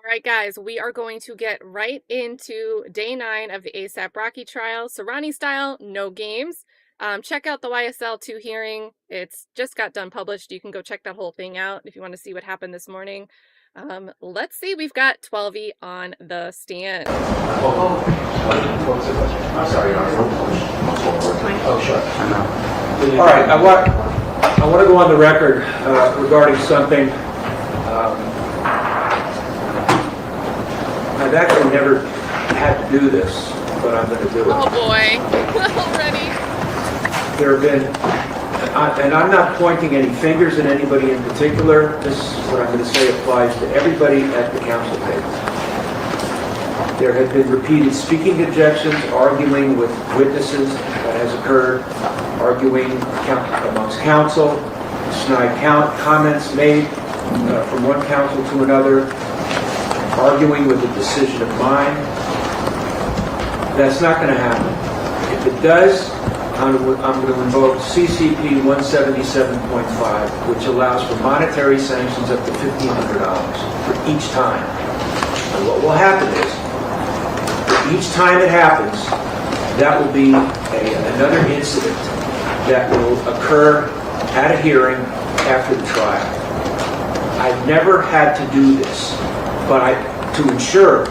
All right, guys, we are going to get right into day 9 of the ASAP Rocky trial, Serrani style, no games. Check out the YSL 2 hearing. It's just got done published. You can go check that whole thing out if you want to see what happened this morning. Let's see, we've got 12E on the stand. I'm sorry, oh, sure. All right, I want to go on the record regarding something. I've actually never had to do this, but I'm going to do it. Oh boy, already. There have been, and I'm not pointing any fingers at anybody in particular. This, what I'm going to say, applies to everybody at the council table. There have been repeated speaking objections, arguing with witnesses that has occurred, arguing amongst council, snide comments made from one council to another, arguing with a decision of mine. That's not going to happen. If it does, I'm going to invoke CCP 177.5, which allows for monetary sanctions up to $1,500 for each time. And what will happen is, each time it happens, that will be another incident that will occur at a hearing after the trial. I've never had to do this, but to ensure,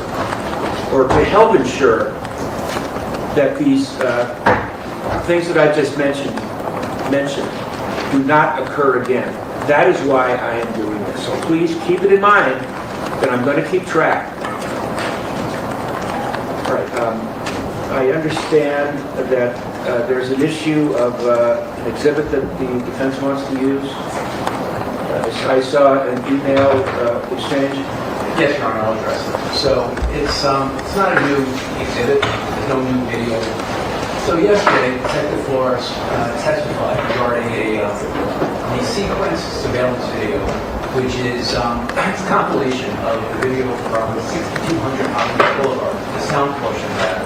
or to help ensure, that these things that I just mentioned do not occur again. That is why I am doing this. So please keep it in mind that I'm going to keep track. All right. I understand that there's an issue of an exhibit that the defense wants to use. I saw an email exchange. Yes, Your Honor, I'll address it. So it's not a new exhibit. There's no new video. So yesterday, Detective Flores testified regarding a sequence surveillance video, which is a compilation of the video from 6200 Hollywood Boulevard, the sound portion of that,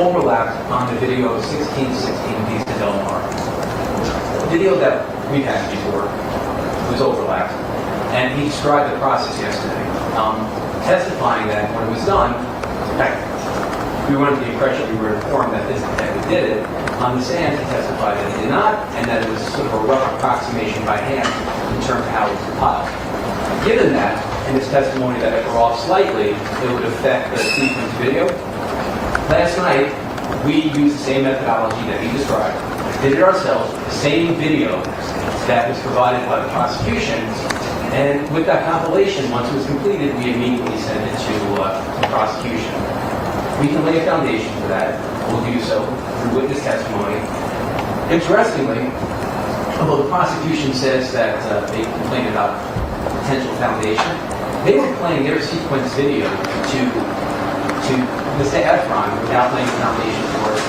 overlapped on the video of 1616 Vista Del Mar. The video that we've had before was overlapped, and he described the process yesterday, testifying that when it was done, in fact, we were under the impression, we were informed that this detective did it. On the stand, he testified that he did not, and that it was sort of a rough approximation by hand in terms of how it was compiled. Given that, in his testimony that if we're off slightly, it would affect the sequence video. Last night, we used the same methodology that he described, did it ourselves, the same video that was provided by the prosecution, and with that compilation, once it was completed, we immediately sent it to the prosecution. We can lay a foundation for that. We'll do so through witness testimony. Interestingly, although the prosecution says that they complained about potential foundation, they were playing their sequence video to Mr. Efron without laying a foundation for it.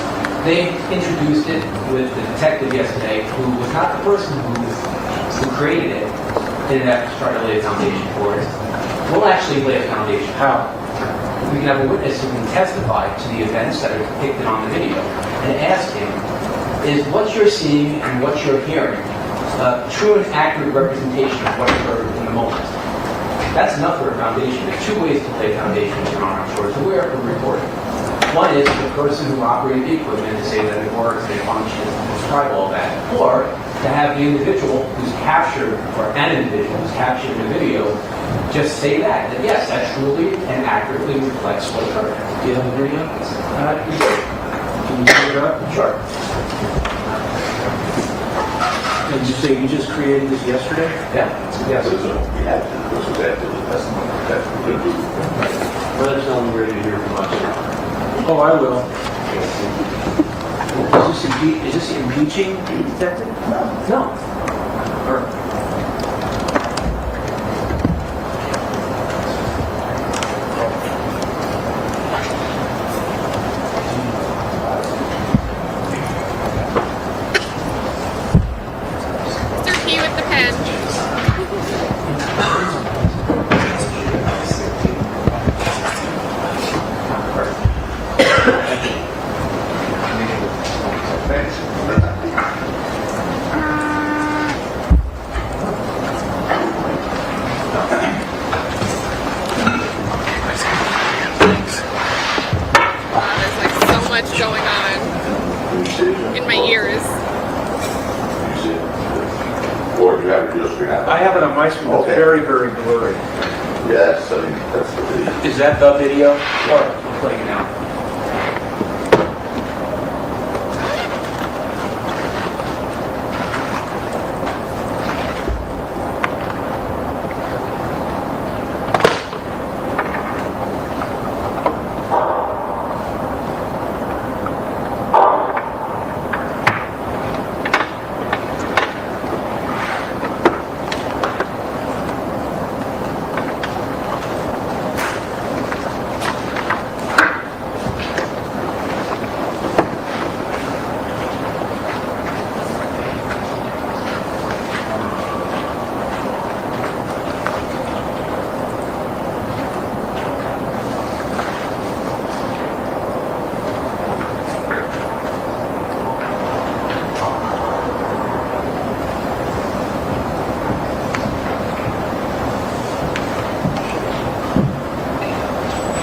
They introduced it with the detective yesterday, who was not the person who created it, in an effort to try to lay a foundation for it. We'll actually lay a foundation. How? We can have a witness who can testify to the events that are depicted on the video and ask him, is what you're seeing and what you're hearing a true and accurate representation of what occurred in the moment? That's enough for a foundation. There's two ways to lay a foundation, Your Honor, I'm sure, to where for recording. One is the person who operated the equipment to say that it works and it functions and describe all that. Or to have the individual who's captured, or an individual who's captured in the video, just say that yes, that truly and accurately reflects what occurred. Do you have a video? We do. Can you put it up? Sure. Did you say you just created this yesterday? Yeah. Yeah, so we had to, this was after the testimony that we could do. Let us know when we're ready to hear from us. Oh, I will. Is this impeaching detective? No. Or, Mr. P with the pen. Thanks. much going on in my ears. Or do you have it your screen? I have it on my screen. It's Okay. very, very blurry. Yes, I mean, that's the video. Is that the video? All right, we'll play it now.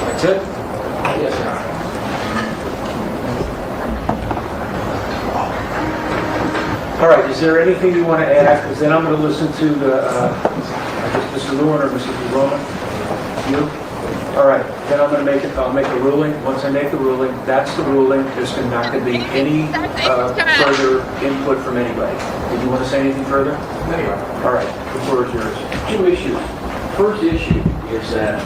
That's it? Yes, Your Honor. All right, is there anything you want to add? Because then I'm going to listen to the, I guess Mr. Lewin or Mrs. Roman? You? All right, then I'm going to I'll make a ruling. Once I make the ruling, that's the ruling. There's not going to be any further input from anybody. Did you want to say anything further? No, Your Honor. All right, the floor is yours. Two issues. First issue is that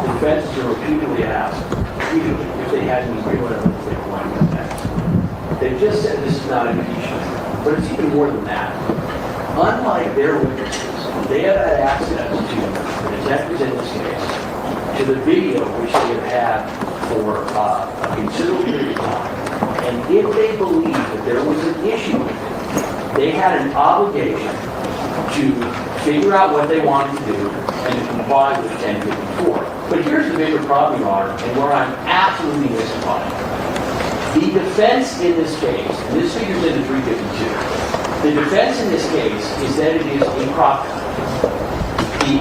the defense is repeatedly asked, repeatedly, if they had any real evidence they were going to attack. They just said this is not impeachment, but it's even more than that. Unlike their witnesses, they have had access to the detectives in this case, to the video which they have had for a considerable period of time. And if they believe that there was an issue with it, they had an obligation to figure out what they wanted to do and to comply with 1054. But here's the bigger problem, Your Honor, and where I'm absolutely mystified. The defense in this case, and this figures into 352, the defense in this case is that it is improper.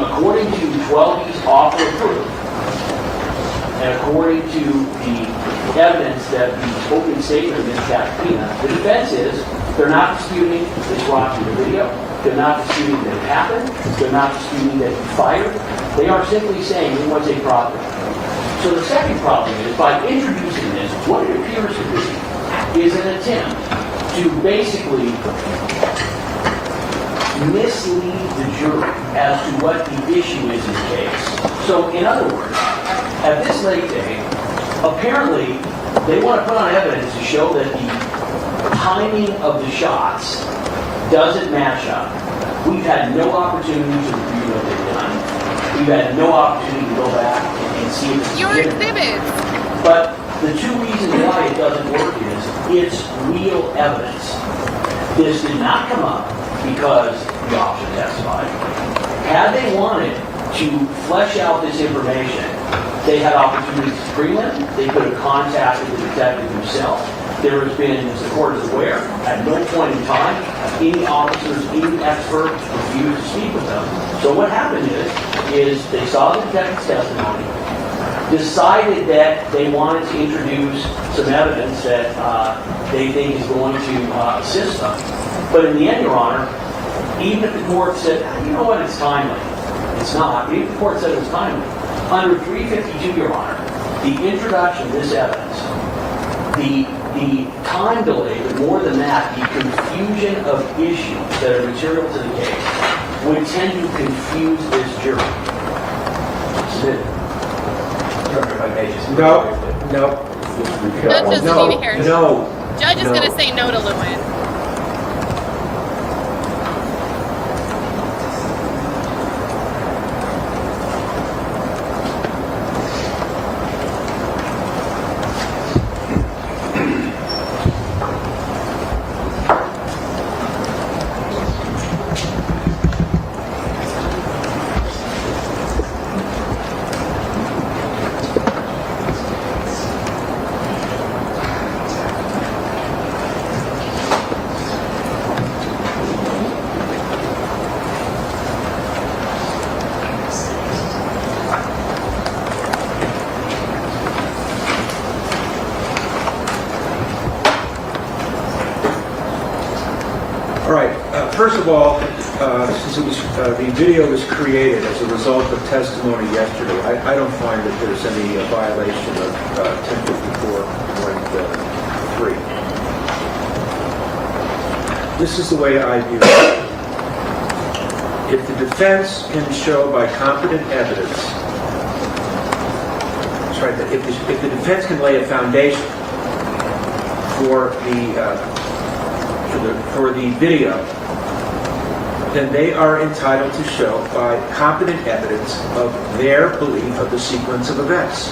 According to 12E's offer of proof, and according to the evidence that the open statement of Ms. Capina, the defense is they're not disputing this watching the video. They're not disputing that it happened. They're not disputing that he fired. They are simply saying it was a problem. So the second problem is, by introducing this, what it appears to be is an attempt to basically mislead the jury as to what the issue is in the case. So in other words, at this late day, apparently they want to put on evidence to show that the timing of the shots doesn't match up. We've had no opportunity to review what they've done. We've had no opportunity to go back and see if it's Your legitimate. exhibits. But the two reasons why it doesn't work is it's real evidence. This did not come up because the officer testified. Had they wanted to flesh out this information, they had opportunities to prelim. They could have contacted the detective himself. There has been, as the court is aware, at no point in time, any officers, any expert refused to speak with them. So what happened is they saw the detective's testimony, decided that they wanted to introduce some evidence that they think is going to assist them. But in the end, Your Honor, even if the court said, you know what, it's timely. It's not. Even if the court said it was timely. Under 352, Your Honor, the introduction of this evidence, the time delay, but more than that, the confusion of issues that are material to the case would tend to confuse this jury. Your Honor, if I may just... No. Judge doesn't No, need to hear it. no. Judge is No. going to say no to Lewin. of all, since it was, the video was created as a result of testimony yesterday, I don't find that there's any violation of 1054.3. This is the way I view it. If the defense can show by competent evidence, that's right, if the defense can lay a foundation for the video, then they are entitled to show by competent evidence of their belief of the sequence of events.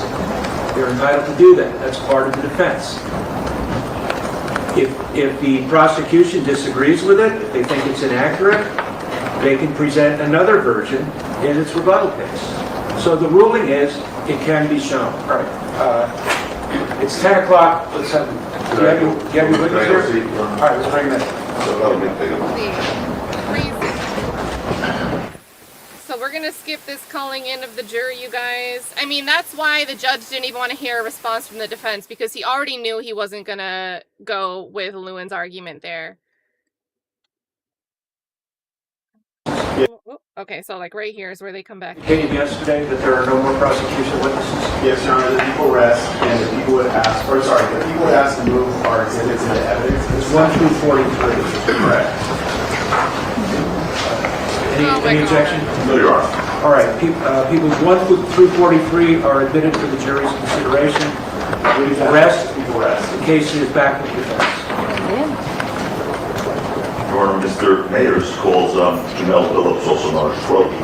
They're entitled to do that. That's part of the defense. If the prosecution disagrees with it, if they think it's inaccurate, they can present another version in its rebuttal case. So the ruling is it can be shown. All right. It's 10 o'clock. Let's have. Do you have your witness here? All right, let's bring them in. So we're going to skip this calling in of the jury, you guys. I mean, that's why the judge didn't even want to hear a response from the defense, because he already knew he wasn't going to go with Lewin's argument there. Yeah. Okay, so like right here is where they come back. Indicated yesterday that there are no more prosecution witnesses? Yes, Your Honor, the people rest, and the people would ask, or sorry, the people would ask to move our exhibits into evidence. It's 1 through 43. Correct. Any objection? No, Your Honor. All right, peoples 1 through 43 are admitted for the jury's consideration. The rest, the case is back with the defense. Your Honor, Mr. Mayers calls Jamel Phillips, also known as Relli.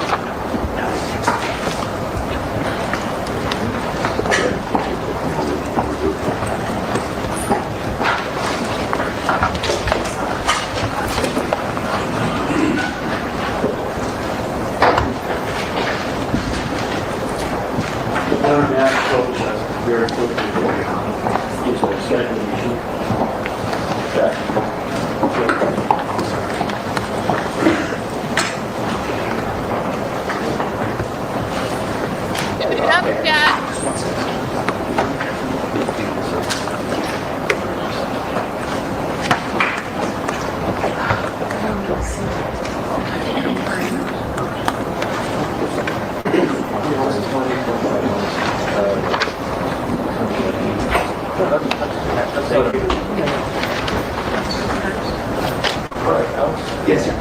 Yes, sir.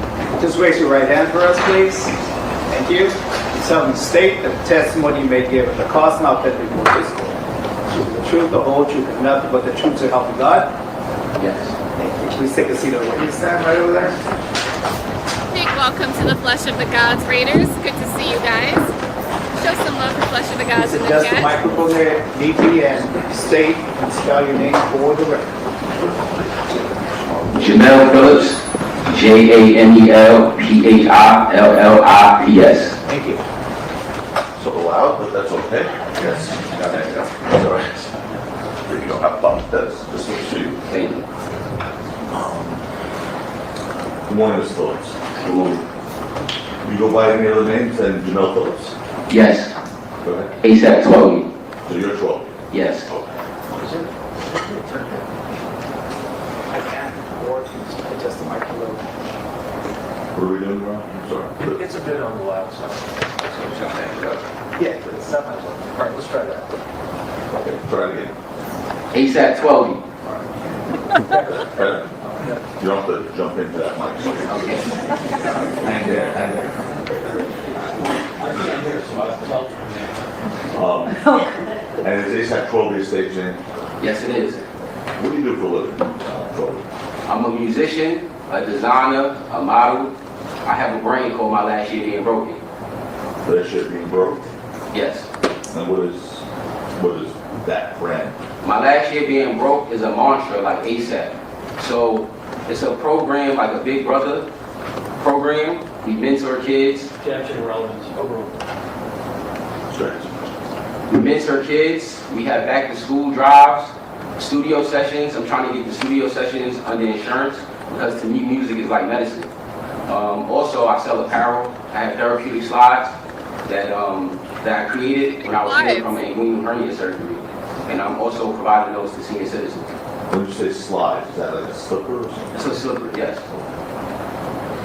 Just raise your right hand for us, please. Thank you. Solemnly state that the testimony you may give at the cost and outlet before this court. The truth, the whole truth, and nothing but the truth to help you God. Yes. Thank you. Please take a seat over here. Stand right over there. Big welcome to the Flesh of the Gods Raiders. Good to see you guys. Show some love for Flesh of the Gods in the Adjust the chat. microphone there neatly and state and spell your name for the record. Jamel Phillips, JAMELPHILLIPS. Thank you. It's a little loud, but that's okay. Yes. That's all right. There you go. Have fun. This is for you. Thank you. Good morning, Mr. Phillips. Good morning. You go by any other names than Jamel Phillips? Yes. Go ahead. ASAP 12. So you're 12? Yes. Okay. I can't. Or adjust the microphone. What are we doing, Ron? I'm sorry. It's a bit on the loud side. Yeah, but it's not my fault. All right, let's try that. Okay, try it again. ASAP 12. Okay. You don't have to jump into that mic. Okay. Hang there. And is ASAP 12 your stage name? Yes, it is. What do you do for a living? 12. I'm a musician, a designer, a model. I have a brand called My Last Year Being Broken. That shit being broke. Yes. And what is that brand? My Last Year Being Broke is a mantra like ASAP. So it's a program like a Big Brother program. We mentor kids. Capturing relevance overall. Strange. We mentor kids. We have back to school drives, studio sessions. I'm trying to get the studio sessions under insurance because to me music is like medicine. Also, I sell apparel. I have therapeutic slides that I created when I was healed from a inguinal hernia surgery. And I'm also providing those to senior citizens. When you say slides, is that like a slipper or something? It's a slipper, yes.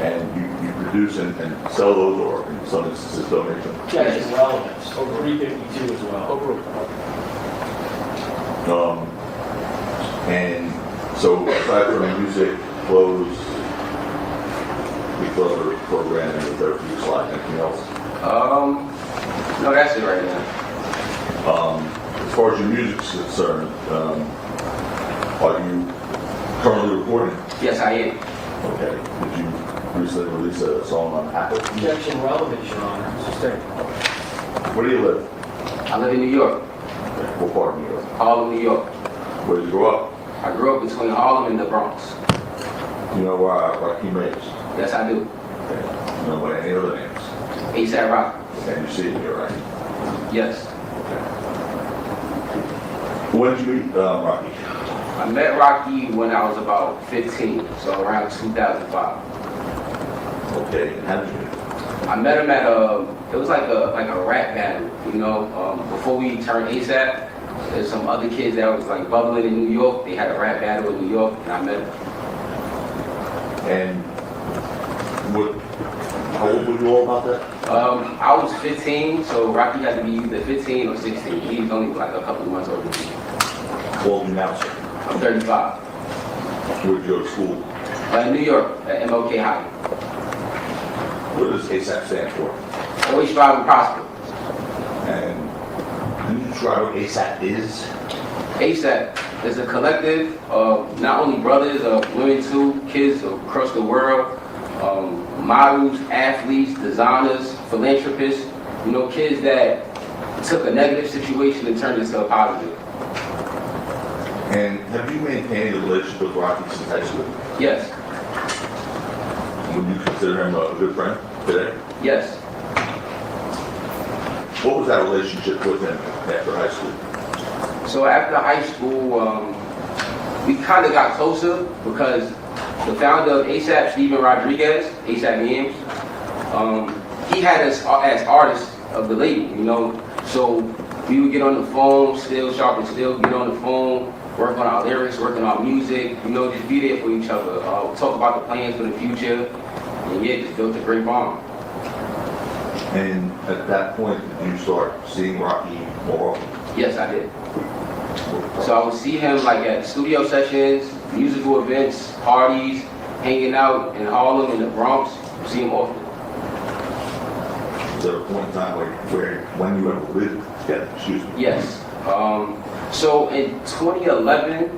And you produce and sell those, or in some instances donate them. Objection relevance, over 352 as well. And so aside from music, clothes, the other programming, the therapeutic slide, anything else? No, that's it right now. As far as your music's concerned, are you currently recording? Yes, I am. Okay. Did you recently release a song on Apple? Objection relevance, Your Honor. Where do you live? I live in New York, What part of New York? Harlem, New York. Where did you grow up? I grew up between Harlem and the Bronx. Do you know where Rocky is? Yes, I do. Okay. You know by any other names? ASAP Rocky. And you see it here, right? Yes. When did you meet Rocky? I met Rocky when I was about 15, so around 2005. Okay, and how did you meet him? I met him at it was like a rap battle, you know. Before we turned ASAP, there's some other kids that was like bubbling in New York. They had a rap battle in New York, and I met him. And how old were you all about that? I was 15, so Rocky had to be either 15 or 16. He was only like a couple of months older than me. How old are you now, sir? I'm 35. Where did you go to school? In New York, at MLK High. What does ASAP stand for? Always strive and prosper. And can you describe what ASAP is? ASAP is a collective of not only brothers, women too, kids across the world, models, athletes, designers, philanthropists, you know, kids that took a negative situation and turned it into a positive. And have you maintained a relationship with Rocky since high school? Yes, Would you consider him a good friend today? yes. What was that relationship with him after high school? So after high school, we kind of got closer because the founder of ASAP, Steven Rodriguez, ASAP Yams, he had us as artists of the label, you know. So we would get on the phone, still sharp and still, get on the phone, work on our lyrics, work on our music, you know, just be there for each other, talk about the plans for the future, and yeah, just built a great bond. And at that point, did you start seeing Rocky more often? Yes, I did. So I would see him like at studio sessions, musical events, parties, hanging out in Harlem, in the Bronx, see him often. Was there a point in time when you ever lived together? Excuse me. Yes. So in 2011,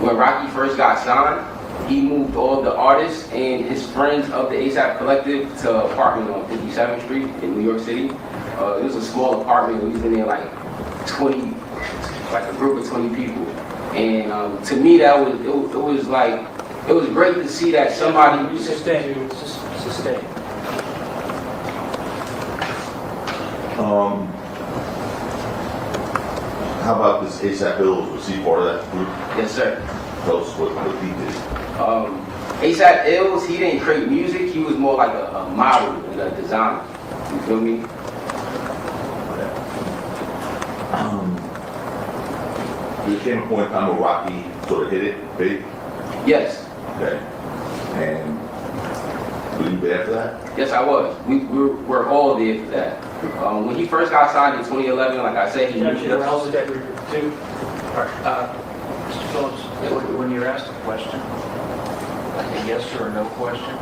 when Rocky first got signed, he moved all the artists and his friends of the ASAP Collective to an apartment on 57th Street in New York City. It was a small apartment. We was in there like 20, like a group of 20 people. And to me, that was it was like it was great to see that somebody. Sustain. How about this ASAP Illz? Was he part of that group? Yes, sir. Tell us what he did. ASAP Illz, he didn't create music. He was more like a model and a designer. You feel me? There came a point in time where Rocky sort of hit it big. Yes. Okay. And were you there for that? Yes, I was. We're all there for that. When he first got signed in 2011, like I said, he Objection moved us. relevant, 352. Mr. Phillips, when you're asked a question, like a yes or a no question,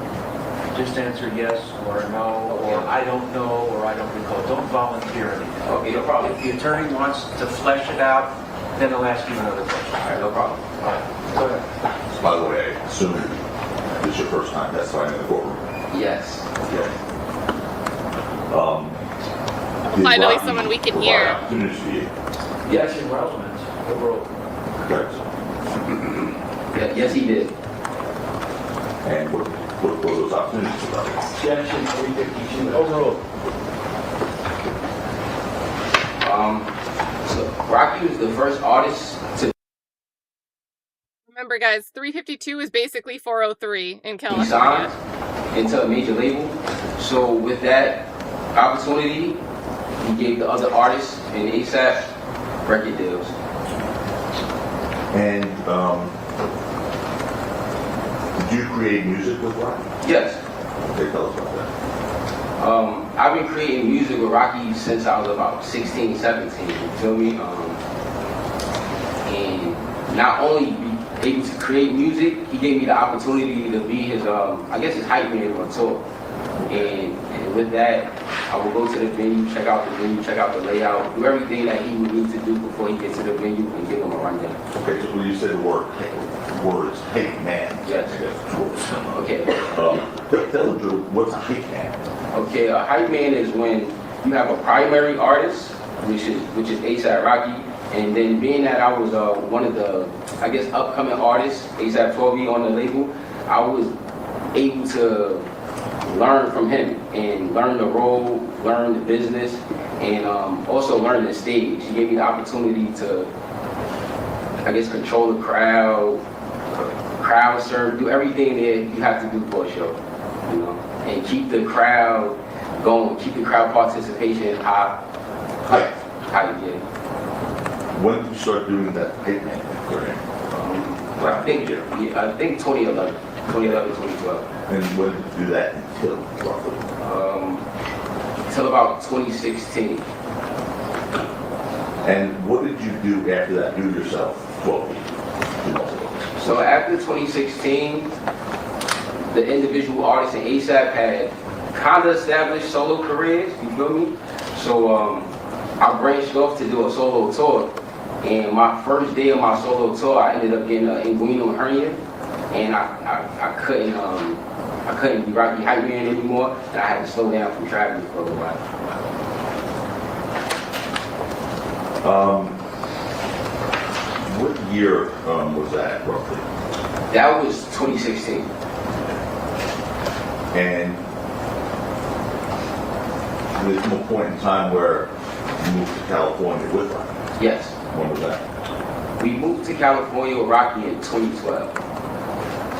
just answer yes or no, or I don't know, or I don't recall. Don't volunteer anything. Okay, no problem. If the attorney wants to flesh it out, then he'll ask you another question. All right, no problem. All right, go ahead. By the way, I assume this is your first time testifying in the courtroom. Yes. Okay. Did Finally, Rocky someone we can provide hear. opportunities for you? Objection relevant, overruled. Okay. Yeah, yes, he did. And what were those opportunities about? Objection 352, overruled. So Rocky was the first artist to Remember, guys, 352 is basically 403 in be California. signed into a major label. So with that opportunity, he gave the other artists and ASAP record deals. And did you create music with Rocky? Yes. Okay, tell us about that. I've been creating music with Rocky since I was about 16, 17, you feel me? And not only be able to create music, he gave me the opportunity to be his, I guess his hype man on tour. And with that, I will go to the venue, check out the venue, check out the layout, do everything that he would need to do before he gets to the venue and give him a rundown. Okay, so when you said the words, hey man. Yes. Okay. Tell the truth, what's a hit man? Okay, a hype man is when you have a primary artist, which is ASAP Rocky, and then being that I was one of the, I guess, upcoming artists, ASAP 12 on the label, I was able to learn from him and learn the role, learn the business, and also learn the stage. He gave me the opportunity to, I guess, control the crowd serve, do everything that you have to do for a show, you know, and keep the crowd going, keep the crowd participation high. How you get it. When did you start doing that hit man thing? I think 2011, 2012. And when did you do that until roughly? Until about 2016. And what did you do after that, do yourself, 12 years? So after 2016, the individual artists in ASAP had kind of established solo careers, you feel me? So I branched off to do a solo tour. And my first day of my solo tour, I ended up getting an inguinal hernia. And I couldn't be Rocky hype man anymore, and I had to slow down from traveling for a little while. What year was that roughly? That was 2016. And there's no point in time where you moved to California with Rocky. Yes. When was that? We moved to California with Rocky in 2012.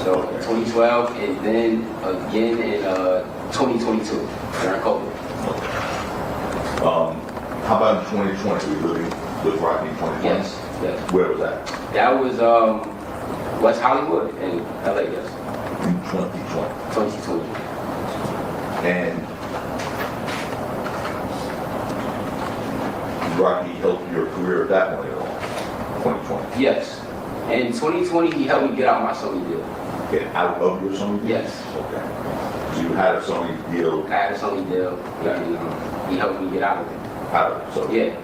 So 2012, and then again in 2022 during COVID. How about in 2020? Were you living with Rocky in 2020? Yes, yes. Where was that? That was West Hollywood in LA, yes. In 2020. 2020. And Rocky helped your career at that point at all? 2020? Yes. In 2020, he helped me get out my Sony deal. Get out of your Sony deal? Yes. Okay. So you had a Sony deal? I had a Sony deal, and he helped me get out of it. Out of it. So Yeah.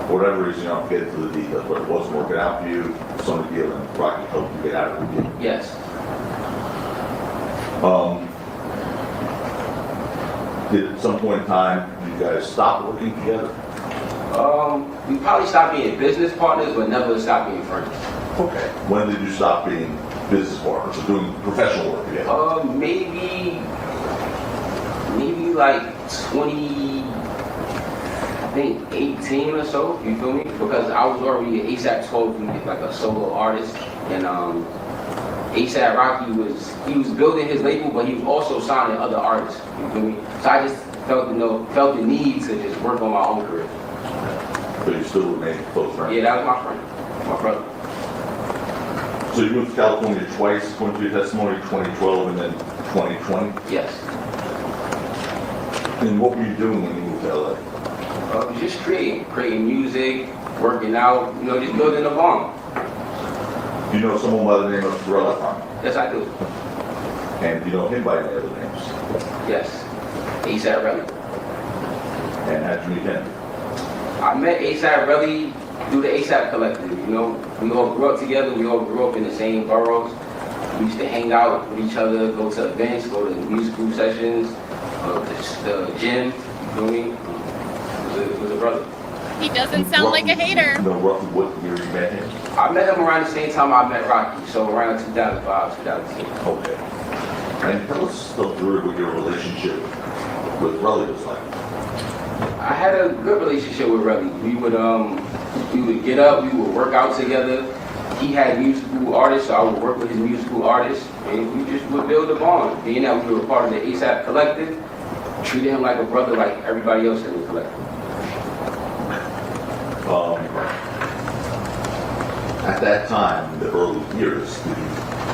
for whatever reason, you don't get into the details, but it wasn't working out for you, Sony deal, and Rocky helped you get out of the deal. Yes. Did at some point in time you guys stop working together? We probably stopped being business partners, but never stopped being friends. Okay. When did you stop being business partners or doing professional work together? Maybe like 18 or so, you feel me? Because I was already ASAP 12, like a solo artist, and ASAP Rocky was building his label, but he was also signing other artists, you feel me? So I just felt the need to just work on my own career. But you still remain close friends? Yeah, that was my friend, my brother. So you moved to California twice, according to your testimony, 2012 and then 2020? Yes. And what were you doing when you moved to LA? Just creating music, working out, just building a bond. You know someone by the name of Relli? Yes, I do. And you know him by any other names? Yes. ASAP Relli. And how'd you meet him? I met ASAP Relli through the ASAP Collective, We all grew up together. We all grew up in the same boroughs. We used to hang out with each other, go to events, go to musical sessions, the gym, you feel me? It was a brother. He doesn't sound like a hater. You know roughly what year you met him? I met him around the same time I met Rocky, so around 2005, 2006. Okay. And tell us the story what your relationship with Relli was like. I had a good relationship with Relli. We would get up, we would work out together. He had musical artists, so I would work with his musical artists, and we just would build a bond. Being that we were part of the ASAP Collective, treated him like a brother, like everybody else in the collective. At that time, in the early years,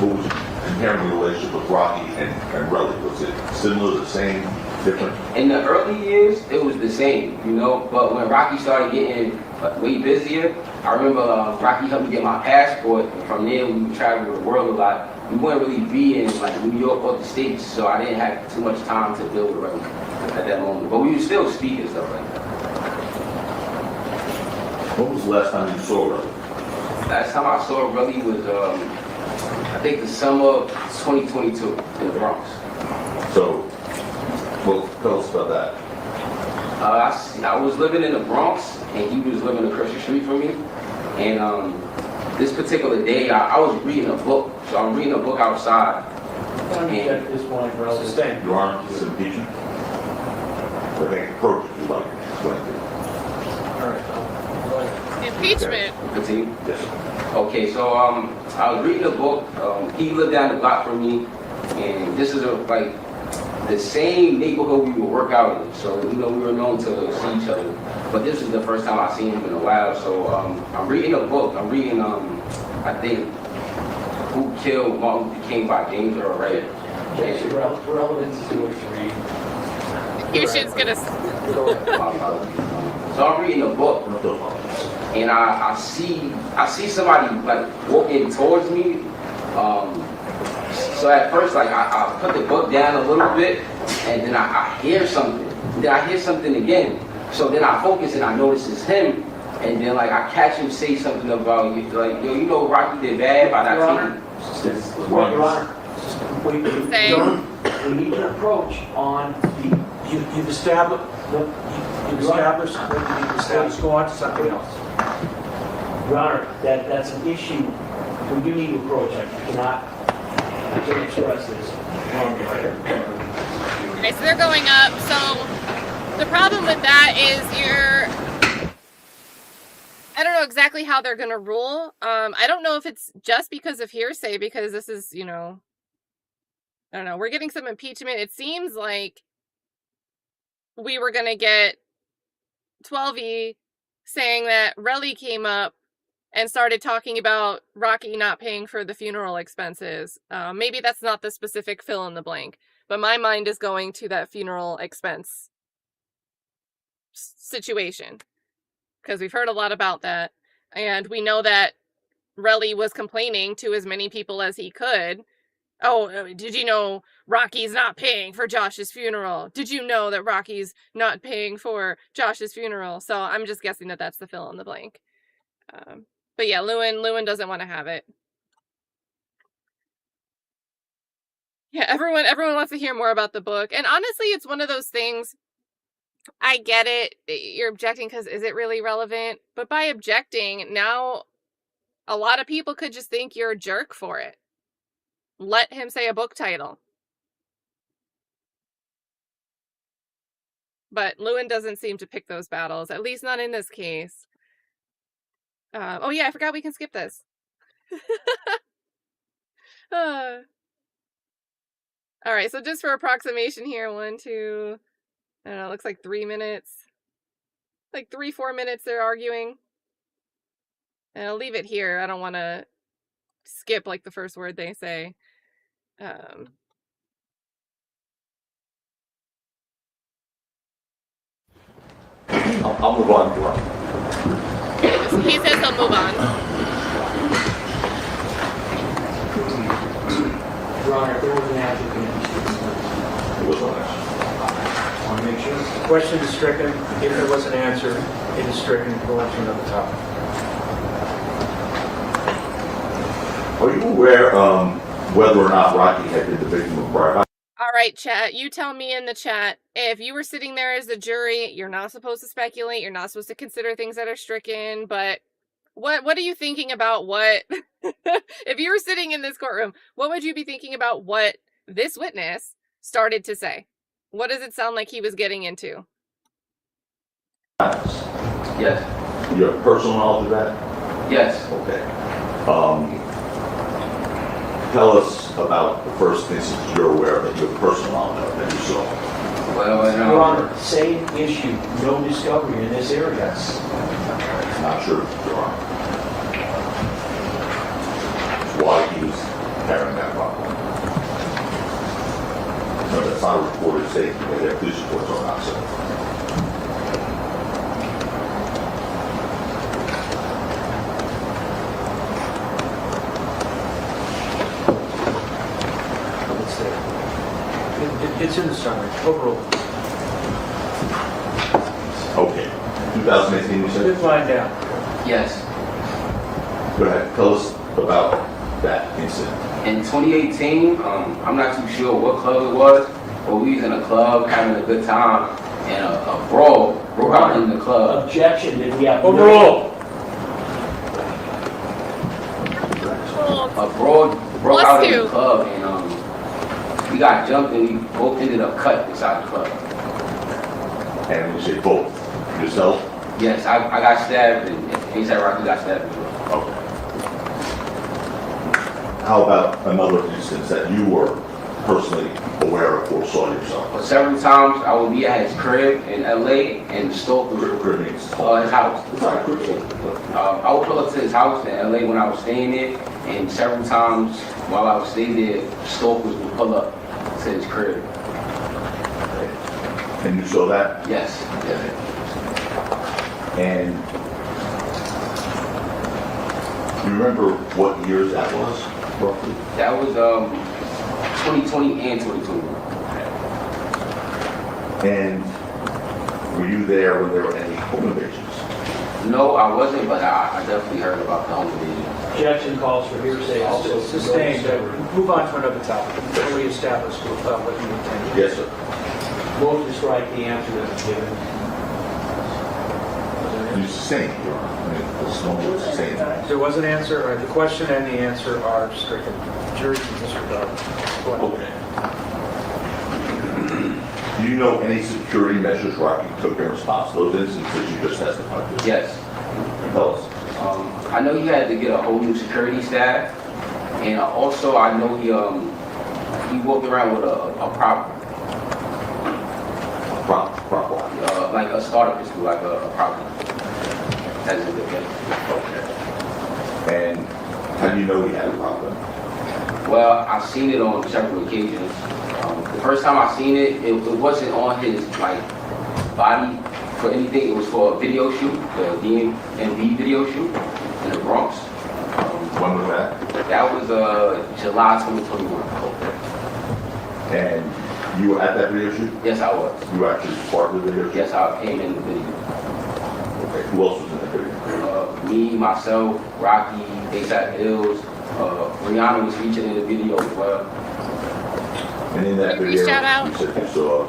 what was inherent relationship with Rocky and Relli? Was it similar, the same, different? In the early years, it was the same, you know, but when Rocky started getting way busier, I remember Rocky helped me get my passport, and from there we would travel the world a lot. We wouldn't really be in like New York or the States, so I didn't have too much time to deal with Relli at that moment. But we would still speak and stuff like that. When was the last time you saw Relli? Last time I saw Relli was, I think the summer of 2022 in the Bronx. So, well, tell us about that. I was living in the Bronx, and he was living across the street from me. And this particular day, I was reading a book. So I'm reading a book outside. At this point, Relli. Sustain. Your Honor, this is impeachment? I think approach if you'd like to explain to you. All right. Impeachment. Continue. Yes. Okay, so I was reading a book. He lived down the block from me, and this is like the same neighborhood we would work out in. So you know we were known to see each other, but this is the first time I've seen him in a while. So I'm reading a book. I'm reading I think Who Killed Martin Luther King by James Earl Ray. It's relevant to what you read. Houston's gonna. So I'm reading a book, and I see somebody like walking towards me. So at first, like I put the book down a little bit, and then I hear something. Then I hear something again. So then I focus and I notice it's him. And then like I catch him say something about like, yo, you know Rocky did bad by that team. Your Honor, we Say. we need an approach on the, You've established, let's go on to something else. Your Honor, that's an issue. We do need an approach. I cannot express this on the record. Okay, so they're going up. So the problem with that is I don't know exactly how they're going to rule. I don't know if it's just because of hearsay, because this is, you know, I don't know. We're getting some impeachment. It seems like we were going to get 12E saying that Relli came up and started talking about Rocky not paying for the funeral expenses. Maybe that's not the specific fill in the blank, but my mind is going to that funeral expense situation, because we've heard a lot about that, and we know that Relli was complaining to as many people as he could. Oh, did you know Rocky's not paying for Josh's funeral? Did you know that Rocky's not paying for Josh's funeral? So I'm just guessing that that's the fill in the blank. But yeah, Lewin doesn't want to have it. Yeah, everyone wants to hear more about the book. And honestly, it's one of those things, I get it. You're objecting because is it really relevant? But by objecting, now a lot of people could just think you're a jerk for it. Let him say a book title. But Lewin doesn't seem to pick those battles, at least not in this case. Oh yeah, I forgot we can skip this. All right, so just for approximation here, 1, 2, I don't know, it looks like 3 minutes. Like 3-4 minutes they're arguing. And I'll leave it here. I don't want to skip like the first word they say. I'll move on. He says he'll move on. Your Honor, if there was an answer, It was on that. I want to make sure. The question is stricken. If there was an answer, it is stricken. Go on to another topic. Are you aware whether or not Rocky had been the victim of bribery? All right, chat. You tell me in the chat. If you were sitting there as the jury, you're not supposed to speculate. You're not supposed to consider things that are stricken. But what are you thinking about what... If you were sitting in this courtroom, what would you be thinking about what this witness started to say? What does it sound like he was getting into? Yes. You have personal knowledge of that? Yes. Okay. Tell us about the first instance you're aware of that you have personal knowledge of that you saw. Well, Your Honor, same issue, no discovery in this area. Not sure, Your Honor. Why he was carrying that problem. state and their police reports are not so. It's there. It's in the summary, overall. Okay. 2018, you said? Good line down. Yes. Go ahead. Tell us about that incident. In 2018, I'm not too sure what club it was, but we was in a club having a good time, and a brawl broke out in the club. Objection, did we have? Overall. A brawl broke Bless out in you. the club, and we got jumped, and we both ended up cut inside the club. And we say both. Yourself? Yes, I got stabbed, and ASAP Rocky got stabbed as well. Okay. How about another instance that you were personally aware of or saw yourself? But several times I would be at his crib in LA, and the stalker was Crib means his house. I would pull up to his house in LA when I was staying there, and several times while I was staying there, stalkers would pull up to his crib. And you saw that? Yes. And you remember what years that was, roughly? That was 2020 and 2021. And were you there when there were any home invasions? No, I wasn't, but I definitely heard about the home invasion. Objection calls for hearsay also. Sustained. Move on to another topic. Before we establish what you intended. Yes, sir. Vote to strike the answer that was given. You sustained, Your Honor. I mean, this moment was sustained. There was an answer, or the question and the answer are stricken. Jury can disregard. Go ahead. Okay. Do you know any security measures Rocky took in response to those instances you just testified to? Yes. Tell us. I know he had to get a whole new security staff, and also I know he walked around with a prop, Prop lock. like a starter pistol, like a prop. That's a good thing. Okay. And how do you know he had a problem? Well, I've seen it on several occasions. The first time I seen it, it wasn't on his like body for anything. It was for a video shoot, the DMV video shoot in the Bronx. When was that? That was July 2021. And you were at that video shoot? Yes, I was. You were actually part of the video shoot? Yes, I came in the video. Okay. Who else was in the video? Me, myself, Rocky, ASAP Illz, Rihanna was featured in the video as well. And in that Can we video, shout out? you said you saw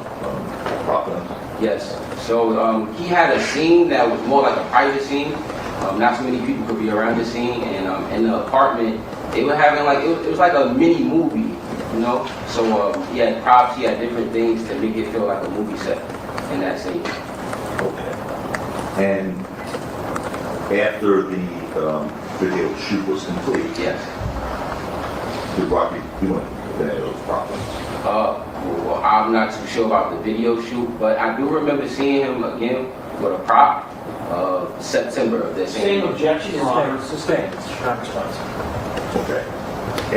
prop guns? Yes. So he had a scene that was more like a private scene. Not so many people could be around the scene, and in the apartment, they were having like it was like a mini movie, you know. So he had props, he had different things to make it feel like a movie set in that scene. Okay. And after the video shoot was complete, Yes. did Rocky do anything with any of those prop guns? Well, I'm not too sure about the video shoot, but I do remember seeing him again with a prop. September of this Same year. objection, Your Honor. Sustained. Not responsive. Okay.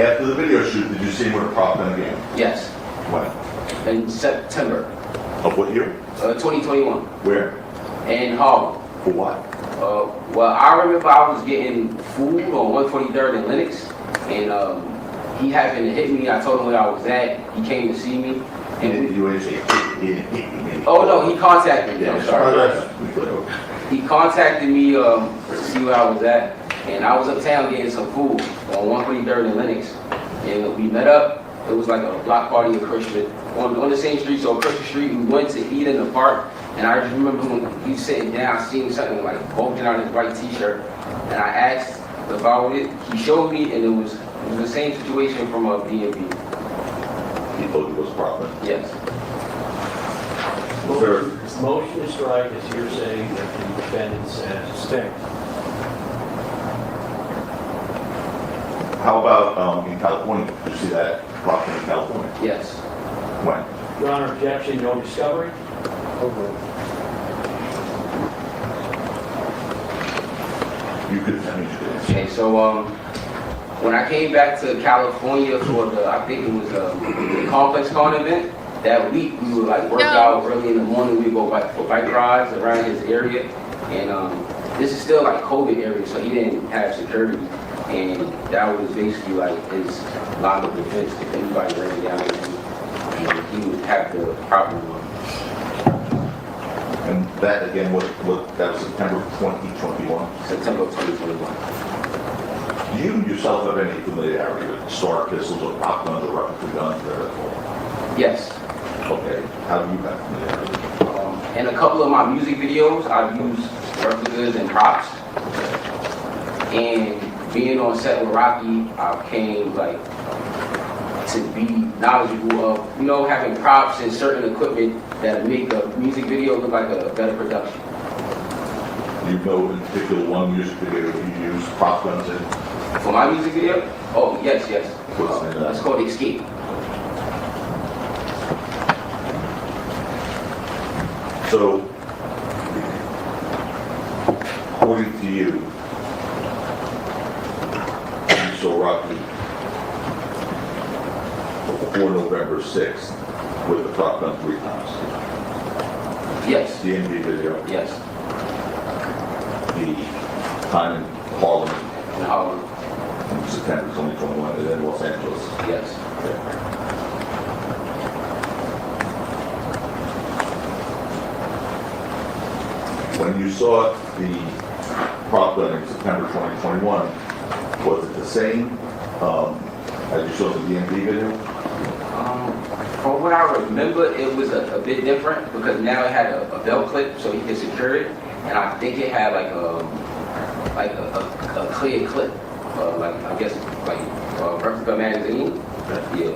After the video shoot, did you see him with a prop gun again? Yes, When? in September Of what year? 2021 Where? in Harlem. For what? Well, I remember I was getting food on 143rd and Lenox, and he happened to hit me. I told him where I was at. He came to see me. And You ain't say he didn't hit me. oh no, he contacted me. I'm sorry. Okay. He contacted me to see where I was at, and I was uptown getting some food on 143rd and Lenox, and we met up. It was like a block party in Christian on the same street. So Christian Street, we went to eat in the park, and I just remember when he was sitting down, seeing something like bulging out his white T-shirt, and I asked about it. He showed me, and it was the same situation from a DMV. He told you it was a prop gun. Yes. Was there, Motion to strike is hearsay that the defendant says. Sustained. how about in California? Did you see that prop gun in California? Yes. When? Your Honor, objection, no discovery. You could, I mean, you could answer. Okay, so when I came back to California for the, I think it was the ComplexCon event, that week we would like work out early in the morning. We go for bike rides around his area, and this is still like COVID area, so he didn't have security, and that was basically like his line of defense. If anybody ran down on him, he would have the property on. And that again, that was September 2021? September 2021. Do you yourself have any familiarity with starter pistols or prop guns or replica guns? Yes. Okay. How do you have familiarity? In a couple of my music videos, I've used replicas and props. And being on set with Rocky, I came like to be knowledgeable of, you know, having props and certain equipment that make a music video look like a better production. Do you know in particular one music video you use prop guns in? For my music video? Oh, yes. What's the name of that? It's called Escape. So, according to you saw Rocky before November 6th with the prop gun 3 times. Yes. The MV video. Yes. The time in Harlem In Harlem. in September 2021 and then Los Angeles. Yes. When you saw the prop gun in September 2021, was it the same as you saw the DMV video? From what I remember, it was a bit different because now it had a belt clip so he could secure it, and I think it had like a clear clip, like I guess like replica magazine. Yeah.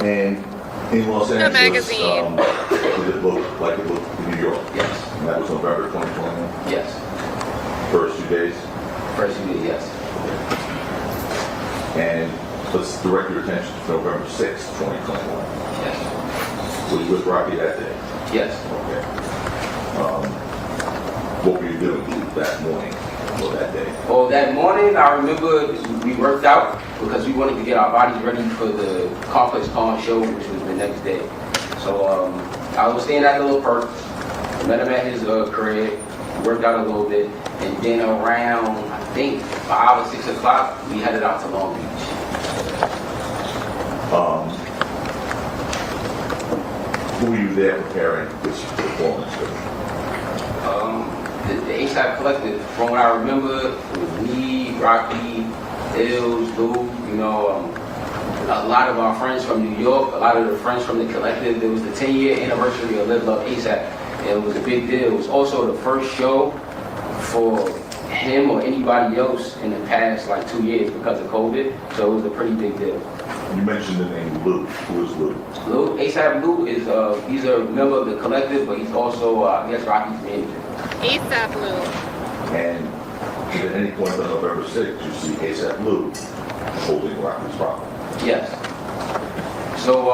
And in Los Angeles, magazine. did it look like it looked in New York? Yes. And that was November 2021? Yes. First few days? First you did, yes. And let's direct your attention to November 6th, 2021. Yes. Were you with Rocky that day? Yes. Okay. What were you doing that morning or that day? Well, that morning, I remember we worked out because we wanted to get our bodies ready for the ComplexCon show, which was the next day. So I was staying at the little perk, met him at his crib, worked out a little bit, and then around, I think, 5 or 6 o'clock, we headed out to Long Beach. Who were you there preparing this performance with? The ASAP Collective, from what I remember, it was me, Rocky, Illz, Lou, you know, a lot of our friends from New York, a lot of the friends from the Collective. There was the 10-year anniversary of Live Love ASAP, and it was a big deal. It was also the first show for him or anybody else in the past like 2 years because of COVID, so it was a pretty big deal. You mentioned the name Lou. Who is Lou? Lou, ASAP Lou is he's a member of the Collective, but he's also I guess Rocky's manager. ASAP Lou. And at any point on November 6th, you see ASAP Lou holding Rocky's prop. Yes. So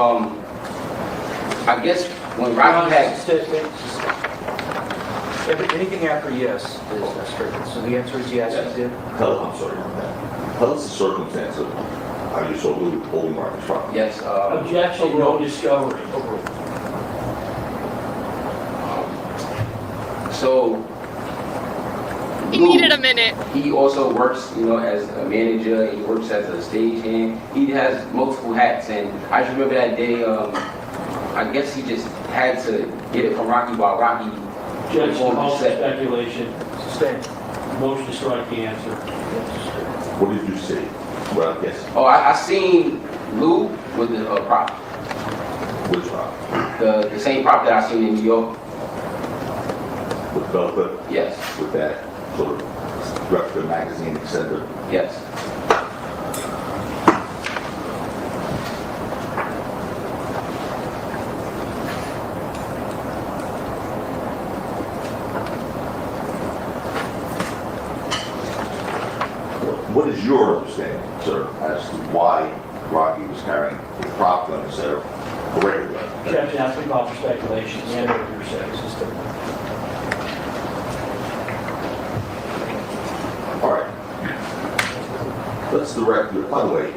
I guess when Rocky had Anything after yes is stricken. So the answer is yes, you did? I'm sorry. Tell us the circumstance of how you saw Lou holding Rocky's prop. yes. Objection, no discovery. So He Lou, needed a minute. he also works, you know, as a manager. He works as a stagehand. He has multiple hats, and I just remember that day. I guess he just had to get it from Rocky while Rocky Objection, performed the calls for set. speculation. Stay. Motion to strike the answer. What did you see? Well, yes. Oh, I seen Lou with the prop, Which prop? the same prop that I seen in New York. With Velvet? Yes, With that sort of replica magazine, etc. yes. What is your understanding, sir, as to why Rocky was carrying a prop gun instead of a regular gun? Objection, that's been called for speculation. The end of your sentence. All right. Let's direct you, by the way,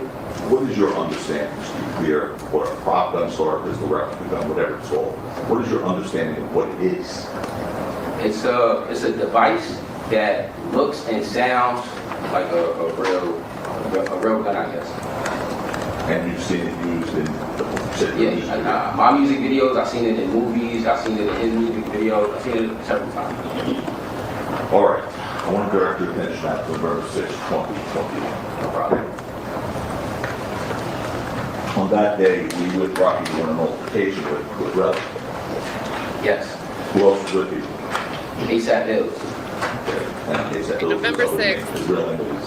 what is your understanding, just to be clear, what a prop gun store is, the replica gun, whatever it's called? What is your understanding of what it is? It's a device that looks and sounds like a real gun, I guess. And you've seen it used in Yeah, my music videos, I've seen it in movies, I've seen it in his music videos, I've seen it several times. All right, I want to direct your attention now to November 6, 2021. No problem. On that day, we with Rocky were in an altercation with Relli. Yes. Who else was with you? ASAP Illz. And ASAP Phillips, November his other 6th. name, his real name is.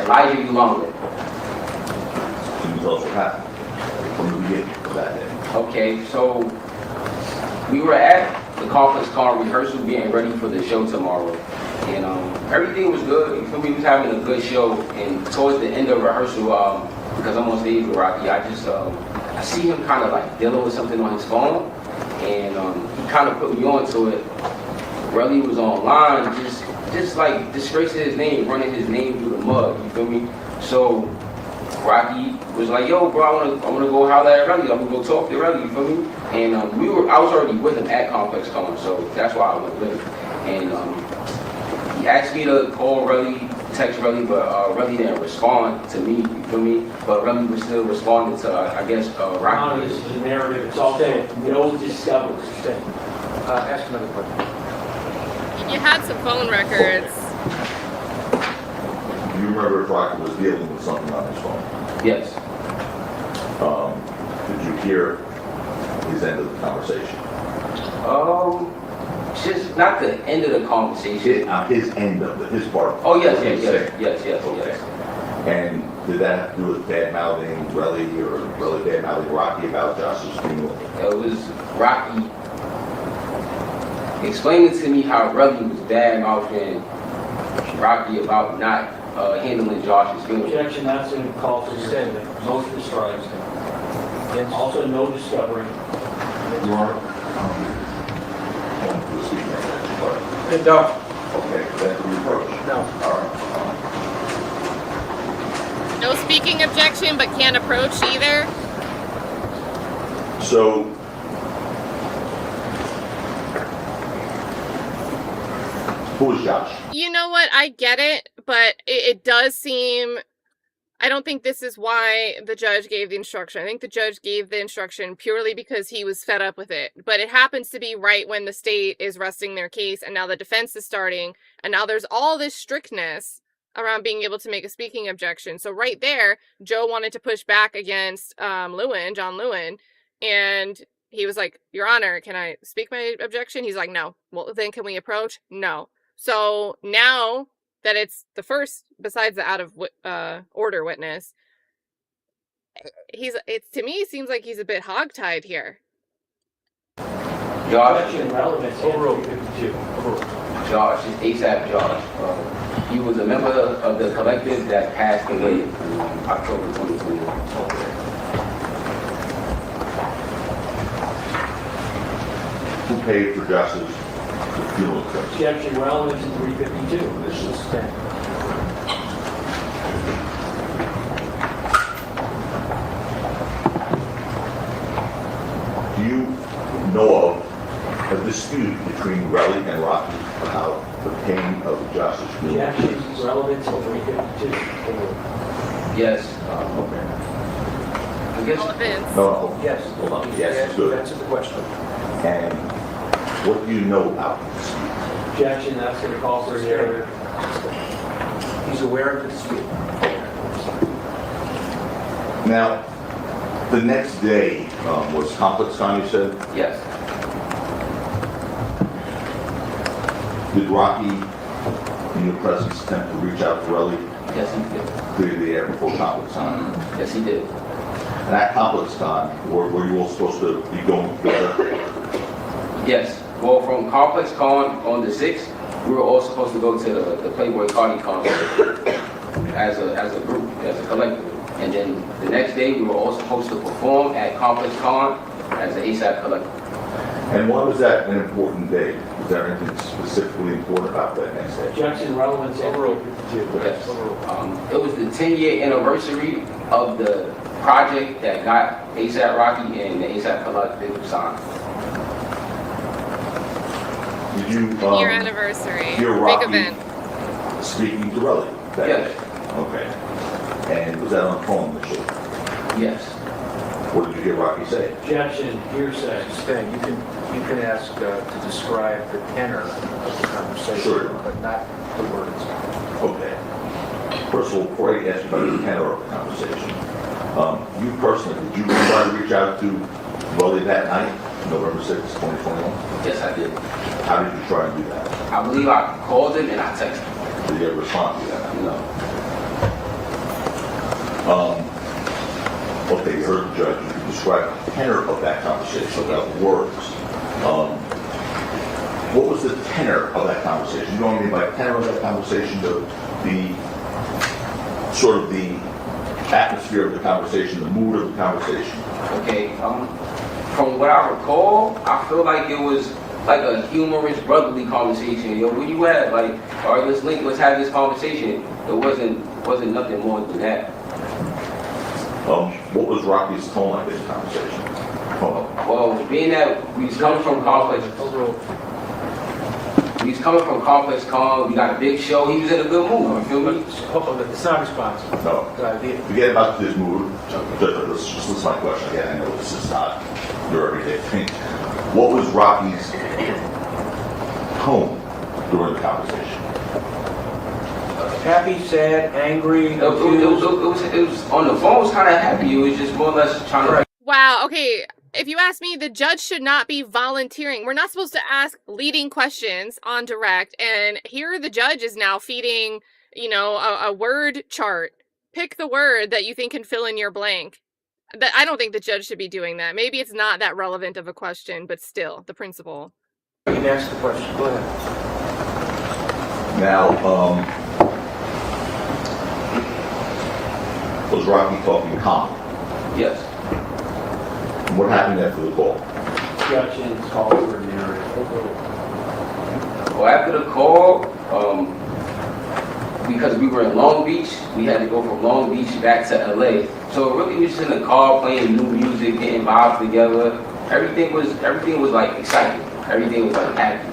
Elijah Ulonga. Can you tell us what happened from the beginning of that day? Okay, so we were at the ComplexCon rehearsal getting ready for the show tomorrow. And everything was good. You feel me? We was having a good show. And towards the end of rehearsal, because I'm on stage with Rocky, I see him kind of like dealing with something on his phone. And he kind of put me on to it. Relli was online, just like disgracing his name, running his name through the mud, you feel me? So Rocky was like, yo, bro, I wanna go holler at Relli. I'm gonna go talk to Relli, you feel me? And I was already with him at ComplexCon, so that's why I went with him. And he asked me to call Relli, text Relli, but Relli didn't respond to me, you feel me? But Relli was still responding to, I guess, Rocky. This is the narrative, it's all there. No discoveries. Ask another question. You had some phone records. Do you remember if Rocky was dealing with something on his phone? Yes. Did you hear his end of the conversation? Just not the end of the conversation. His end of it, his part. Oh, yes. Okay. And did that have to do with bad-mouthing Relli or Relli bad-mouthing Rocky about Josh's funeral? It was Rocky explaining to me how Relli was bad-mouthing Rocky about not handling Josh's funeral. Objection, that's in call for extended. Motion to strike. Also, no discovery. You are? No. Okay, that's the approach. No. All right. No speaking objection, but can't approach either. So, who is Josh? You know what? I get it, but it does seem... I don't think this is why the judge gave the instruction. I think the judge gave the instruction purely because he was fed up with it. But it happens to be right when the state is resting their case, and now the defense is starting, and now there's all this strictness around being able to make a speaking objection. So right there, Joe wanted to push back against John Lewin, and he was like, Your Honor, can I speak my objection? He's like, no. Well, then can we approach? No. So now that it's the first, besides the out of order witness, to me, it seems like he's a bit hogtied here. Josh, Objection, relevance, overruled 52. Josh is ASAP Josh. He was a member of the collective that passed away in October 2021. Who paid for Josh's funeral expenses? Objection, relevance in 352. This is 10. Do you know of a dispute between Relli and Rocky about the paying of Josh's funeral? Objection, relevance in 352. Yes. I guess Relevance. No. Yes. Hold on. Yes, good. Answer the question. And what do you know about the dispute? Objection, that's going to call for a hearing. He's aware of the dispute. Now, the next day was ComplexCon, you said? yes. Did Rocky, in your presence, attempt to reach out to Relli Yes, he did. clearly there before ComplexCon? Yes, he did. And at ComplexCon, were you all supposed to be going together? Yes. Well, from ComplexCon on the 6th, we were all supposed to go to the Playboy Cardi concert as a group, as a collective. And then the next day, we were all supposed to perform at ComplexCon as an ASAP collective. And why was that an important day Was there anything specifically important about that next day? Objection, relevance, overruled. Yes. It was the 10-year anniversary of the project that got ASAP Rocky and the ASAP Collective signed. Did you, Year anniversary. hear Big Rocky event. speaking to Relli that Yes. day? Okay. And was that on phone initially? Yes. What did you hear Rocky say? Objection, hearsay. Stan, you can ask to describe the tenor of the conversation, Sure. but not the words. Okay. First of all, before I ask you about the tenor of the conversation, you personally, did you try to reach out to Relli that night, November 6th, 2021? Yes, I did. How did you try and do that? I believe I called him and I texted him. Did he ever respond to you that night? No. Okay, you heard the judge, you can describe the tenor of that conversation without words. What was the tenor of that conversation? You know what I mean by tenor of that conversation, the sort of the atmosphere of the conversation, the mood of the conversation. Okay, from what I recall, I feel like it was like a humorous, brotherly conversation. Yo, where you at? Like, all right, let's link, let's have this conversation. It wasn't nothing more than that. What was Rocky's tone like in the conversation? Well, being that we was coming from ComplexCon, we got a big show, he was in a good mood, you feel me? It's not responsive. No. Forget about this mood. Let's just listen to my question again. I know this is not your everyday thing. What was Rocky's tone during the conversation? Happy, sad, angry, It was on the phone, it was kind of happy. It was just more or less trying to. Wow, okay. If you ask me, the judge should not be volunteering. We're not supposed to ask leading questions on direct, and here the judge is now feeding, a word chart. Pick the word that you think can fill in your blank. I don't think the judge should be doing that. Maybe it's not that relevant of a question, but still, the principle. You can ask the question. Go ahead. Now, was Rocky talking calm? Yes. What happened after the call? Objection, call for narrative. Well, after the call, because we were in Long Beach, we had to go from Long Beach back to LA. So really, we was just in the car playing new music, getting vibes together. Everything was like exciting. Everything was like happy.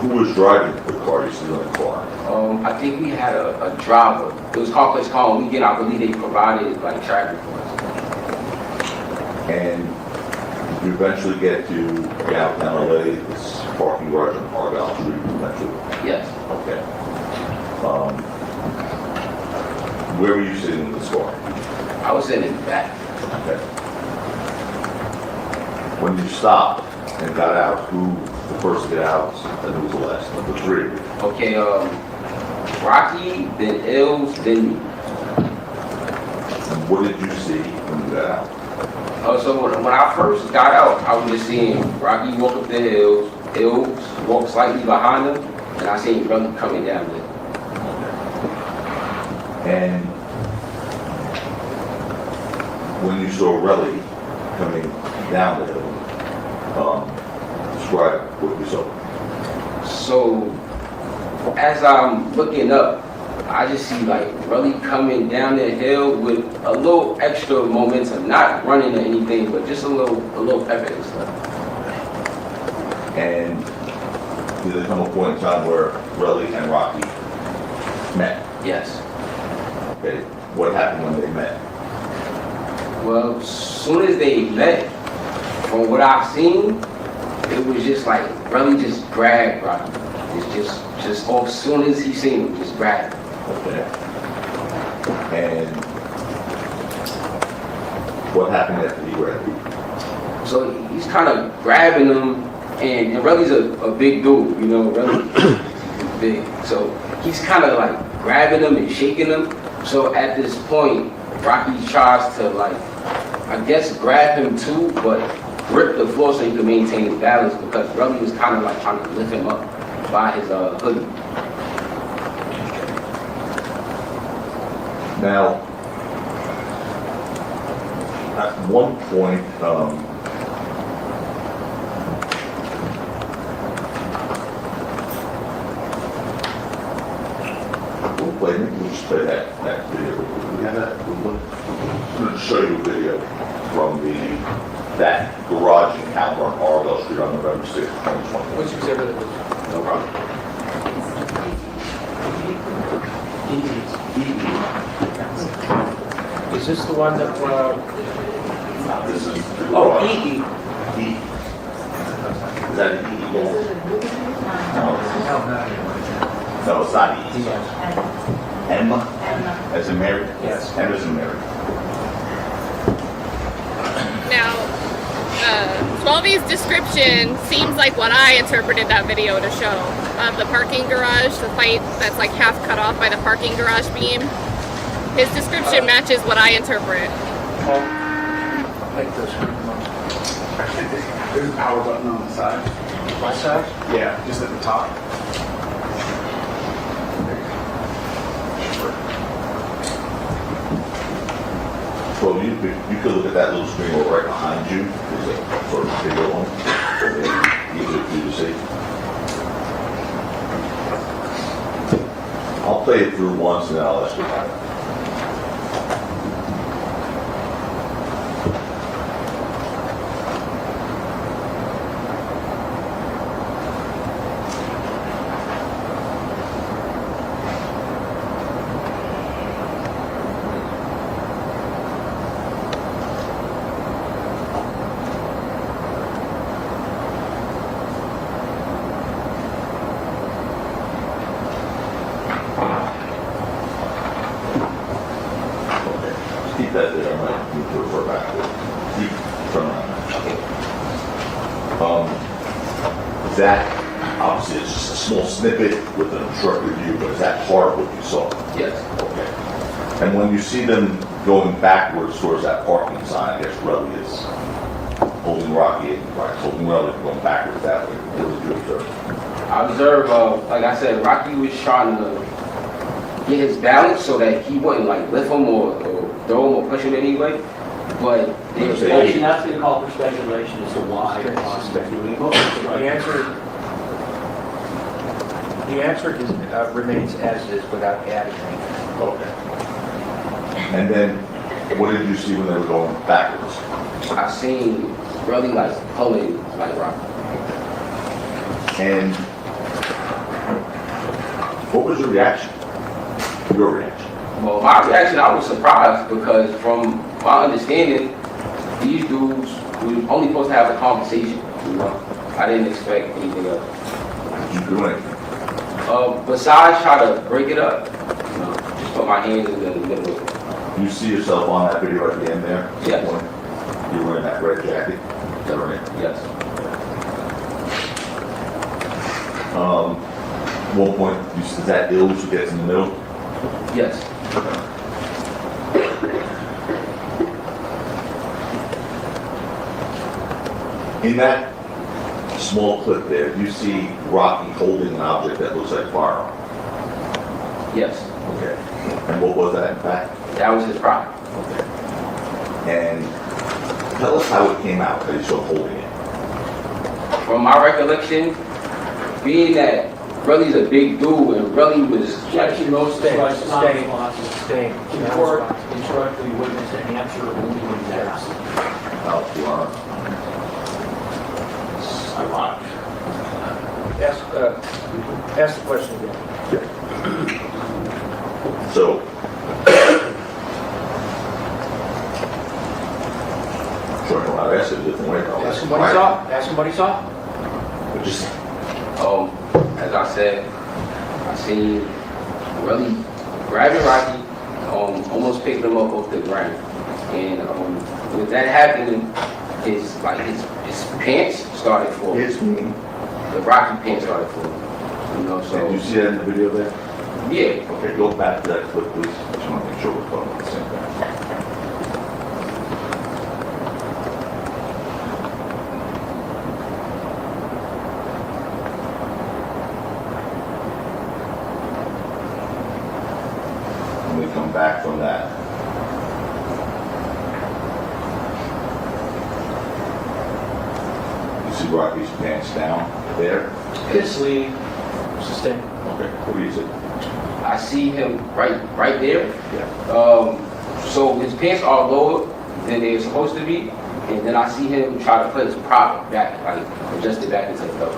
Who was driving the car? You still in the car? I think we had a driver. It was ComplexCon Weekend. I believe they provided like traffic for us. And did you eventually get to downtown LA, this parking garage on Argyle Street eventually? Yes. Okay. Where were you sitting in this car? I was sitting in the back. Okay. When you stopped and got out, who the first to get out, and who was the last? Number 3. Okay, Rocky, then Illz, then me. And what did you see when you got out? So when I first got out, I was just seeing Rocky walk up the hills, Illz walk slightly behind him, and I seen Relli coming down there. And when you saw Relli coming down the hill, describe what you saw. So as I'm looking up, I just see like Relli coming down the hill with a little extra momentum, not running or anything, but just a little pep and stuff. And did there come a point in time where Relli and Rocky met? Yes. Okay. What happened when they met? Well, as soon as they met, from what I've seen, it was just like Relli just grabbed Rocky. It's just as soon as he seen him, just grabbed him. Okay. And what happened after he grabbed you? So he's kind of grabbing him, and Relli's a big dude, Relli is big. So he's kind of like grabbing him and shaking him. So at this point, Rocky tries to I guess grab him too, but grip the floor so he can maintain his balance because Relli was kind of trying to lift him up by his hoodie. Now, at one point, we'll just play that video. We have that? I'm going to show you a video from that garage encounter on Argyle Street on November 6th, 2020. Which exhibit is it? No problem. Is this the one that, This is the oh, garage. E. E. Is that an E? No, it's not E. Emma? As in Mary? Yes. M as in Mary. Now, Swalby's description seems like what I interpreted that video to show of the parking garage, the fight that's like half cut off by the parking garage beam. His description matches what I interpret. Like this. There's a power button on the side. My side? Yeah, just at the top. Well, you could look at that little screen right behind you. There's a sort of video one. Easier for you to see. I'll play it through once and then I'll ask you about it. Keep that there, I might need to refer back to it. Keep turn around. That, obviously, it's just a small snippet with an obstructed view, but is that part of what you saw? Yes. Okay. And when you see them going backwards towards that parking sign, I guess Relli is holding Rocky and Rock's holding Relli going backwards that way. What did you observe? I observed, like I said, Rocky was trying to get his balance so that he wouldn't like lift him or throw him or push him anyway. But they was Speculation, that's been called for speculation as to why. The answer is, remains as is without adding anything. Okay. And then, what did you see when they were going backwards? I seen really like pulling like Rocky. And what was your reaction? Your reaction? Well, my reaction, I was surprised because from my understanding, these dudes were only supposed to have a conversation. You know, I didn't expect anything else. Did you do anything? Besides try to break it up, you know, just put my hands in the middle of it. You see yourself on that video at the end there? Yes. You're wearing that red jacket? Is that right? Yes. One point, is that Illz who gets in the middle? Yes. In that small clip there, you see Rocky holding an object that looks like firearm. Yes. Okay. And what was that in fact? That was his pride. Okay. And tell us how it came out that he's still holding it. From my recollection, being that Relli's a big dude and Relli was Objection, most Stay, strikes, stay, non-responsive. stay. The court instruct the witness to answer only when he's asked. How you are. Ironic. Ask the question again. So, sure, I'll ask it a different way. Ask him what he saw. Ask him what he saw. But just, as I said, I seen Relli grabbing Rocky, almost picking him up off the ground. And with that happening, his pants started falling. The Rocky pants started falling. You know, so. did you see that in the video there? Yeah. Okay, go back to that clip, please. I just want to make sure we're talking about the same thing. When we come back from that. You see Rocky's pants down there? His sleeve. Sustain. Okay, what do you see? I see him right there. So his pants are lower than they're supposed to be, and then I see him try to put his prop back, like adjust it back into the belt.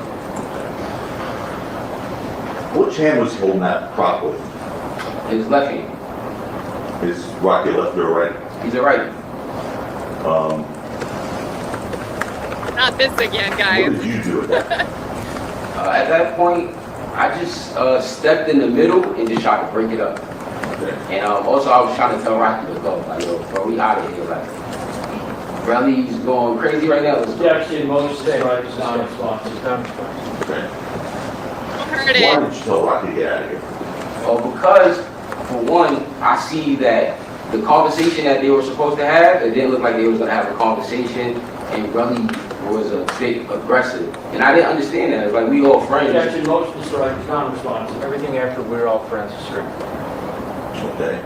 Which hand was he holding that prop with? His left hand. Is Rocky left or right? He's a righty. Not this again, What guys. did you do at that? At that point, I just stepped in the middle and just tried to break it up. Okay. And also, I was trying to tell Rocky to go, like, yo, bro, we out of here. Like, Relli's going crazy right now. Let's go. Objection, motion to strike is non-responsive. Okay. Heard Why it. did you tell Rocky to get out of here? Because, for one, I see that the conversation that they were supposed to have, it didn't look like they was going to have a conversation, and Relli was a bit aggressive. And I didn't understand that. It's like, we all friends. Objection, motion to strike is non-responsive. Everything after we're all friends is strict. Okay.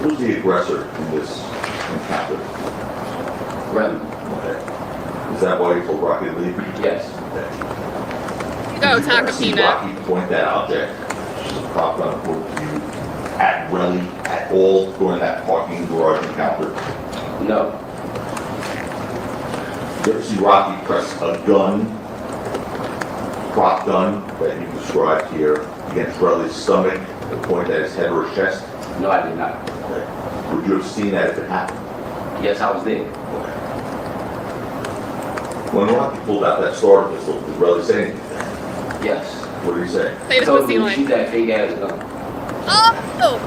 Who's the aggressor in this encounter? Relli. Okay. Is that why you told Rocky to leave? Yes. Okay. Go, Did you ever see Takapina. Rocky point that object, which is a prop gun, to you at Relli at all during that parking garage encounter? No. You ever see Rocky press a gun, prop gun that you described here against Relli's stomach to point at his head or his chest? No, I did not. Okay. Would you have seen that if it happened? Yes, I was there. Okay. When Rocky pulled out that starter pistol, did Relli say anything? Yes. What did he say? Say the Told pussy him to line. shoot that fake ass gun. Oh,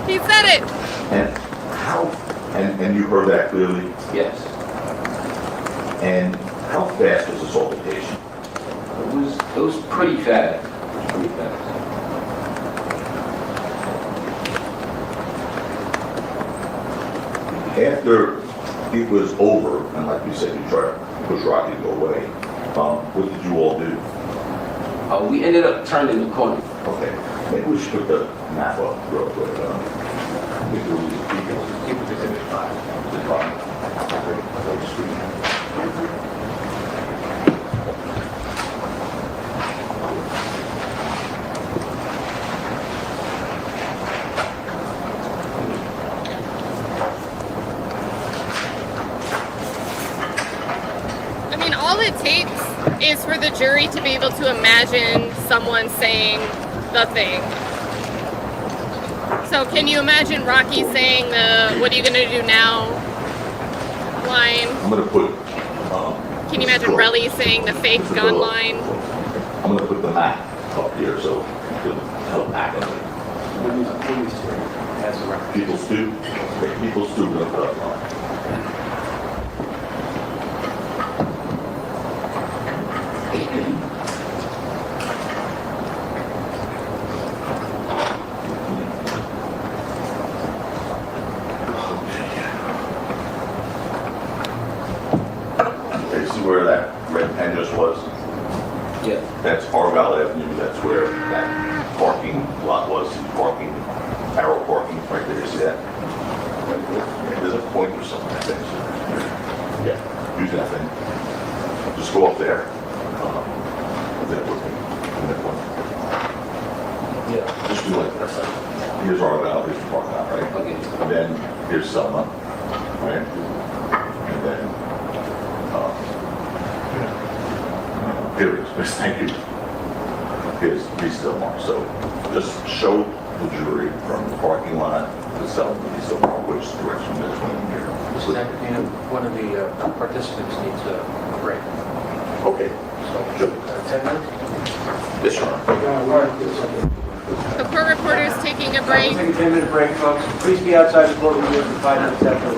he said it. And how, and you heard that clearly? Yes. And how fast was this altercation? It was pretty fast. Pretty fast. After it was over, and like you said, you tried to push Rocky to go away, what did you all do? We ended up turning the corner. Okay, maybe we should put the map up real quick. We do keep it to Exhibit 5. The drawing. Okay, screen. I mean, all it takes is for the jury to be able to imagine someone saying the thing. So can you imagine Rocky saying the "what are you gonna do now" line? I'm gonna put. Can you imagine Relli saying the fake gun line? I'm gonna put the map up here so you can help back on it. People stew. Okay, people stew. Gonna put up line. Okay, see where that red pen just was? Yeah. That's Argyle Avenue, that's where that parking lot was, parking, arrow parking, right there, see that? Yeah, there's a pointer somewhere, I think. Yeah, use that thing. Just go up there. Is that working? That one? Yeah. Just do like this. Here's Argyle, here's the parking lot, right? Okay. And then here's Selma, right? And then, here it is, thank you. Here's East Delmar. So just show the jury from the parking lot to Selma, East Delmar, which direction is going here. Mr. Takapina, one of the participants needs a break. Okay. So, 10 minutes? Yes, sir. The court reporter is taking a break. Take a 10-minute break, folks. Please be outside the courtroom for 5 minutes after.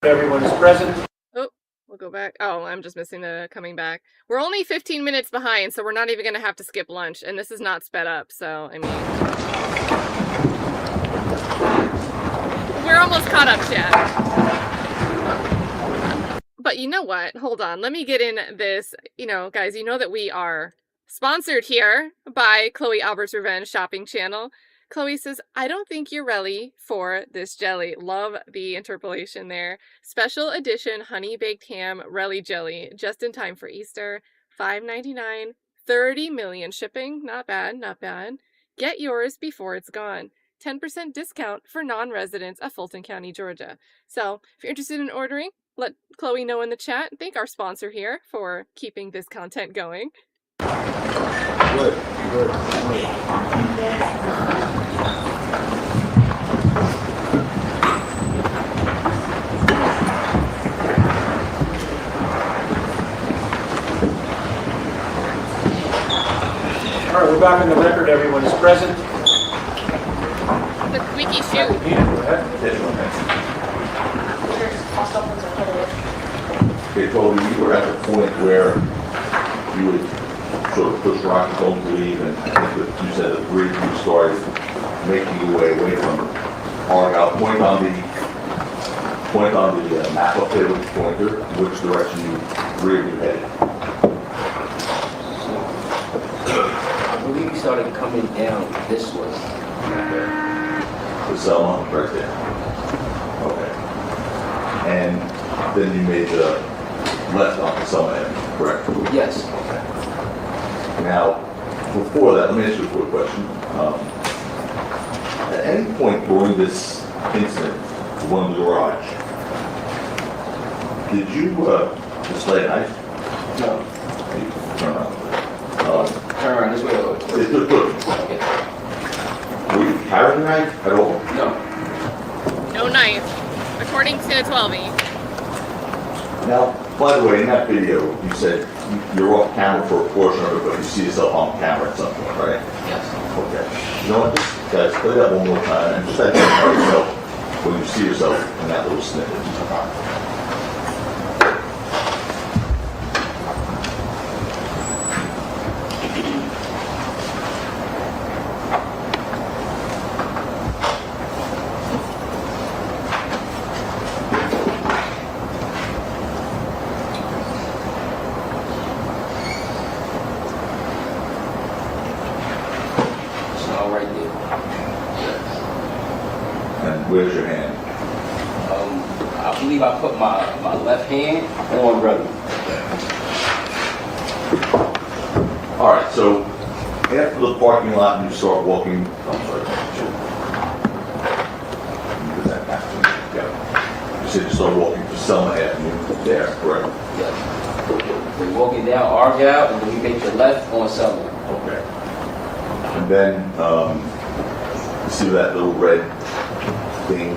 Everyone is present. Oh, we'll go back. Oh, I'm just missing the coming back. We're only 15 minutes behind, so we're not even going to have to skip lunch. And this is not sped up, so, I mean... We're almost caught up, Chad. But you know what? Hold on. Let me get in this. You know, guys, you know that we are sponsored here by Chloe Albert's Revenge Shopping Channel. Chloe says, I don't think you're ready for this jelly. Love the interpolation there. Special edition honey baked ham Relli jelly, just in time for Easter. $5.99, 30 million shipping. Not bad, not bad. Get yours before it's gone. 10% discount for non-residents of Fulton County, Georgia. So if you're interested in ordering, let Chloe know in the chat. Thank our sponsor here for keeping this content going. Good, good. All right, we're back on the record. Everyone is present. The squeaky shoe. Peter, go ahead. Okay, Toby, you were at the point where you would sort of push Rocky home to leave, and I think that you said the three of you started making your way away from Argyle. Point on the map up there with the pointer, which direction you three of you headed. I believe we started coming down this way. The Selma, right there. Okay. And then you made the left on the Selma Avenue, correct? Yes. Now, before that, let me ask you a quick question. At any point during this incident, the one in the garage, did you display a knife? No. You turn around. Turn around this way. Look. Okay. Were you carrying a knife at all? No. No knife, according to 12E. Now, by the way, in that video, you said you're off camera for a portion of it, but you see yourself on camera at some point, right? Yes. Okay. You know what, just, guys, play that one more time and just identify yourself when you see yourself in that little snippet. Where's your hand? I believe I put my left hand on Relli. All right, so after the parking lot, you start walking. I'm sorry. You said you start walking to Selma Avenue there, correct? Yes. We're walking down Argyle, and then we make the left on Selma. Okay. And then you see that little red thing,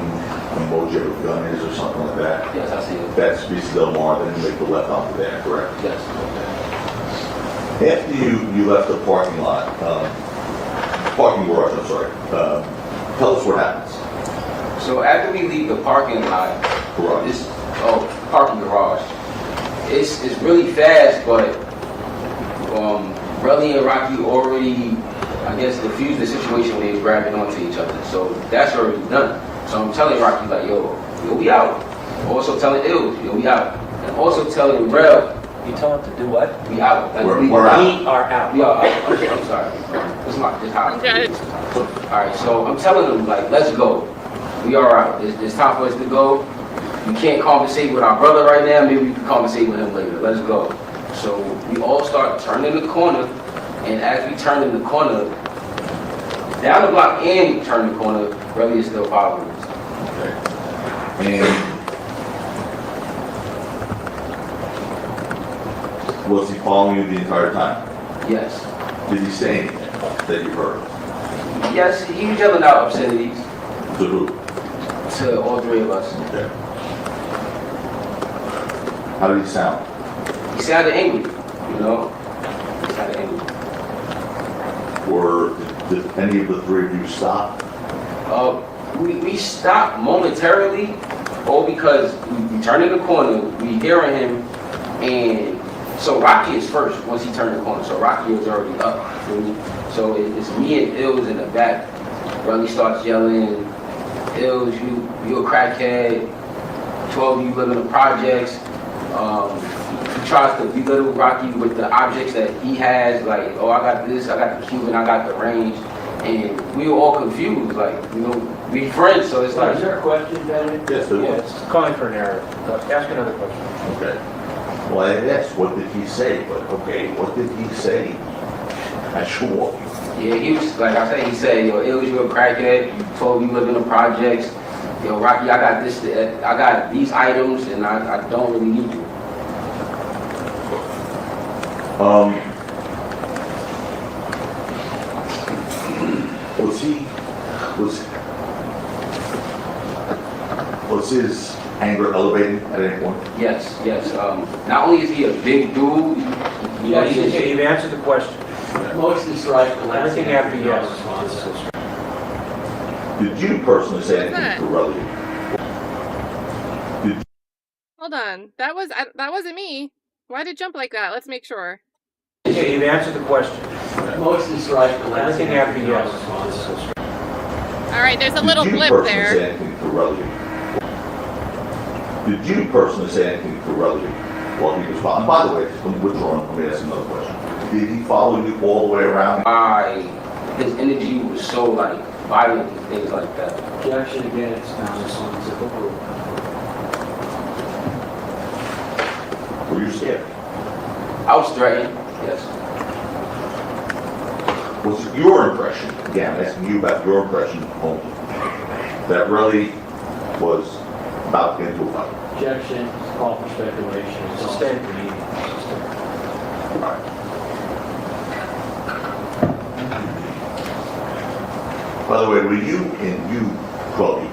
emoji of a gun is or something like that? Yes, I see it. That's Vista Del Mar, then you make the left onto there, correct? Yes. Okay. After you left the parking lot, parking garage, I'm sorry, tell us what happens. So after we leave the parking lot, Garage. Parking garage, it's really fast, but Relli and Rocky already, I guess, diffused the situation when they were grabbing onto each other. So that's already done. So I'm telling Rocky, like, yo, we out. Also telling Illz, yo, we out. And also telling Rel, You tell him to do what? we out. Like, We're out. We are out. We are out. Okay, I'm sorry. This how. Okay. Alright, so I'm telling them, like, let's go. We are out. It's time for us to go. We can't conversate with our brother right now. Maybe we can conversate with him later. Let's go. So we all start turning the corner. And as we turn in the corner, down the block and turn the corner, Relli is still following us. Okay. And was he following you the entire time? Yes. Did he say anything that you heard? Yes, he was yelling out obscenities To who? to all three of us. Okay. How did he sound? He sounded angry, you know? He sounded angry. Or did any of the three of you stop? We stopped momentarily, all because we turned in the corner, we hearing him, and so Rocky is first once he turned the corner. So Rocky was already up. You feel me? So it's me and Illz in the back. Relli starts yelling, Illz, you a crackhead. 12 you live in the projects. He tries to belittle Rocky with the objects that he has, like, oh, I got this, I got the Cuban, I got the range. And we were all confused, like, you know, we friends, so it's like... Is there a question, gentlemen? Yes, there was. Calling for an error. Ask another question. Okay. Well, I asked, what did he say? But okay, what did he say at your walking? Yeah, he was, like I said, he said, yo, Illz, you a crackhead, you told me you live in the projects. Yo, Rocky, I got this, I got these items, and I don't really need you. Was his anger elevating at any point? Yes, yes. Not only is he a big dude, you know, You've answered the question. Motion to strike the last. Everything after yes. response. Did you personally say anything to Relli? Hold on. That wasn't me. Why did it jump like that? Let's make sure. You've answered the question. Motion to strike the last. Everything after yes. response. All right, there's a little blip Did you personally there. say anything to Relli? Did you personally say anything to Relli while he was following? By the way, I'm withdrawing. Let me ask another question. Did he follow you all the way around? His energy was so like violent and things like that. Objection again, it's now responsible. Were you scared? I was threatened, yes. Was it your impression, again, I'm asking you about your impression only, that Relli was about to get into a fight? Objection, call for speculation. It's all Sustained. All right. By the way, were you, Chloe,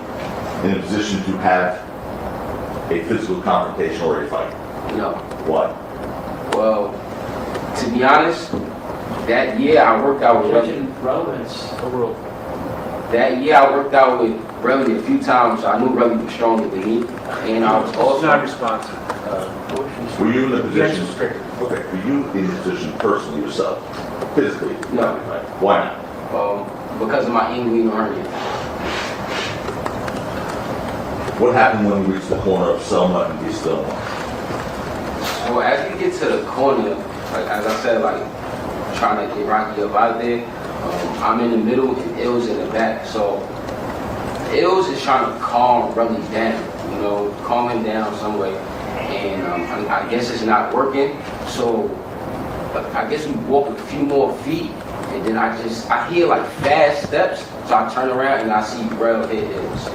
in a position to have a physical confrontation or a fight? No. Why? Well, to be honest, that year I worked out with Relli. Objection, relevance, overruled. That year I worked out with Relli a few times, so I knew Relli was stronger than me. And I was It's also not responsive. Were you in a Objection position, stricken. okay, were you in a position personally yourself, physically? No. Why not? because of my inguinal hernia. What happened when you reached the corner of Selma and East Selma? So as we get to the corner, like as I said, like trying to get Rocky up out there, I'm in the middle and Illz in the back. So Illz is trying to calm Relli down, you know, calm him down some way. And I guess it's not working. So I guess we walk a few more feet, and then I hear like fast steps. So I turn around and I see Rel hit Illz.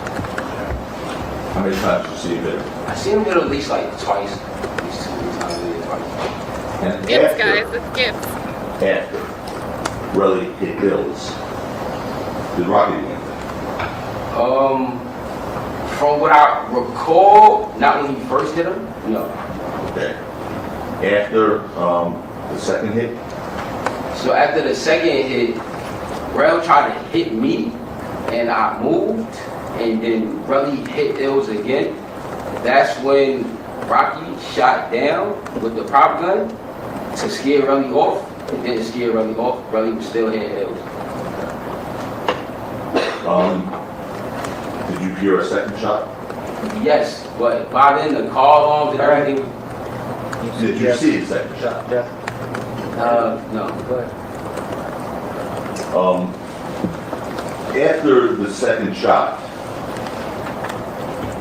How many times did you see him there? I seen him hit at least like twice. At least 2 times he hit twice. And Gifts, guys. It's gifts. after Relli hit Illz, did Rocky do anything? From what I recall, not when he first hit him, no. Okay. After the second hit, So after the second hit, Rel tried to hit me, and I moved, and then Relli hit Illz again. That's when Rocky shot down with the prop gun to scare Relli off. It didn't scare Relli off. Relli was still hitting Illz. did you hear a second shot? Yes, but by then the car alarms and everything. Did you see the second shot? No. After the second shot,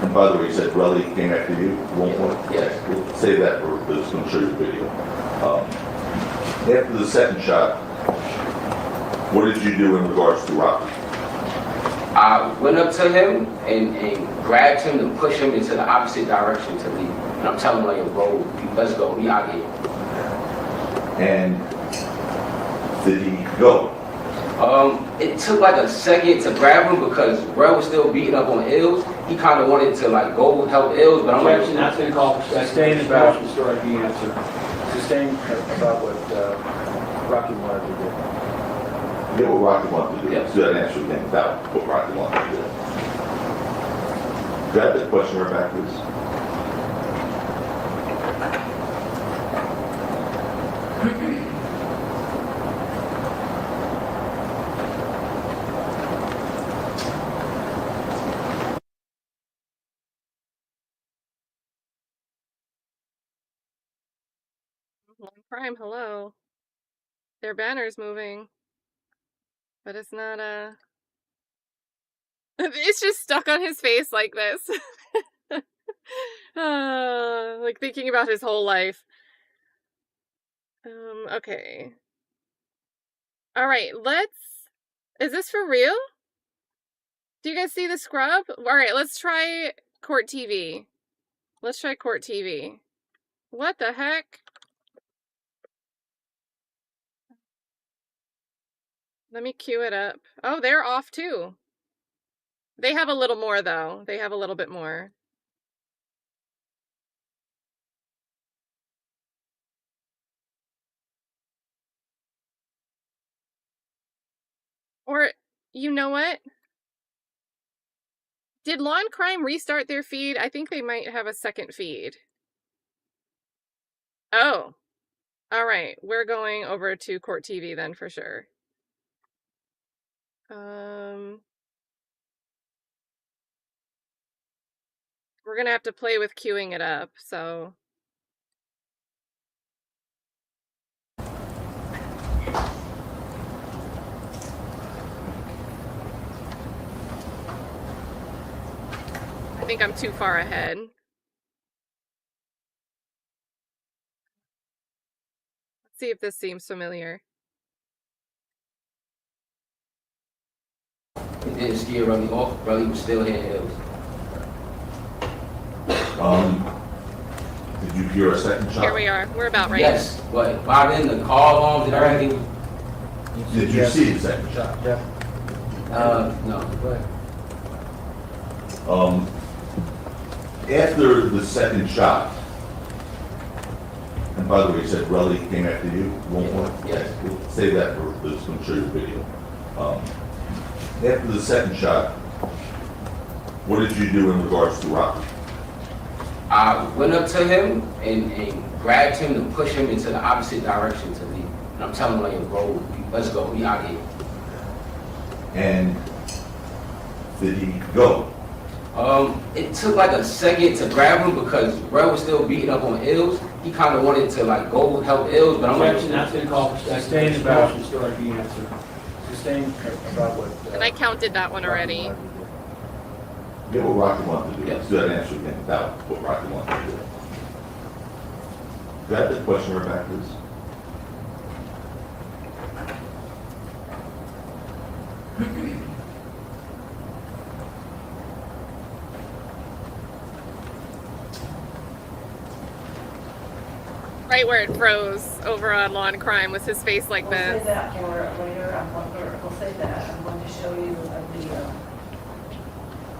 and by the way, you said Relli came after you at one point? Yes. We'll say that for those who can show you the video. After the second shot, what did you do in regards to Rocky? I went up to him and grabbed him to push him into the opposite direction to leave. And I'm telling him, like, bro, let's go, we out here. And did he go? It took like a second to grab him because Rel was still beating up on Illz. He kind of wanted to like go help Illz, but I'm like, Objection, that's going to call for Sustained speculation. about- Motion to strike the answer. Sustained about what Rocky wanted to do. Get what Rocky wanted to do. Yes. So that answer again about what Rocky wanted to do. Grab that question right back, please. Prime, hello. Their banner's moving. But it's not, it's just stuck on his face like this. Like thinking about his whole life. Okay. All right, is this for real? Do you guys see the scrub? All right, let's try court TV. Let's try court TV. What the heck? Let me cue it up. Oh, they're off too. They have a little more though. They have a little bit more. Or, you know what? Did Law and Crime restart their feed? I think they might have a second feed. Oh. All right. We're going over to Court TV then for sure. We're going to have to play with queuing it up, so... I think I'm too far ahead. Let's see if this seems familiar. It didn't scare Relli off. Relli was still hitting Illz. Did you hear a second shot? Here we are. We're about right. Yes, but by then the car alarms and everything. Did you see the second shot? No. Go ahead. After the second shot, and by the way, you said Relli came after you at one point? Yes. We'll save that for this, I'm sure your video. After the second shot, what did you do in regards to Rocky? I went up to him and grabbed him to push him into the opposite direction to leave. And I'm telling him, like, bro, let's go, we out here. And did he go? It took like a second to grab him because Rel was still beating up on Illz. He kind of wanted to like go help Illz, but I'm like, That's been called, sustained about, still like the answer. Sustained about what? And I counted that one already. Get what Rocky wanted to do. Yes. Let's do that answer again about what Rocky wanted to do. Got the question right back, please? Right where it froze over on Law and Crime was his face like We'll say this. that for later. We'll say that. I'm going to show you a video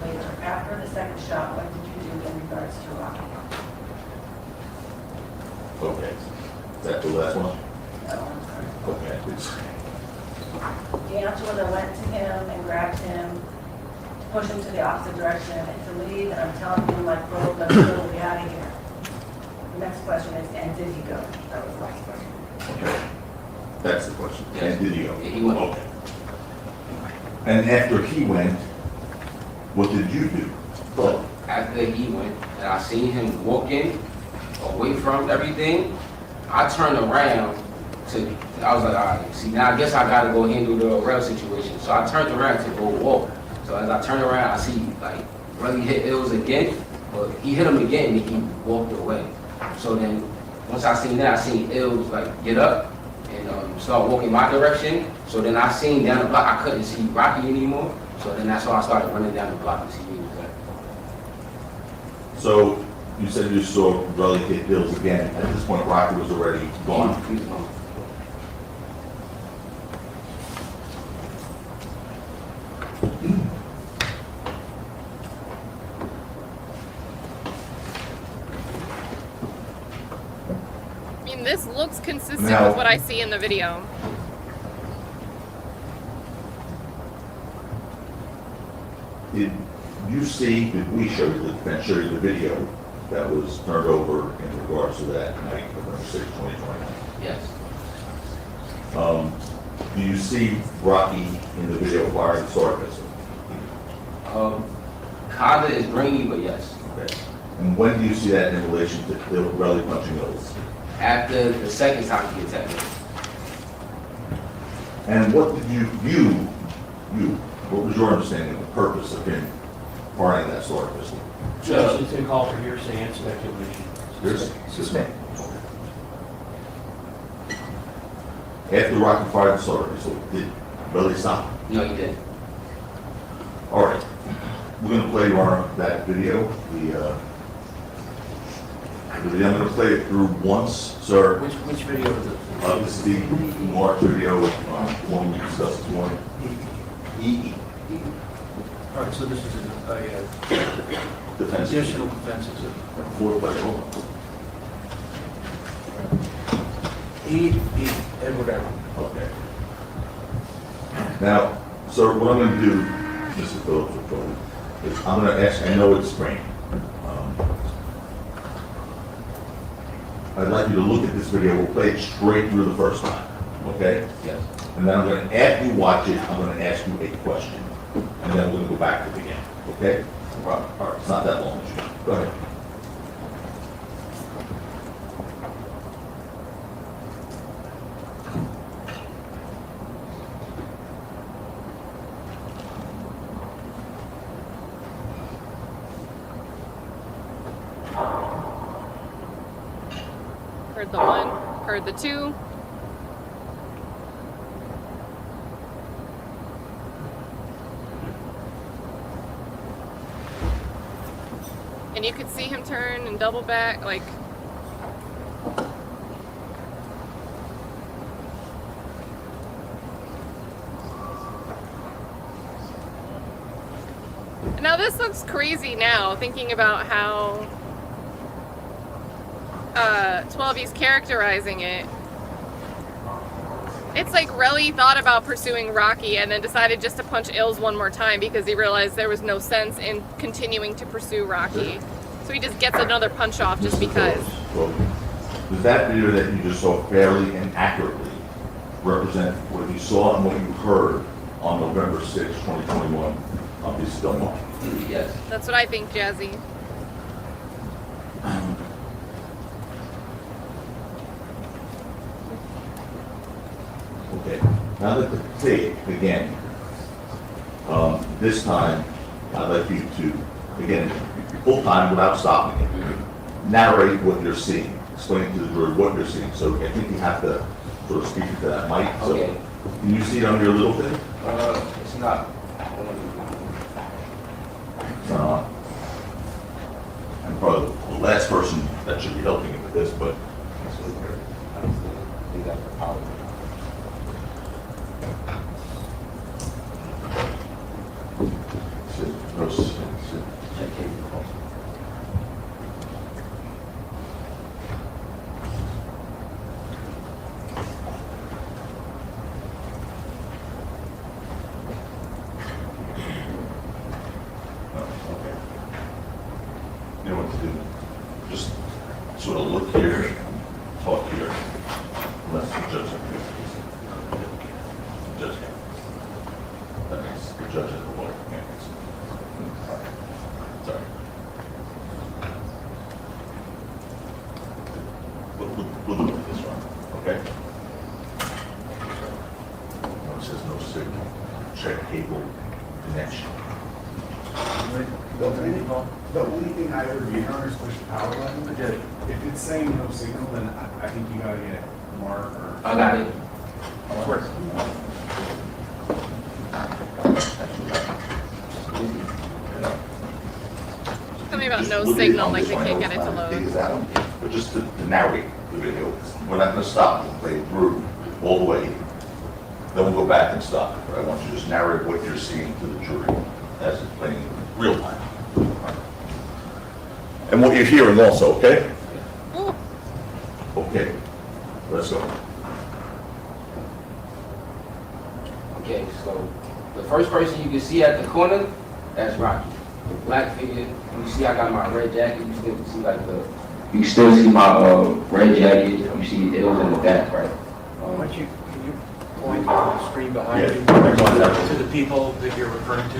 later. After the second shot, what did you do in regards to Rocky? Okay. Is that the last one? No, I'm sorry. Okay, please. The answer was I went to him and grabbed him, pushed him to the opposite direction and to leave, and I'm telling him like, bro, let's go, we out of here. The next question is, and did he go? That was the last question. Okay. That's the question. Yes. And did he go? Yeah, he went. Okay. And after he went, what did you do? but after he went and I seen him walking away from everything, I turned around I was like, all right, see, now I guess I gotta go handle the Rel situation. So I turned around to go walk. So as I turned around, I see like Relli hit Illz again, but he hit him again and he walked away. So then once I seen that, I seen Illz like get up and start walking my direction. So then I seen down the block, I couldn't see Rocky anymore. So then that's why I started running down the block to see who was there. So you said you saw Relli hit Illz again. At this point, Rocky was already gone. He was gone. I mean, this looks consistent Now- with what I see in the video. Did we show you, the defense show you the video that was turned over in regards to that night, November 6, 2020? Yes. Do you see Rocky in the video firing the sword pistol? Kinda is grainy, but yes. Okay. And when do you see that in relation to Relli punching Illz? After the second time he attacked me. And what did what was your understanding of the purpose of him firing that sword pistol? Judge, it's going to call for hearsay and speculation. Sustained. After Rocky fired the sword, so did Relli stop? No, he didn't. All right. We're going to play that video. The video, I'm going to play it through once, sir. Which video is it? This is the Mark video, one we discussed this morning. All right, so this is a Defense. additional defense exhibit. Four players. And whatever. Okay. Now, sir, what I'm going to do, Mr. Phillips, is I'm going to ask, I know it's spring. I'd like you to look at this video. We'll play it straight through the first time, okay? Yes. And then I'm going to, after you watch it, I'm going to ask you a question. And then we're going to go back to the beginning, okay? All right, it's not that long. Go ahead. Heard the one, heard the two. And you could see him turn and double back, like. Now this looks crazy now, thinking about how 12E's characterizing it. It's like Relli thought about pursuing Rocky and then decided just to punch Illz one more time because he realized there was no sense in continuing to pursue Rocky. So he just gets another punch off just because. Well, does that video that you just saw fairly and accurately represent what you saw and what you heard on November 6, 2021 on this film? Yes. That's what I think, Jazzy. Okay, now that the tape, again, this time, I'd like you to, again, full time without stopping it, narrate what you're seeing, explain to the jury what you're seeing. So I think you have to sort of speak to that mic. So, Okay. can you see it on your little thing? It's not. It's not on. I'm probably the last person that should be helping you with this, but no, okay. You know what to do? Just sort of look here, talk here, unless the judge up here. The judge can. That means the judge and the lawyer can't. Sorry. We'll look at this one, okay? No, it says no signal. Check cable connection. The only thing I ever do, Your Honor's push the power button. I did. If it's saying no signal, then I think you gotta get Mark or. I got it. Of course. Something about no signal, like they can't get it to load. But just to narrate the video, we're not gonna stop, we'll play it through all the way. Then we'll go back and stop. But I want you to just narrate what you're seeing to the jury as it's playing in real time. And what you're hearing also, okay? Ooh. Okay, let's go. Okay, so the first person you can see at the corner, that's Rocky. The black figure, you see I got my red jacket, you still can see like you can still see my red jacket, you see Illz in the back, right? Can you point to the screen behind you Yeah. to the people that you're referring to?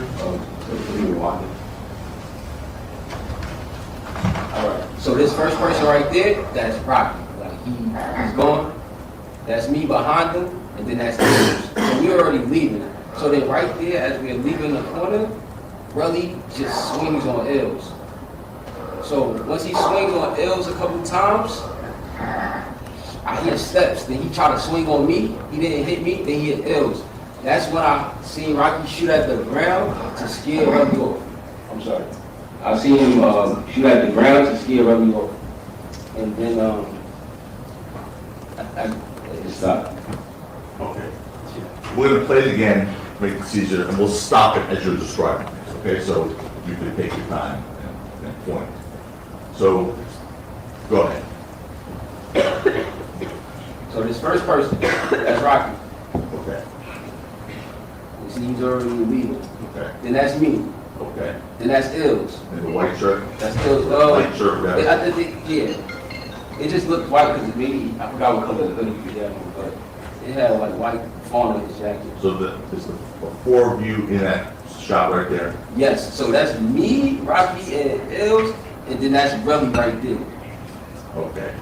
Alright, so this first person right there, that's Rocky. Like he's gone. That's me behind him, and then that's Illz. So we're already leaving. So then right there, as we're leaving the corner, Relli just swings on Illz. So once he swings on Illz a couple times, I hear steps. Then he tried to swing on me. He didn't hit me. Then he hit Illz. That's when I seen Rocky shoot at the ground to scare Relli off. I'm sorry. I seen him shoot at the ground to scare Relli off. And then it stopped. Okay. We're gonna play it again, make it easier, and we'll stop it as you're describing it, okay? So you can take your time and point. So, go ahead. So this first person, that's Rocky. Okay, You see, he's already illegal. okay, Then that's me. okay. Then that's Illz. And the white shirt? That's Illz. White shirt, yeah. I think, yeah. It just looked white because maybe, I forgot what color the hoodie was down, but it had like white fawn on his jacket. So is the four of you in that shot right there? Yes, so that's me, Rocky, and Illz, and then that's Relli right there. Okay.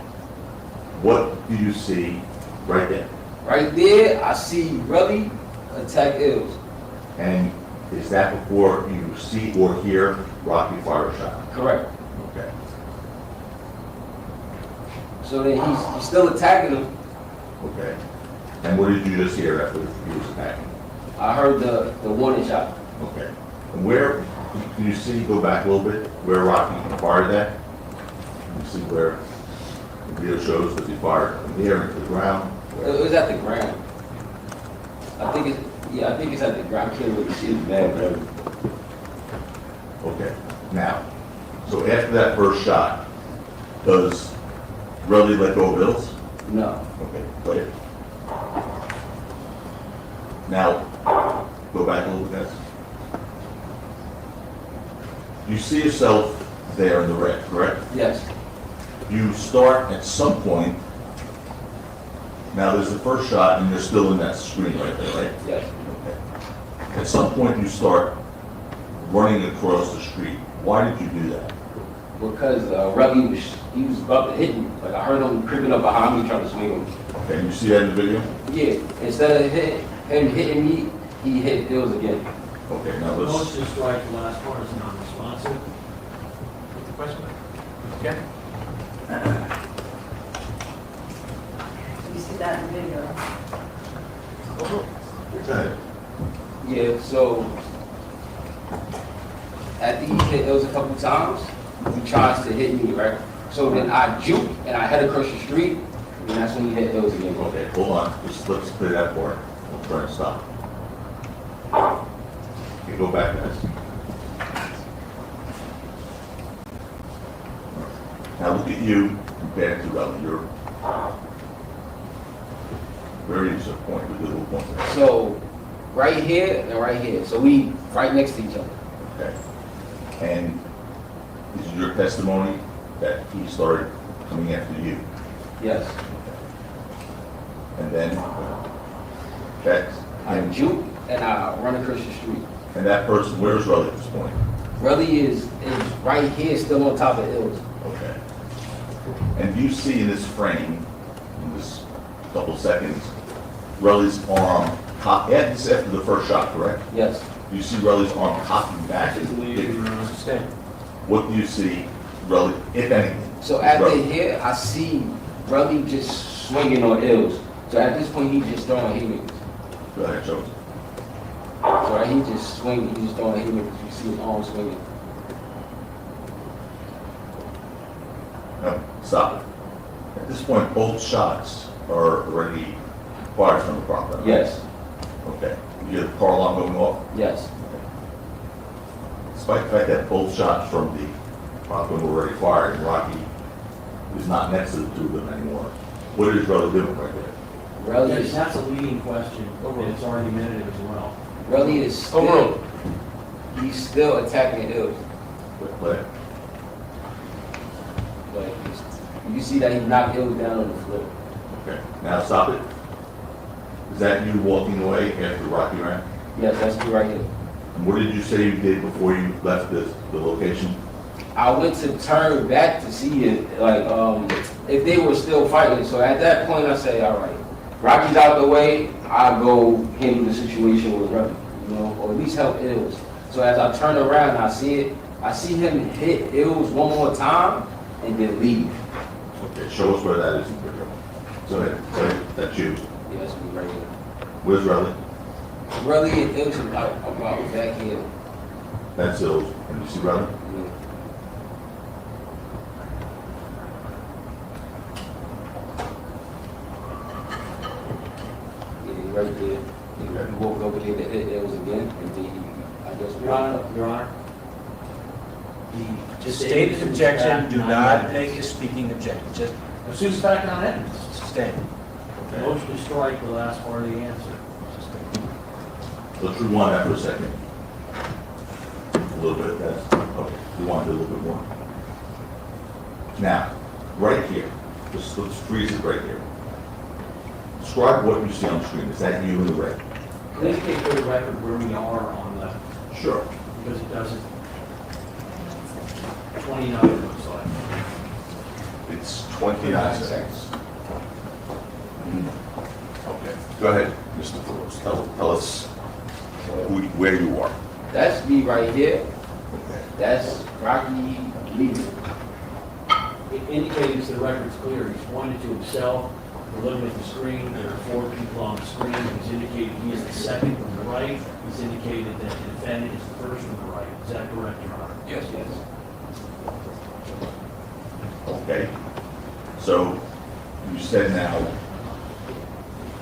What do you see right there? Right there, I see Relli attack Illz. And is that before you see or hear Rocky fire a shot? Correct. Okay. So then he's still attacking him. Okay. And what did you just hear after he was attacking? I heard the warning shot. Okay. And where, can you see, go back a little bit, where Rocky fired that? You see where the video shows that he fired from there into the ground? It was at the ground. I think it's at the ground. I can't really see it bad, but Okay. Now, so after that first shot, does Relli let go of Illz? no. Okay, play it. Now, go back a little bit, guys. You see yourself there in the red, correct? Yes. You start at some point, now there's the first shot and you're still in that screen right there, right? Yes. Okay. At some point you start running across the street. Why did you do that? Because Relli was about to hit me. Like I heard him creeping up behind me trying to swing on me. Okay, you see that in the video? Yeah. Instead of him hitting me, he hit Illz again. Okay, now let's, Motion to strike the last part is non-responsive. What's the question? Okay. You see that in the video. go ahead. Yeah, so after he hit Illz a couple times, he tries to hit me, right? So then I juke and I head across the street, and that's when he hit Illz again. Okay, hold on, just let's play that part. We'll try and stop. Okay, go back, guys. Now look at you compared to Relli. You're very disappointed with little point. So right here and right here. So we right next to each other. Okay. And is it your testimony that he started coming after you? Yes. And then that, I juke and I run across the street. and that person, where's Relli at this point? Relli is right here, still on top of Illz. Okay. And do you see in this frame, in this couple seconds, Relli's arm, after the first shot, correct? Yes. Do you see Relli's arm cocking back? What do you see, Relli, if anything? So after Relli? here, I see Relli just swinging on Illz. So at this point, he's just throwing haymakers. Go ahead, Joe. So right, he just swinging, he's just throwing haymakers. You see his arm swinging. No, stop it. At this point, both shots are already fired from the property. Right? Yes. Okay. You hear the car alarm going off? Yes. Despite the fact that both shots from the property were already fired, and Rocky is not next to the two of them anymore. What is Relli doing right there? Relli Yes, is, that's a leading question, and it's argumentative as well. Relli is still, he's still attacking Illz. Quick play. Like, you can see that he knocked Illz down on the floor. Okay. Now stop it. Is that you walking away after Rocky ran? Yes, that's me right here. And what did you say you did before you left the location? I went to turn back to see it, like, if they were still fighting. So at that point, I say, all right, Rocky's out the way, I'll go handle the situation with Relli, you know, or at least help Illz. So as I turn around, I see it, I see him hit Illz one more time and then leave. Okay, show us where that is in the video. Go ahead, that's you. Yes, me right here. Where's Relli? Relli and Illz about back here. That's Illz. And you see Relli? Yeah. Yeah, right there. He walked over there to hit Illz again, and then I guess. Your Honor. The stated objection, do not make a speaking objection, just Assumes fact on evidence. stay. Motion to strike the last part of the answer. Let's rewind that for a second. A little bit, that's, okay, rewind it a little bit more. Now, right here, let's freeze it right here. Describe what you see on the screen, is that you in the red? Please take for the record where we are on the, Sure. because it doesn't. 29 looks like. It's 29 seconds. Okay, go ahead, Mr. Phillips, tell us where you are. That's me right here. Okay. That's Rocky leaving. It indicated to the record's clear, he's pointed to himself, we're looking at the screen, there are 4 people on the screen, he's indicated he is the second from the right, he's indicated that the defendant is the first from the right. Is that correct, Your Honor? Yes, yes. Okay, so you said now,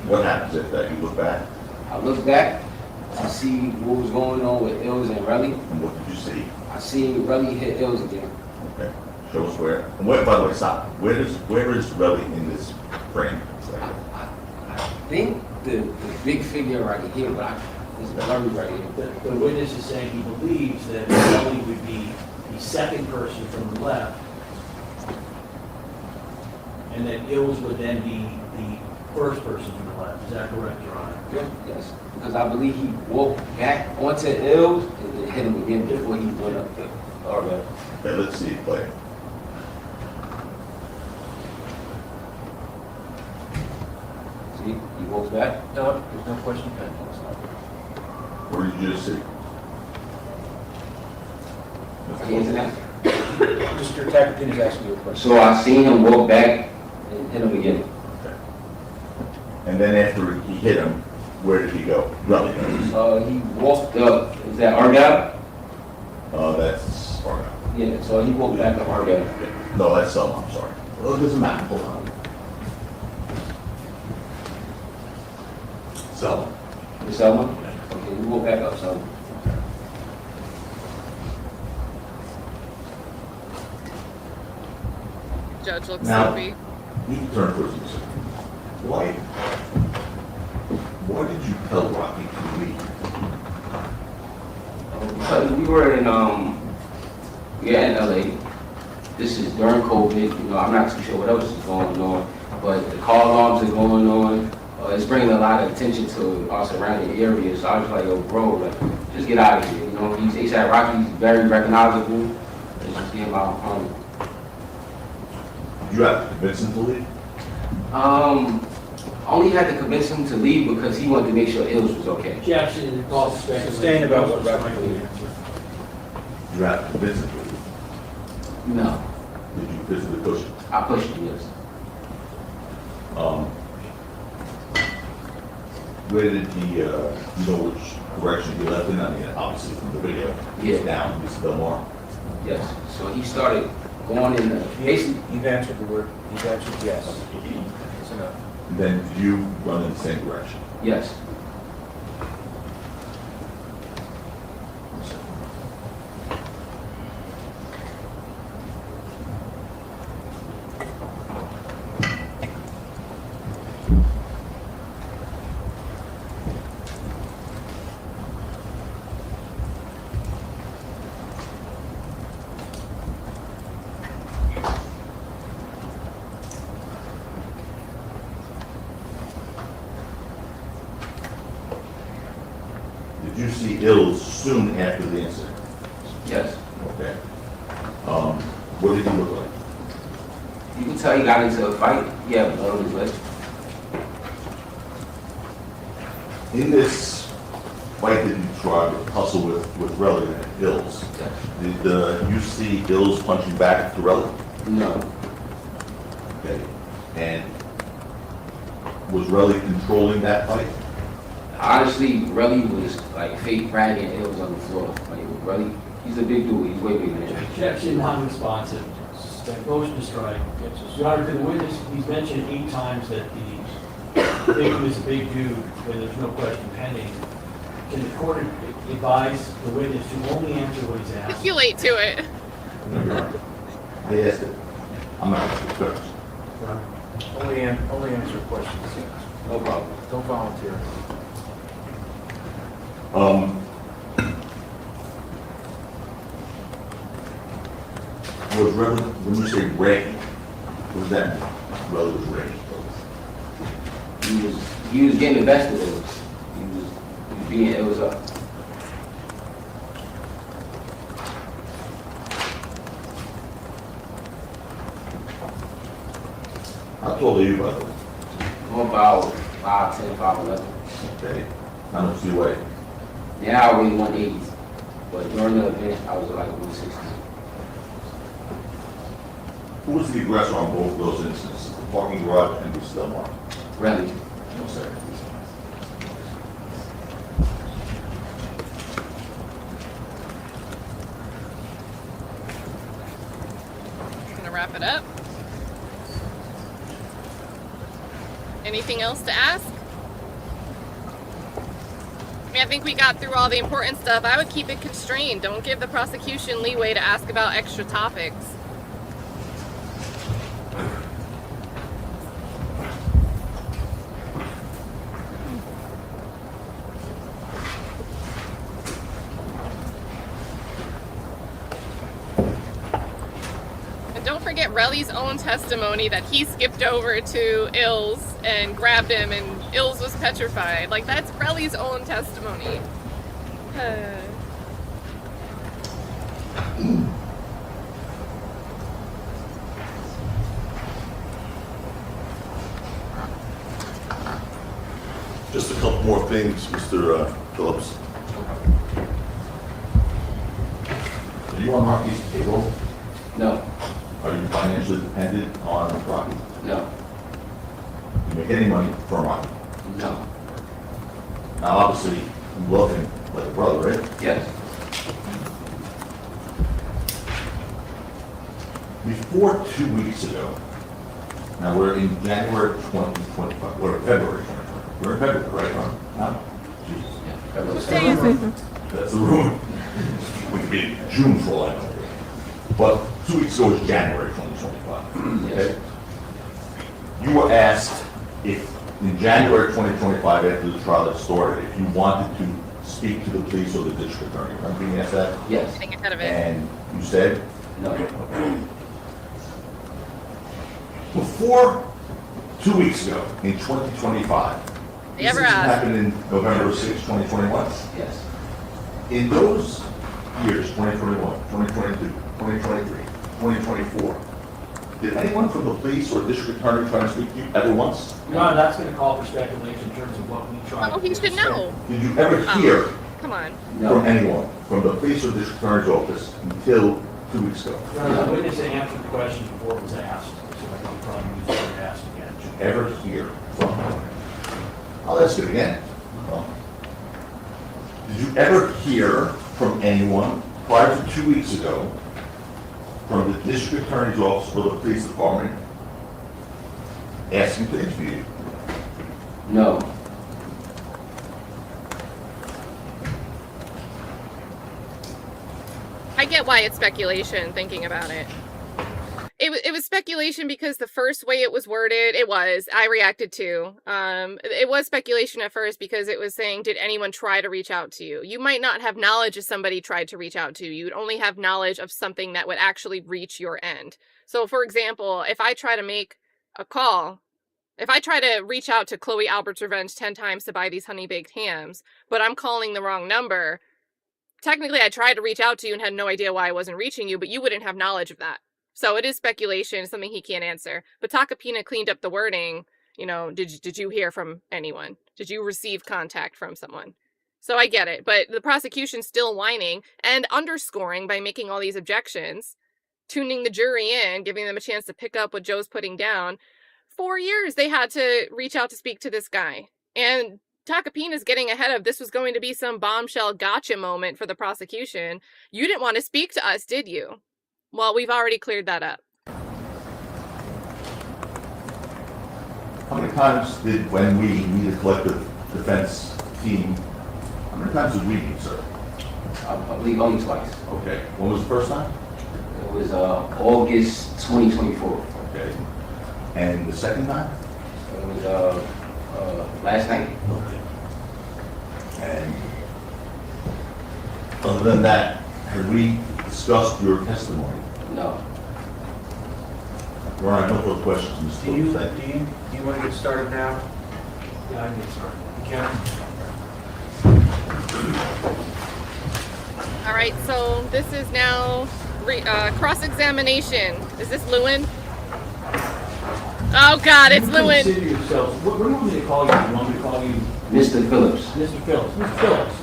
what happens if that, you look back, I look back, I see what was going on with Illz and Relli. and what did you see? I see Relli hit Illz again. Okay, show us where, and where, by the way, stop, where is Relli in this frame? I think the big figure right here, but it's blurry right here. The witness is saying he believes that Relli would be the second person from the left, and that Illz would then be the first person from the left. Is that correct, Your Honor? Yes, because I believe he walked back onto Illz and then hit him again before he went up there. All right. Okay, let's see it play. See, he walks back. No, there's no question. Where did you just see? Hands in that. Mr. Tackleton is asking you a question. So I seen him walk back and hit him again. Okay. And then after he hit him, where did he go? Relli goes. He walked up, is that Argyle? That's Argyle. Yeah, so he walked back up Argyle. No, that's Selma, I'm sorry. Oh, it doesn't matter, hold on. Selma. The Selma? Okay, we walked back up Selma. Judge looks Now- sleepy. Need to turn towards this. Why did you tell Rocky to leave? Because we were in LA. This is during COVID, I'm not too sure what else is going on, but the car alarms are going on. It's bringing a lot of attention to our surrounding areas. So I was like, yo, bro, like, just get out of here. He's at Rocky's very recognizable. It's just getting out home. Did you have to convince him to leave? Only had to convince him to leave because he wanted to make sure Illz was okay. Objection, the cause of speculation. Sustained about what Strike Rocky the did. answer. Did you have to convince him to leave? No, Did you physically push him? I pushed him, yes. Where did he, you know which direction he left in? I mean, obviously from the video. Yeah. Down, Mr. Belmar. Yes, so he started going in the, basically, You've answered the word, you've answered yes. That's enough. And then did you run in the same direction? yes. Did you see Illz soon after the incident? Yes. Okay. What did he look like? You can tell he got into a fight. Yeah, blood on his leg. In this fight that you tried to tussle with Relli and Illz, did you see Illz punching back to Relli? No. Okay. And was Relli controlling that fight? Honestly, Relli was like fake bragging Illz on the floor. Like Relli, he's a big dude. He's way bigger than him. Objection non-responsive. Motion to strike. Your Honor, to the witness, he's mentioned 8 times that the victim is a big dude when there's no question pending. Can the court advise the witness to only answer what he's asked? You late to it. No, Your Honor. I asked it. I'm not going to discuss. Only answer questions. No problem. Don't volunteer. Was Relli, when you say ragging, what does that mean? Relli was ragging. He was getting the best of Illz. He was being Illz up. How tall are you, by the way? I'm about 5'10", 5'11". Okay. How much do you weigh? Now I weigh 180, but during the event I was like 160. Who was the aggressor on both of those incidents? The parking garage and the Stelmar? Relli. No, sir. Gonna wrap it up. Anything else to ask? I mean, I think we got through all the important stuff. I would keep it constrained. Don't give the prosecution leeway to ask about extra topics. And don't forget Relli's own testimony that he skipped over to Illz and grabbed him and Illz was petrified. Like, that's Relli's own testimony. Just a couple more things, Mr. Phillips. Are you on Rocky's payroll? No. Are you financially dependent on Rocky? No. You make any money from Rocky? No. Now, obviously, you love him like a brother, right? Yes. Before 2 weeks ago, now we're in January 2025, we're in February 2025. We're in February, right, Ron? No? Jesus. What day is it? That's the rumor. We could be June for all I know. But 2 weeks ago was January 2025. Okay? You were asked if in January 2025, after the trial had started, if you wanted to speak to the police or the district attorney. Remember being asked that? Yes. Getting ahead of it. And you said? No. Before 2 weeks ago, in 2025, They ever this asked? happened in November 6, 2021. Yes. In those years, 2021, 2022, 2023, 2024, did anyone from the police or district attorney try to speak to you ever once? Your Honor, that's going to call for speculation in terms of what we try. Oh, he should know. Did you ever hear Come on. from anyone from the police or district attorney's office until 2 weeks ago? Your Honor, the witness answered the question before it was asked, so I can probably use it to ask again. Did you ever hear from anyone? I'll ask it again. Did you ever hear from anyone prior to 2 weeks ago from the district attorney's office or the police department asking to interview you? No. I get why it's speculation thinking about it. It was speculation because the first way it was worded, I reacted to. It was speculation at first because it was saying, did anyone try to reach out to you? You might not have knowledge if somebody tried to reach out to you. You would only have knowledge of something that would actually reach your end. So for example, if I try to make a call, if I try to reach out to Chloe Albert's Revenge 10 times to buy these honey baked hams, but I'm calling the wrong number, technically I tried to reach out to you and had no idea why I wasn't reaching you, but you wouldn't have knowledge of that. So it is speculation, something he can't answer. But Takapina cleaned up the wording. You know, did you hear from anyone? Did you receive contact from someone? So I get it, but the prosecution's still whining and underscoring by making all these objections, tuning the jury in, giving them a chance to pick up what Joe's putting down. 4 years they had to reach out to speak to this guy. And Tacopina's getting ahead of this was going to be some bombshell gotcha moment for the prosecution. You didn't want to speak to us, did you? Well, we've already cleared that up. How many times did, when we need a collective defense team, how many times did we meet, sir? I believe only twice. Okay. When was the first time? It was August 2024. Okay. And the second time? It was last night. Okay. And other than that, have we discussed your testimony? No. There are no further questions, Mr. Do you, Phillips. Thank do you want to get started now? Yeah, I get started. All right, so this is now cross-examination. Is this Lewin? Oh God, it's Lewin. Consider yourself, what do you want me to call you? You want me to call you Mr. Phillips. Mr. Phillips? Mr. Phillips,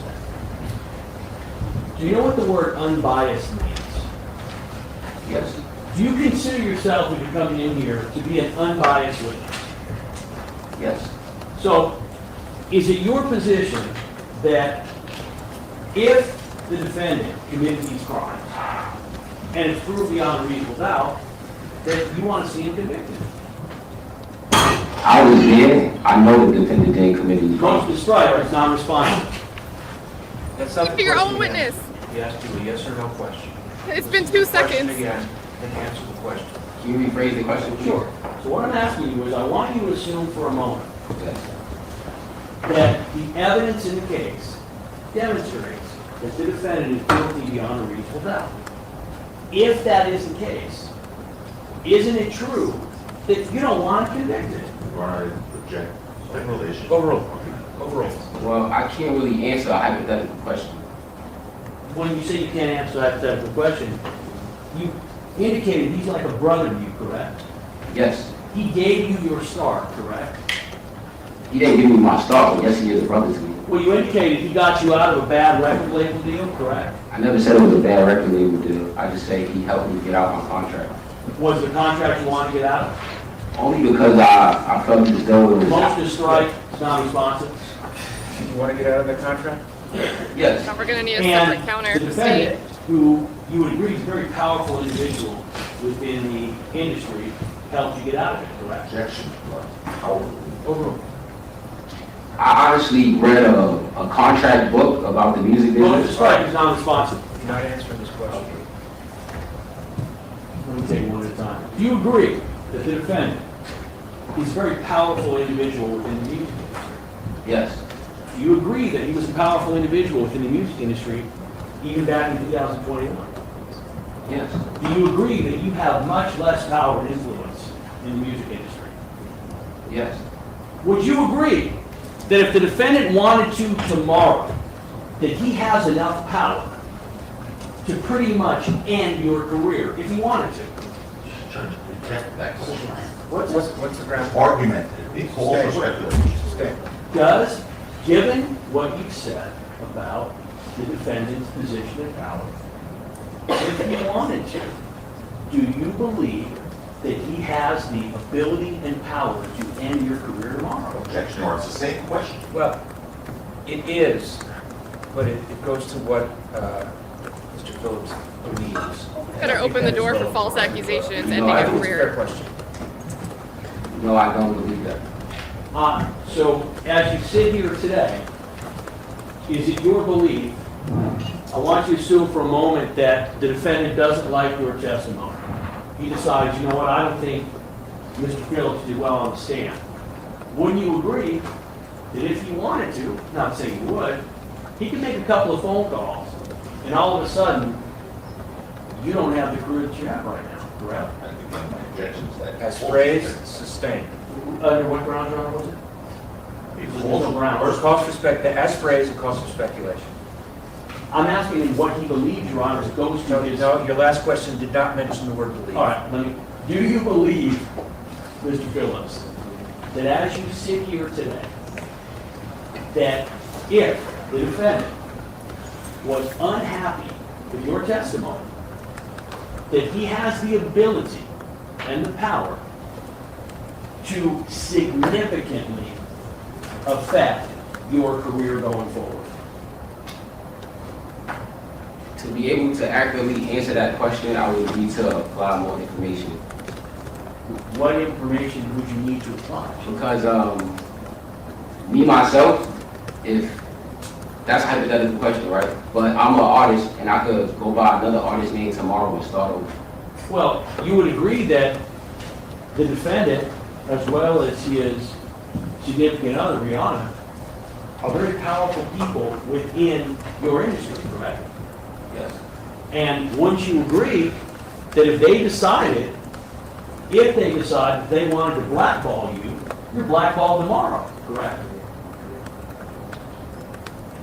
do you know what the word unbiased means? Yes. Do you consider yourself, when you're coming in here, to be an unbiased witness? Yes. So, is it your position that if the defendant committed these crimes, and it's proved beyond a reasonable doubt, that you want to see him convicted? I was there. I know the defendant didn't commit any Most crimes. described as non-responsive. That's not the You're your question own again. witness. He asked you a yes or no question. It's been 2 Question seconds. again, and answer the question. Can you rephrase the question? Sure. So what I'm asking you is, I want you to assume for a moment Yes. that the evidence in the case demonstrates that the defendant is guilty beyond a reasonable doubt. If that is the case, isn't it true that you don't want to convict him? Your Honor, I object. Speculation. Overruled. Overruled. Well, I can't really answer a hypothetical question. When you say you can't answer that hypothetical question, you indicated he's like a brother to you, correct? Yes. He gave you your start, correct? He didn't give me my start, but yes, he is a brother to me. Well, you indicated he got you out of a bad record label deal, correct? I never said it was a bad record label deal. I just say he helped me get out my contract. Was the contract you wanted to get out of? Only because I felt he was done with it. Motion to strike, it's non-responsive. You want to get out of the contract? Yes. Now we're gonna need a separate And counter the to state. defendant, who you would agree is a very powerful individual within the industry, helped you get out of it, correct? Objection. Overruled. I honestly read a contract book about the music Motion to business. strike is non-responsive. You're not answering this question. Let me take it one at a time. Do you agree that the defendant is a very powerful individual within the music industry? Yes. Do you agree that he was a powerful individual within the music industry even back in 2021? Yes. Do you agree that you have much less power and influence in the music industry? Yes. Would you agree that if the defendant wanted to tomorrow, that he has enough power to pretty much end your career if he wanted to? Judge, reject that. What's What's the ground? Argument. It's all for speculation. Stay. Does, given what you've said about the defendant's position of power, if he wanted to, do you believe that he has the ability and power to end your career tomorrow? Objection, Your Honor, it's the same question. Well, it is, but it goes to what Mr. Phillips believes. Better open the door for false accusations, ending No, I a think it's a fair career. question. No, I don't believe that. So as you sit here today, is it your belief, I want you to assume for a moment that the defendant doesn't like your testimony. He decides, you know what, I don't think Mr. Phillips did well on the stand. Wouldn't you agree that if he wanted to, not saying he would, he could make a couple of phone calls, and all of a sudden, you don't have the career that you have right now, correct? And again, my objection is that. As phrased, sustained. Under what grounds, Your Honor, was it? There's no grounds. Or cause for as phrased, and cause for speculation. I'm asking him what he believes, Your Honor, goes to his... No, your last question did not mention the word believe. All right, do you believe, Mr. Phillips, that as you sit here today, that if the defendant, was unhappy with your testimony, that he has the ability and the power to significantly affect your career going forward? To be able to accurately answer that question, I would need to apply more information. What information would you need to apply? Because me, myself, if that's a hypothetical question, right? But I'm an artist and I could go buy another artist name tomorrow and start over. Well, you would agree that the defendant, as well as his significant other, Rihanna, are very powerful people within your industry, correct? Yes. And wouldn't you agree that if they decide that they wanted to blackball you, you're blackballed tomorrow, correct?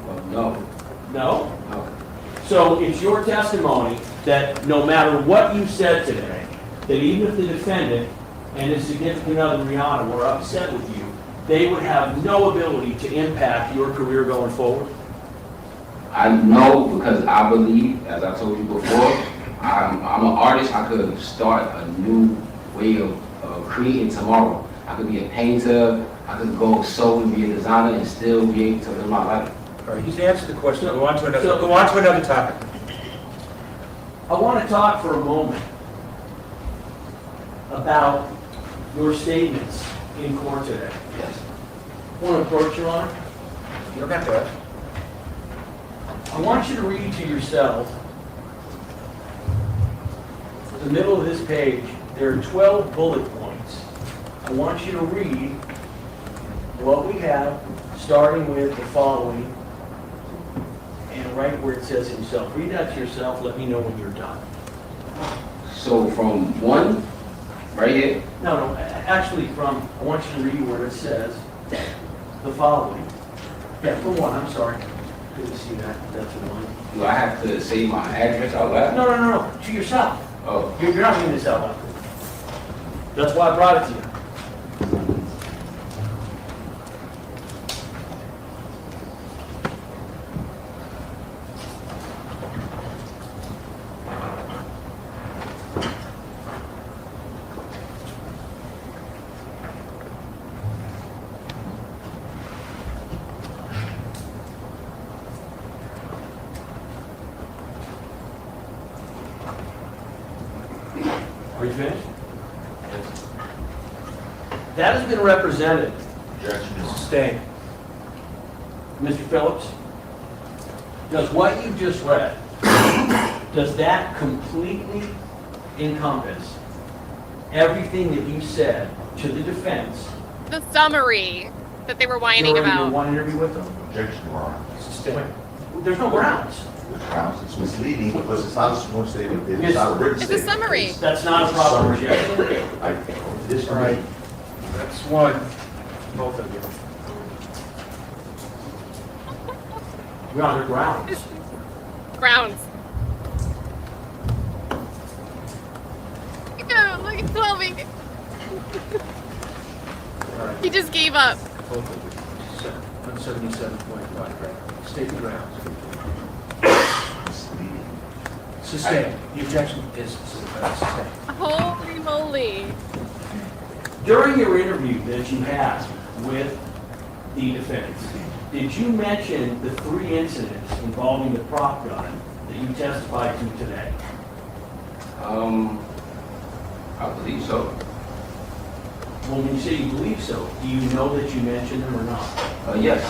Well, no. No? No. So it's your testimony that no matter what you said today, that even if the defendant and his significant other, Rihanna, were upset with you, they would have no ability to impact your career going forward? I know because I believe, as I told you before, I'm an artist. I could start a new way of creating tomorrow. I could be a painter. I could go sew and be a designer and still be able to live my life. All right, he's answered the question. Go on to another topic. I want to talk for a moment about your statements in court today. Yes. Want to approach, Your Honor? You don't have to. I want you to read to yourself the middle of this page. There are 12 bullet points. I want you to read what we have, starting with the following, and right where it says himself. Read that to yourself. Let me know when you're done. So from one, right here. No, actually from, I want you to read where it says the following. Yeah, from one, I'm sorry. Couldn't see that. That's one. Do I have to say my address out loud? No. To yourself. Oh. You're not reading this out loud. That's why I brought it to you. Are you finished? That has been represented. Sustained. Mr. Phillips, does what you just read, does that completely encompass everything that you said to the defense? The summary that they were whining during your about. one interview with them? Objection, Your Honor. Sustained. There's no grounds. The grounds, it's misleading because it's not a sworn statement. It's not a written It's a statement. summary. That's not a proper rejection. I disagree. All right. That's one. Both of you. We're on the grounds. Grounds. Look at Chloe. All right. He just gave up. Both of you. 177.5, right? State the grounds. Misleading. Sustained. The objection is sustained. Holy moly. During your interview that you had with the defense, did you mention the 3 incidents involving the prop gun that you testified to today? I believe so. Well, when you say you believe so, do you know that you mentioned them or not? Yes.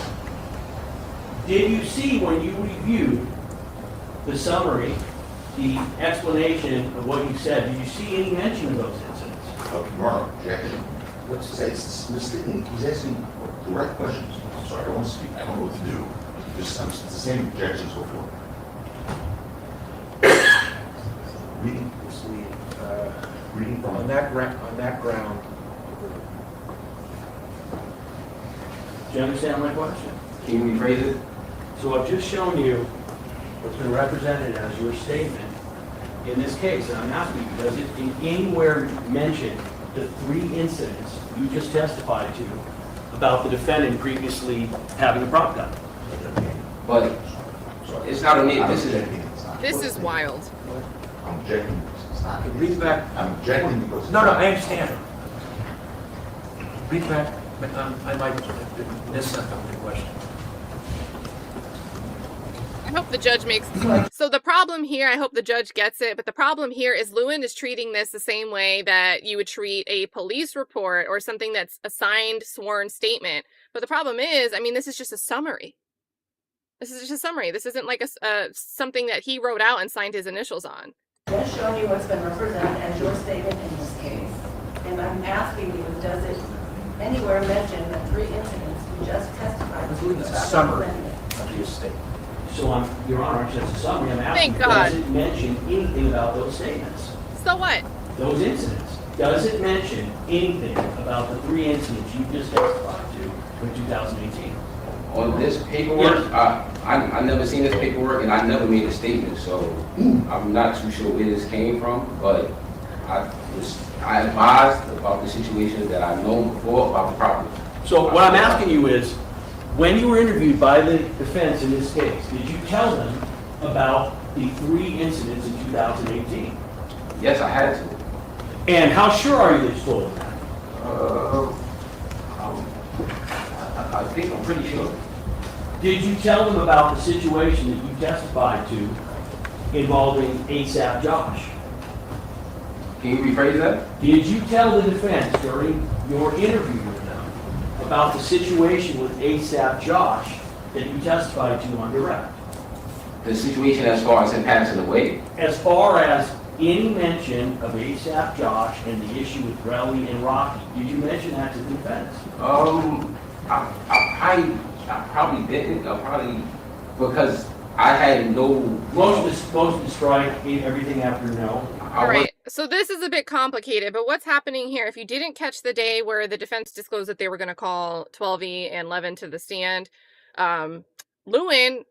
Did you see when you reviewed the summary, the explanation of what you said, did you see any mention of those incidents? Your Honor, objection. What's to say? It's misleading. He's asking direct questions. I'm sorry, I don't want to speak. I don't know what to do. It's the same objection so forth. Reading. Misleading. Reading from On that ground. Do you understand my question? Can you rephrase it? So I've just shown you what's been represented as your statement in this case, and I'm asking you, does it in anywhere mention the 3 incidents you just testified to about the defendant previously having a prop gun? but it's not a me, this is, This is wild. I'm objecting because it's not. Read back. I'm objecting because. No, I understand. Read back. I might miss something with the question. I hope the judge makes. So the problem here, I hope the judge gets it, but the problem here is Lewin is treating this the same way that you would treat a police report or something that's a signed, sworn statement. But the problem is, I mean, this is just a summary. This is just a summary. This isn't like something that he wrote out and signed his initials on. Just showing you what's been represented as your statement in this case. And I'm asking you, does it anywhere mention the 3 incidents you just testified I to? believe it's a about summary the of the estate. So Your Honor, that's a summary. I'm asking, Thank God. does it mention anything about those statements? So what? Those incidents? Does it mention anything about the 3 incidents you just testified to in 2018? on this paperwork, I never seen this paperwork and I never made a statement, so I'm not too sure where this came from, but I advised about the situation that I've known before about the property. So what I'm asking you is, when you were interviewed by the defense in this case, did you tell them about the 3 incidents in 2018? Yes, I had to. And how sure are you that you told them that? I think I'm pretty sure. Did you tell them about the situation that you testified to involving ASAP Josh? Can you rephrase that? Did you tell the defense during your interview with them about the situation with ASAP Josh that you testified to on direct? The situation as far as him passing away? As far as any mention of ASAP Josh and the issue with Relli and Rocky, did you mention that to the defense? I probably didn't. Because I had no. Motion to strike, everything after no. All right, so this is a bit complicated, but what's happening here, if you didn't catch the day where the defense disclosed that they were going to call 12E and Levin to the stand, Lewin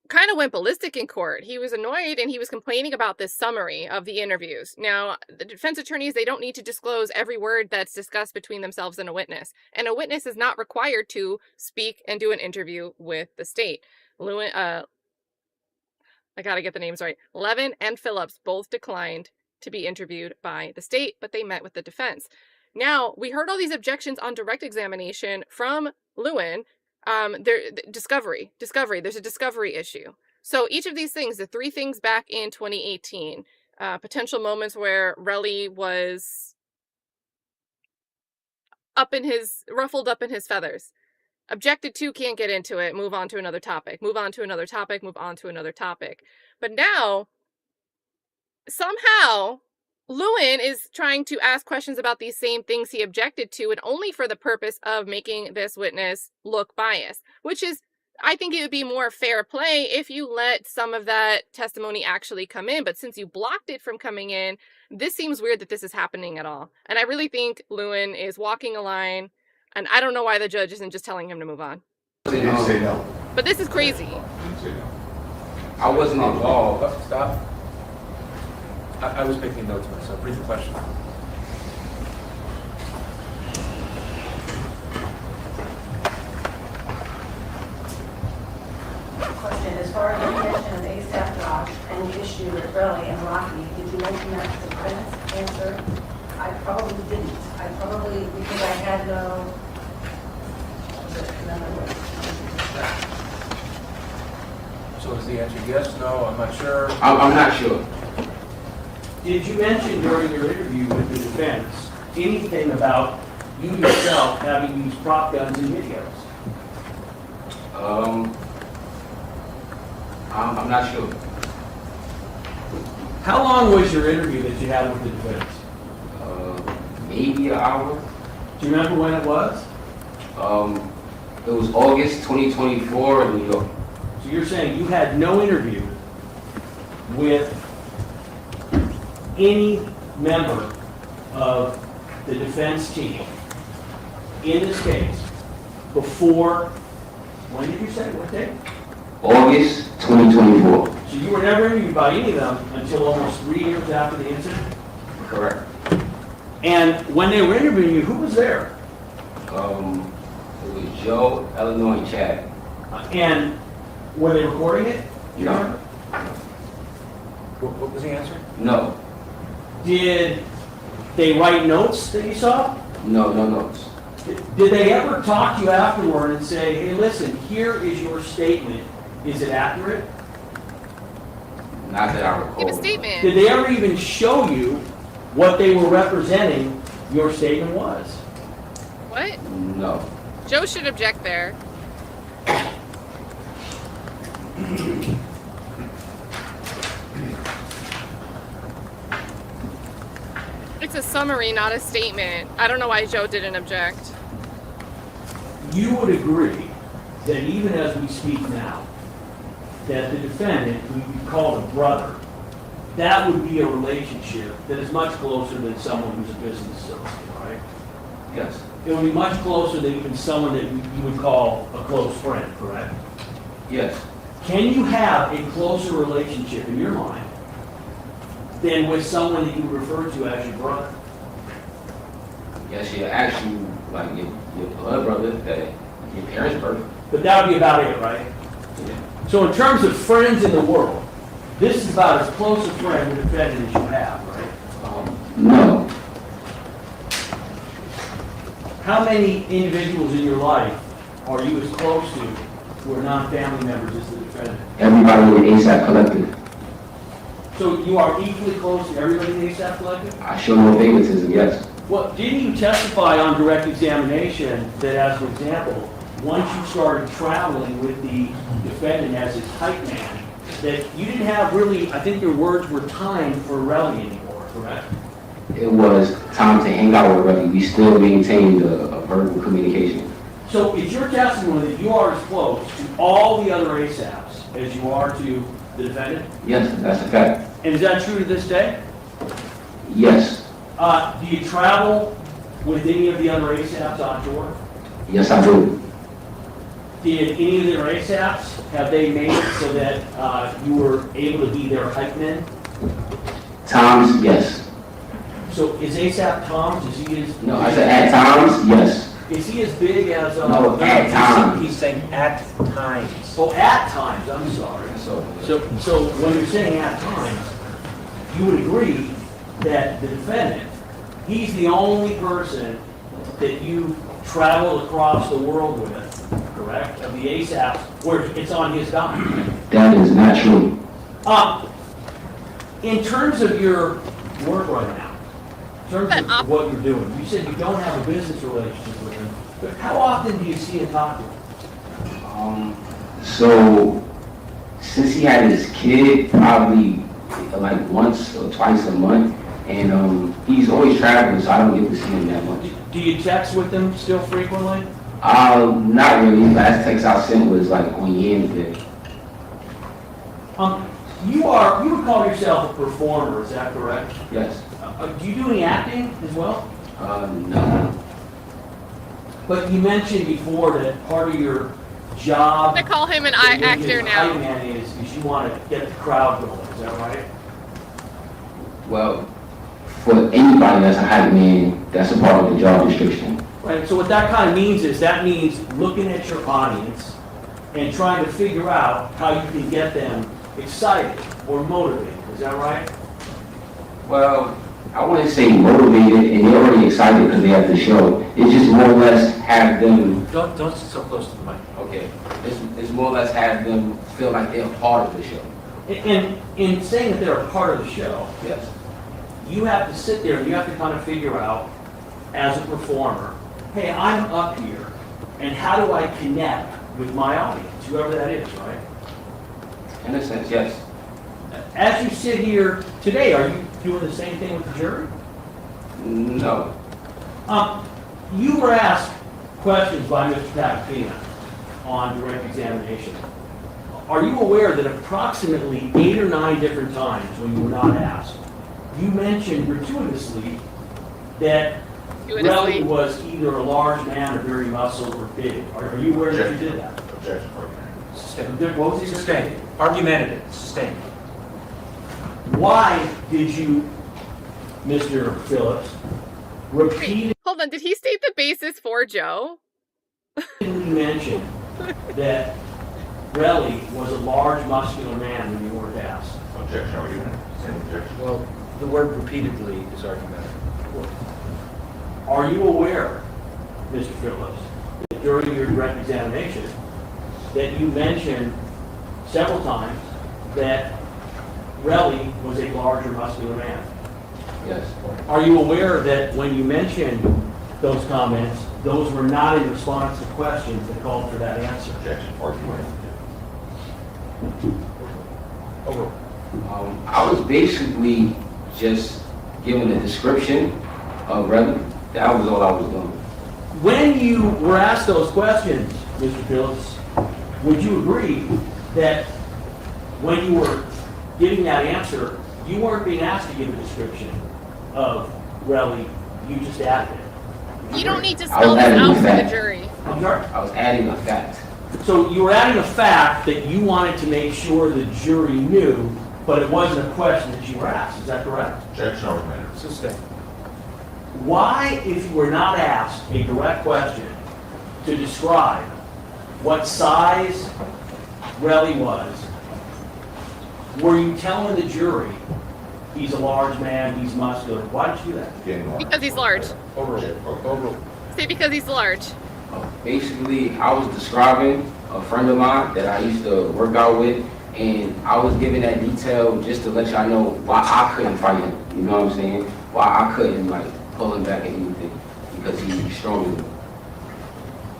kind of went ballistic in court. He was annoyed and he was complaining about this summary of the interviews. Now, the defense attorneys, they don't need to disclose every word that's discussed between themselves and a witness. And a witness is not required to speak and do an interview with the state. Lewin, I gotta get the names right. Levin and Phillips both declined to be interviewed by the state, but they met with the defense. Now, we heard all these objections on direct examination from Lewin. Discovery, there's a discovery issue. So each of these things, the 3 things back in 2018, potential moments where Relli was ruffled up in his feathers. Objected to, can't get into it, move on to another topic, move on to another topic, move on to another topic. But now, somehow, Lewin is trying to ask questions about these same things he objected to, and only for the purpose of making this witness look biased, which is, I think it would be more fair play if you let some of that testimony actually come in. But since you blocked it from coming in, this seems weird that this is happening at all. And I really think Lewin is walking a line, and I don't know why the judge isn't just telling him to move on. I didn't say no. But this is crazy. I didn't say no. I wasn't involved. Stop. I was making notes myself. Read the question. question, as far as the mention of ASAP Josh and the issue with Relli and Rocky, did you mention that to the defense? Answer, I probably didn't. I probably, because I had no, So is the answer yes, no, I'm not sure? I'm not sure. Did you mention during your interview with the defense anything about you yourself having used prop guns in videos? I'm not sure. How long was your interview that you had with the defense? Maybe an hour. Do you remember when it was? It was August 2024 in New York. So you're saying you had no interview with any member of the defense team in this case before, when did you say, what day? August 2024. So you were never interviewed by any of them until almost 3 years after the incident? Correct. And when they were interviewing you, who was there? It was Joe, Eleanor, and Chad. And Were they recording it? No. What was the answer? No. Did they write notes that you saw? No, no notes. Did they ever talk to you afterward and say, hey, listen, here is your statement. Is it accurate? Not that I recall. Give a statement. Did they ever even show you what they were representing your statement was? What? No. Joe should object there. It's a summary, not a statement. I don't know why Joe didn't object. You would agree that even as we speak now, that the defendant, who you call a brother, that would be a relationship that is much closer than someone who's a business associate, right? Yes. It would be much closer than even someone that you would call a close friend, correct? Yes. Can you have a closer relationship in your mind than with someone that you refer to as your brother? Yes, you actually, like your blood brother, that your parents' birth. But that would be about it, right? Yeah. So in terms of friends in the world, this is about as close a friend to defendant as you have, right? No. How many individuals in your life are you as close to who are non-family members as the defendant? Everybody in the ASAP collective. So you are equally close to everybody in the ASAP collective? I show no favoritism, yes. Well, didn't you testify on direct examination that, as an example, once you started traveling with the defendant as his hype man, that you didn't have really, I think your words were time for Relli anymore, correct? It was time to hang out with Relli. We still maintained a verbal communication. So is your testimony that you are as close to all the other ASAPs as you are to the defendant? Yes, that's a fact. And is that true to this day? Yes. Do you travel with any of the other ASAPs on tour? Yes, I do. Did any of their ASAPs, have they made it so that you were able to be their hype man? Times, yes. So is ASAP Tom's, is he as... No, I said at times, yes. Is he as big as... No, at times. He's saying at times. Oh, at times, I'm sorry. So when you're saying at times, you would agree that the defendant, he's the only person that you travel across the world with, correct? Of the ASAPs, where it's on his dime. That is not true. In terms of your work right now, in terms of what you're doing, you said you don't have a business relationship with him, but how often do you see him talk to him? So, since he had his kid, probably like once or twice a month, and he's always traveling, so I don't get to see him that much. Do you text with him still frequently? Not really. Last text I sent was like on Yam's Day. You would call yourself a performer, is that correct? Yes. Do you do any acting as well? No. But you mentioned before that part of your job... I'm gonna call him an actor now. Man is you want to get the crowd going, is that right? Well, for anybody that's a hype man, that's a part of the job description. Right, so what that kind of means is, that means looking at your audience and trying to figure out how you can get them excited or motivated, is that right? Well, I wouldn't say motivated, and they're already excited because they have the show. It's just more or less have them... Don't sit so close to the mic. Okay. It's more or less have them feel like they're a part of the show. And in saying that they're a part of the show, Yes. you have to sit there and you have to kind of figure out, as a performer, hey, I'm up here, and how do I connect with my audience, whoever that is, right? In a sense, yes. As you sit here today, are you doing the same thing with the jury? No. You were asked questions by Mr. Tapapina on direct examination. Are you aware that approximately 8 or 9 different times when you were not asked, you mentioned gratuitously that Relli was either a large man or very muscled or big? Are you aware that you did that? Objection. Sustained. What was he saying? Sustained. Argumentative. Sustained. Why did you, Mr. Phillips, repeatedly Hold on, did he state the basis for Joe? mention that Relli was a large, muscular man when you weren't asked? Objection, argument. Same objection. Well, the word repeatedly is argumentative. Are you aware, Mr. Phillips, that during your direct examination, that you mentioned several times that Relli was a larger, muscular man? Yes. Are you aware that when you mentioned those comments, those were not in response to questions that called for that answer? Objection, argument. Over. I was basically just giving a description of Relli. That was all I was doing. When you were asked those questions, Mr. Phillips, would you agree that when you were giving that answer, you weren't being asked to give a description of Relli, you just added it? You don't need to I spell was this adding out a for the fact. jury. I'm sorry? I was adding a fact. So you were adding a fact that you wanted to make sure the jury knew, but it wasn't a question that you were asked, is that correct? Objection, argument. Sustain. Why, if you were not asked a direct question to describe what size Relli was, were you telling the jury he's a large man, he's muscular? Why did you do that? Again, Because he's large. Overruled. Overruled. Say because he's large. Basically, I was describing a friend of mine that I used to work out with, and I was giving that detail just to let y'all know why I couldn't fight him. You know what I'm saying? Why I couldn't like pull him back at anything, because he's stronger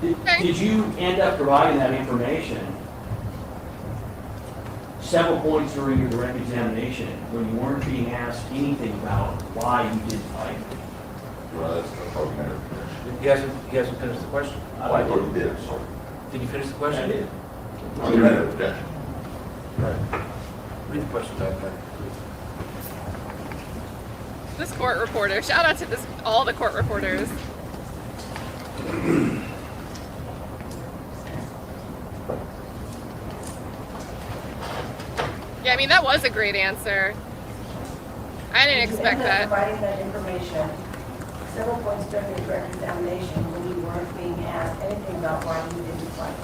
than me. Did you end up providing that information several points during your direct examination when you weren't being asked anything about why you didn't fight? Well, that's argumentative. He hasn't finished the question. Oh, I thought you did, sorry. Did you finish the question? I did. Argumentative, objection. Right. Read the question back. This court reporter. Shout out to all the court reporters. Yeah, I mean, that was a great answer. I didn't expect You ended up that. providing that information several points during your direct examination when you weren't being asked anything about why you didn't fight.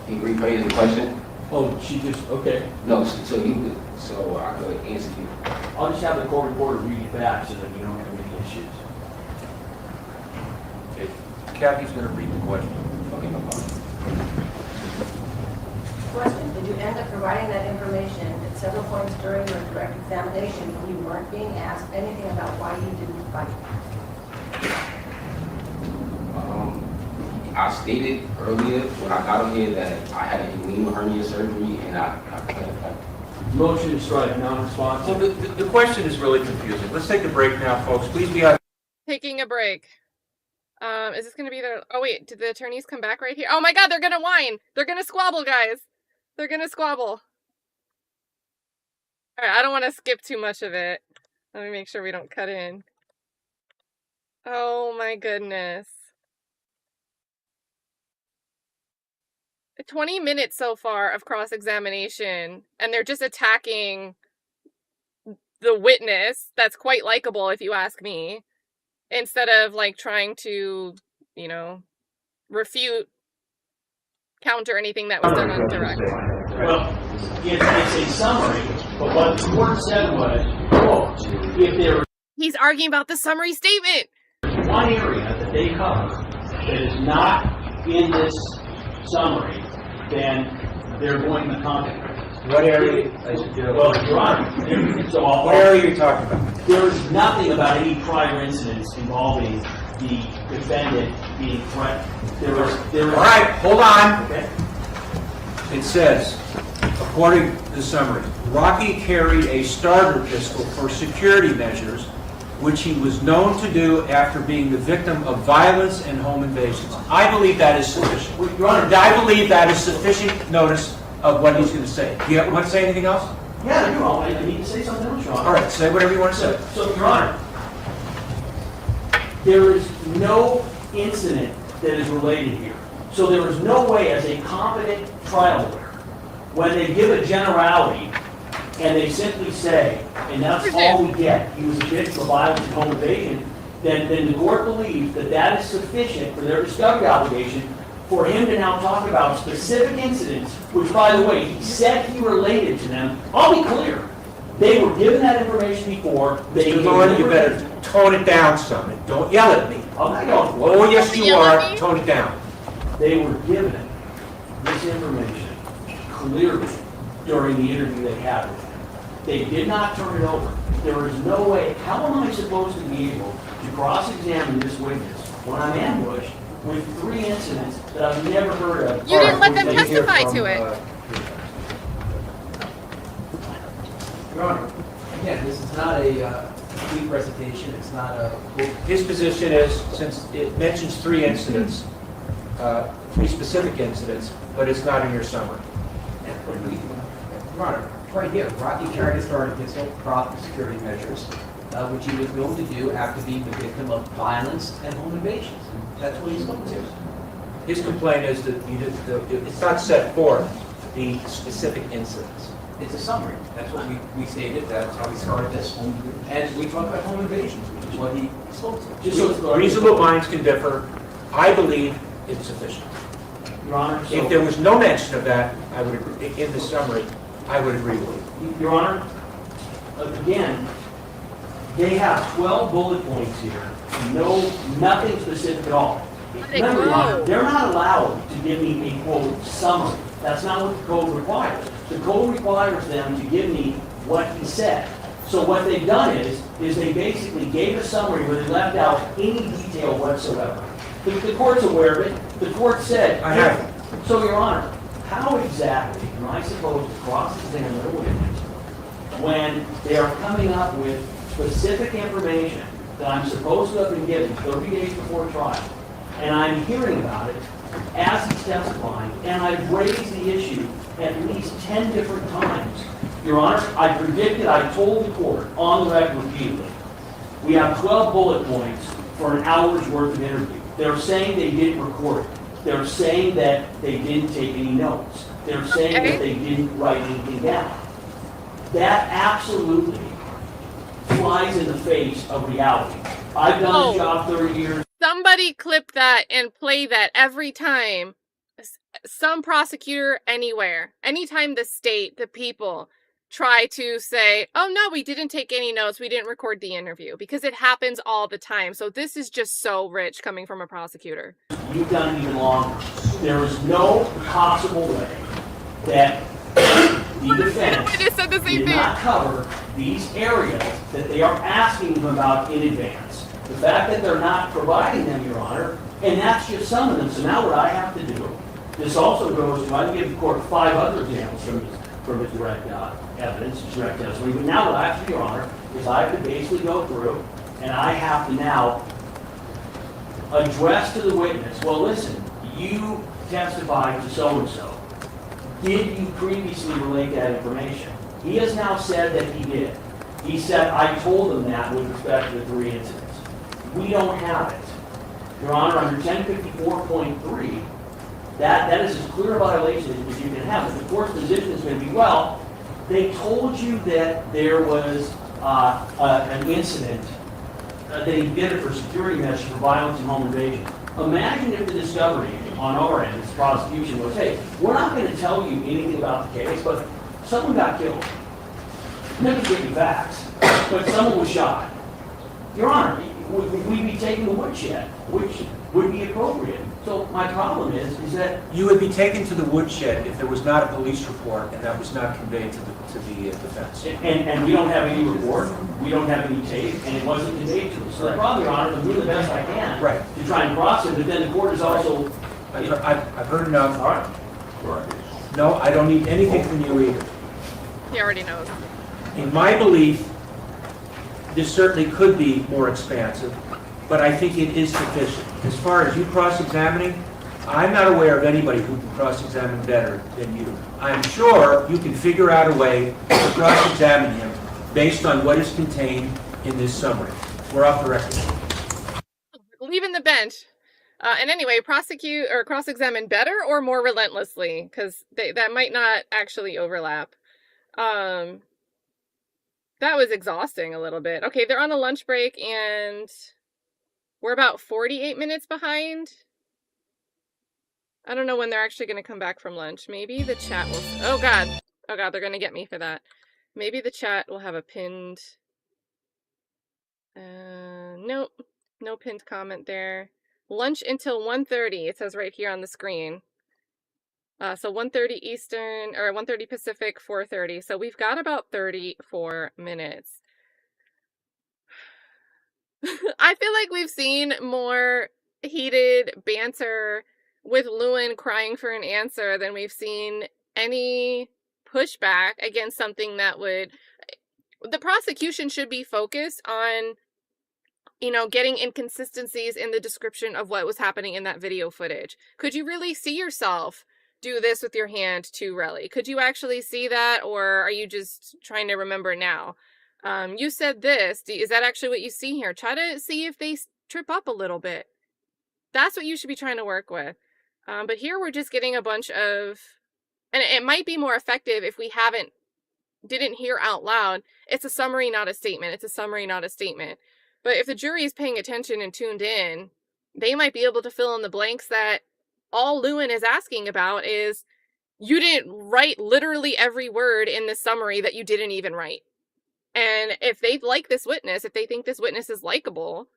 Can you rephrase the question? Oh, she just, okay. No, so I could answer you. I'll just have the court reporter read it back so that you don't have any issues. Okay. Kathy's going to read the question. Okay, no problem. Question, did you end up providing that information at several points during your direct examination when you weren't being asked anything about why you didn't fight? I stated earlier when I got on here that I had a inguinal hernia surgery and I couldn't fight. Motion to strike, non-responsive. Well, the question is really confusing. Let's take a break now, folks. Please be out. Taking a break. Is this going to be the... Oh, wait. Did the attorneys come back right here? Oh, my God. They're going to whine. They're going to squabble, guys. They're going to squabble. All right. I don't want to skip too much of it. Let me make sure we don't cut in. Oh, my goodness. 20 minutes so far of cross-examination, and they're just attacking the witness that's quite likable, if you ask me, instead of, like, trying to, you know, refute, counter anything that was done on direct. Well, it's a summary, but what the court said was, quote, if there He's arguing about the summary statement. is one area that they cover that is not in this summary, then they're going to contact. What area? Well, Your Honor, so What area are you talking about? there is nothing about any prior incidents involving the defendant being threatened. There is. All right, hold on. Okay. It says, according to the summary, Rocky carried a starter pistol for security measures, which he was known to do after being the victim of violence and home invasions. I believe that is sufficient. Your Honor, I believe that is sufficient notice of what he's going to say. Do you want to say anything else? yeah, you're wrong. I need to say something else, Your Honor. All right, say whatever you want to say. So, Your Honor, there is no incident that is related here. So there is no way, as a competent trial lawyer, when they give a generality and they simply say, and that's all we get, he was a victim of violence and home invasion, then the court believes that that is sufficient for their discovery obligation for him to now talk about specific incidents, which, by the way, he said he related to them. I'll be clear. They were given that information before. Mr. Lewin, you better tone it down some, and don't yell at me. I'm not going to. Oh, yes, you are. Tone it down. They were given this information clearly during the interview they had with him. They did not turn it over. There is no way. How am I supposed to be able to cross-examine this witness when I'm ambushed with 3 incidents that I've never heard of? You didn't let them testify to it. Your Honor, again, this is not a complete recitation, it's not a... His position is, since it mentions 3 incidents, 3 specific incidents, but it's not in your summary. Your Honor, right here, Rocky carried a starting pistol, proper security measures, which he was going to do after being the victim of violence and home invasions. And that's what he's going to do. His complaint is that it's not set forth the specific incidents. It's a summary. That's what we stated. That's how we started this. And we talked about home invasions, which is what he spoke to. Just so it's clear. Reasonable minds can differ. I believe it's sufficient. Your Honor, so, If there was no mention of that, I would agree, in the summary, I would agree with you. Your Honor, again, they have 12 bullet points here. Nothing specific at all. Remember, Your Honor, they're not allowed to give me a quote summary. That's not what the code requires. The code requires them to give me what he said. So what they've done is they basically gave a summary where they left out any detail whatsoever. The court's aware of it. The court said, I have it. So, Your Honor, how exactly am I supposed to cross-examine a witness when they are coming up with specific information that I'm supposed to have been given 30 days before trial, and I'm hearing about it as he's testifying, and I've raised the issue at least 10 different times. Your Honor, I predicted, I told the court on the record repeatedly, we have 12 bullet points for an hour's worth of interview. They're saying they didn't record it. They're saying that they didn't take any notes. They're saying that they didn't write anything down. That absolutely flies in the face of reality. I've done this job 30 years. Somebody clip that and play that every time. Some prosecutor anywhere, anytime the state, the people try to say, oh no, we didn't take any notes, we didn't record the interview, because it happens all the time. So this is just so rich coming from a prosecutor. You've done it even longer. There is no possible way that the defense did not cover these areas that they are asking them about in advance. The fact that they're not providing them, Your Honor, and that's just some of them. So now what I have to do, this also goes to, I can give the court 5 other examples from his direct evidence, direct testimony, but now what I have to do, Your Honor, is I have to basically go through and I have to now address to the witness, well listen, you testified to so-and-so. Did you previously relate that information? He has now said that he did. He said, I told him that with respect to the 3 incidents. We don't have it. Your Honor, under 1054.3, that is as clear a violation as you can have. But the court's position is going to be, well, they told you that there was an incident, they did it for security measures for violence and home invasion. Imagine if the discovery on our end, this prosecution was, hey, we're not going to tell you anything about the case, but someone got killed. Never give you facts, but someone was shot. Your Honor, we'd be taking the woodshed, which would be appropriate. So my problem is that... You would be taken to the woodshed if there was not a police report and that was not conveyed to the defense. And we don't have any report, we don't have any tape, and it wasn't conveyed to us. So the problem, Your Honor, I'm doing the best I can to try and cross it, but then the court is also... I've heard enough. All right. No, I don't need anything from you either. He already knows. In my belief, this certainly could be more expansive, but I think it is sufficient. As far as you cross-examining, I'm not aware of anybody who can cross-examine better than you. I'm sure you can figure out a way to cross-examine him based on what is contained in this summary. We're off the record. Leaving the bench. And anyway, prosecute or cross-examine better or more relentlessly, because that might not actually overlap. That was exhausting a little bit. Okay, they're on a lunch break, and We're about 48 minutes behind. I don't know when they're actually going to come back from lunch. Maybe the chat will... Oh, God. Oh, God, they're going to get me for that. Maybe the chat will have a pinned... Nope. No pinned comment there. Lunch until 1:30, it says right here on the screen. So 1:30 Eastern, or 1:30 Pacific, 4:30. So we've got about 34 minutes. I feel like we've seen more heated banter with Lewin crying for an answer than we've seen any pushback against something that would... The prosecution should be focused on, you know, getting inconsistencies in the description of what was happening in that video footage. Could you really see yourself do this with your hand to Relli? Could you actually see that, or are you just trying to remember now? You said this. Is that actually what you see here? Try to see if they trip up a little bit. That's what you should be trying to work with. But here we're just getting a bunch of... And it might be more effective if we didn't hear out loud. It's a summary, not a statement. It's a summary, not a statement. But if the jury is paying attention and tuned in, they might be able to fill in the blanks that all Lewin is asking about is, you didn't write literally every word in this summary that you didn't even write. And if they like this witness, if they think this witness is likable,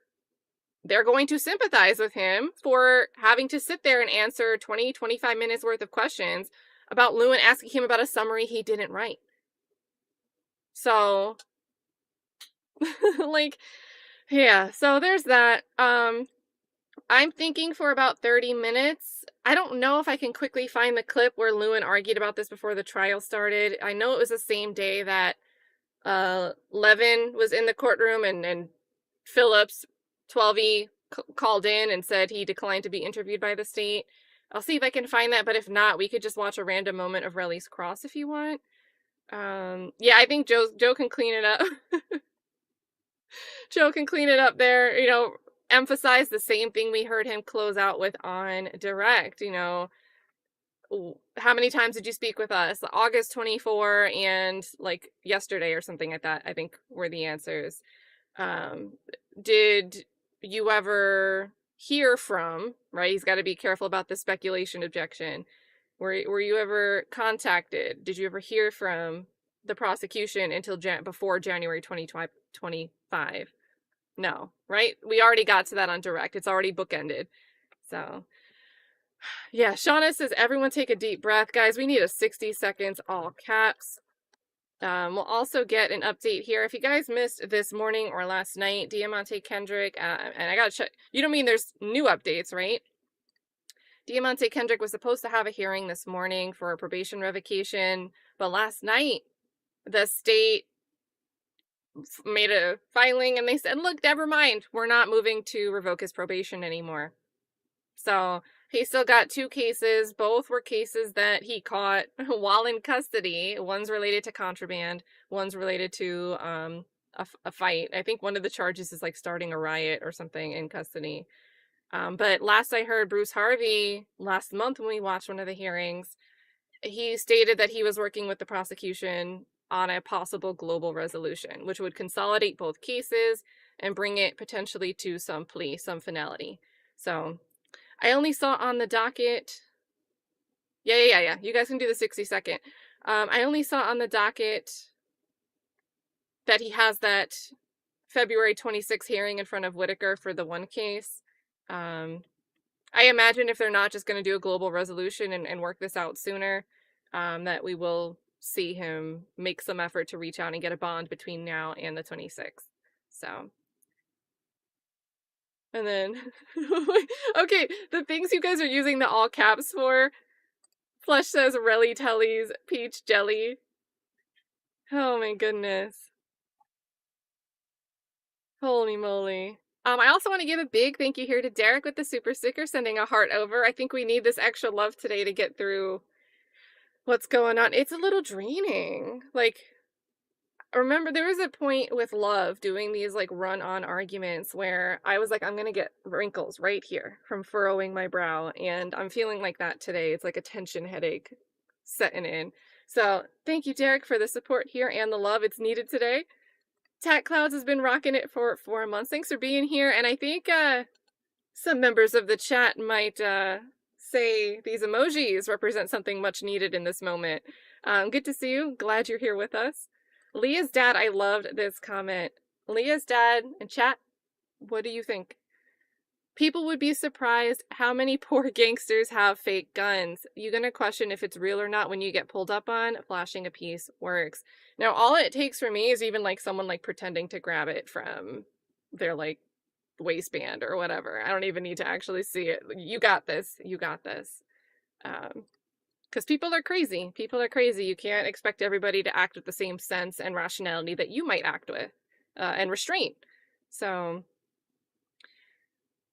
they're going to sympathize with him for having to sit there and answer 20, 25 minutes worth of questions about Lewin asking him about a summary he didn't write. So, like, yeah, so there's that. I'm thinking for about 30 minutes. I don't know if I can quickly find the clip where Lewin argued about this before the trial started. I know it was the same day that Levin was in the courtroom and Phillips, 12E, called in and said he declined to be interviewed by the state. I'll see if I can find that, but if not, we could just watch a random moment of Relli's cross if you want. Yeah, I think Joe can clean it up. Joe can clean it up there, you know, emphasize the same thing we heard him close out with on direct, you know. How many times did you speak with us? August 24 and like yesterday or something like that, I think were the answers. Did you ever hear from, right? He's got to be careful about the speculation objection. Were you ever contacted? Did you ever hear from the prosecution until before January 2025? No, right? We already got to that on direct. It's already bookended. So, yeah, Shauna says, everyone take a deep breath. Guys, we need a 60 seconds, all caps. We'll also get an update here. If you guys missed this morning or last night, Diamante Kendrick, and I gotta check. You don't mean there's new updates, right? Diamante Kendrick was supposed to have a hearing this morning for a probation revocation, but last night the state made a filing and they said, look, never mind, we're not moving to revoke his probation anymore. So he still got 2 cases. Both were cases that he caught while in custody. One's related to contraband. One's related to a fight. I think one of the charges is like starting a riot or something in custody. But last I heard, Bruce Harvey, last month when we watched one of the hearings, he stated that he was working with the prosecution on a possible global resolution, which would consolidate both cases and bring it potentially to some plea, some finality. So I only saw on the docket... Yeah. You guys can do the 60 second. I only saw on the docket that he has that February 26th hearing in front of Whitaker for the one case. I imagine if they're not just going to do a global resolution and work this out sooner, that we will see him make some effort to reach out and get a bond between now and the 26th. So... And then, okay, the things you guys are using the all caps for. Flesh says Relli Tellies peach jelly. Oh my goodness. Holy moly. I also want to give a big thank you here to Derek with the super sticker, sending a heart over. I think we need this extra love today to get through what's going on. It's a little draining. Like, remember, there was a point with Love doing these like run-on arguments where I was like, I'm gonna get wrinkles right here from furrowing my brow, and I'm feeling like that today. It's like a tension headache setting in. So thank you, Derek, for the support here and the love. It's needed today. Tat Clouds has been rocking it for 4 months. Thanks for being here. And I think some members of the chat might say these emojis represent something much needed in this moment. Good to see you. Glad you're here with us. Leah's dad, I loved this comment. Leah's dad in chat, what do you think? People would be surprised how many poor gangsters have fake guns. You're going to question if it's real or not when you get pulled up on. Flashing a piece works. Now, all it takes for me is even like someone like pretending to grab it from their like waistband or whatever. I don't even need to actually see it. You got this. You got this. Because people are crazy. People are crazy. You can't expect everybody to act with the same sense and rationality that you might act with and restraint. So...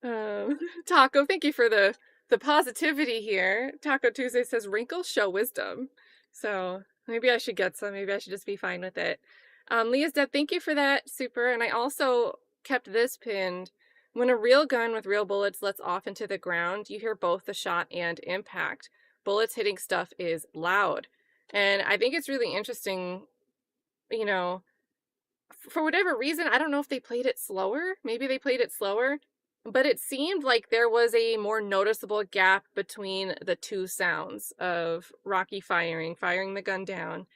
Taco, thank you for the positivity here. Taco Tuesday says wrinkles show wisdom. So maybe I should get some. Maybe I should just be fine with it. Leah's dead. Thank you for that. Super. And I also kept this pinned. When a real gun with real bullets lets off into the ground, you hear both the shot and impact. Bullets hitting stuff is loud. And I think it's really interesting, you know, for whatever reason, I don't know if they played it slower. Maybe they played it slower. But it seemed like there was a more noticeable gap between the two sounds of Rocky firing the gun down.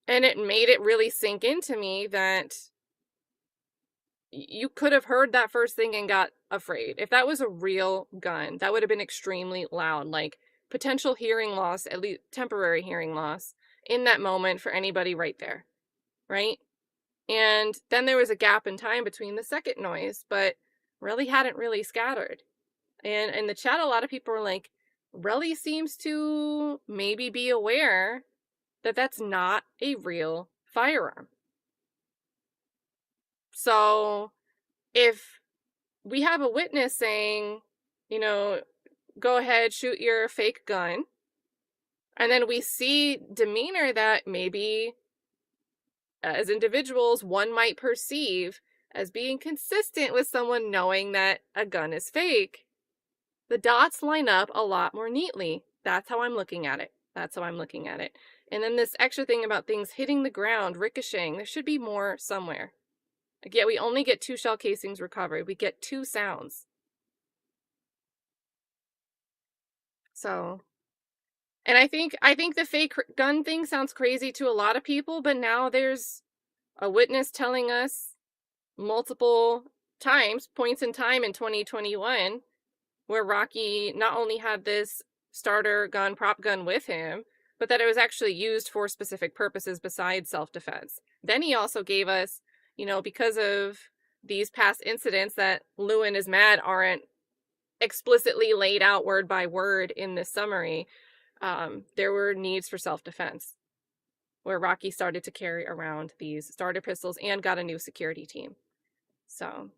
And it made it really sink into me that you could have heard that first thing and got afraid. If that was a real gun, that would have been extremely loud, like potential hearing loss, at least temporary hearing loss in that moment for anybody right there, right? And then there was a gap in time between the second noise, but Relli hadn't really scattered. And in the chat, a lot of people were like, Relli seems to maybe be aware that that's not a real firearm. So if we have a witness saying, you know, go ahead, shoot your fake gun, and then we see demeanor that maybe as individuals one might perceive as being consistent with someone knowing that a gun is fake, the dots line up a lot more neatly. That's how I'm looking at it. That's how I'm looking at it. And then this extra thing about things hitting the ground, ricocheting, there should be more somewhere. Again, we only get 2 shell casings recovered. We get 2 sounds. So, and I think the fake gun thing sounds crazy to a lot of people, but now there's a witness telling us multiple times, points in time in 2021, where Rocky not only had this starter gun, prop gun with him, but that it was actually used for specific purposes besides self-defense. Then he also gave us, you know, because of these past incidents that Lewin is mad aren't explicitly laid out word by word in this summary, there were needs for self-defense, where Rocky started to carry around these starter pistols and got a new security team. So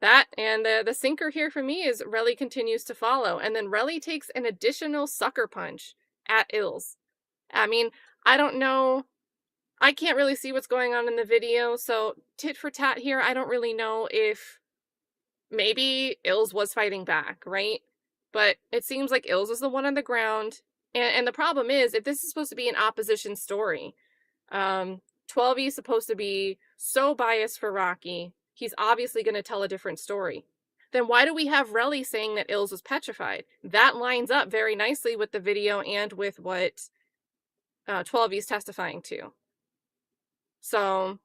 that, and the sinker here for me is Relli continues to follow. And then Relli takes an additional sucker punch at Illz. I mean, I don't know. I can't really see what's going on in the video. So tit for tat here. I don't really know if maybe Illz was fighting back, right? But it seems like Illz was the one on the ground. And the problem is, if this is supposed to be an opposition story, 12E is supposed to be so biased for Rocky, he's obviously going to tell a different story. Then why do we have Relli saying that Illz was petrified? That lines up very nicely with the video and with what 12E is testifying to. So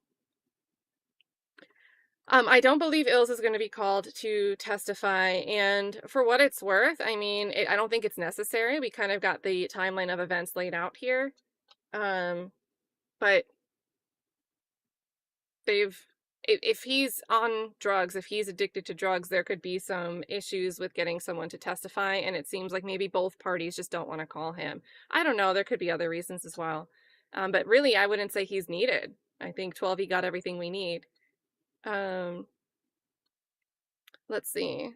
I don't believe Illz is going to be called to testify, and for what it's worth, I mean, I don't think it's necessary. We kind of got the timeline of events laid out here. But if he's on drugs, if he's addicted to drugs, there could be some issues with getting someone to testify, and it seems like maybe both parties just don't want to call him. I don't know, there could be other reasons as well. But really, I wouldn't say he's needed. I think 12E got everything we need. Let's see.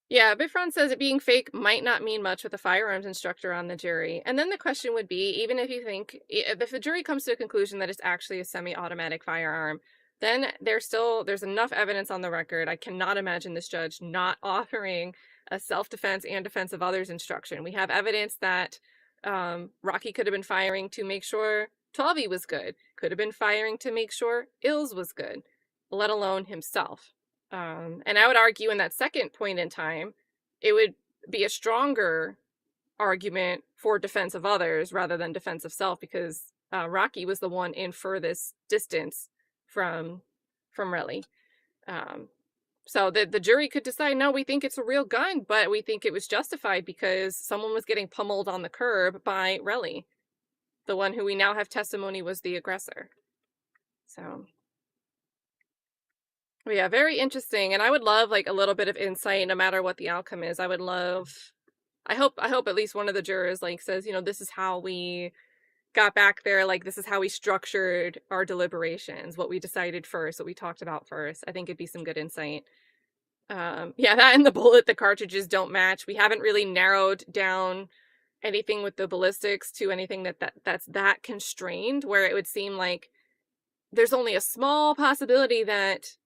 Yeah, Bifron says it being fake might not mean much with a firearms instructor on the jury. And then the question would be, even if you think, if the jury comes to a conclusion that it's actually a semi-automatic firearm, then there's enough evidence on the record. I cannot imagine this judge not offering a self-defense and defense of others instruction. We have evidence that Rocky could have been firing to make sure 12E was good. Could have been firing to make sure Illz was good, let alone himself. And I would argue in that second point in time, it would be a stronger argument for defense of others rather than defense of self, because Rocky was the one in furthest distance from Relli. So the jury could decide, no, we think it's a real gun, but we think it was justified because someone was getting pummeled on the curb by Relli, the one who we now have testimony was the aggressor. So, yeah, very interesting. And I would love like a little bit of insight, no matter what the outcome is. I would love, I hope at least one of the jurors like says, this is how we got back there. Like, this is how we structured our deliberations, what we decided first, what we talked about first. I think it'd be some good insight. Yeah, that and the bullet, the cartridges don't match. We haven't really narrowed down anything with the ballistics to anything that's that constrained, where it would seem like there's only a small possibility that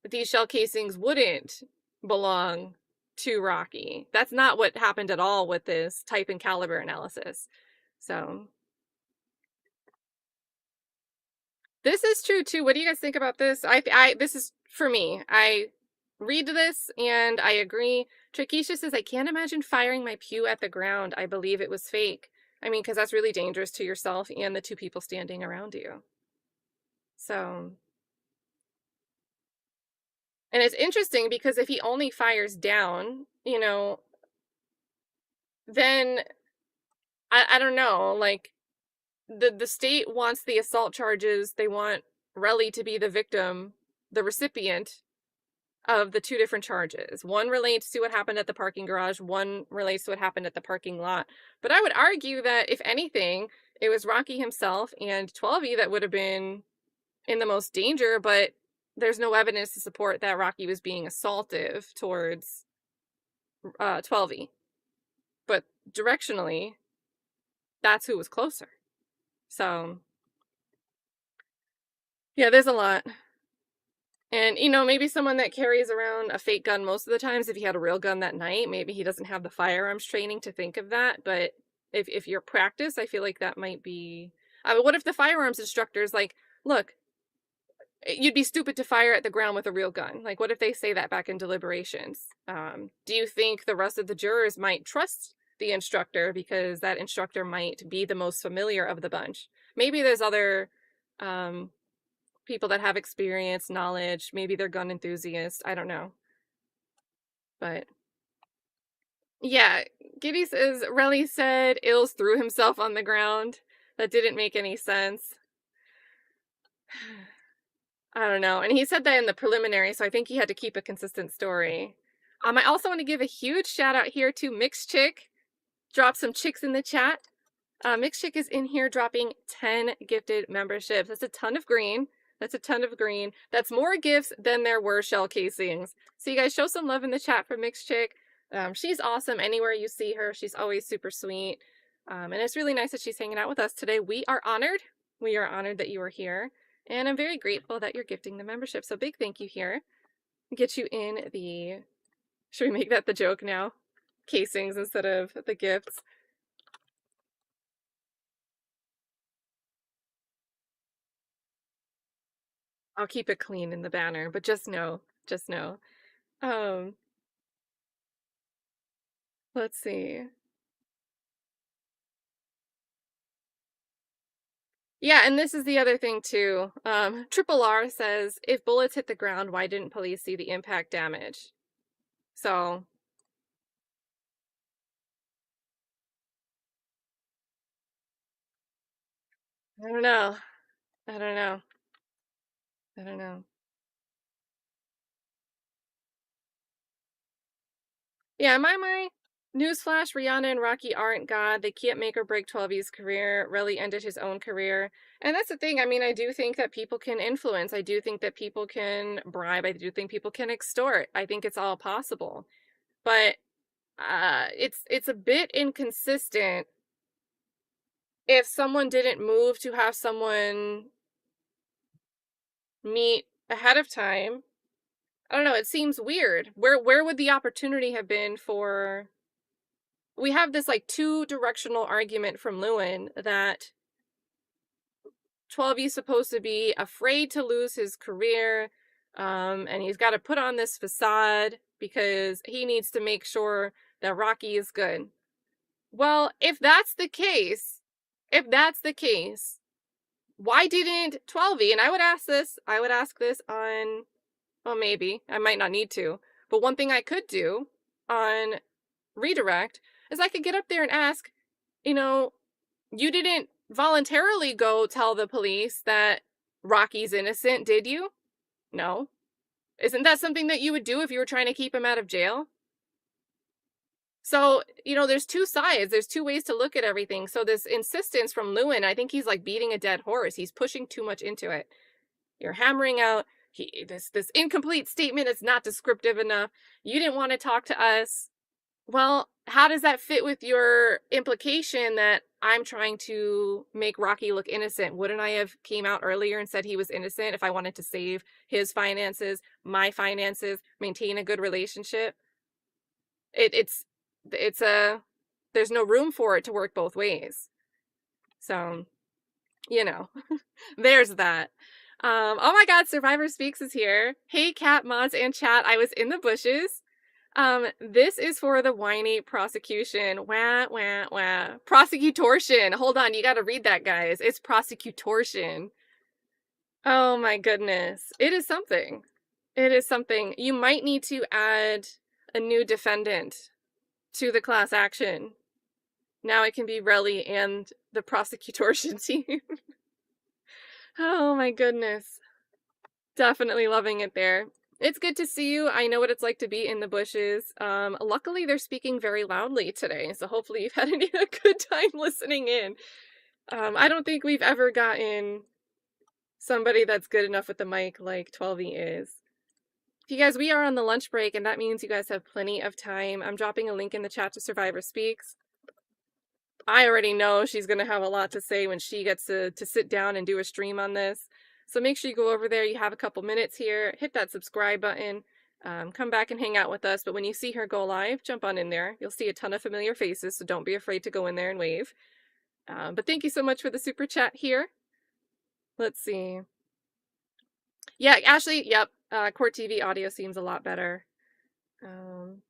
these shell casings wouldn't belong to Rocky. That's not what happened at all with this type and caliber analysis. So this is true too. What do you guys think about this? This is for me. I read this and I agree. Trakisha says, I can't imagine firing my pew at the ground. I believe it was fake. I mean, because that's really dangerous to yourself and the two people standing around you. So, and it's interesting because if he only fires down, then I don't know, like the state wants the assault charges. They want Relli to be the victim, the recipient of the two different charges. One relates to what happened at the parking garage, one relates to what happened at the parking lot. But I would argue that if anything, it was Rocky himself and 12E that would have been in the most danger, but there's no evidence to support that Rocky was being assaultive towards 12E. But directionally, that's who was closer. So, yeah, there's a lot. And, maybe someone that carries around a fake gun most of the times, if he had a real gun that night, maybe he doesn't have the firearms training to think of that. But if you're practiced, I feel like that might be... what if the firearms instructor's like, look, you'd be stupid to fire at the ground with a real gun. Like, what if they say that back in deliberations? Do you think the rest of the jurors might trust the instructor because that instructor might be the most familiar of the bunch? Maybe there's other people that have experience, knowledge. Maybe they're gun enthusiasts. I don't know. But yeah, Giddy says, Relli said Illz threw himself on the ground. That didn't make any sense. I don't know. And he said that in the preliminary, so I think he had to keep a consistent story. I also want to give a huge shout out here to Mixed Chick. Drop some chicks in the chat. Mixed Chick is in here dropping 10 gifted memberships. That's a ton of green. That's more gifts than there were shell casings. So you guys show some love in the chat for Mixed Chick. She's awesome anywhere you see her. She's always super sweet. And it's really nice that she's hanging out with us today. We are honored. We are honored that you are here. And I'm very grateful that you're gifting the membership. So big thank you here. Get you in the... Should we make that the joke now? Casings instead of the gifts. I'll keep it clean in the banner, but just know. Let's see. Yeah, and this is the other thing too. Triple R says, if bullets hit the ground, why didn't police see the impact damage? So... I don't know. Yeah, in my mind, newsflash, Rihanna and Rocky aren't God. They can't make or break 12E's career. Relli ended his own career. And that's the thing. I mean, I do think that people can influence. I do think that people can bribe. I do think people can extort. I think it's all possible. But it's a bit inconsistent if someone didn't move to have someone meet ahead of time. I don't know, it seems weird. Where would the opportunity have been for... We have this like two-directional argument from Lewin that 12E's supposed to be afraid to lose his career, and he's got to put on this facade because he needs to make sure that Rocky is good. Well, if that's the case, why didn't 12E, and I would ask this on, well, maybe, I might not need to, but one thing I could do on redirect is I could get up there and ask, you know, you didn't voluntarily go tell the police that Rocky's innocent, did you? No. Isn't that something that you would do if you were trying to keep him out of jail? So, you know, there's two sides. There's two ways to look at everything. So this insistence from Lewin, I think he's like beating a dead horse. He's pushing too much into it. You're hammering out this incomplete statement is not descriptive enough. You didn't want to talk to us. Well, how does that fit with your implication that I'm trying to make Rocky look innocent? Wouldn't I have came out earlier and said he was innocent if I wanted to save his finances, my finances, maintain a good relationship? It's there's no room for it to work both ways. So, you know, there's that. Oh my God, Survivor Speaks is here. Hey, Cat, Mods, and chat. I was in the bushes. This is for the whiny prosecution. Wah, wah, wah. Prosecutortion. Hold on, you gotta read that, guys. It's prosecutortion. Oh my goodness. It is something. It is something. You might need to add a new defendant to the class action. Now it can be Relli and the prosecutortion team. Oh my goodness. Definitely loving it there. It's good to see you. I know what it's like to be in the bushes. Luckily, they're speaking very loudly today, so hopefully you've had a good time listening in. I don't think we've ever gotten somebody that's good enough with the mic like 12E is. You guys, we are on the lunch break, and that means you guys have plenty of time. I'm dropping a link in the chat to Survivor Speaks. I already know she's going to have a lot to say when she gets to sit down and do a stream on this. So make sure you go over there. You have a couple minutes here. Hit that subscribe button. Come back and hang out with us. But when you see her go live, jump on in there. You'll see a ton of familiar faces, so don't be afraid to go in there and wave. But thank you so much for the super chat here. Let's see. Yeah, Ashley, yep. Court TV audio seems a lot better. And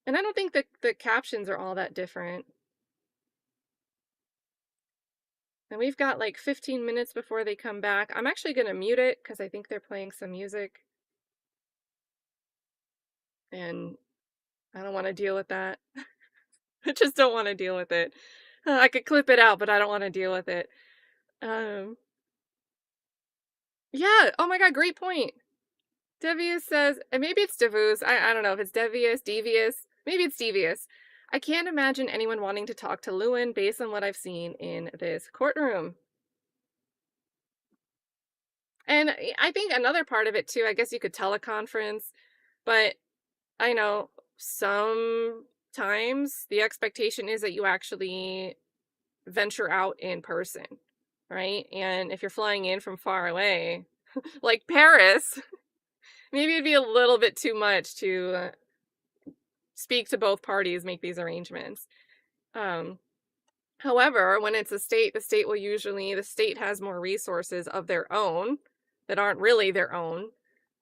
I don't think the captions are all that different. And we've got like 15 minutes before they come back. I'm actually going to mute it because I think they're playing some music. And I don't want to deal with that. I just don't want to deal with it. I could clip it out, but I don't want to deal with it. Yeah, oh my God, great point. Devious says, and maybe it's Devious. I don't know if it's Devious. Maybe it's Devious. I can't imagine anyone wanting to talk to Lewin based on what I've seen in this courtroom. And I think another part of it too, I guess you could teleconference, but I know sometimes the expectation is that you actually venture out in person, right? And if you're flying in from far away, like Paris, maybe it'd be a little bit too much to speak to both parties, make these arrangements. However, when it's a state, the state has more resources of their own that aren't really their own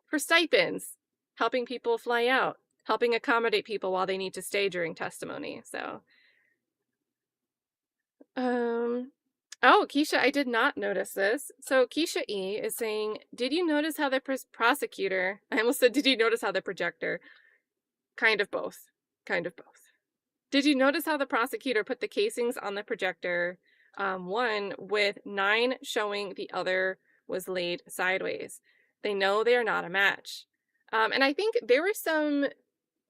for stipends, helping people fly out, helping accommodate people while they need to stay during testimony. So, oh, Keisha, I did not notice this. So Keisha E is saying, did you notice how the prosecutor, I almost said, did you notice how the projector, kind of both. Did you notice how the prosecutor put the casings on the projector, one with 9 showing, the other was laid sideways? They know they are not a match. And I think there were some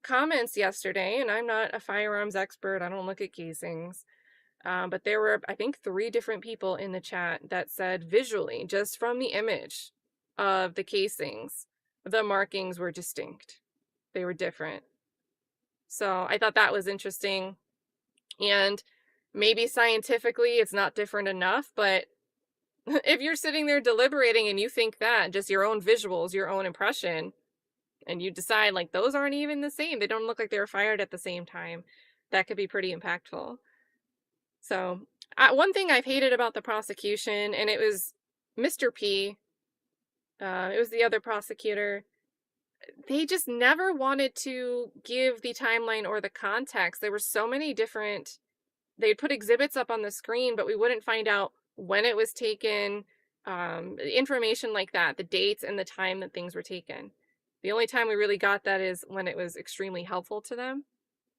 comments yesterday, and I'm not a firearms expert, I don't look at casings, but there were, I think, 3 different people in the chat that said visually, just from the image of the casings, the markings were distinct. They were different. So I thought that was interesting. And maybe scientifically it's not different enough, but if you're sitting there deliberating and you think that, just your own visuals, your own impression, and you decide like those aren't even the same, they don't look like they were fired at the same time, that could be pretty impactful. So one thing I've hated about the prosecution, and it was Mr. P, it was the other prosecutor, they just never wanted to give the timeline or the context. There were so many different, they'd put exhibits up on the screen, but we wouldn't find out when it was taken, information like that, the dates and the time that things were taken. The only time we really got that is when it was extremely helpful to them.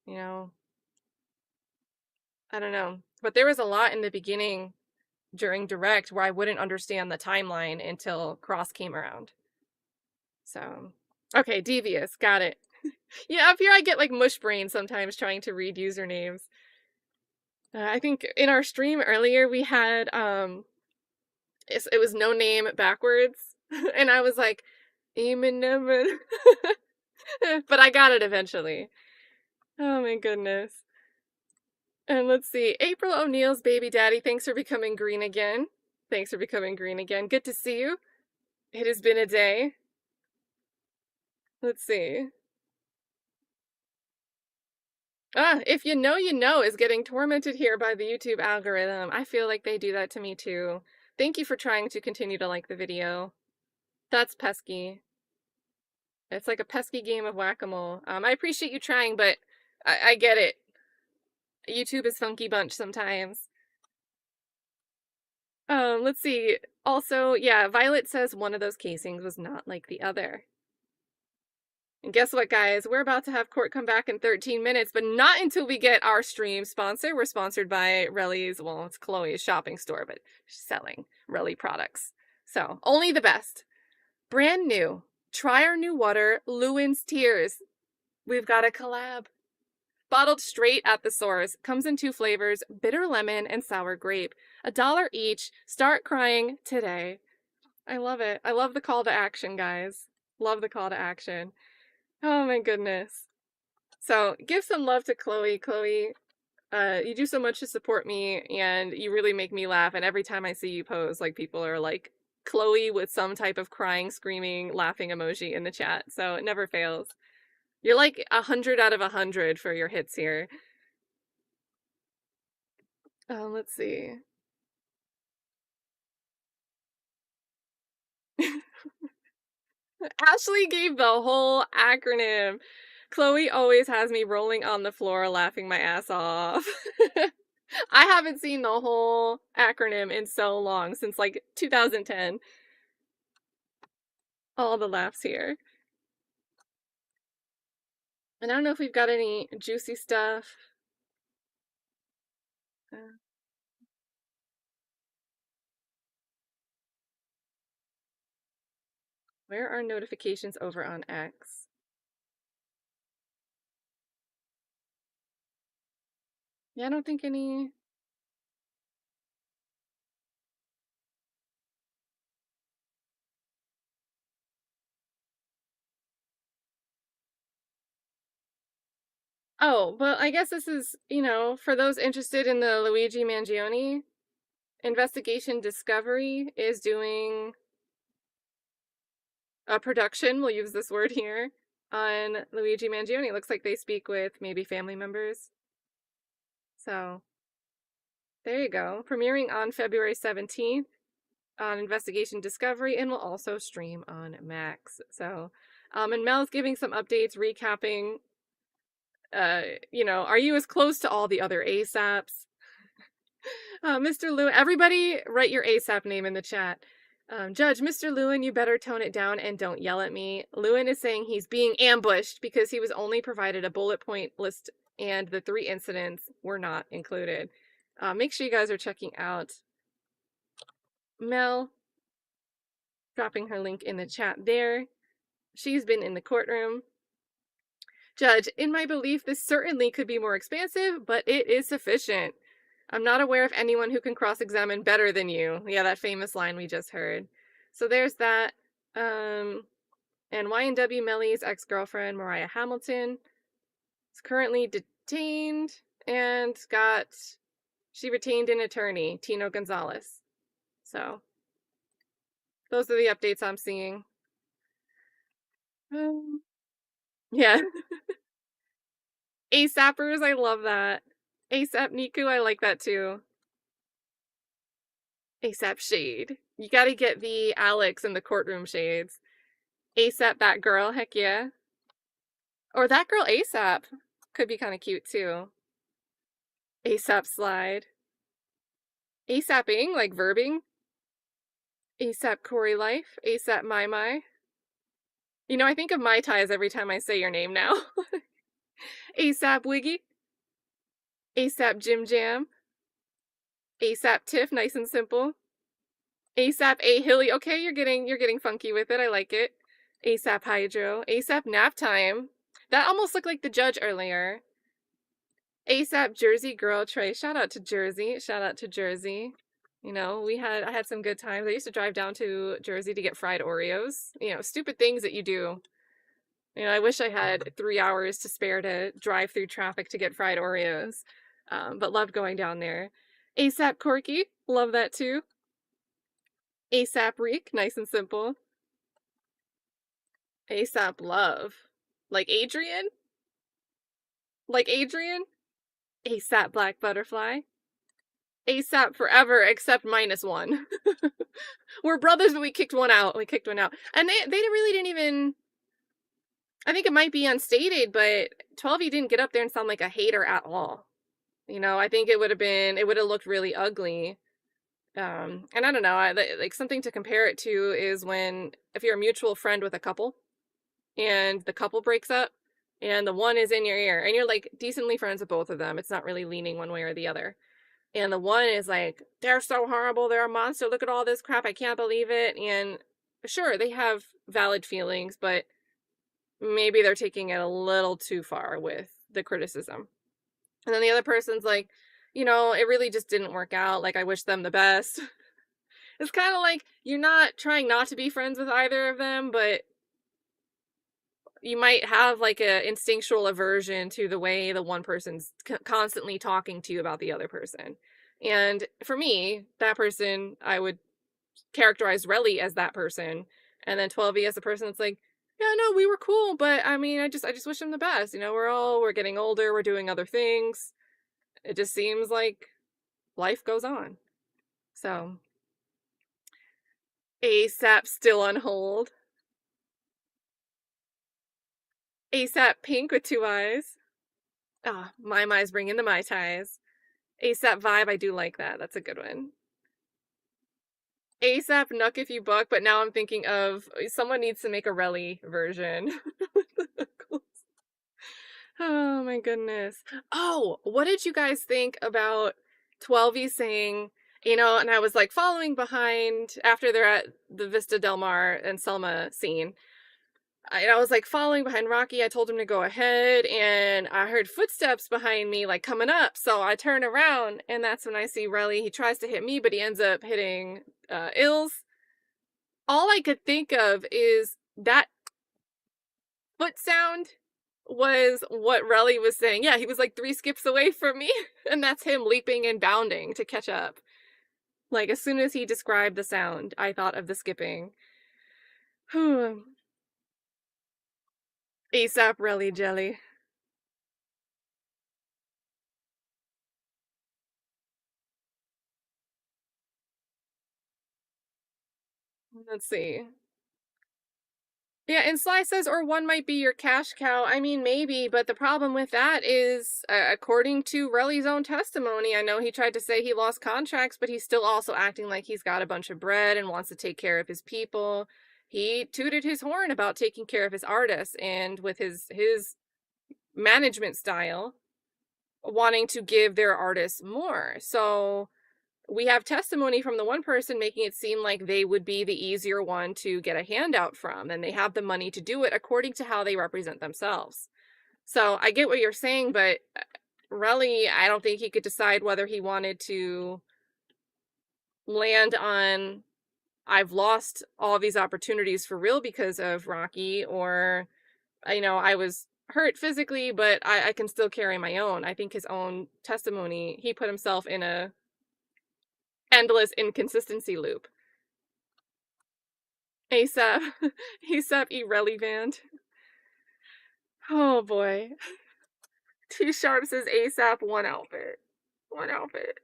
You know, I don't know. But there was a lot in the beginning during direct where I wouldn't understand the timeline until cross came around. So, okay, devious, got it. Yeah, up here I get like mush brain sometimes trying to read usernames. I think in our stream earlier we had it was no name backwards, and I was like, Eminem, but I got it eventually. Oh my goodness. And let's see, April O'Neill's baby daddy, thanks for becoming green again. Thanks for becoming green again. Good to see you. It has been a day. Let's see. If you know is getting tormented here by the YouTube algorithm. I feel like they do that to me too. Thank you for trying to continue to like the video. That's pesky. It's like a pesky game of whack-a-mole. I appreciate you trying, but I get it. YouTube is funky bunch sometimes. Let's see. Also, yeah, Violet says one of those casings was not like the other. And guess what, guys? We're about to have court come back in 13 minutes, but not until we get our stream sponsor. We're sponsored by Relli's, well, it's Chloe's shopping store, but she's selling Relli products. So, only the best. Brand new. Try our new water, Lewin's Tears. We've got a collab. Bottled straight at the source. Comes in 2 flavors, bitter lemon and sour grape. $1 each. Start crying today. I love it. I love the call to action, guys. Love the call to action. Oh my goodness. So give some love to Chloe. Chloe, you do so much to support me, and you really make me laugh. And every time I see you post, like, people are like, Chloe with some type of crying, screaming, laughing emoji in the chat. So it never fails. You're like 100 out of 100 for your hits here. Let's see. Ashley gave the whole acronym. Chloe always has me rolling on the floor laughing my ass off. I haven't seen the whole acronym in so long, since like 2010. All the laughs here. And I don't know if we've got any juicy stuff. Where are notifications over on X? Yeah, I don't think any. Oh, well, I guess this is, you know, for those interested in the Luigi Mangione, Investigation Discovery is doing a production, we'll use this word here, on Luigi Mangione. It looks like they speak with maybe family members. So, there you go. Premiering on February 17th on Investigation Discovery, and will also stream on Max. So, and Mel's giving some updates, recapping, you know, are you as close to all the other ASAPs? Mr. Lewin, everybody write your ASAP name in the chat. Judge, Mr. Lewin, you better tone it down and don't yell at me. Lewin is saying he's being ambushed because he was only provided a bullet point list and the 3 incidents were not included. Make sure you guys are checking out Mel, dropping her link in the chat there. She's been in the courtroom. Judge, in my belief, this certainly could be more expansive, but it is sufficient. I'm not aware of anyone who can cross-examine better than you. Yeah, that famous line we just heard. So there's that. And YNW Melly's ex-girlfriend, Mariah Hamilton, is currently detained and she retained an attorney, Tino Gonzalez. So those are the updates I'm seeing. Yeah. ASAPers, I love that. ASAP Niku, I like that too. ASAP Shade. You gotta get the Alex in the courtroom shades. ASAP Batgirl, heck yeah. Or that girl ASAP. Could be kind of cute too. ASAP Slide. ASAPing, like verbing. ASAP Corey Life. ASAP My My. You know, I think of Mai Tais every time I say your name now. ASAP Wiggy. ASAP Jim Jam. ASAP Tiff, nice and simple. ASAP A Hilly. Okay, you're getting funky with it. I like it. ASAP Hydro. ASAP Nap Time. That almost looked like the judge earlier. ASAP Jersey Girl Trey. Shout out to Jersey. Shout out to Jersey. You know, I had some good times. I used to drive down to Jersey to get fried Oreos. You know, stupid things that you do. You know, I wish I had 3 hours to spare to drive through traffic to get fried Oreos. But loved going down there. ASAP Corky. Love that too. ASAP Reek. Nice and simple. ASAP Love. Like Adrian? Like Adrian? ASAP Black Butterfly. ASAP Forever, except -1. We're brothers, but we kicked one out. We kicked one out. And they really didn't even... I think it might be unstated, but 12E didn't get up there and sound like a hater at all. You know, I think it would have looked really ugly. And I don't know, like something to compare it to is if you're a mutual friend with a couple, and the couple breaks up, and the one is in your ear, and you're like decently friends with both of them. It's not really leaning one way or the other. And the one is like, they're so horrible, they're a monster, look at all this crap, I can't believe it. And sure, they have valid feelings, but maybe they're taking it a little too far with the criticism. And then the other person's like, you know, it really just didn't work out, like I wish them the best. It's kind of like you're not trying not to be friends with either of them, but you might have like a instinctual aversion to the way the one person's constantly talking to you about the other person. And for me, that person, I would characterize Relli as that person, and then 12E as the person that's like, yeah, no, we were cool, but I mean, I just wish him the best. You know, we're getting older, we're doing other things. It just seems like life goes on. So, ASAP still on hold. ASAP Pink with 2 eyes. Ah, My Mai's bringing the Mai Tais. ASAP Vibe, I do like that. That's a good one. ASAP Nuck If You Buck, but now I'm thinking of someone needs to make a Relli version. Oh my goodness. Oh, what did you guys think about 12E saying, you know, and I was like following behind after they're at the Vista Del Mar and Selma scene. I was like following behind Rocky. I told him to go ahead, and I heard footsteps behind me like coming up. So I turn around, and that's when I see Relli. He tries to hit me, but he ends up hitting Illz. All I could think of is that foot sound was what Relli was saying. Yeah, he was like 3 skips away from me, and that's him leaping and bounding to catch up. Like, as soon as he described the sound, I thought of the skipping. ASAP Relli Jelly. Let's see. Yeah, and Sly says, or one might be your cash cow. I mean, maybe, but the problem with that is, according to Relli's own testimony, I know he tried to say he lost contracts, but he's still also acting like he's got a bunch of bread and wants to take care of his people. He tooted his horn about taking care of his artists, and with his management style, wanting to give their artists more. So we have testimony from the one person making it seem like they would be the easier one to get a handout from, and they have the money to do it according to how they represent themselves. So I get what you're saying, but Relli, I don't think he could decide whether he wanted to land on, I've lost all these opportunities for real because of Rocky, or, you know, I was hurt physically, but I can still carry my own. I think his own testimony, he put himself in a endless inconsistency loop. ASAP irrelevant. Oh boy. T Sharp says ASAP one outfit. One outfit.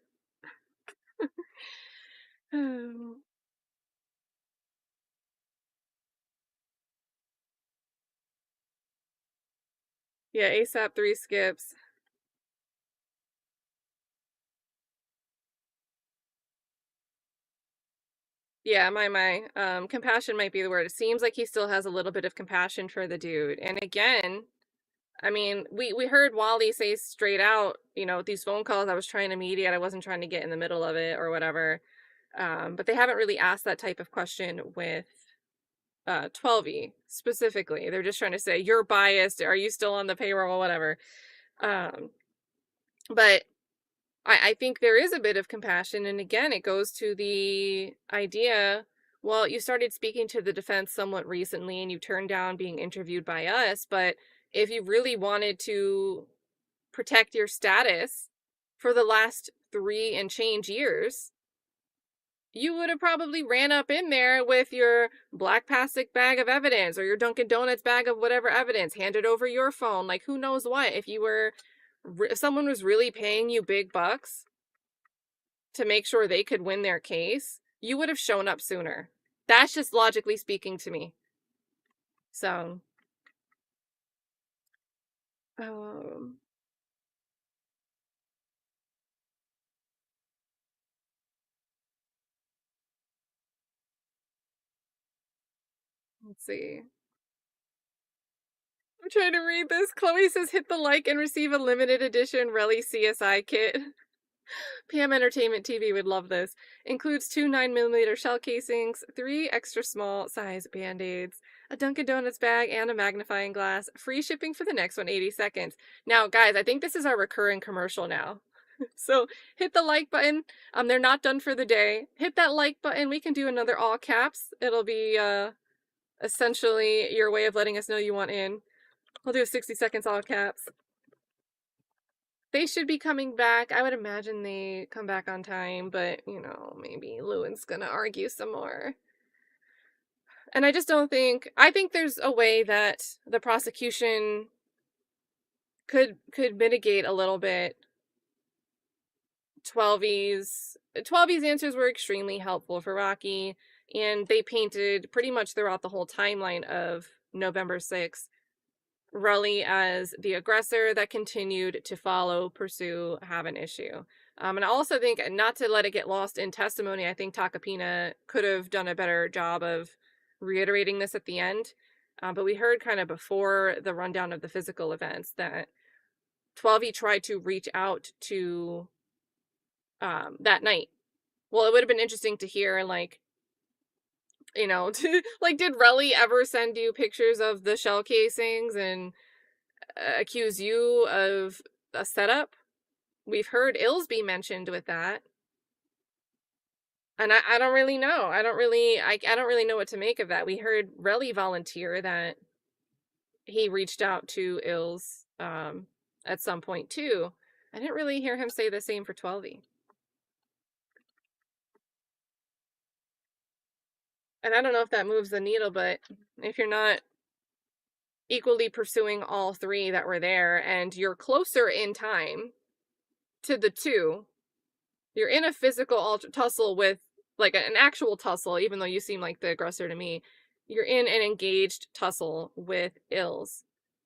Yeah, ASAP 3 skips. Yeah, compassion might be the word. It seems like he still has a little bit of compassion for the dude. And again, I mean, we heard Wally say straight out, you know, these phone calls, I was trying to mediate, I wasn't trying to get in the middle of it or whatever. But they haven't really asked that type of question with 12E specifically. They're just trying to say, you're biased, are you still on the payroll, whatever. But I think there is a bit of compassion. And again, it goes to the idea, well, you started speaking to the defense somewhat recently and you turned down being interviewed by us. But if you really wanted to protect your status for the last 3 and change years, you would have probably ran up in there with your black plastic bag of evidence or your Dunkin' Donuts bag of whatever evidence, handed over your phone, like who knows what. If someone was really paying you big bucks to make sure they could win their case, you would have shown up sooner. That's just logically speaking to me. So, um, let's see. I'm trying to read this. Chloe says, hit the like and receive a limited edition Relli CSI kit. PM Entertainment TV would love this. Includes 2 9mm shell casings, 3 extra small size band-aids, a Dunkin' Donuts bag, and a magnifying glass. Free shipping for the next 180 seconds. Now, guys, I think this is our recurring commercial now. So hit the like button. They're not done for the day. Hit that like button. We can do another all caps. It'll be essentially your way of letting us know you want in. We'll do 60 seconds all caps. They should be coming back. I would imagine they come back on time, but, you know, maybe Lewin's gonna argue some more. And I just don't think... I think there's a way that the prosecution could mitigate a little bit 12E's answers were extremely helpful for Rocky, and they painted pretty much throughout the whole timeline of November 6th Relli as the aggressor that continued to follow, pursue, have an issue. And I also think, not to let it get lost in testimony, I think Takapina could have done a better job of reiterating this at the end. But we heard kind of before the rundown of the physical events that 12E tried to reach out to that night. Well, it would have been interesting to hear, like, you know, like, did Relli ever send you pictures of the shell casings and accuse you of a setup? We've heard Illz be mentioned with that. And I don't really know. I don't really know what to make of that. We heard Relli volunteer that he reached out to Illz at some point too. I didn't really hear him say the same for 12E. And I don't know if that moves the needle, but if you're not equally pursuing all 3 that were there and you're closer in time to the 2, you're in a physical tussle with, like, an actual tussle, even though you seem like the aggressor to me. You're in an engaged tussle with Illz,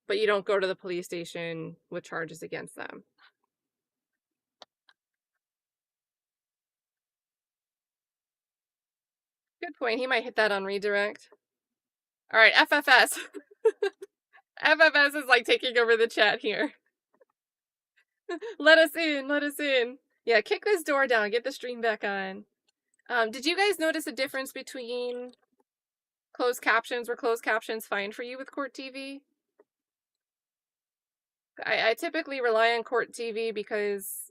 but you don't go to the police station with charges against them. Good point. He might hit that on redirect. All right, FFS. FFS is like taking over the chat here. Let us in, let us in. Yeah, kick this door down, get the stream back on. Did you guys notice a difference between closed captions? Were closed captions fine for you with Court TV? I typically rely on Court TV because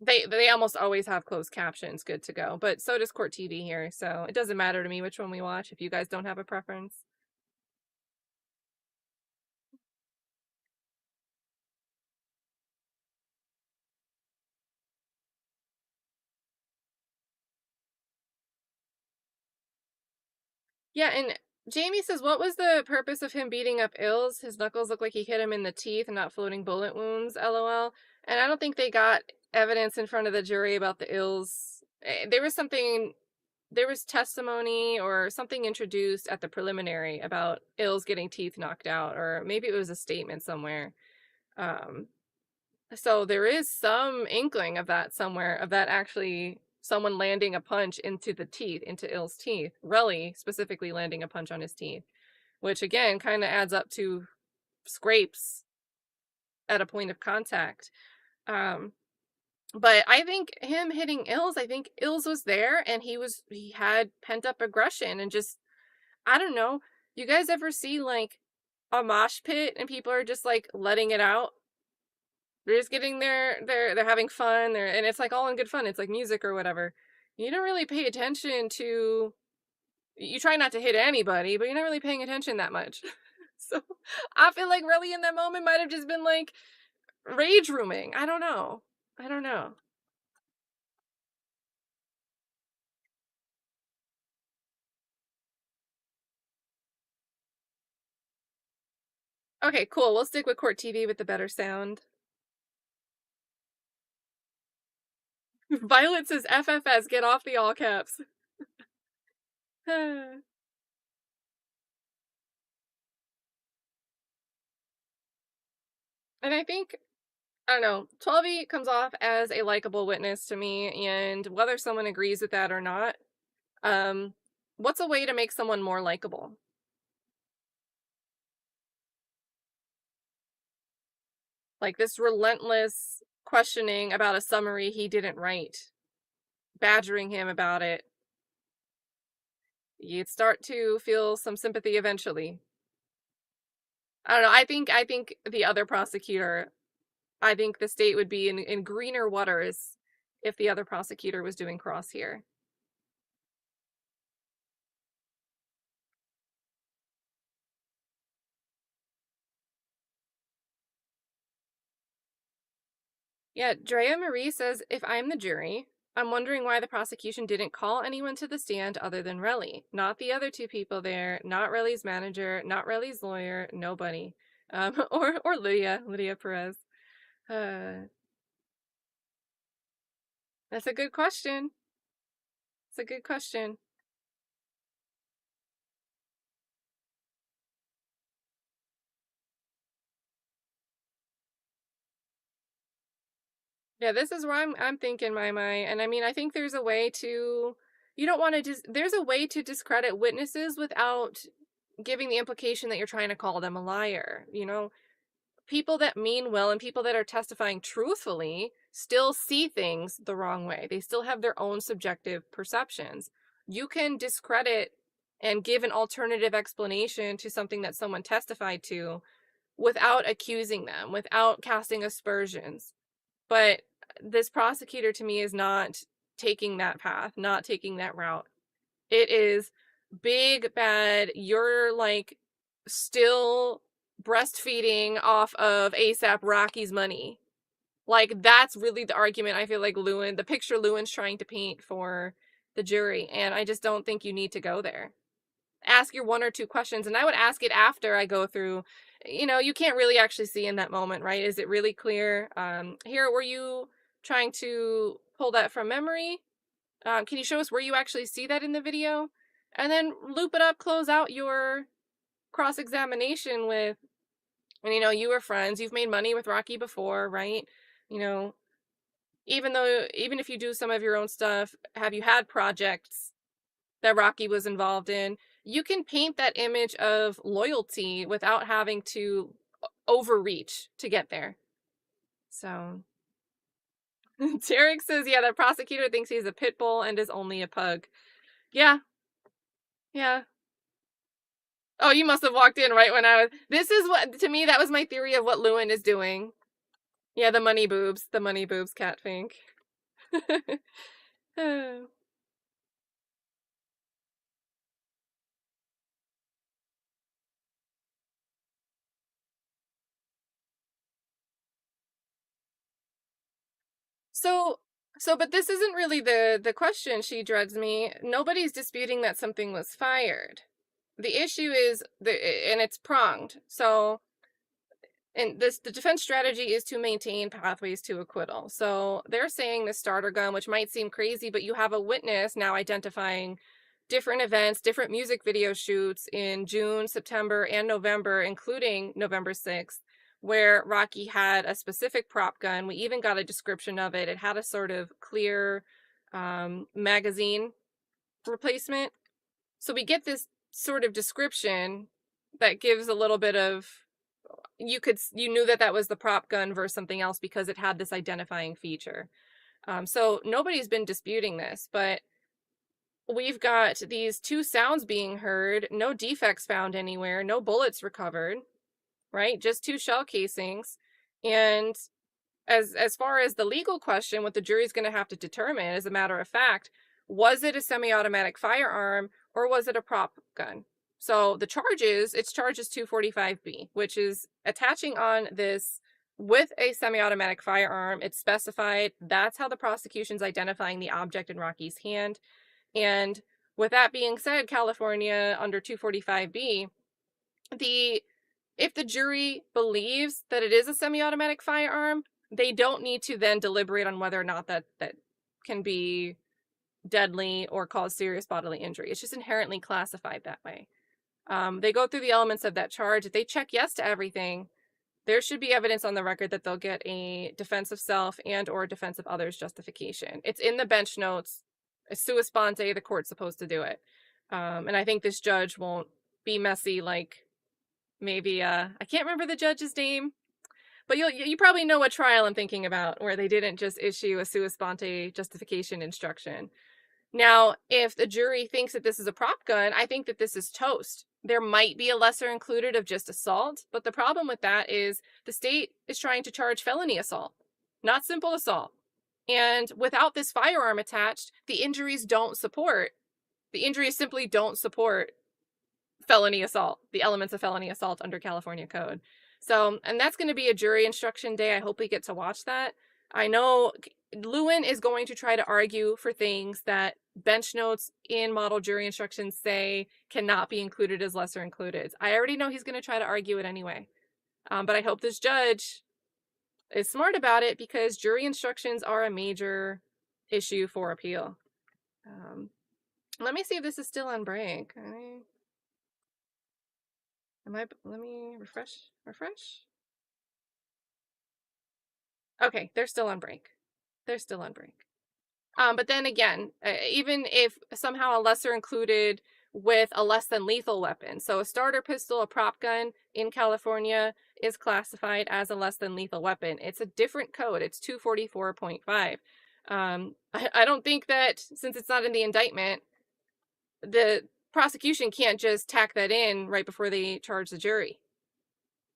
they almost always have closed captions good to go, but so does Court TV here, so it doesn't matter to me which one we watch if you guys don't have a preference. Yeah, and Jamie says, what was the purpose of him beating up Illz? His knuckles look like he hit him in the teeth and not floating bullet wounds, LOL. And I don't think they got evidence in front of the jury about the Illz. There was something there was testimony or something introduced at the preliminary about Illz getting teeth knocked out, or maybe it was a statement somewhere. So there is some inkling of that somewhere, of that actually someone landing a punch into the teeth, into Ill's teeth. Relli specifically landing a punch on his teeth, which again kind of adds up to scrapes at a point of contact. But I think him hitting Illz, I think Illz was there and he had pent up aggression and just, I don't know. You guys ever see like a mosh pit and people are just like letting it out? They're just getting they're having fun, and it's like all in good fun. It's like music or whatever. You don't really pay attention to, you try not to hit anybody, but you're not really paying attention that much. So I feel like Relli in that moment might have just been like rage rooming. I don't know. Okay, cool. We'll stick with court TV with the better sound. Violet says FFS, get off the all caps. And I think, I don't know, 12E comes off as a likable witness to me, and whether someone agrees with that or not, what's a way to make someone more likable? Like this relentless questioning about a summary he didn't write, badgering him about it. You'd start to feel some sympathy eventually. I don't know. I think the other prosecutor, I think the state would be in greener waters if the other prosecutor was doing cross here. Yeah, Drea Marie says, if I'm the jury, I'm wondering why the prosecution didn't call anyone to the stand other than Relli. Not the other two people there, not Relli's manager, not Relli's lawyer, nobody. Or Lydia Perez. That's a good question. It's a good question. Yeah, this is where I'm thinking my mind. And I mean, I think there's a way to, you don't want to there's a way to discredit witnesses without giving the implication that you're trying to call them a liar. You know, people that mean well and people that are testifying truthfully still see things the wrong way. They still have their own subjective perceptions. You can discredit and give an alternative explanation to something that someone testified to without accusing them, without casting aspersions. But this prosecutor to me is not taking that path, not taking that route. It is big bad, you're like still breastfeeding off of ASAP Rocky's money. Like that's really the argument I feel like Lewin, the picture Lewin's trying to paint for the jury, and I just don't think you need to go there. Ask your one or two questions, and I would ask it after I go through, you know, you can't really actually see in that moment, right? Is it really clear? Here, were you trying to pull that from memory? Can you show us where you actually see that in the video? And then loop it up, close out your cross-examination with, and you know, you were friends, you've made money with Rocky before, right? You know, even if you do some of your own stuff, have you had projects that Rocky was involved in? You can paint that image of loyalty without having to overreach to get there. So Tarek says, yeah, the prosecutor thinks he's a pit bull and is only a pug. Yeah. Oh, you must have walked in right when I was, this is what, to me, that was my theory of what Lewin is doing. Yeah, the money boobs, cat fink. But this isn't really the question, she dreads me. Nobody's disputing that something was fired. The issue is, and it's pronged. So and the defense strategy is to maintain pathways to acquittal. So they're saying the starter gun, which might seem crazy, but you have a witness now identifying different events, different music video shoots in June, September, and November, including November 6th, where Rocky had a specific prop gun. We even got a description of it. It had a sort of clear magazine replacement. So we get this sort of description that gives a little bit of, you knew that was the prop gun versus something else because it had this identifying feature. So nobody's been disputing this, but we've got these two sounds being heard, no defects found anywhere, no bullets recovered, right? Just two shell casings. And as far as the legal question, what the jury's going to have to determine, as a matter of fact, was it a semi-automatic firearm or was it a prop gun? So the charges, it's charges 245B, which is attaching on this with a semi-automatic firearm. It's specified. That's how the prosecution's identifying the object in Rocky's hand. And with that being said, California under 245B, if the jury believes that it is a semi-automatic firearm, they don't need to then deliberate on whether or not that can be deadly or cause serious bodily injury. It's just inherently classified that way. They go through the elements of that charge. If they check yes to everything, there should be evidence on the record that they'll get a defense of self and or defense of others justification. It's in the bench notes. Sua sponte, the court's supposed to do it. And I think this judge won't be messy like maybe, I can't remember the judge's name, but you probably know what trial I'm thinking about, where they didn't just issue a sua sponte justification instruction. Now, if the jury thinks that this is a prop gun, I think that this is toast. There might be a lesser included of just assault, but the problem with that is the state is trying to charge felony assault, not simple assault. And without this firearm attached, the injuries simply don't support felony assault, the elements of felony assault under California code. So, and that's going to be a jury instruction day. I hope we get to watch that. I know Lewin is going to try to argue for things that bench notes in model jury instructions say cannot be included as lesser included. I already know he's going to try to argue it anyway. But I hope this judge is smart about it, because jury instructions are a major issue for appeal. Let me see if this is still on break. Let me refresh. Okay, they're still on break. But then again, even if somehow a lesser included with a less than lethal weapon, so a starter pistol, a prop gun in California is classified as a less than lethal weapon. It's a different code. It's 244.5. I don't think that, since it's not in the indictment, the prosecution can't just tack that in right before they charge the jury.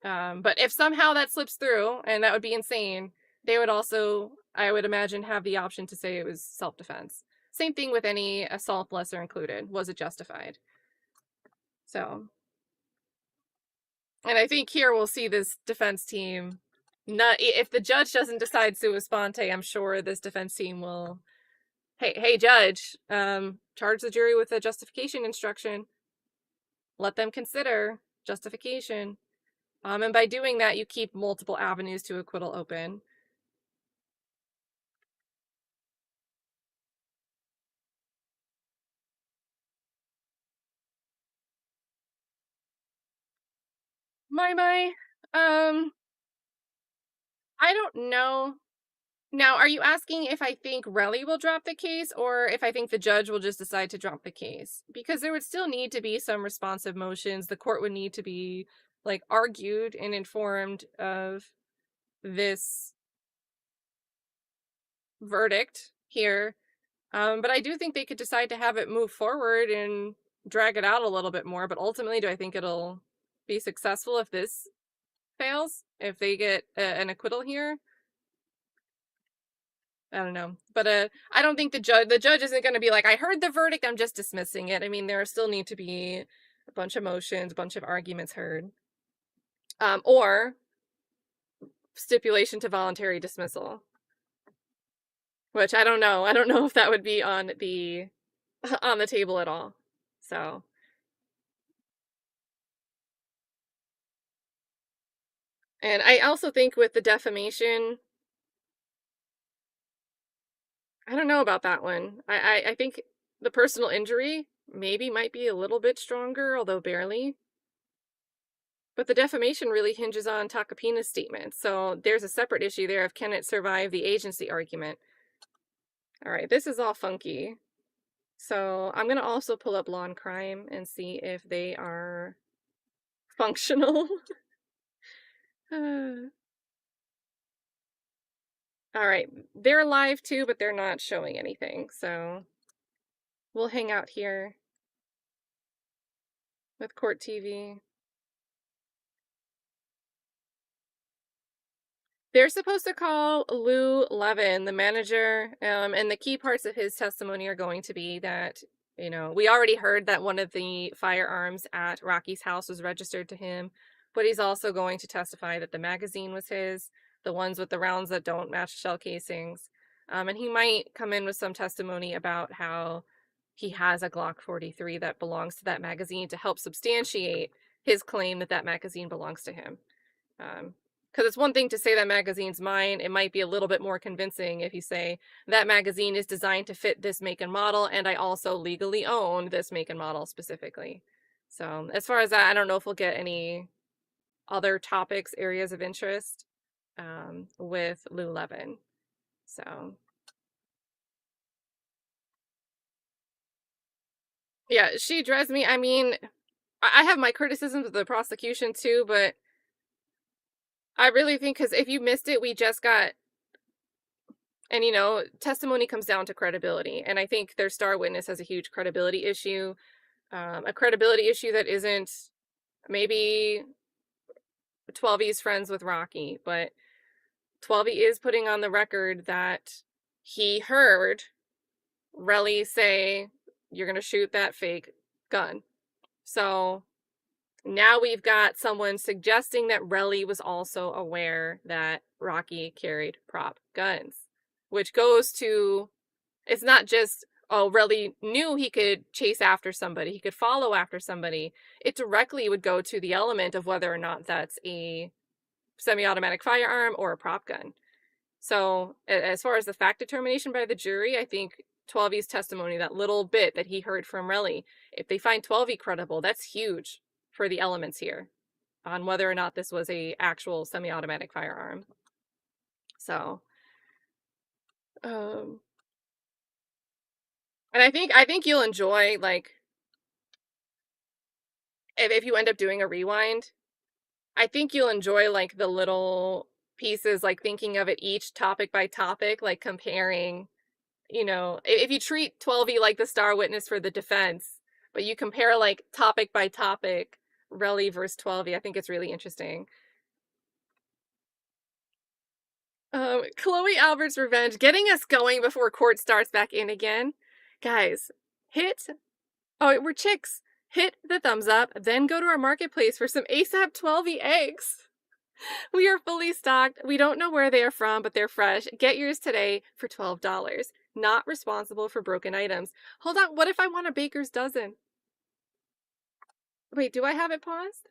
But if somehow that slips through, and that would be insane, they would also, I would imagine, have the option to say it was self-defense. Same thing with any assault lesser included. Was it justified? So, and I think here we'll see this defense team, if the judge doesn't decide sua sponte, I'm sure this defense team will, hey judge, charge the jury with a justification instruction. Let them consider justification. And by doing that, you keep multiple avenues to acquittal open. I don't know. Now, are you asking if I think Relli will drop the case, or if I think the judge will just decide to drop the case? Because there would still need to be some responsive motions. The court would need to be, like, argued and informed of this verdict here. But I do think they could decide to have it move forward and drag it out a little bit more. But ultimately, do I think it'll be successful if this fails? If they get an acquittal here? I don't know. But I don't think the judge isn't going to be like, I heard the verdict, I'm just dismissing it. I mean, there still need to be a bunch of motions, a bunch of arguments heard. Or stipulation to voluntary dismissal. Which I don't know. I don't know if that would be on the table at all. So And I also think with the defamation, I don't know about that one. I think the personal injury maybe might be a little bit stronger, although barely. But the defamation really hinges on Takapina's statement. So there's a separate issue there of can it survive the agency argument. All right, this is all funky. So I'm going to also pull up Law and Crime and see if they are functional. All right, they're live too, but they're not showing anything. So we'll hang out here with Court TV. They're supposed to call Levin, the manager, and the key parts of his testimony are going to be that, you know, we already heard that one of the firearms at Rocky's house was registered to him, but he's also going to testify that the magazine was his, the ones with the rounds that don't match shell casings. And he might come in with some testimony about how he has a Glock 43 that belongs to that magazine to help substantiate his claim that that magazine belongs to him. Because it's one thing to say that magazine's mine. It might be a little bit more convincing if you say that magazine is designed to fit this make and model, and I also legally own this make and model specifically. So as far as that, I don't know if we'll get any other topics, areas of interest with Levin. So yeah, she drives me. I mean, I have my criticisms of the prosecution too, but I really think, because if you missed it, we just got, and you know, testimony comes down to credibility. And I think their star witness has a huge credibility issue. A credibility issue that isn't maybe 12E's friends with Rocky, but 12E is putting on the record that he heard Relli say, you're going to shoot that fake gun. So now we've got someone suggesting that Relli was also aware that Rocky carried prop guns, which goes to, it's not just, oh, Relli knew he could chase after somebody, he could follow after somebody. It directly would go to the element of whether or not that's a semi-automatic firearm or a prop gun. So as far as the fact determination by the jury, I think 12E's testimony, that little bit that he heard from Relli, if they find 12E credible, that's huge for the elements here on whether or not this was a actual semi-automatic firearm. So, and I think you'll enjoy, like, if you end up doing a rewind, I think you'll enjoy, like, the little pieces, like thinking of it each topic by topic, like comparing, you know, if you treat 12E like the star witness for the defense, but you compare like topic by topic, Relli versus 12E, I think it's really interesting. Chloe Albert's Revenge, getting us going before court starts back in again. Guys, oh, we're chicks. Hit the thumbs up, then go to our marketplace for some ASAP 12E eggs. We are fully stocked. We don't know where they are from, but they're fresh. Get yours today for $12. Not responsible for broken items. Hold on, what if I want a baker's dozen? Wait, do I have it paused?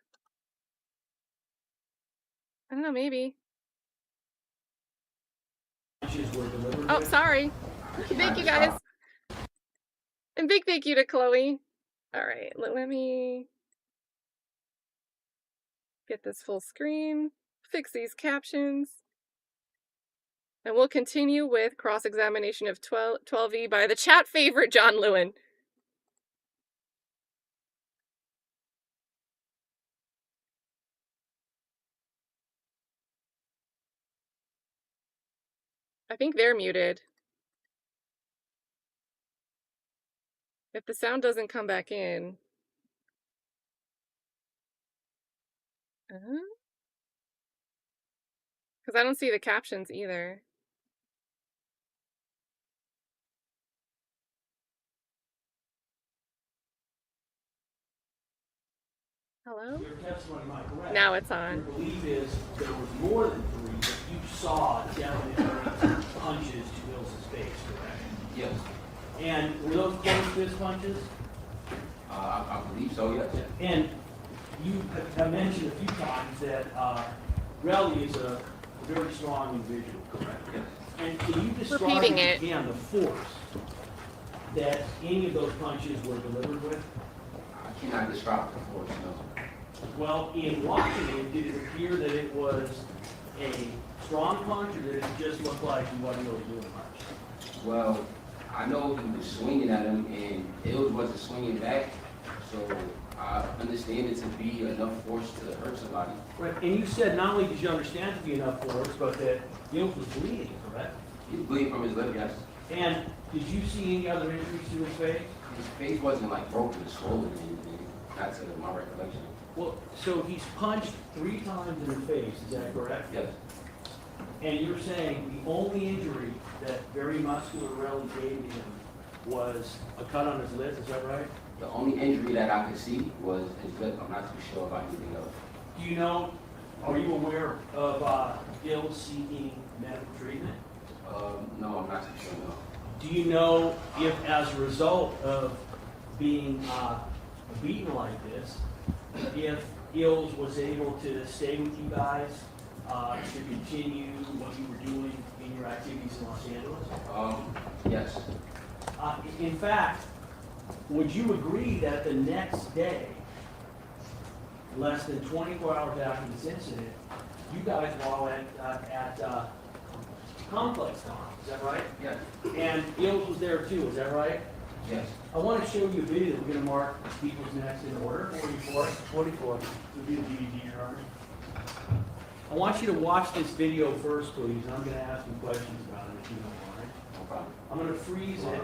I don't know, maybe. Oh, sorry. Thank you, guys. And big thank you to Chloe. All right, let me get this full screen, fix these captions, and we'll continue with cross-examination of 12E by the chat favorite, John Lewin. I think they're muted. If the sound doesn't come back in. Because I don't see the captions either. Hello? Your testimony, am I correct? Now it's on. Your belief is there was more than 3, but you saw definitely punches to Illz's face, correct? Yes. And were those close fist punches? I believe so, yes. And you have mentioned a few times that Relli is a very strong individual, correct? Yes. And can you describe Repeating it. again the force that any of those punches were delivered with? I cannot describe the force, no. Well, in watching it, did it appear that it was a strong punch, or did it just look like he wasn't really doing much? Well, I know he was swinging at him, and Illz wasn't swinging back, so I understand it to be enough force to hurt somebody. Right, and you said not only did you understand it to be enough force, but that Illz was bleeding, correct? He was bleeding from his lip, yes. And did you see any other injuries to his face? His face wasn't like broken or swollen or anything, not to my recollection. Well, so he's punched 3 times in the face, is that correct? Yes. And you're saying the only injury that very muscular Relli gave to him was a cut on his lip, is that right? The only injury that I could see was his lip. I'm not too sure about anything else. Do you know, are you aware of Illz seeking medical treatment? No, I'm not too sure, no. Do you know if as a result of being beaten like this, if Illz was able to stay with you guys to continue what you were doing in your activities in Los Angeles? Yes. In fact, would you agree that the next day, less than 24 hours after this incident, you guys were all at ComplexCon, is that right? Yes. And Illz was there too, is that right? Yes. I want to show you a video that we're going to mark people's necks in order. 44. 44. It'll be the DVD, Your Honor. I want you to watch this video first, please, and I'm going to ask you questions about it if you don't mind. No problem. I'm going to freeze it.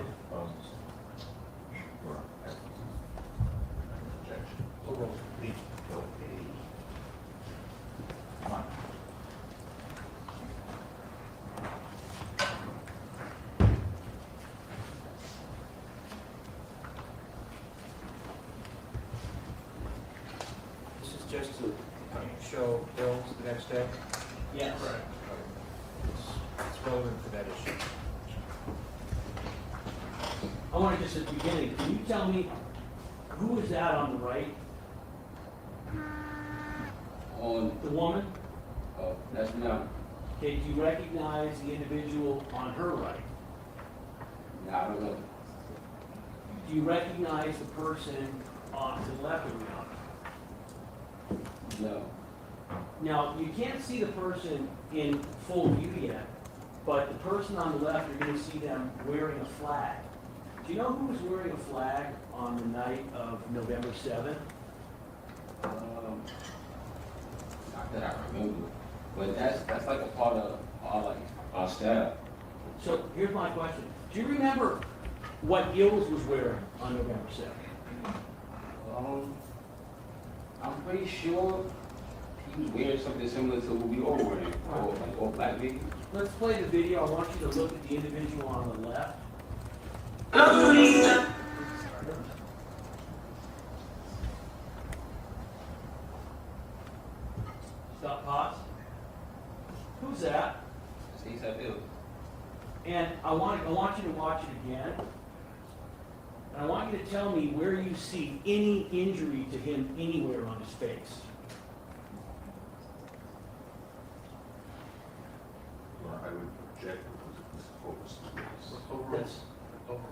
This is just to show bills the next day. Yes. It's relevant for that issue. I want to just at the beginning, can you tell me who is that on the right? On, The woman? that's no. Okay, do you recognize the individual on her right? No, I don't know. Do you recognize the person to the left of the woman? No. Now, you can't see the person in full view yet, but the person on the left, you're going to see them wearing a flag. Do you know who was wearing a flag on the night of November 7th? Not that I remember. But that's like a part of our staff. So here's my question. Do you remember what Illz was wearing on November 7th? I'm pretty sure he was wearing something similar to what we all wearing, or like all black people. Let's play the video. I want you to look at the individual on the left. Stop, pause. Who's that? States I feel. And I want you to watch it again. And I want you to tell me where you see any injury to him anywhere on his face. Well, I would object because of this focus. That's over.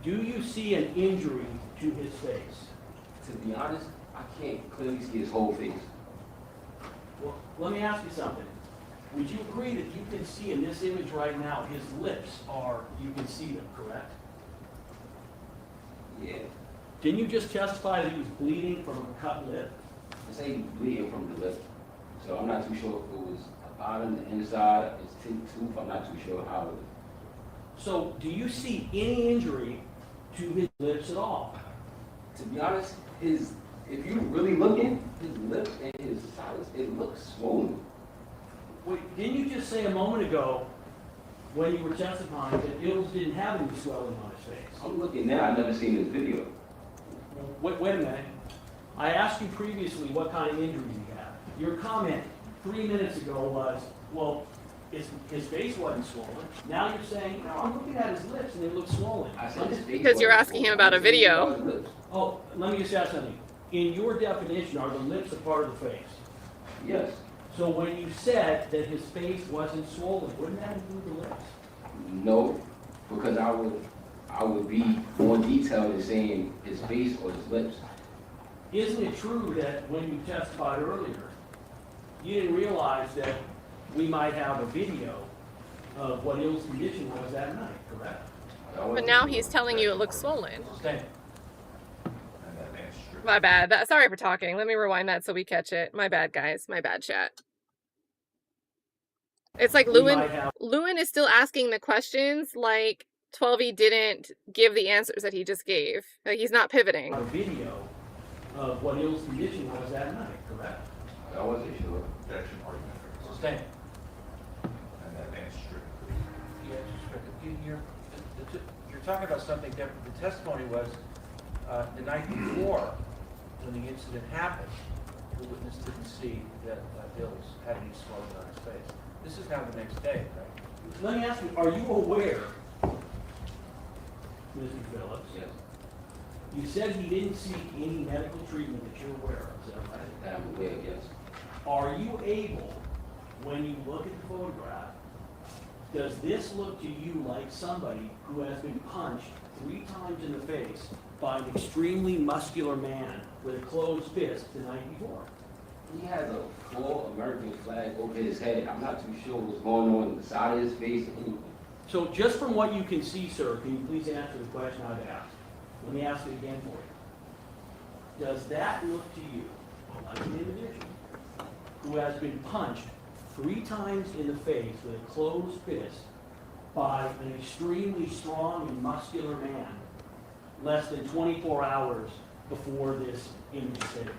Do you see an injury to his face? To be honest, I can't clearly see his whole face. Well, let me ask you something. Would you agree that you can see in this image right now, his lips are, you can see them, correct? Yeah. Didn't you just testify that he was bleeding from a cut lip? I say he was bleeding from the lip. So I'm not too sure if it was the bottom, the inside, his tooth. I'm not too sure how it was. So do you see any injury to his lips at all? To be honest, if you're really looking, his lips and his sides, it looks swollen. Wait, didn't you just say a moment ago, when you were testifying, that Illz didn't have any swelling on his face? I'm looking now, I've never seen this video. Wait a minute. I asked you previously what kind of injury he had. Your comment 3 minutes ago was, well, his face wasn't swollen. Now you're saying, no, I'm looking at his lips and they look swollen. I said his face Because you're wasn't asking him swollen. about a I said video. his lips. Oh, let me just ask something. In your definition, are the lips a part of the face? Yes. So when you said that his face wasn't swollen, wouldn't that include the lips? No, because I would be more detailed in saying his face or his lips. Isn't it true that when you testified earlier, you didn't realize that we might have a video of what Ill's condition was that night, correct? But now he's telling you it looks swollen. Okay. My bad. Sorry for talking. Let me rewind that so we catch it. My bad, guys. My bad, chat. It's like Lewin is still asking the questions like 12E didn't give the answers that he just gave. Like he's not pivoting. A video of what Ill's condition was that night, correct? I wasn't sure. Objection argument. Sustained. And that man's stricken. You're talking about something different. The testimony was the night before, when the incident happened, the witness didn't see that Illz had any swelling on his face. This is now the next day, right? Let me ask you, are you aware, Mr. Phillips? Yes. You said he didn't seek any medical treatment that you're aware of, is that right? That I'm aware of, yes. Are you able, when you look at the photograph, does this look to you like somebody who has been punched 3 times in the face by an extremely muscular man with a closed fist the night before? He has a full American flag over his head. I'm not too sure what's going on the side of his face. So just from what you can see, sir, can you please answer the question I've asked? Let me ask it again for you. Does that look to you like an individual who has been punched 3 times in the face with a closed fist by an extremely strong and muscular man less than 24 hours before this image is taken?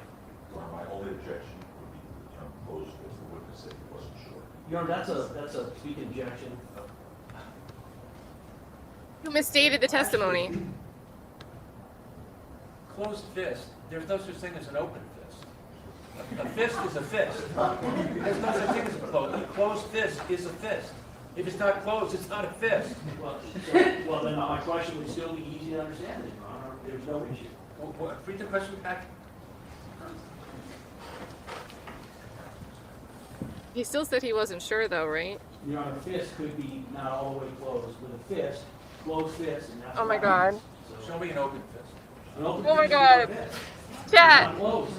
My only objection would be the term closed because the witness said he wasn't sure. Your Honor, that's a speak objection. You misstated the testimony. Closed fist, there's no such thing as an open fist. A fist is a fist. There's no such thing as a closed. A closed fist is a fist. If it's not closed, it's not a fist. Well, then my question would still be easy to understand, Your Honor. There's no issue. Read the question back. He still said he wasn't sure though, right? Your Honor, a fist could be not all the way closed. With a fist, closed fist, and that's Oh my what God. happens. So, Show me an open fist. an open Oh my fist is God. not a fist. Chat. Not closed.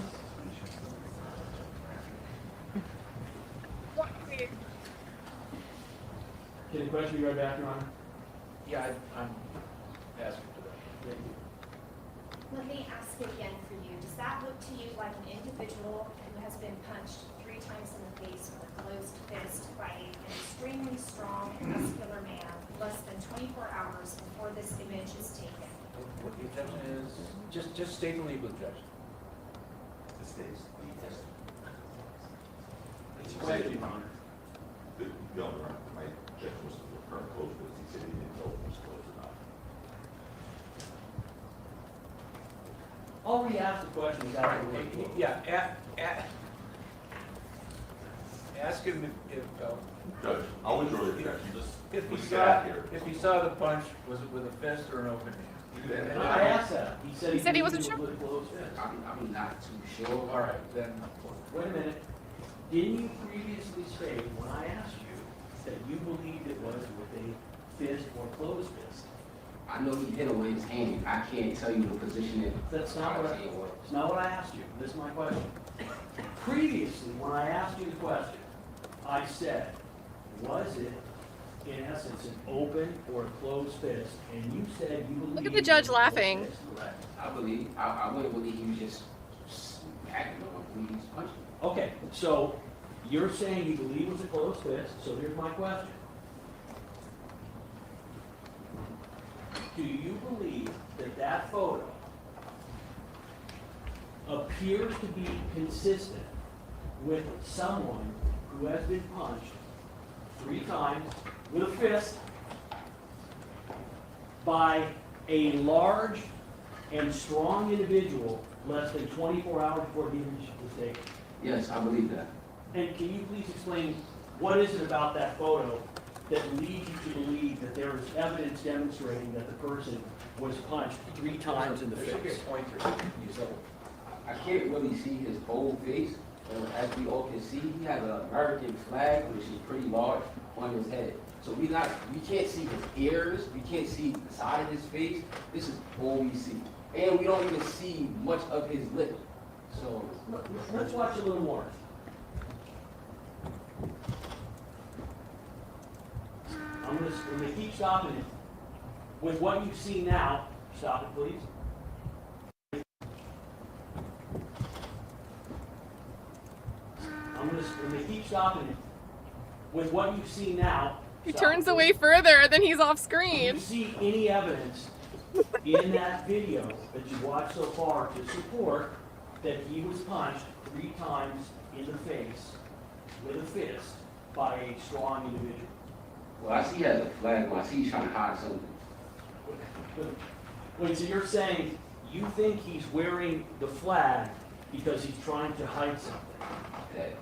Can the question be read back, Your Honor? Yeah, I'm asking for that. Let me ask it again for you. Does that look to you like an individual who has been punched 3 times in the face with a closed fist by an extremely strong and muscular man less than 24 hours before this image is taken? What the objection is, just state the legal objection. The state's the test. It's a question, Your Honor. No, my objection was to the current closed because he said he didn't know if it was closed or not. I'll re-ask the question without the word closed. Yeah, ask him if Judge, I'll withdraw the objection. Just if he let's get saw out here. if he saw the punch, was it with a fist or an open hand? And I asked that. He said he wasn't sure. With a closed fist. I'm not too sure. All right, then. Wait a minute. Didn't you previously state when I asked you that you believed it was with a fist or closed fist? I know he hit him with his hand. I can't tell you the position that That's not what it's not what I asked you. This is my question. Previously, when I asked you the question, I said, was it in essence an open or a closed fist? And you said you believe. Look at the judge it was a closed laughing. fist, correct? I wouldn't believe he was just smacking him. I believe he's punching him. Okay, so you're saying you believe it was a closed fist, so here's my question. Do you believe that that photo appears to be consistent with someone who has been punched 3 times with a fist by a large and strong individual less than 24 hours before the image was taken? Yes, I believe that. And can you please explain what is it about that photo that leads you to believe that there is evidence demonstrating that the person was punched 3 times in the There should be a face? pointer. I can't really see his whole face, And as we all can see, he has an American flag, which is pretty large, on his head. So we can't see his ears, we can't see the side of his face. This is all we see. And we don't even see much of his lip. So Let's watch a little more. I'm gonna keep stopping it. With what you see now, stop it, please. I'm gonna keep stopping it. With what you see now, He stop turns it, away please. further, then he's off Do you screen. see any evidence in that video that you've watched so far to support that he was punched 3 times in the face with a fist by a strong individual? well, I see he has a flag, I see he's trying to hide something. Wait, so you're saying you think he's wearing the flag because he's trying to hide something? That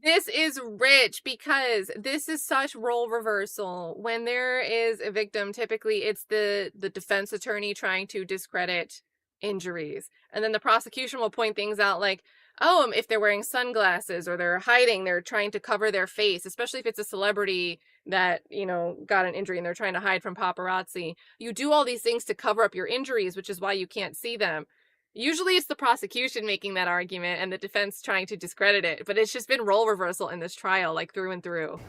This is rich because this is such role reversal. When there is a victim, typically it's the defense attorney trying to discredit injuries. And then the prosecution will point things out like, oh, if they're wearing sunglasses or they're hiding, they're trying to cover their face, especially if it's a celebrity that, got an injury and they're trying to hide from paparazzi. You do all these things to cover up your injuries, which is why you can't see them. Usually it's the prosecution making that argument and the defense trying to discredit it, but it's just been role reversal in this trial, like through and through.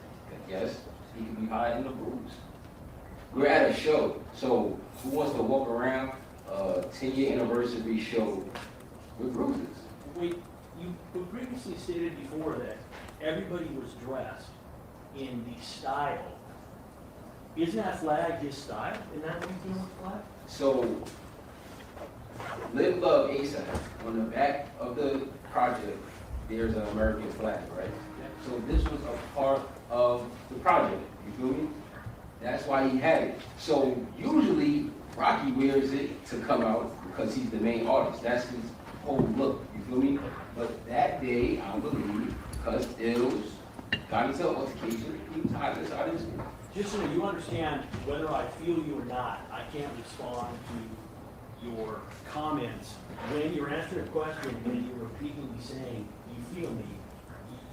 yes, he can be hiding the bruise. We're at a show, so who wants to walk around a 10-year anniversary show with bruises? Wait, you previously stated before that everybody was dressed in the style. Isn't that flag his style? Isn't that what he's doing with the flag? So, Live Love ASAP, on the back of the project, there's an American flag, right? So this was a part of the project, you feel me? That's why he had it. So usually, Rocky wears it to come out because he's the main artist. That's his whole look, you feel me? But that day, I believe, because Illz got into an altercation, he was hiding inside his room. Just so you understand, whether I feel you or not, I can't respond to your comments. When you're answering a question, when you're repeatedly saying, you feel me,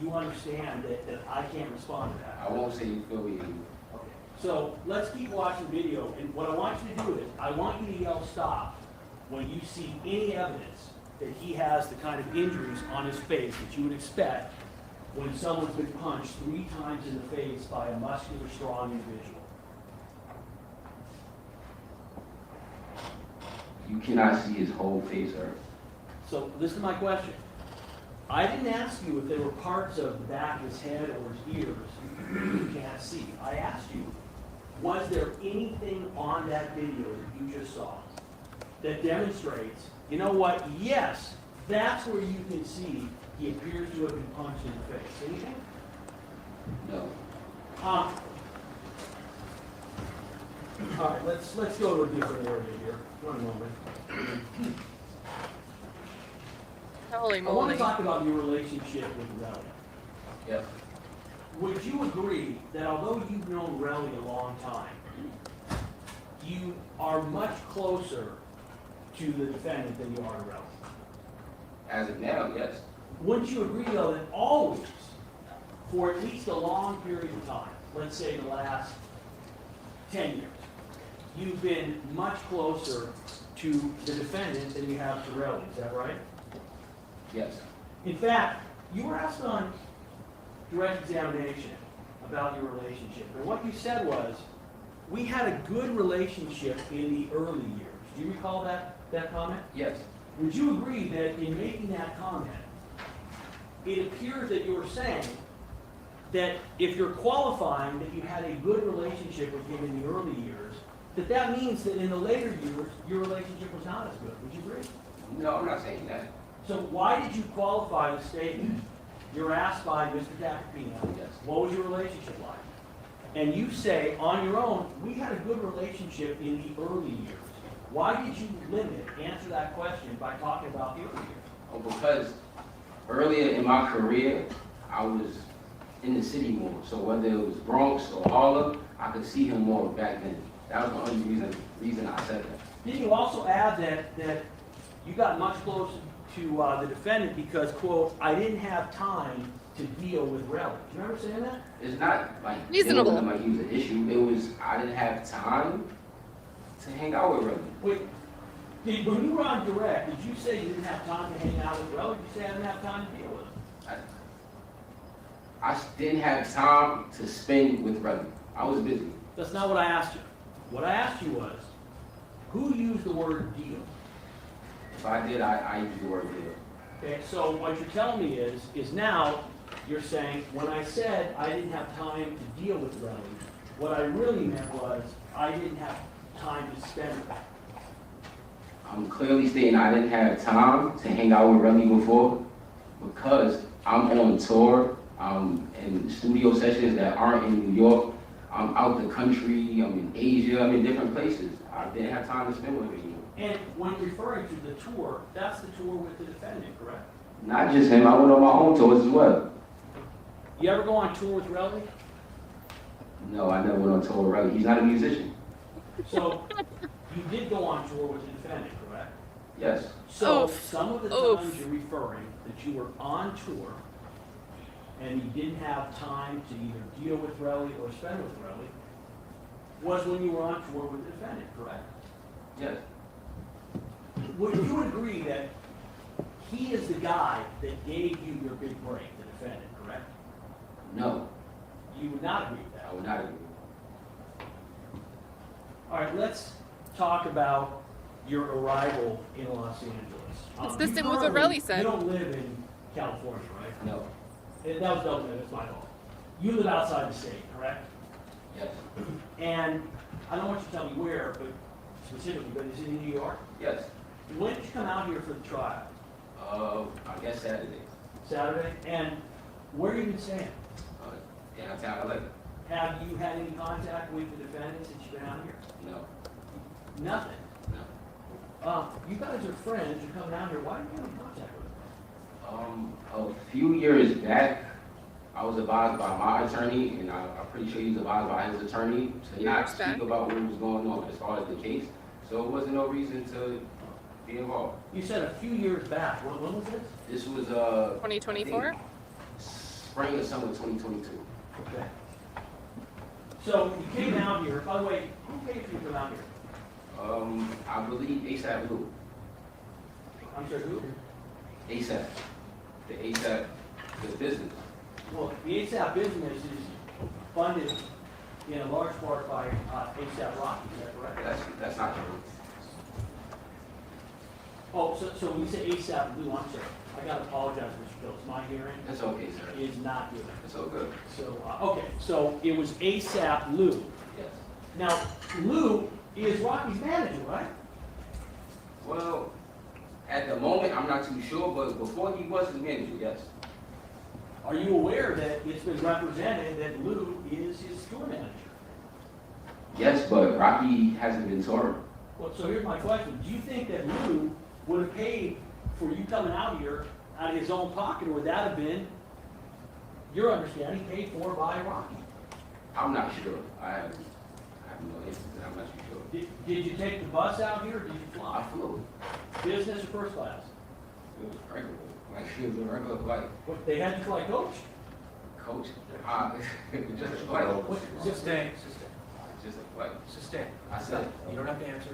you understand that I can't respond to that. I won't say you feel me. Okay. So let's keep watching video, and what I want you to do is, I want you to yell stop when you see any evidence that he has the kind of injuries on his face that you would expect when someone's been punched 3 times in the face by a muscular, strong individual. You cannot see his whole face, sir. So listen to my question. I didn't ask you if there were parts of the back of his head or his ears you can't see. I asked you, was there anything on that video that you just saw that demonstrates, you know what, yes, that's where you can see he appears to have been punched in the face. Anything? No. All right, let's go to a different area here. One moment. Holy I want moly. to talk about your relationship with Relli. Yep. Would you agree that although you've known Relli a long time, you are much closer to the defendant than you are to Relli? As of now, yes. Wouldn't you agree, though, that always, for at least a long period of time, let's say the last 10 years, you've been much closer to the defendant than you have to Relli, is that right? Yes. In fact, you were asked on direct examination about your relationship, and what you said was, we had a good relationship in the early years. Do you recall that comment? Yes. Would you agree that in making that comment, it appears that you're saying that if you're qualifying that you had a good relationship with him in the early years, that means that in the later years, your relationship was not as good. Would you agree? No, I'm not saying that. So why did you qualify the statement? You're asked by Mr. Tacopina, Yes. what was your relationship like? And you say, on your own, we had a good relationship in the early years. Why did you answer that question by talking about the early years? Oh, because earlier in my career, I was in the city more. So whether it was Bronx or Harlem, I could see him more back then. That was the only reason I said that. Didn't you also add that you got much closer to the defendant because, quote, I didn't have time to deal with Relli. Do you remember saying that? It's not like Reasonable. It wasn't like he was an issue. It was I didn't have time to hang out with Relli. Wait, when you were on direct, did you say you didn't have time to hang out with Relli? Did you say I didn't have time to deal with him? I didn't have time to spend with Relli. I was busy. That's not what I asked you. What I asked you was, who used the word deal? If I did, I used the word deal. Okay, so what you're telling me is now you're saying, when I said I didn't have time to deal with Relli, what I really meant was I didn't have time to spend with him. I'm clearly stating I didn't have time to hang out with Relli before because I'm on tour. I'm in studio sessions that aren't in New York. I'm out the country. I'm in Asia. I'm in different places. I didn't have time to spend with him anymore. And when referring to the tour, that's the tour with the defendant, correct? Not just him. I went on my own tours as well. You ever go on tour with Relli? No, I never went on tour with Relli. He's not a musician. So you did go on tour with the defendant, correct? Yes. So Oof. some of the Oof. times you're referring that you were on tour and you didn't have time to either deal with Relli or spend with Relli was when you were on tour with the defendant, correct? Yes. Would you agree that he is the guy that gave you your big break, the defendant, correct? No, You would not agree with that. I would not agree. All right, let's talk about your arrival in Los Angeles. Consistent You with what currently- Relli said. You don't live in California, right? No. That was Dublin, that's my fault. You live outside the state, correct? Yes. And I don't want you to tell me where, but specifically, but is it in New York? Yes. When did you come out here for the trial? I guess Saturday. Saturday? And where have you been staying? Downtown LA. Have you had any contact with the defendant since you've been out here? No. Nothing? No. You guys are friends, you're coming out here, why didn't you have any contact with them? A few years back, I was advised by my attorney, and I'm pretty sure he was advised by his attorney to not Years back? speak about what was going on as far as the case. So it wasn't no reason to be involved. You said a few years back, when was this? This was 2024? I think spring or summer 2022. Okay. So you came out here, by the way, who paid for you to come out here? I believe ASAP Blue. I'm sorry, who? ASAP. The ASAP, the business. Well, the ASAP business is funded in a large part by ASAP Rocky, is that correct? That's not true. Oh, so when you say ASAP Blue, I'm sorry, I gotta apologize, Mr. Phillips, my hearing That's okay, sir. is not good. It's all good. So, okay, so it was ASAP Lou. Yes. Now, Lou is Rocky's manager, right? Well, at the moment, I'm not too sure, but before he was his manager, yes. Are you aware that it's been represented that Lou is his tour manager? Yes, but Rocky hasn't been touring. Well, so here's my question. Do you think that Lou would have paid for you coming out here out of his own pocket, or would that have been your understanding paid for by Rocky? I'm not sure. I have no answer. I'm not too sure. Did you take the bus out here, or did you fly? I flew. Business or first class? It was regular. Like, it was a regular flight. What, they had you fly coach? Coach, just a flight. Sustain. Just a flight. Sustain. I said, You don't have to answer.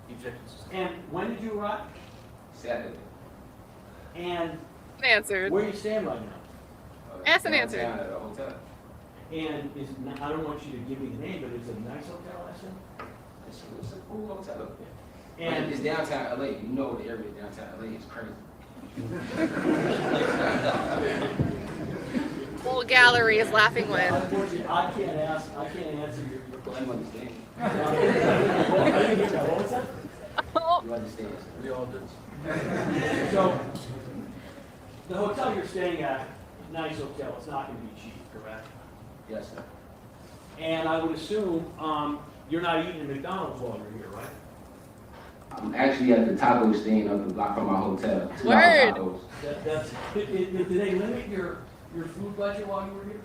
The objections. And when did you arrive? Saturday. And Answered. where are you staying right now? Asked and answered. Downtown at a hotel. And is, I don't want you to give me the name, but is it a nice hotel, I assume? It's a cool hotel. And it's downtown LA. You know the area downtown LA is crazy. Whole gallery is laughing with. unfortunately, I can't answer your question. You understand? I didn't get that. What was that? You understand? We all do. So, the hotel you're staying at, nice hotel, it's not gonna be cheap, correct? Yes, sir. And I would assume, you're not eating at McDonald's while you're here, right? I'm actually at the taco stand up the block from my hotel. $2 Word. tacos. Did they limit your food budget while you were here?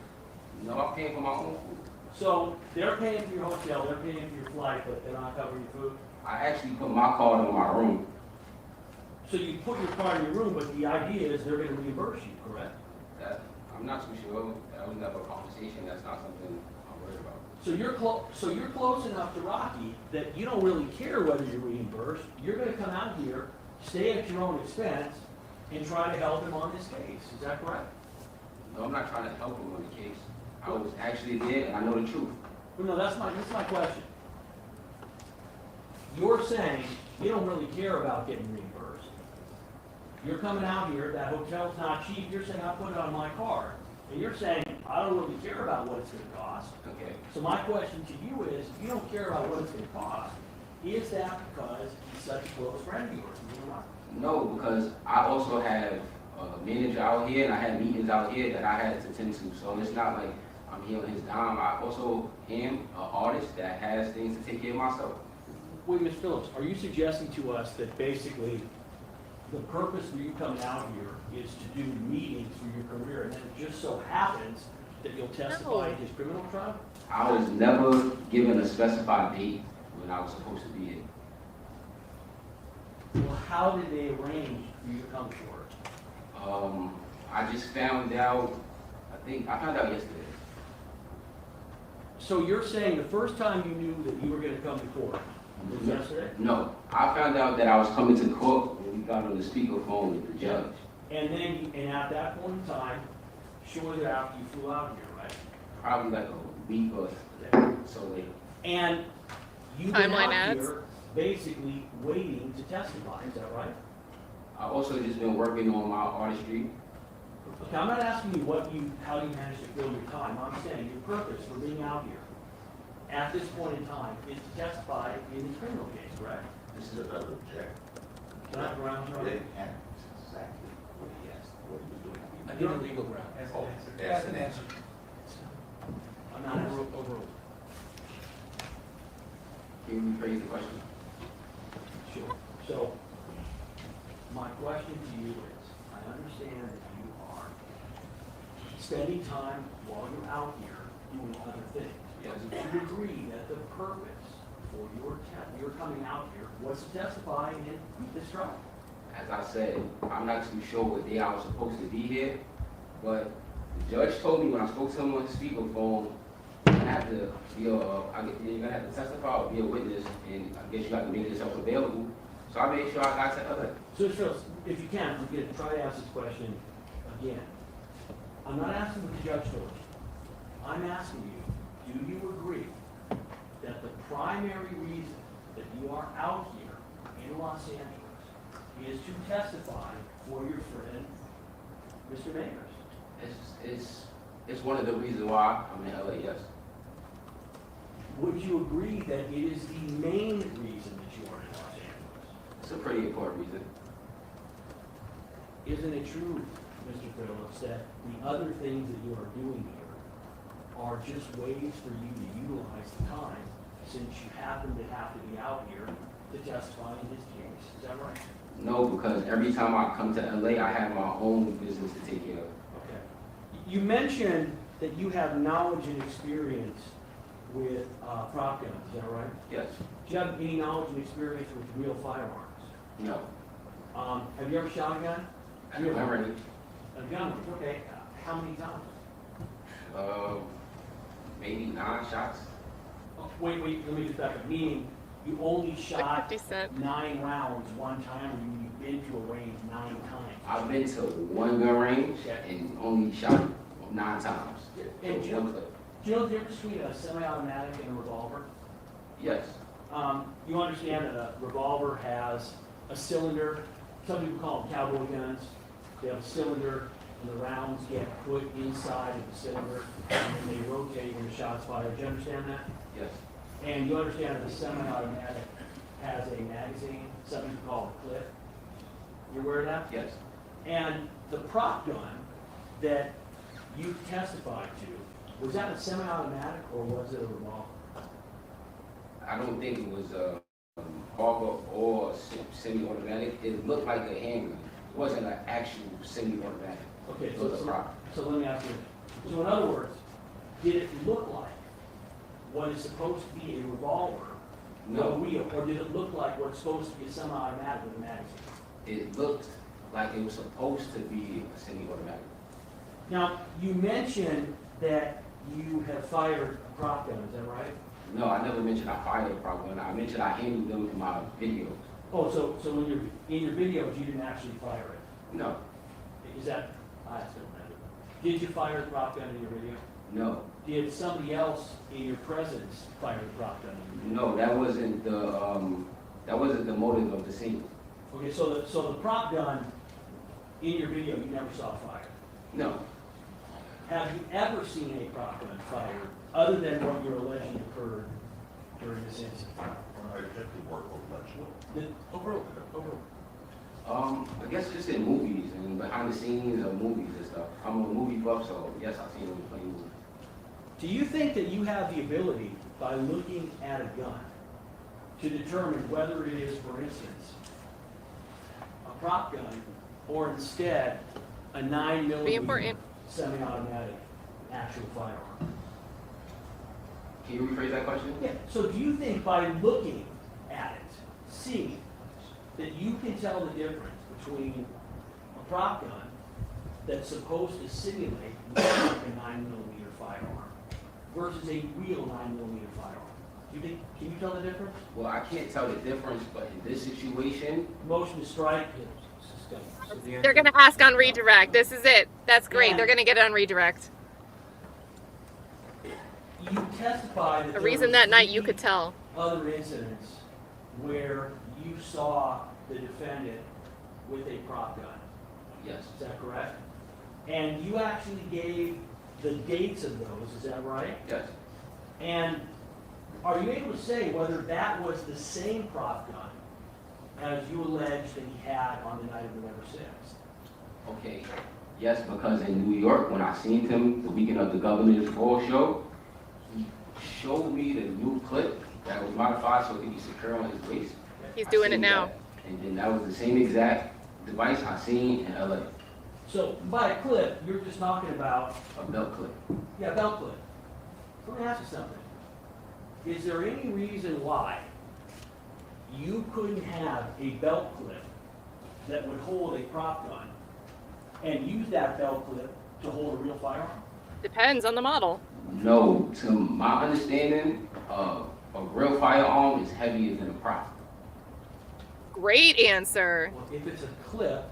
No, I'm paying for my own food. So, they're paying for your hotel, they're paying for your flight, but they're not covering your food? I actually put my card in my room. So you put your car in your room, but the idea is they're gonna reimburse you, correct? That, I'm not too sure. That was never a conversation. That's not something I'm worried about. So you're close enough to Rocky that you don't really care whether you're reimbursed. You're gonna come out here, stay at your own expense, and try to help him on this case. Is that correct? No, I'm not trying to help him on the case. I was actually there and I know the truth. Well, no, that's my question. You're saying you don't really care about getting reimbursed. You're coming out here, that hotel's not cheap, you're saying I put it on my card. And you're saying, I don't really care about what it's gonna cost. Okay. So my question to you is, if you don't care about what it's gonna cost, is that because he's such a close friend of yours? You know what? No, because I also have a manager out here and I had meetings out here that I had to attend to. So it's not like I'm here on his dime. I also am an artist that has things to take care of myself. Wait, Ms. Phillips, are you suggesting to us that basically the purpose for you coming out here is to do meetings for your career, and then it just so happens that you'll testify in his criminal trial? I was never given a specified date when I was supposed to be here. Well, how did they arrange for you to come for it? I just found out, I found out yesterday. So you're saying the first time you knew that you were going to come to court was yesterday? No, I found out that I was coming to court when we got on the speakerphone with the judge. And then, and at that point in time, shortly after you flew out here, right? Probably like a week or so later. And you've been Timeline out ads. here basically waiting to testify, is that right? I also just been working on my artistry. Okay, I'm not asking you how you managed to fill your time. I'm saying your purpose for being out here at this point in time is to testify in this criminal case, correct? This is another check. Can I have grounds, They Charlie? didn't answer exactly what he asked, what he was doing. I need a legal ground. Oh, That's an answer. I'm not overruled. Can you rephrase the question? Sure. So, my question to you is, I understand that you are spending time while you're out here doing other things. Yes. But you agree that the purpose for your coming out here was to testify in this trial? As I said, I'm not too sure what day I was supposed to be here, but the judge told me when I spoke to him on the speakerphone, you're gonna have to testify or be a witness, and I guess you have to make yourself available. So I made sure I got to LA. So, Phillips, if you can, try to ask this question again. I'm not asking what the judge told you. I'm asking you, do you agree that the primary reason that you are out here in Los Angeles is to testify for your friend, Mr. Mayers? It's one of the reasons why I'm in LA, yes. Would you agree that it is the main reason that you are in Los Angeles? It's a pretty important reason. Isn't it true, Mr. Phillips, that the other things that you are doing here are just ways for you to utilize the time since you happen to have to be out here to testify in this case? Is that right? No, because every time I come to LA, I have my own business to take care of. Okay. You mentioned that you have knowledge and experience with prop guns, is that right? Yes. Do you have any knowledge and experience with real firearms? No. Have you ever shot a gun? I'm ready. A gun, okay. How many times? Maybe 9 shots. Oh, wait, let me just back up. Meaning, you only shot 50 Cent. 9 rounds one time, or you've been to a range 9 times? I've been to one gun range and only shot 9 times. And So one clip. do you know the difference between a semi-automatic and a revolver? Yes. You understand that a revolver has a cylinder. Some people call them cowboy guns. They have a cylinder, and the rounds get put inside of the cylinder, and then they rotate when the shot's fired. Do you understand that? Yes. And you understand that the semi-automatic has a magazine, some people call it a clip. You aware of that? Yes. And the prop gun that you testified to, was that a semi-automatic or was it a revolver? I don't think it was a revolver or semi-automatic. It looked like a handgun. It wasn't an actual semi-automatic. Okay, It was a prop. so let me ask you. So in other words, did it look like what is supposed to be a revolver, No. no wheel, or did it look like what's supposed to be a semi-automatic with a magazine? it looked like it was supposed to be a semi-automatic. Now, you mentioned that you have fired a prop gun, is that right? No, I never mentioned I fired a prop gun. I mentioned I handled them in my videos. Oh, so in your videos, you didn't actually fire it? No, Is that, I still remember. Did you fire the prop gun in your video? no, Did somebody else in your presence fire the prop gun in your video? no, that wasn't the motive of the scene. Okay, so the prop gun in your video, you never saw fired. No, Have you ever seen a prop gun fired, other than what you're alleging occurred during this incident? I guess just in movies and behind the scenes of movies and stuff. I'm a movie buff, so yes, I've seen them play movies. Do you think that you have the ability, by looking at a gun, to determine whether it is, for instance, a prop gun, or instead a 9mm Be important. semi-automatic actual firearm? Can you rephrase that question? Yeah, so do you think by looking at it, seeing, that you can tell the difference between a prop gun that's supposed to simulate a 9mm firearm versus a real 9mm firearm? Do you think, can you tell the difference? Well, I can't tell the difference, but in this situation, Motion to strike. They're going to ask on redirect. This is it. That's great. Yeah. They're going to get it on redirect. You testified that The there reason were that night you 3 could tell. other incidents where you saw the defendant with a prop gun. yes, Is that correct? And you actually gave the dates of those, is that right? yes, And are you able to say whether that was the same prop gun as you alleged that he had on the night of November 6th? okay. Yes, because in New York, when I seen him the weekend of the Governor's Ball show, he showed me the new clip that was modified so it could be secure on his waist. He's I doing it seen now. that, and then that was the same exact device I seen in LA, So by a clip, you're just talking about, a belt clip. yeah, belt clip. Let me ask you something. Is there any reason why you couldn't have a belt clip that would hold a prop gun and use that belt clip to hold a real firearm? Depends on the model. No, to my understanding, a real firearm is heavier than a prop. Great answer. Well, if it's a clip,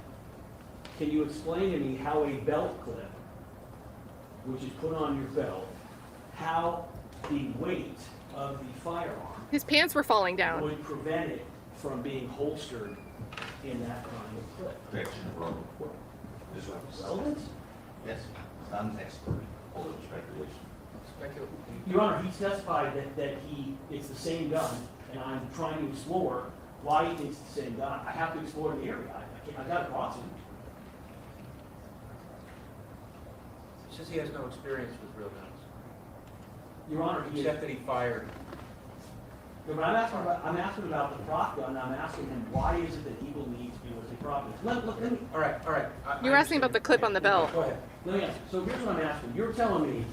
can you explain to me how a belt clip, which is put on your belt, how the weight of the firearm His pants were falling down. would prevent it from being holstered in that kind of clip? Objection, Roman. Relevant? Yes, I'm an expert. All of speculation. Your Honor, he testified that it's the same gun, and I'm trying to explore why he thinks it's the same gun. I have to explore the area. I got to cross it. Says he has no experience with real guns, Your Honor, except that he fired. But I'm asking about the prop gun. I'm asking him why is it that he believes it was a prop gun. Let me. All right. You were asking about the clip on the belt. Go ahead. Let me ask you. So here's what I'm asking. You're telling me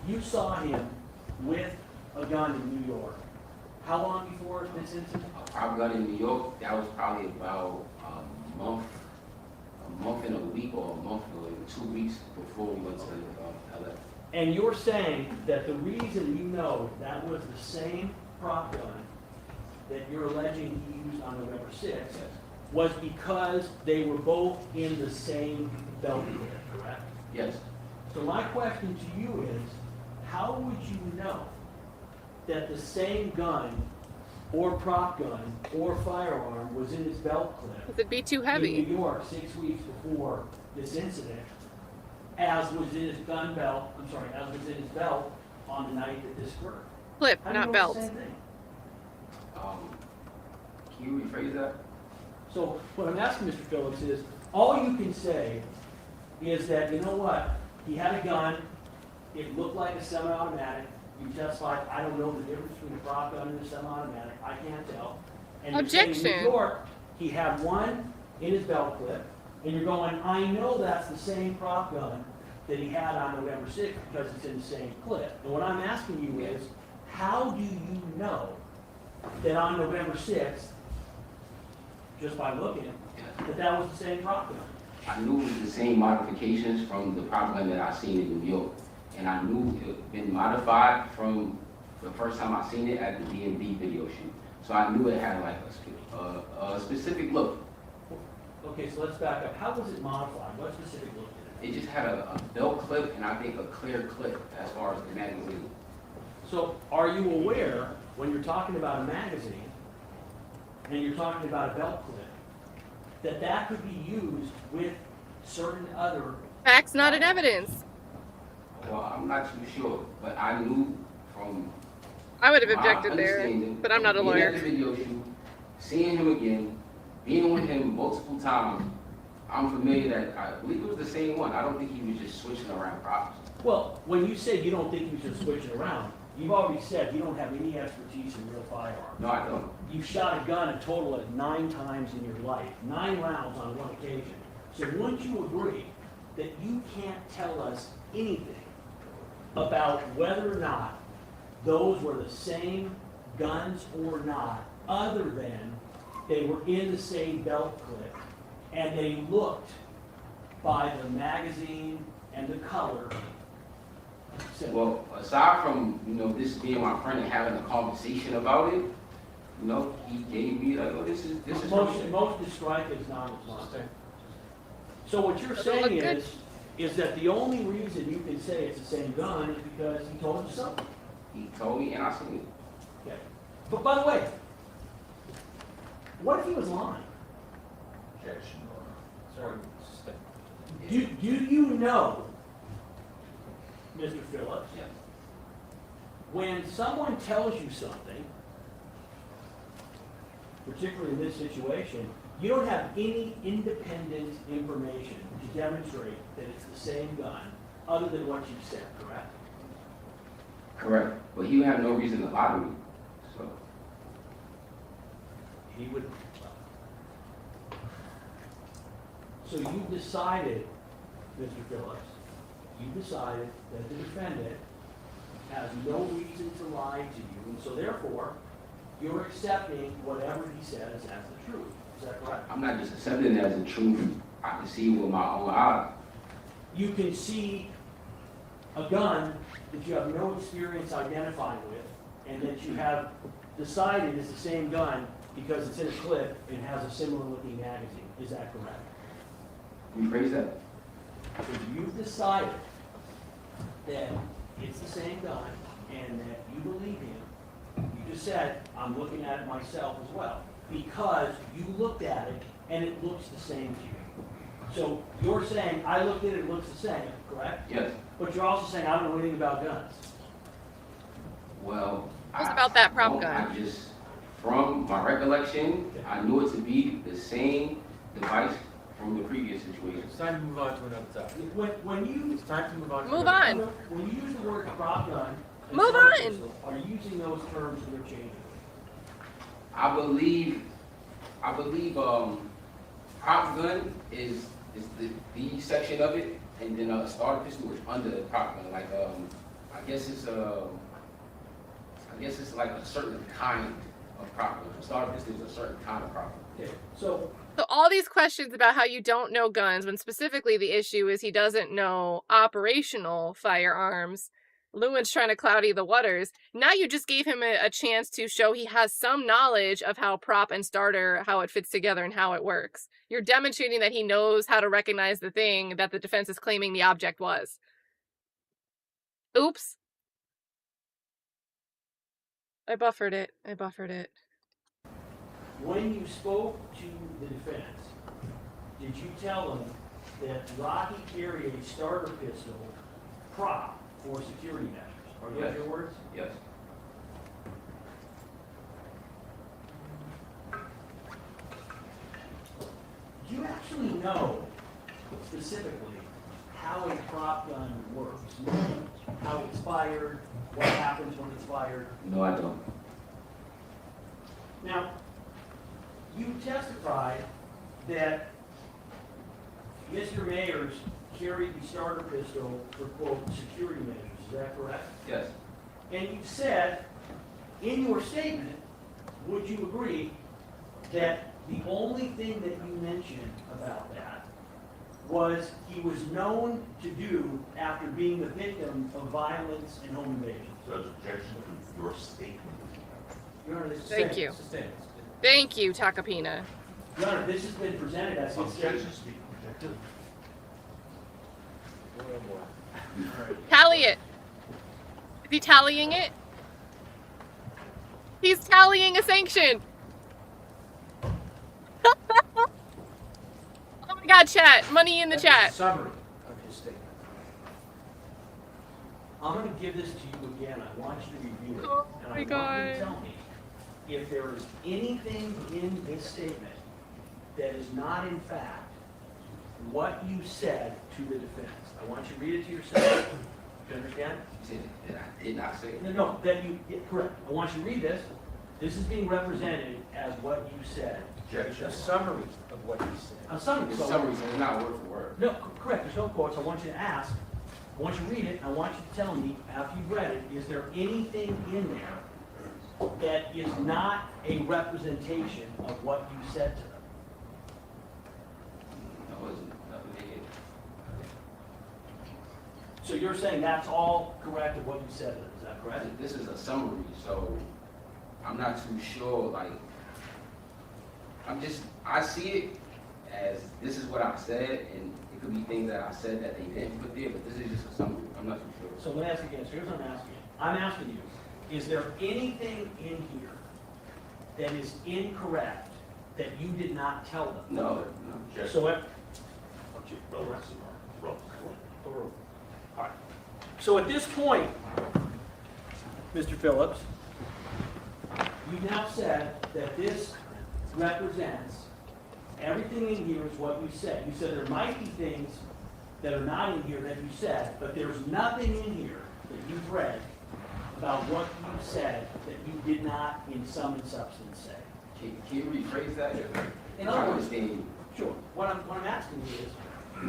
you saw him with a gun in New York. How long before this incident? A prop gun in New York, that was probably about a month and a week, or a month and 2 weeks before we went to LA. And you're saying that the reason you know that was the same prop gun that you're alleging he used on November 6th was because they were both in the same belt clip, correct? Yes, So my question to you is, how would you know that the same gun or prop gun or firearm was in his belt clip It'd be too in heavy. New York 6 weeks before this incident, as was in his gun belt, as was in his belt on the night that this occurred? Clip, How do you not know belt. it's the same thing? can you rephrase that? So what I'm asking Mr. Phillips is, all you can say is that, you know what, he had a gun, it looked like a semi-automatic, you testified, I don't know the difference between a prop gun and a semi-automatic, I can't tell. And you're saying in Objection. New York, he had one in his belt clip, and you're going, I know that's the same prop gun that he had on November 6th because it's in the same clip. And what I'm asking you is, how do you know that on November 6th, just by looking, that that was the same prop gun. I knew it was the same modifications from the prop gun that I seen in New York. And I knew it had been modified from the first time I seen it at the D&D video shoot. So I knew it had like a specific look. Okay, so let's back up. How was it modified? What specific look did it It just had a belt clip and I think a clear clip as far as the magazine. have? So are you aware, when you're talking about a magazine, and you're talking about a belt clip, that that could be used with certain other... Facts not in evidence. Well, I'm not too sure, but I knew from I would have my objected there, understanding, but I'm not a being lawyer. at the video shoot, seeing him again, being with him multiple times, I'm familiar that I believe it was the same one. I don't think he was just switching around props. Well, when you say you don't think you should switch it around, you've already said you don't have any expertise in real firearms. No, I don't. You've shot a gun a total of 9 times in your life, 9 rounds on one occasion. So wouldn't you agree that you can't tell us anything about whether or not those were the same guns or not, other than they were in the same belt clip and they looked by the magazine and the color? Well, aside from, this being my friend and having a conversation about it, he gave me like, oh, this is Most describe it as non-responsive. So what you're saying is that the only reason you can say it's the same gun is because he told you something. He told me and I seen it. Okay. But by the way, what if he was lying? Sorry. Do you know, Mr. Phillips, Yeah. when someone tells you something, particularly in this situation, you don't have any independent information to demonstrate that it's the same gun other than what you said, correct? Correct. But he would have no reason to lie to me. So He would. So you decided, Mr. Phillips, you decided that the defendant has no reason to lie to you, and so therefore, you're accepting whatever he says as the truth. Is that correct? I'm not just accepting it as the truth. I can see with my own eyes. You can see a gun that you have no experience identifying with, and that you have decided is the same gun because it's in a clip and has a similar looking magazine. Is that correct? Rephrase that. So you've decided that it's the same gun and that you believe him. You just said, I'm looking at it myself as well, because you looked at it and it looks the same to you. So you're saying, I looked at it, it looks the same, correct? Yes. But you're also saying, I don't know anything about guns. Well, What's about that prop gun? I just, from my recollection, I knew it to be the same device from the previous situation. It's time to move on to another topic. When you It's time to move on. Move on. when you use the word prop gun, and Move assault on. pistol, are you using those terms interchangeably? I believe, prop gun is the section of it, and then a starter pistol is under the prop gun. Like, I guess it's like a certain kind of prop gun. A starter pistol is a certain kind of prop gun. Okay, so So all these questions about how you don't know guns, when specifically the issue is he doesn't know operational firearms. Lewin's trying to cloudy the waters. Now you just gave him a chance to show he has some knowledge of how prop and starter, how it fits together and how it works. You're demonstrating that he knows how to recognize the thing that the defense is claiming the object was. Oops. I buffered it. when you spoke to the defense, did you tell them that Rocky carried a starter pistol prop for security measures? Are those Yes. your words? Yes. Do you actually know specifically how a prop gun works? How it's fired, what happens when it's fired? No, I don't. Now, you testified that Mr. Mayers carried the starter pistol for, quote, security measures. Is that correct? Yes. And you said in your statement, would you agree that The only thing that you mentioned about that was he was known to do after being the victim of violence and home invasion. Judge, objection to your statement. Your Honor, this is Thank you. Thank you, Takapina. Your Honor, this has been presented as his statement. Tally it. Is he tallying it? He's tallying a sanction. Oh my god, chat. Money in the chat. Summary of his statement. I'm going to give this to you again. I want you to review it. Oh and my I want you God. to tell me if there is anything in this statement that is not in fact what you said to the defense. I want you to read it to yourself. Do you understand? You said that I did not say it. No, that you, yeah, correct. I want you to read this. This is being represented as what you said. A summary of what he said. A summary. The So- summary says it's not word for word. No, correct, there's no quotes, I want you to ask, I want you to read it, and I want you to tell me, after you've read it, is there anything in there that is not a representation of what you said to them? No, it wasn't nothing negative. So you're saying that's all correct of what you said to them, is that correct? This is a summary, so I'm not too sure, like, I see it as this is what I said, and it could be things that I said that they didn't put there, but this is just a summary. I'm not too sure. So let me ask you again, so here's what I'm asking you. I'm asking you, is there anything in here that is incorrect that you did not tell them? No. So at, Roll. all right. So at this point, Mr. Phillips, you now said that this represents everything in here is what you said. You said there might be things that are not in here that you said, but there's nothing in here that you've read about what you said that you did not in sum and substance say. Can you rephrase that? In I'm other trying to words, understand you. sure. What I'm asking you is,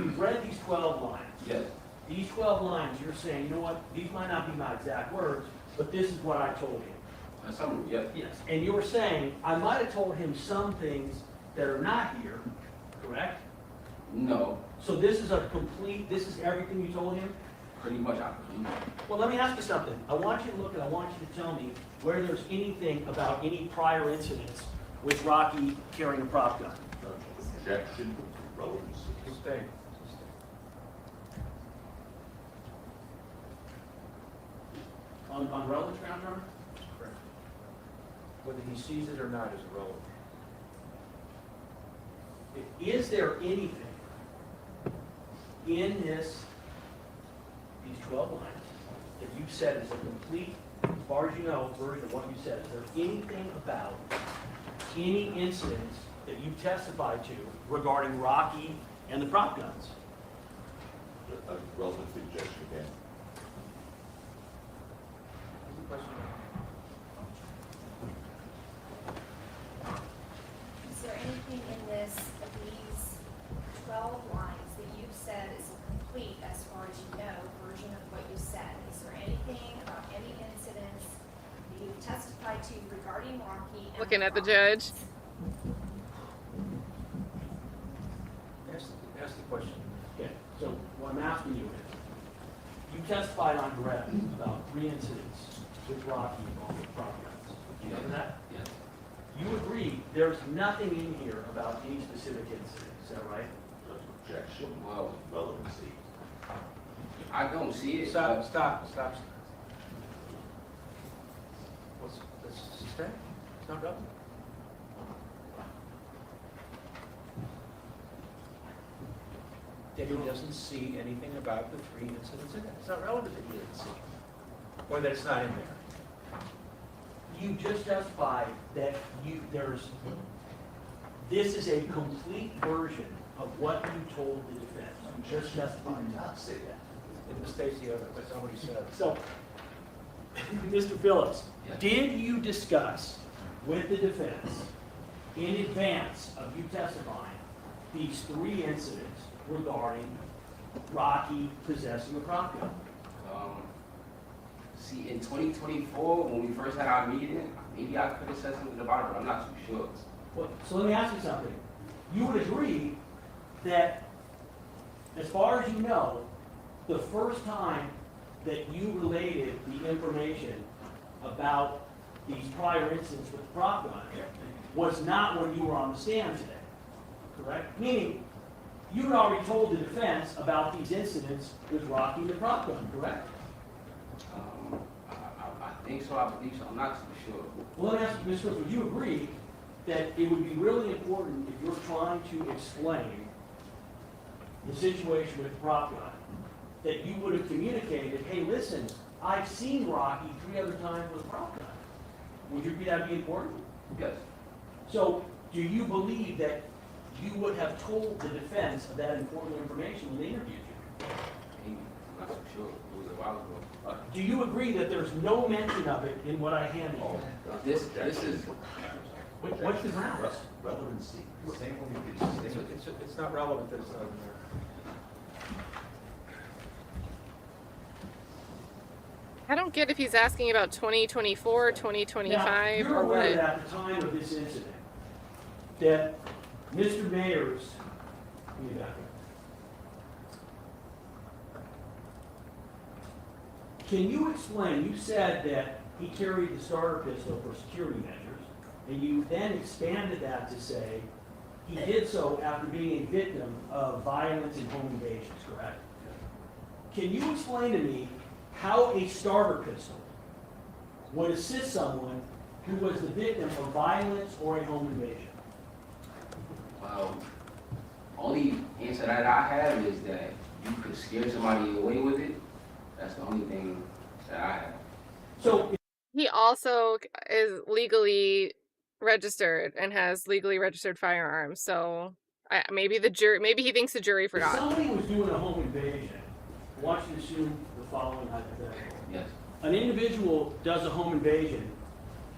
you've read these 12 lines. Yes. These 12 lines, you're saying, you know what, these might not be my exact words, but this is what I told him. A summary, yes. Yes. And you were saying, I might have told him some things that are not here, correct? No, So this is a complete, this is everything you told him? pretty much I believe. Well, let me ask you something. I want you to look and I want you to tell me where there's anything about any prior incidents with Rocky carrying a prop gun. Objection, relevancy. Stay. On relevance ground, Your Honor? Correct. Whether he sees it or not is irrelevant. Is there anything in this, these 12 lines, that you said is a complete, as far as you know, version of what you said? Is there anything about any incidents that you testified to regarding Rocky and the prop guns? Relevancy objection again. Is there anything in this, these 12 lines that you've said is a complete, as far as you know, version of what you said? Is there anything about any incidents that you've testified to regarding Rocky? and Looking at the prop judge. guns? Ask the question. Okay, so what I'm asking you is, you testified on direct about 3 incidents with Rocky on the prop guns. Do you know that? Yes. You agree there's nothing in here about any specific incident, is that right? Objection, Well, relevancy. I don't see it. Stop. Let's stay. It's not relevant. That he doesn't see anything about the 3 incidents in it. It's not relevant that he didn't see it. Or that it's not in there. You just testified that this is a complete version of what you told the defense. You just testified not to say that. It misstates the other, that's not what he said. So, Mr. Phillips, Yes. did you discuss with the defense in advance of you testifying these 3 incidents regarding Rocky possessing a prop gun? See, in 2024, when we first had our meeting, maybe I could have said something about it, but I'm not too sure. Well, so let me ask you something. You would agree that, as far as you know, the first time that you related the information about these prior incidents with the prop gun was not when you were on the stand today, correct? Meaning, you had already told the defense about these incidents with Rocky and the prop gun, correct? I think so, I believe so, I'm not too sure. Well, let me ask you, Ms. Phillips, would you agree that it would be really important if you're trying to explain the situation with the prop gun, that you would have communicated, hey, listen, I've seen Rocky 3 other times with a prop gun. Would you agree that would be important? Yes. So, do you believe that you would have told the defense of that important information when they interviewed you? I'm not too sure, it was a while ago. Do you agree that there's no mention of it in what I handed you? This is, What's the grounds? Relevancy. It's not relevant that it's not in there. I don't get if he's asking about 2024, 2025, Now, you're or aware what. that at the time of this incident, that Mr. Mayers, let me back up. Can you explain, you said that he carried the starter pistol for security measures, and you then expanded that to say he did so after being a victim of violence and home invasions, correct? Can you explain to me how a starter pistol would assist someone who was the victim of violence or a home invasion? well, only answer that I have is that you could scare somebody away with it. That's the only thing that I have. So, He also is legally registered and has legally registered firearms. So maybe he thinks the jury if forgot. somebody was doing a home invasion, I want you to assume the following hypothetical. Yes. An individual does a home invasion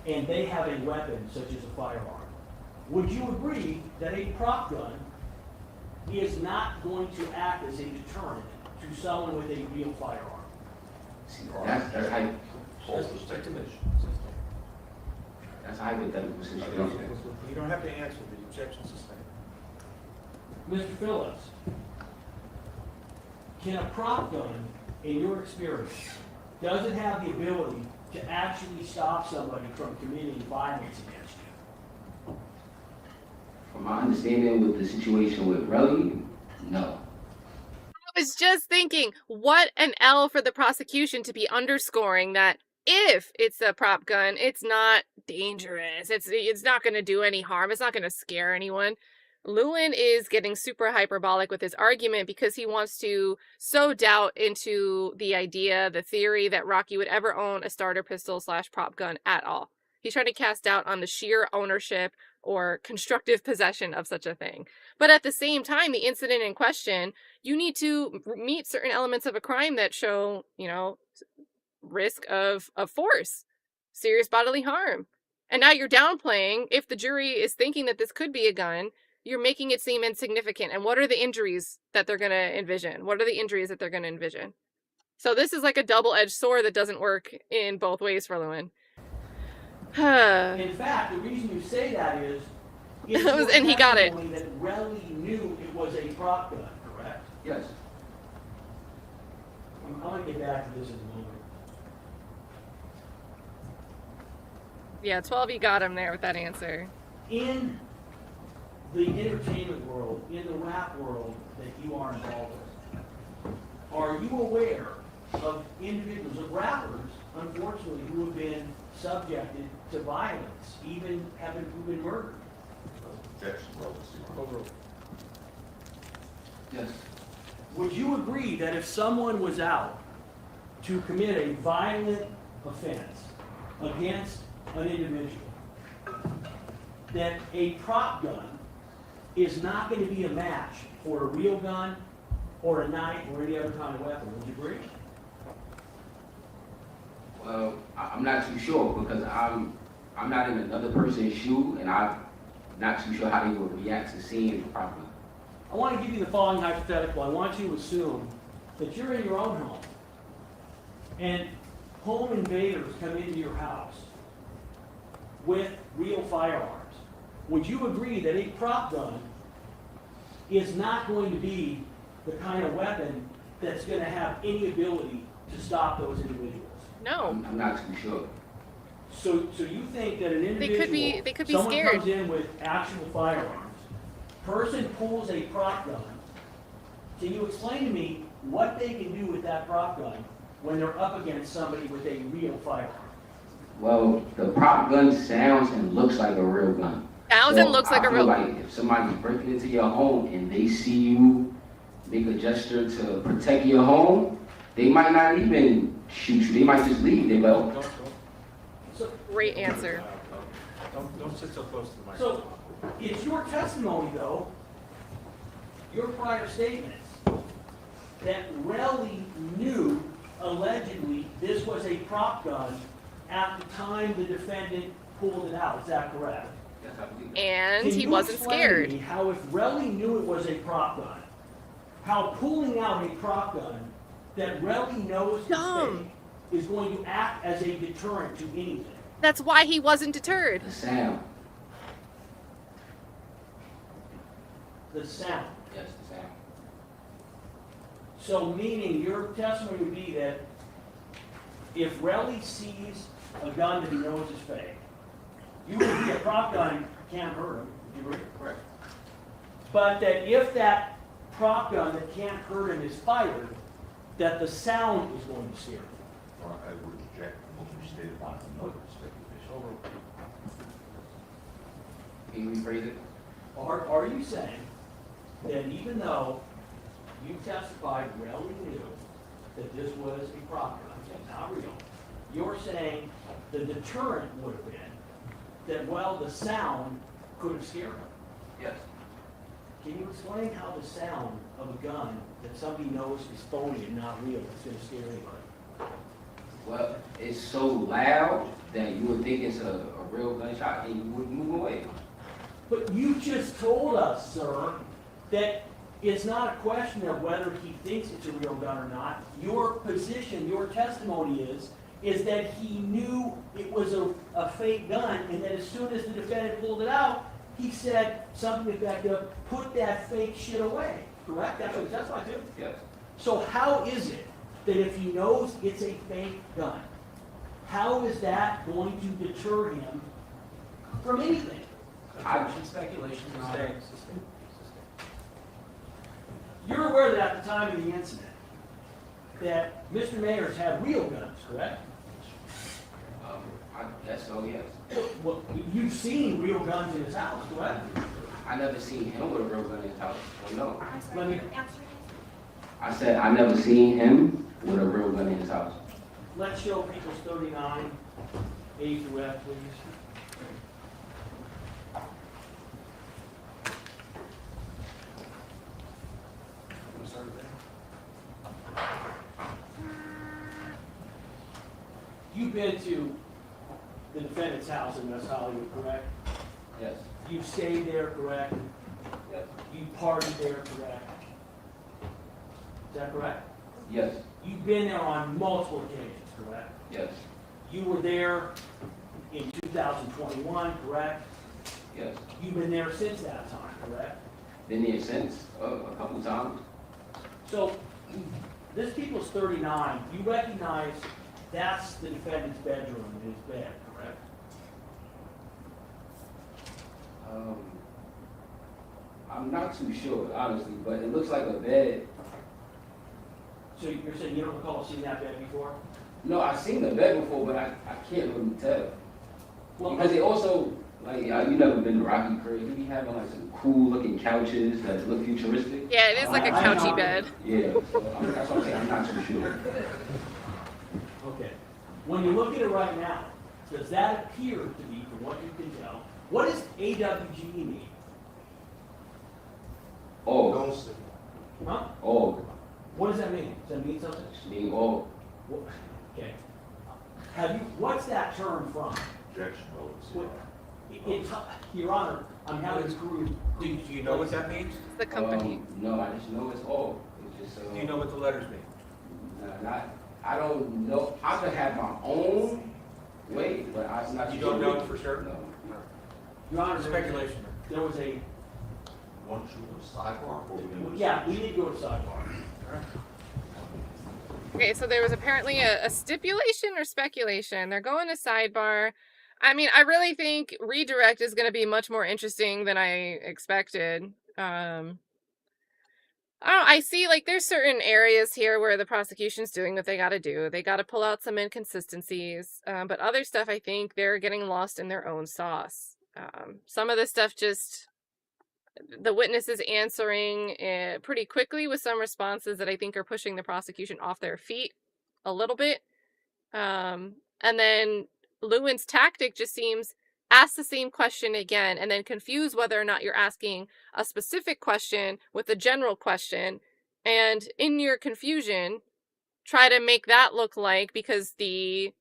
and they have a weapon such as a firearm. Would you agree that a prop gun is not going to act as a deterrent to someone with a real firearm? See, that's how that's a hypothetical situation. You don't have to answer, the objection's sustained. Mr. Phillips, can a prop gun, in your experience, does it have the ability to actually stop somebody from committing violence against you? From my understanding with the situation with Relli, no. I was just thinking, what an L for the prosecution to be underscoring that if it's a prop gun, it's not dangerous. It's not going to do any harm. It's not going to scare anyone. Lewin is getting super hyperbolic with his argument because he wants to sow doubt into the idea, the theory that Rocky would ever own a starter pistol / prop gun at all. He's trying to cast doubt on the sheer ownership or constructive possession of such a thing. But at the same time, the incident in question, you need to meet certain elements of a crime that show, risk of force, serious bodily harm. And now you're downplaying, if the jury is thinking that this could be a gun, you're making it seem insignificant. And what are the injuries that they're going to envision? What are the injuries that they're going to envision? So this is like a double-edged sword that doesn't work in both ways for Lewin. In fact, the reason you say that is and he got it. That Relli knew it was a prop gun, correct? Yes. I'm going to get back to this in a moment. Yeah, 12, you got him there with that answer. In the entertainment world, in the rap world that you are involved with, are you aware of individuals, of rappers, unfortunately, who have been subjected to violence, even who've been murdered? Objection, Overruled. Yes. Would you agree that if someone was out to commit a violent offense against an individual, that a prop gun is not going to be a match for a real gun or a knife or any other kind of weapon? Would you agree? Well, I'm not too sure because I'm not in another person's shoe, and I'm not too sure how they would react to seeing the prop gun. I want to give you the following hypothetical. I want you to assume that you're in your own home and home invaders come into your house with real firearms would you agree that a prop gun is not going to be the kind of weapon that's going to have any ability to stop those individuals? No. I'm not too sure. So you think that an They individual, could be someone scared. comes in with actual firearms, person pulls a prop gun, can you explain to me what they can do with that prop gun when they're up against somebody with a real firearm? Well, the prop gun sounds and looks like a real gun. Sounds and looks like a real gun. Like if somebody's breaking into your home and they see you make a gesture to protect your home, they might not even shoot you. They might just leave. They go. Great answer. Don't sit so close to the microphone. So it's your testimony, though, your prior statements, that Relli knew, allegedly, this was a prop gun at the time the defendant pulled it out. Is that correct? Yes, I believe that. And he Can wasn't you explain scared. to me how if Relli knew it was a prop gun, how pulling out a prop gun that Relli knows is Dumb. fake is going to act as a deterrent to anything? That's why he wasn't deterred. The sound. The sound. Yes, the sound. So meaning your testimony would be that if Relli sees a gun that he knows is fake, you would agree a prop gun can't hurt him. You agree? Correct. But that if that prop gun that can't hurt him is fired, that the sound is going to scare him. Or I would object what you stated on another speculation. Can you rephrase it? Are you saying that even though you testified Relli knew that this was a prop gun, and not real, you're saying the deterrent would have been that, well, the sound could have scared him? Yes. Can you explain how the sound of a gun that somebody knows is phony and not real is going to scare anybody? Well, it's so loud that you would think it's a real gunshot and you would move away. But you just told us, sir, that it's not a question of whether he thinks it's a real gun or not. Your position, your testimony is that he knew it was a fake gun, and that as soon as the defendant pulled it out, he said something effective, put that fake shit away. Correct? That's what he testified to? Yes. So how is it that if he knows it's a fake gun, how is that going to deter him from anything? Speculation, Your Honor. You're aware that at the time of the incident, that Mr. Mayers had real guns, correct? I guess so, yes. Well, you've seen real guns in his house, correct? I never seen him with a real gun in his house. So no. I'm Let sorry, me- answer I said I never seen him with a real gun in his house. Let's show people's 39, A through F, please. You've been to the defendant's house in West Hollywood, correct? Yes. You've stayed there, correct? Yes. You partied there, correct? Is that correct? Yes. You've been there on multiple occasions, correct? Yes. You were there in 2021, correct? Yes. You've been there since that time, correct? Been there since a couple times. So, this people's 39, you recognize that's the defendant's bedroom and his bed, correct? I'm not too sure, honestly, but it looks like a bed. So you're saying you don't recall seeing that bed before? No, I've seen the bed before, but I can't really tell. Well, Because they also, like, you never been to Rocky crib. You be having like some cool looking couches that look futuristic. Yeah, it is like a couchy bed. Yeah, so that's what I'm saying. I'm not too sure. okay. When you look at it right now, does that appear to be, from what you can tell, what does AWGE mean? Oh, Huh? oh, What does that mean? Does that mean something? being oh. What- Okay. Have you, what's that term from? Objection, votes. What- Your Honor, I'm having screwed. Do you know what that means? It's the company. No, I just know it's all. It's just. Do you know what the letters mean? I don't know. I could have my own way, but I'm not. You sure. don't know for sure? No. Your Honor, Speculation. there was a, Want to go to sidebar or we can go to? yeah, we need to go to sidebar. Okay, so there was apparently a stipulation or speculation. They're going to sidebar. I mean, I really think redirect is going to be much more interesting than I expected. I don't know, I see, like, there's certain areas here where the prosecution's doing what they got to do. They got to pull out some inconsistencies. But other stuff, I think they're getting lost in their own sauce. Some of the stuff just, the witness is answering pretty quickly with some responses that I think are pushing the prosecution off their feet a little bit. And then Lewin's tactic just seems ask the same question again and then confuse whether or not you're asking a specific question with a general question. And in your confusion, try to make that look like, because the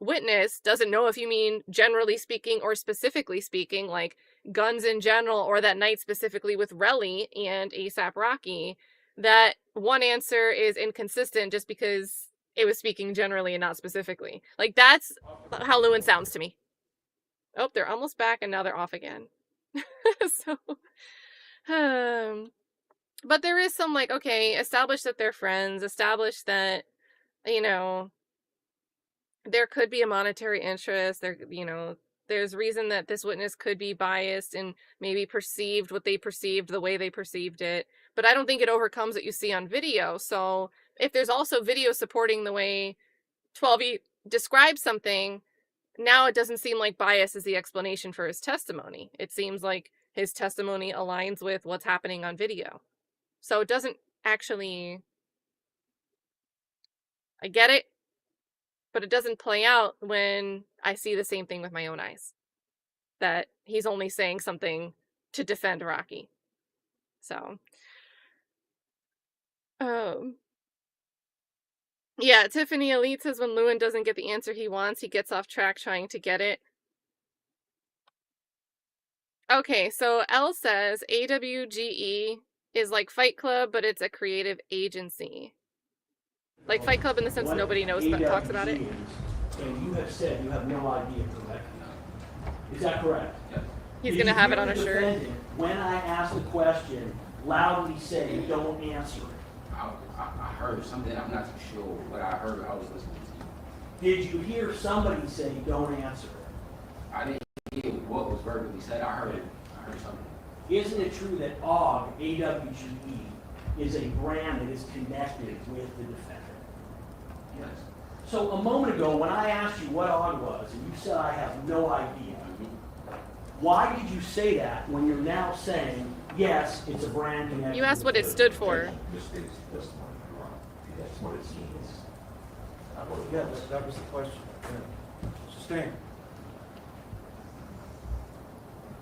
witness doesn't know if you mean generally speaking or specifically speaking, like guns in general, or that night specifically with Relli and ASAP Rocky, that one answer is inconsistent just because it was speaking generally and not specifically. Like, that's how Lewin sounds to me. Oh, they're almost back and now they're off again. But there is some, like, okay, establish that they're friends, establish that, you know, there could be a monetary interest, there, you know, there's reason that this witness could be biased and maybe perceived what they perceived the way they perceived it. But I don't think it overcomes what you see on video. So if there's also video supporting the way 12E describes something, now it doesn't seem like bias is the explanation for his testimony. It seems like his testimony aligns with what's happening on video. So it doesn't actually, I get it, but it doesn't play out when I see the same thing with my own eyes. That he's only saying something to defend Rocky. So, yeah, Tiffany Elite says when Lewin doesn't get the answer he wants, he gets off track trying to get it. Okay, so L says AWGE is like Fight Club, but it's a creative agency. Like Fight Club in the sense nobody knows but talks about it. And you have said you have no idea, correct? Is that correct? Yes. He's going to have it on a shirt. When I ask the question, loudly say, don't answer it. I heard something, I'm not too sure what I heard, I was listening to. Did you hear somebody say, don't answer it? I didn't hear what was verbally said, I heard something. Isn't it true that AWG, A-W-G-E, is a brand that is connected with the defendant? Yes. So a moment ago, when I asked you what AWG was, and you said I have no idea, why did you say that when you're now saying, yes, it's a brand connected? You asked what it stood for. That's what it means. Yeah, that was the question. Yeah. Sustain.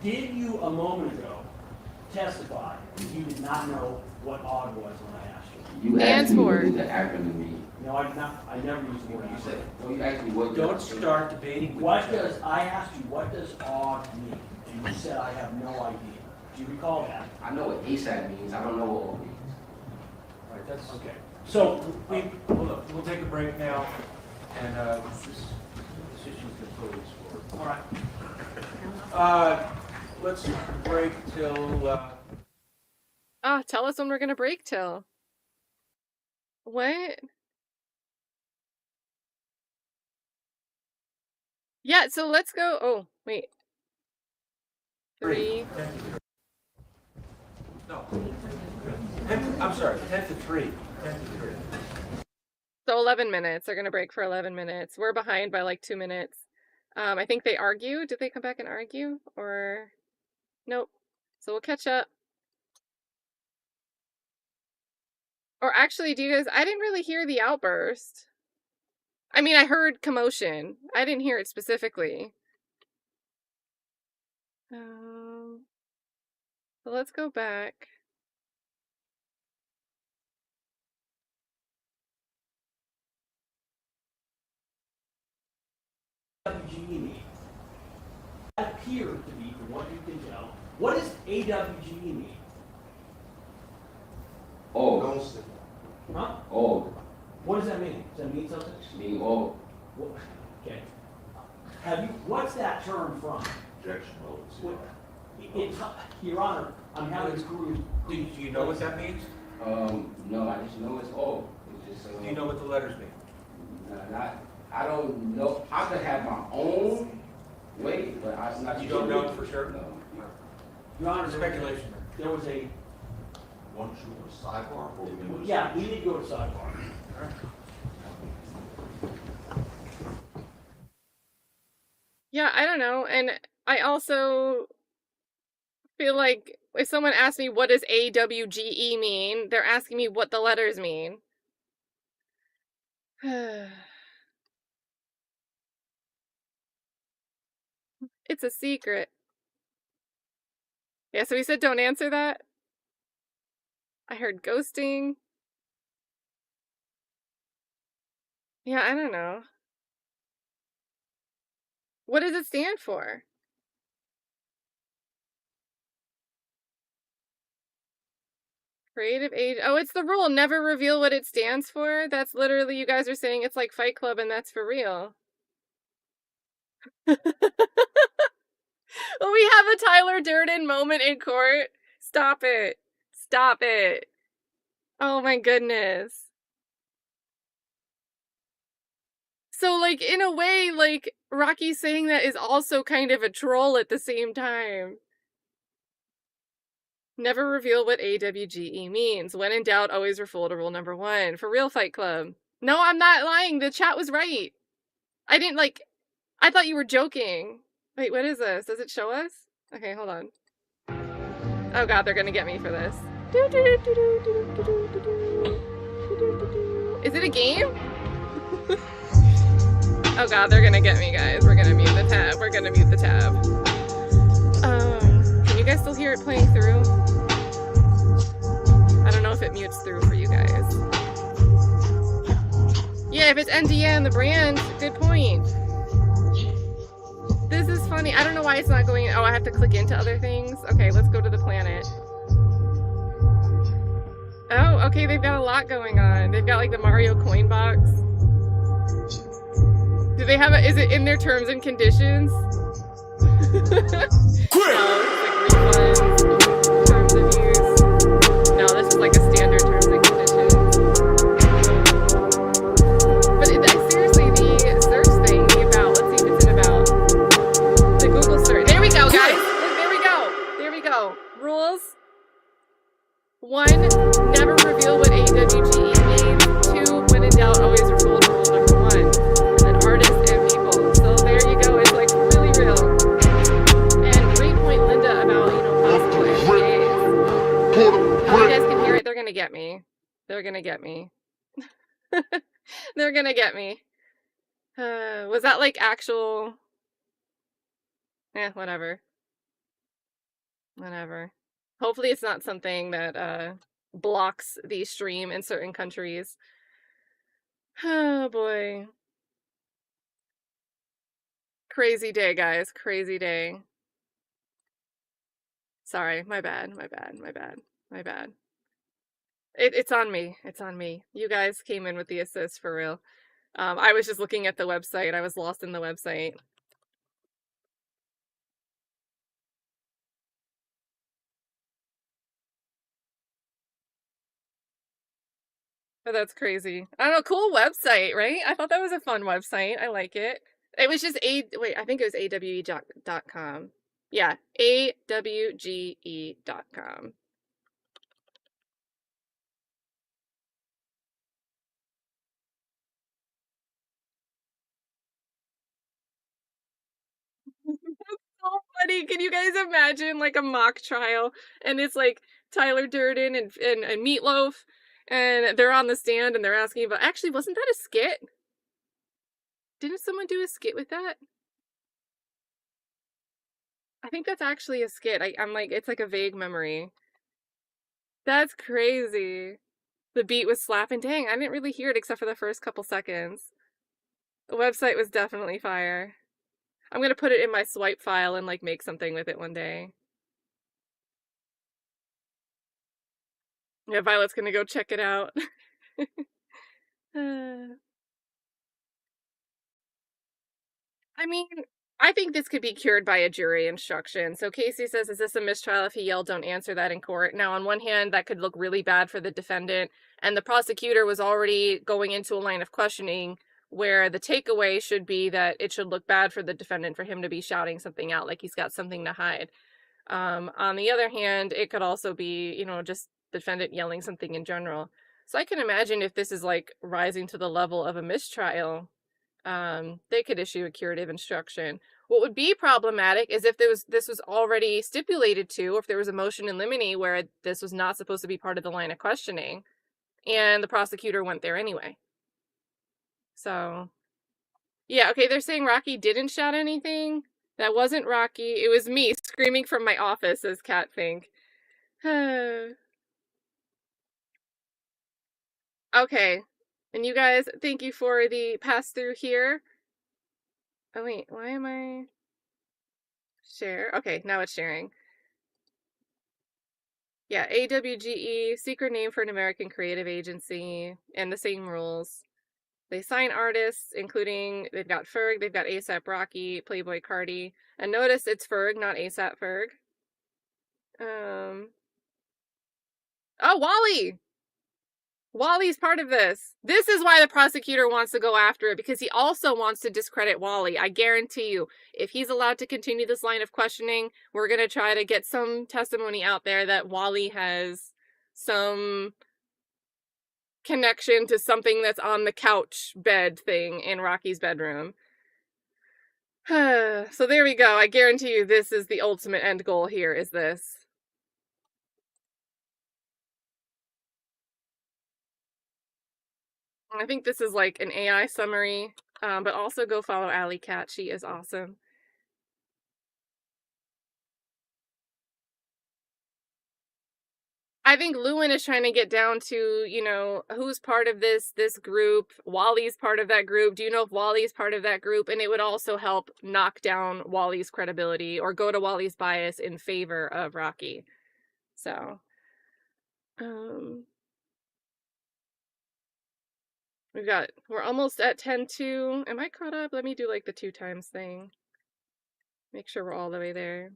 Did you, a moment ago, testify that you did not know what AWG was when I asked you? You asked me what Answer. did the acronym mean. No, I never used the word You AWG. said, well, you asked me what. Don't start debating with What each other. does, I asked you, what does AWG mean? And you said, I have no idea. Do you recall that? I know what ASAP means, I don't know what all means. All right, that's Okay. So, hold up. We'll take a break now, and this issue's been fully explored. all right. Let's break till. Oh, tell us when we're going to break till. What? Yeah, so let's go. Oh, wait. 3. No. I'm sorry, 10 to 3. 10 to 3. So 11 minutes. They're going to break for 11 minutes. We're behind by like 2 minutes. I think they argue. Did they come back and argue? Or nope. So we'll catch up. Or actually, do you guys, I didn't really hear the outburst. I mean, I heard commotion. I didn't hear it specifically. So let's go back. AWGE mean? That appeared to be, from what you can tell, what does AWGE mean? Oh, Huh? oh, What does that mean? Does that mean something? meaning oh. What- Okay. Have you, what's that term from? objection, well, let's see. Your Honor, I'm having screwed. Do you know what that means? No, I just know it's all. It's just, Do you know what the letters mean? I don't know. I could have my own way, but I'm not You sure. don't know for sure? No. Your Honor, Speculation. there was a, Want to go to sidebar or we can go to? yeah, we need to go to sidebar. Yeah, I don't know. And I also feel like if someone asks me what does AWGE mean, they're asking me what the letters mean. It's a secret. Yeah, so he said don't answer that. I heard ghosting. Yeah, I don't know. What does it stand for? Creative age. Oh, it's the rule. Never reveal what it stands for. That's literally, you guys are saying it's like Fight Club and that's for real. Well, we have a Tyler Durden moment in court. Stop it. Stop it. Oh my goodness. So, like, in a way, like, Rocky saying that is also kind of a troll at the same time. Never reveal what AWGE means. When in doubt, always refer to rule number 1. For real, Fight Club. No, I'm not lying. The chat was right. I didn't, like, I thought you were joking. Wait, what is this? Does it show us? Okay, hold on. Oh god, they're gonna get me for this. Is it a game? Oh god, they're gonna get me, guys. We're gonna mute the tab. We're gonna mute the tab. Can you guys still hear it playing through? I don't know if it mutes through for you guys. Yeah, if it's NDN, the brand, good point. This is funny. I don't know why it's not going. Oh, I have to click into other things. Okay, let's go to the planet. Oh, okay, they've got a lot going on. They've got like the Mario coin box. Do they have a, is it in their terms and conditions? It's like refunds, terms of use. No, this is like a standard terms and conditions. But seriously, the search thing, the about, let's see if it's in about. The Google search. There we go, guys. There we go. There we go. Rules. 1, never reveal what AWGE means. 2, when in doubt, always refer to rule number 1. And then artists and people. So there you go. It's like really real. And great point, Linda, about, you know, possible NDAs. Oh, you guys can hear it. They're gonna get me. They're gonna get me. They're gonna get me. Was that like actual? Whatever. Whatever. Hopefully it's not something that blocks the stream in certain countries. Oh boy. Crazy day, guys. Crazy day. Sorry, my bad, my bad, my bad, my bad. It's on me. It's on me. You guys came in with the assist for real. I was just looking at the website. I was lost in the website. But that's crazy. I don't know, cool website, right? I thought that was a fun website. I like it. It was just wait, I think it was AWGE.com. Yeah, AWGE.com. So funny. Can you guys imagine like a mock trial and it's like Tyler Durden and Meatloaf and they're on the stand and they're asking about, actually, wasn't that a skit? Didn't someone do a skit with that? I think that's actually a skit. I'm like, it's like a vague memory. That's crazy. The beat was slapping. Dang, I didn't really hear it except for the first couple seconds. The website was definitely fire. I'm gonna put it in my swipe file and like make something with it one day. Yeah, Violet's gonna go check it out. I mean, I think this could be cured by a jury instruction. So Casey says, is this a mistrial? If he yelled, don't answer that in court. Now, on one hand, that could look really bad for the defendant. And the prosecutor was already going into a line of questioning where the takeaway should be that it should look bad for the defendant for him to be shouting something out like he's got something to hide. On the other hand, it could also be, just the defendant yelling something in general. So I can imagine if this is like rising to the level of a mistrial, they could issue a curative instruction. What would be problematic is if this was already stipulated to, or if there was a motion in limine where this was not supposed to be part of the line of questioning, and the prosecutor went there anyway. So, yeah, okay, they're saying Rocky didn't shout anything. That wasn't Rocky. It was me screaming from my office, says Cat Fink. Okay, and you guys, thank you for the pass through here. Oh wait, why am I share? Okay, now it's sharing. Yeah, AWGE, secret name for an American creative agency, and the same rules. They sign artists, including, they've got Ferg, they've got A$AP Rocky, Playboy Cardi, and notice it's Ferg, not A$AP Ferg. Oh, Wally! Wally's part of this. This is why the prosecutor wants to go after it, because he also wants to discredit Wally. I guarantee you, if he's allowed to continue this line of questioning, we're going to try to get some testimony out there that Wally has some connection to something that's on the couch bed thing in Rocky's bedroom. So there we go. I guarantee you this is the ultimate end goal here, is this. I think this is like an AI summary, but also go follow Alley Cat. She is awesome. I think Lewin is trying to get down to, who's part of this group. Wally's part of that group. Do you know if Wally's part of that group? And it would also help knock down Wally's credibility or go to Wally's bias in favor of Rocky. So, we're almost at 10:02. Am I caught up? Let me do like the 2 times thing. Make sure we're all the way there.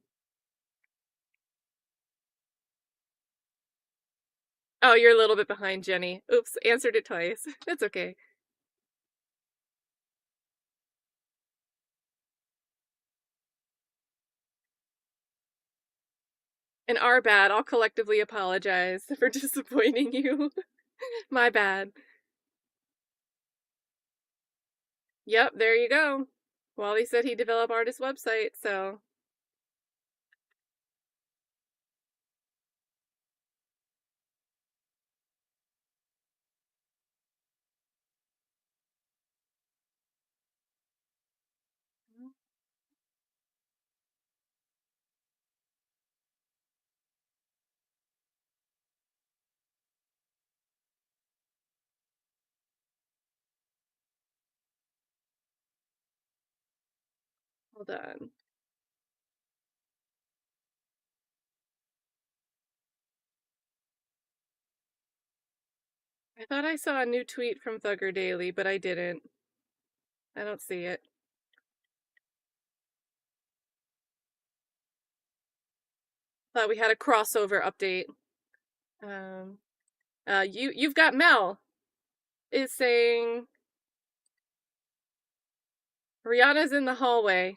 Oh, you're a little bit behind, Jenny. Oops, answered it twice. That's okay. And our bad. I'll collectively apologize for disappointing you. My bad. Yep, there you go. Wally said he'd develop artist website, so. Hold on. I thought I saw a new tweet from Thugger Daily, but I didn't. I don't see it. Thought we had a crossover update. You've got Mel is saying Rihanna's in the hallway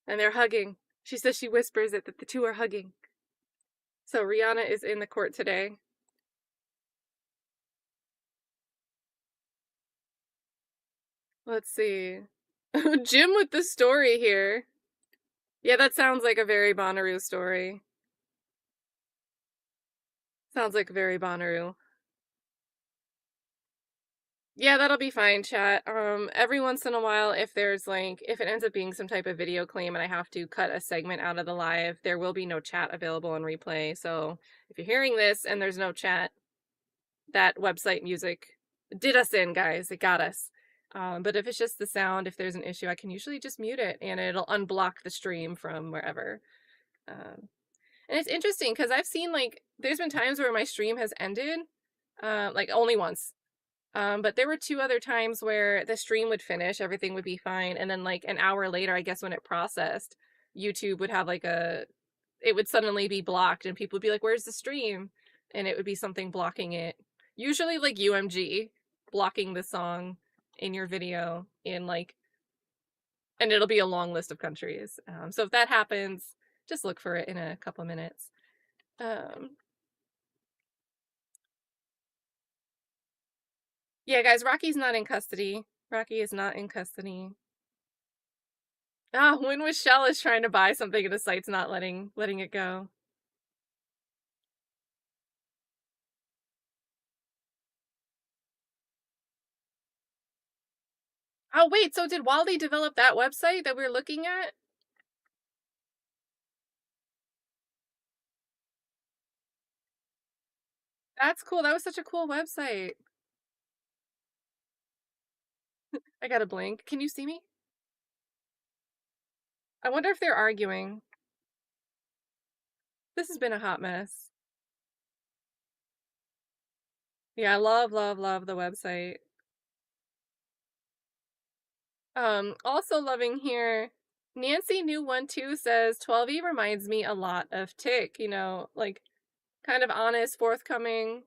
and they're hugging. She says she whispers it that the two are hugging. So Rihanna is in the court today. Let's see. Jim with the story here. Yeah, that sounds like a very Bonnaroo story. Sounds like very Bonnaroo. Yeah, that'll be fine, chat. Every once in a while, if it ends up being some type of video claim and I have to cut a segment out of the live, there will be no chat available on replay. So if you're hearing this and there's no chat, that website music did us in, guys. It got us. But if it's just the sound, if there's an issue, I can usually just mute it and it'll unblock the stream from wherever. And it's interesting because I've seen there's been times where my stream has ended, only once. But there were 2 other times where the stream would finish, everything would be fine, and then like an hour later, I guess when it processed, YouTube would have like it would suddenly be blocked and people would be like, where's the stream? And it would be something blocking it. Usually like UMG blocking the song in your video and it'll be a long list of countries. So if that happens, just look for it in a couple minutes. Yeah, guys, Rocky's not in custody. Rocky is not in custody. When Michelle is trying to buy something and the site's not letting it go. Oh, wait, so did Wally develop that website that we're looking at? That's cool. That was such a cool website. I gotta blink. Can you see me? I wonder if they're arguing. This has been a hot mess. Yeah, I love, love, love the website. Also loving here, Nancy New One Two says 12E reminds me a lot of Tick, like kind of honest, forthcoming.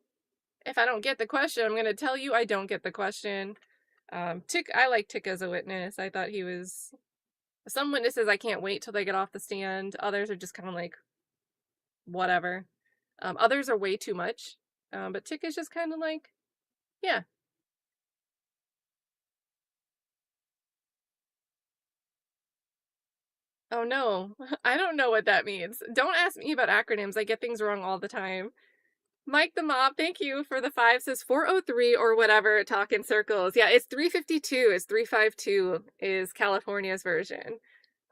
If I don't get the question, I'm gonna tell you I don't get the question. Tick, I like Tick as a witness. I thought he was. Some witnesses I can't wait till they get off the stand. Others are just kind of like, whatever. Others are way too much. But Tick is just kind of like, yeah. Oh no, I don't know what that means. Don't ask me about acronyms. I get things wrong all the time. Mike the Mob, thank you for the 5, says 403 or whatever, talk in circles. Yeah, it's 352, it's 352 is California's version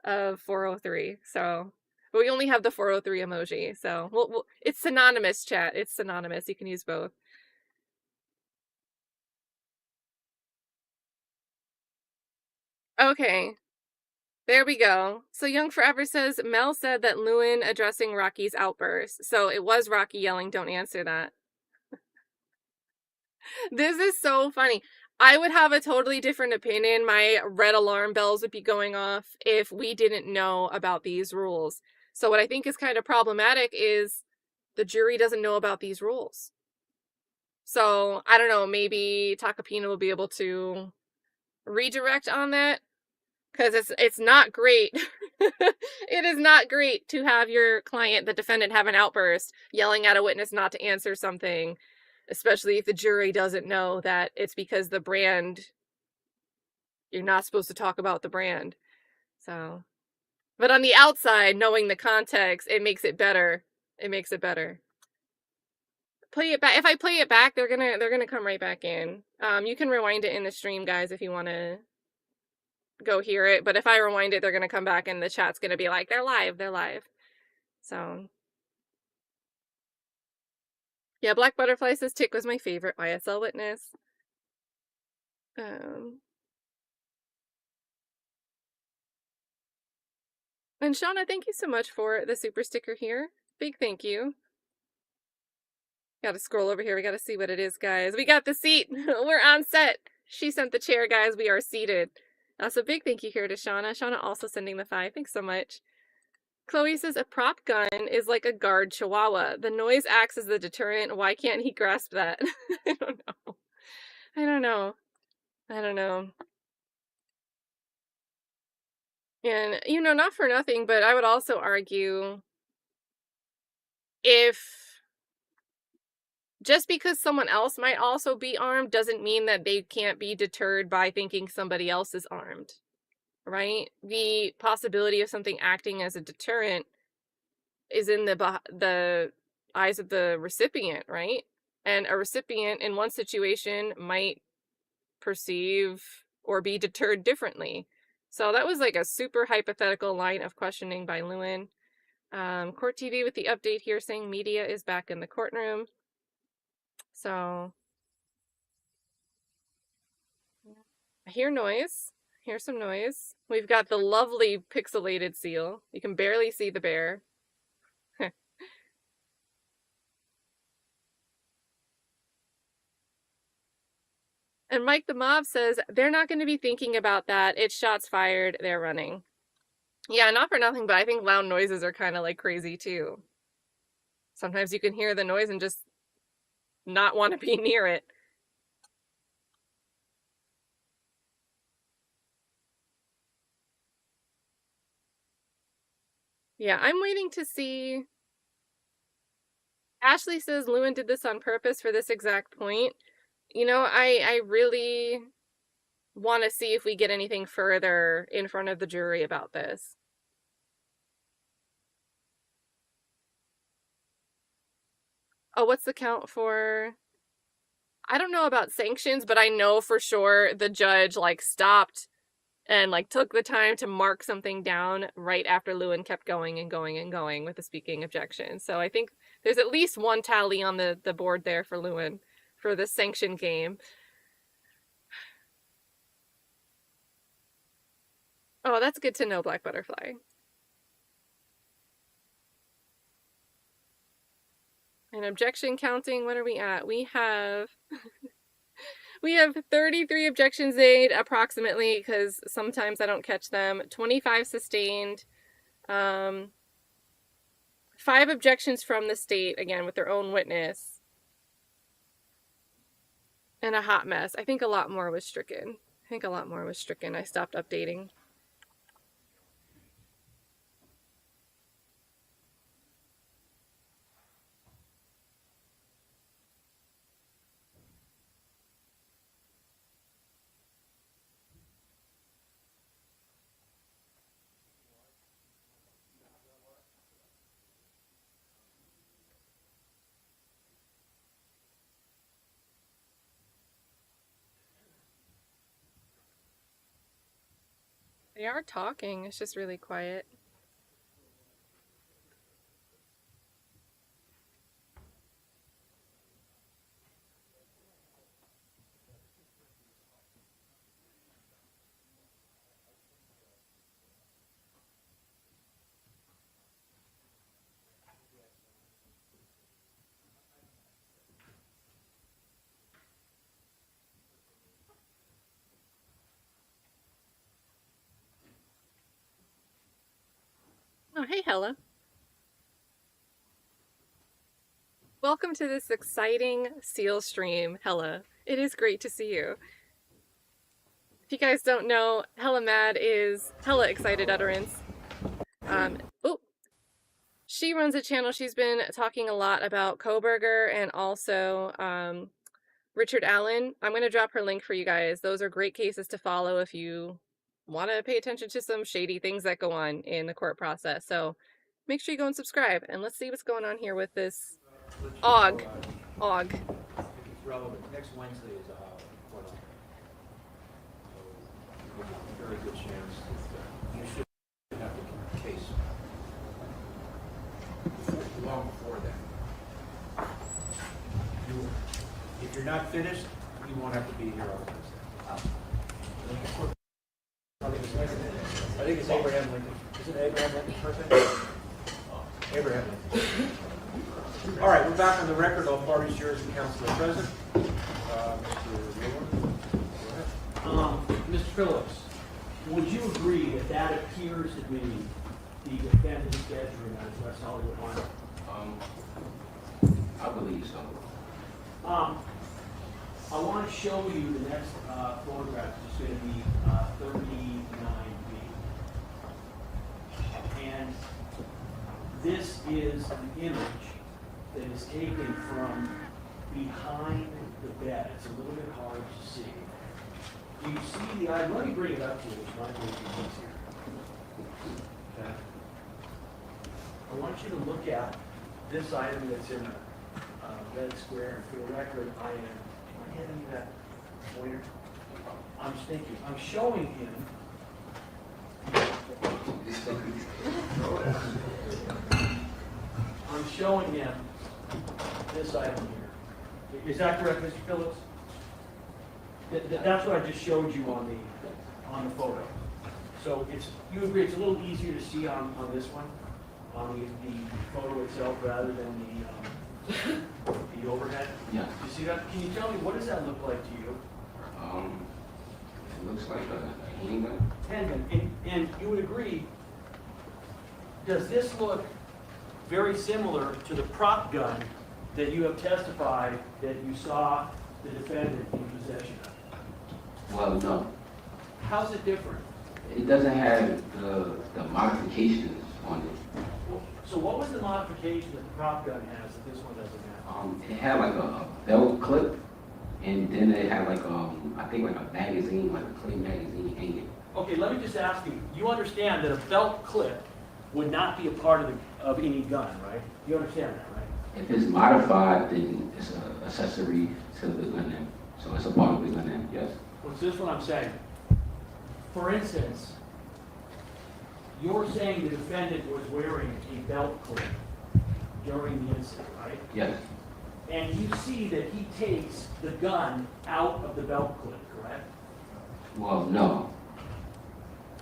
of 403. So, but we only have the 403 emoji. So, it's synonymous, chat. It's synonymous. You can use both. Okay. There we go. So Young Forever says, Mel said that Lewin addressing Rocky's outburst. So it was Rocky yelling, don't answer that. This is so funny. I would have a totally different opinion. My red alarm bells would be going off if we didn't know about these rules. So what I think is kind of problematic is the jury doesn't know about these rules. So I don't know, maybe Takapina will be able to redirect on that. Because it's not great. It is not great to have your client, the defendant, have an outburst, yelling at a witness not to answer something, especially if the jury doesn't know that it's because the brand, you're not supposed to talk about the brand. So, but on the outside, knowing the context, it makes it better. It makes it better. Play it back. If I play it back, they're gonna come right back in. You can rewind it in the stream, guys, if you want to go hear it, but if I rewind it, they're gonna come back and the chat's gonna be like, they're live. So yeah, Black Butterfly says Tick was my favorite YSL witness. And Shauna, thank you so much for the super sticker here. Big thank you. Gotta scroll over here. We gotta see what it is, guys. We got the seat. We're on set. She sent the chair, guys. We are seated. So big thank you here to Shauna. Shauna also sending the 5. Thanks so much. Chloe says a prop gun is like a guard chihuahua. The noise acts as the deterrent. Why can't he grasp that? I don't know. And, not for nothing, but I would also argue if just because someone else might also be armed doesn't mean that they can't be deterred by thinking somebody else is armed, right? The possibility of something acting as a deterrent is in the eyes of the recipient, right? And a recipient in one situation might perceive or be deterred differently. So that was like a super hypothetical line of questioning by Lewin. Court TV with the update here saying media is back in the courtroom. So I hear noise. Hear some noise. We've got the lovely pixelated seal. You can barely see the bear. And Mike the Mob says, they're not going to be thinking about that. It's shots fired. They're running. Yeah, not for nothing, but I think loud noises are kind of like crazy too. Sometimes you can hear the noise and just not want to be near it. Yeah, I'm waiting to see. Ashley says Lewin did this on purpose for this exact point. You know, I really want to see if we get anything further in front of the jury about this. Oh, what's the count for? I don't know about sanctions, but I know for sure the judge like stopped and like took the time to mark something down right after Lewin kept going and going and going with the speaking objection. So I think there's at least one tally on the board there for Lewin for the sanction game. Oh, that's good to know, Black Butterfly. And objection counting, what are we at? We have 33 objections made approximately, because sometimes I don't catch them. 25 sustained. 5 objections from the state, again, with their own witness. And a hot mess. I think a lot more was stricken. I stopped updating. They are talking, it's just really quiet. Oh, hey, Hella. Welcome to this exciting seal stream, Hella. It is great to see you. If you guys don't know, Hella Mad is Hella Excited Utterance. She runs a channel. She's been talking a lot about Kohberger and also Richard Allen. I'm going to drop her link for you guys. Those are great cases to follow if you want to pay attention to some shady things that go on in the court process. So make sure you go and subscribe, and let's see what's going on here with this Og. I think it's relevant. Next Wednesday is a court on. So, very good chance that you should have the case long before then. If you're not finished, you won't have to be here on Wednesday. I think it's Abraham Lincoln. Is it Abraham Lincoln's birthday? Abraham Lincoln. All right, we're back on the record. All parties, jurors, and counsel are present. Mr. Lewin, go ahead. Mr. Phillips, would you agree that that appears to be the defendant's bedroom at West Hollywood Line? I believe so. I want to show you the next photograph, which is going to be 39B. And this is an image that is taken from behind the bed. It's a little bit hard to see. Do you see the item? Let me bring it up to you. It's not going to be easier. Okay. I want you to look at this item that's in a red square. And for the record, I am handing you that pointer. I'm showing him. I'm showing him this item here. Is that correct, Mr. Phillips? That's what I just showed you on the photo. So you agree it's a little easier to see on this one, on the photo itself rather than the overhead? Yeah. You see that? Can you tell me what does that look like to you? It looks like a handgun. Handgun, and you would agree, does this look very similar to the prop gun that you have testified that you saw the defendant in possession of? Well, no. How's it different? It doesn't have the modifications on it. So what was the modification that the prop gun has that this one doesn't have? It had like a belt clip, and then it had like I think like a magazine, like a clean magazine hanging. Okay, let me just ask you, you understand that a belt clip would not be a part of any gun, right? You understand that, right? If it's modified, then it's an accessory to the gun name. So it's a part of the gun name, yes. Well, this is what I'm saying. For instance, you're saying the defendant was wearing a belt clip during the incident, right? Yes. And you see that he takes the gun out of the belt clip, correct? Well, no.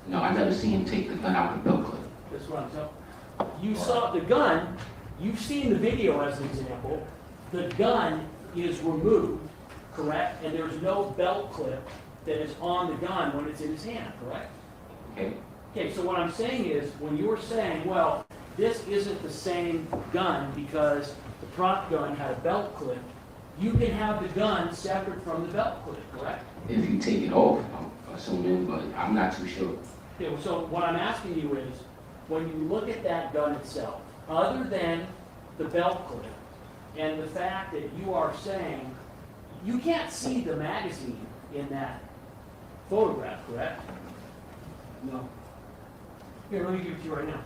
No, I never seen him take the gun out the belt clip. That's what I'm telling you. You saw the gun, you've seen the video as an example. The gun is removed, correct? And there's no belt clip that is on the gun when it's in his hand, correct? Okay. Okay, so what I'm saying is, when you're saying, well, this isn't the same gun because the prop gun had a belt clip, you can have the gun separate from the belt clip, correct? If you take it off, I'm assuming, but I'm not too sure. Okay, well, so what I'm asking you is, when you look at that gun itself, other than the belt clip, and the fact that you are saying, you can't see the magazine in that photograph, correct? No. Here, let me give it to you right now.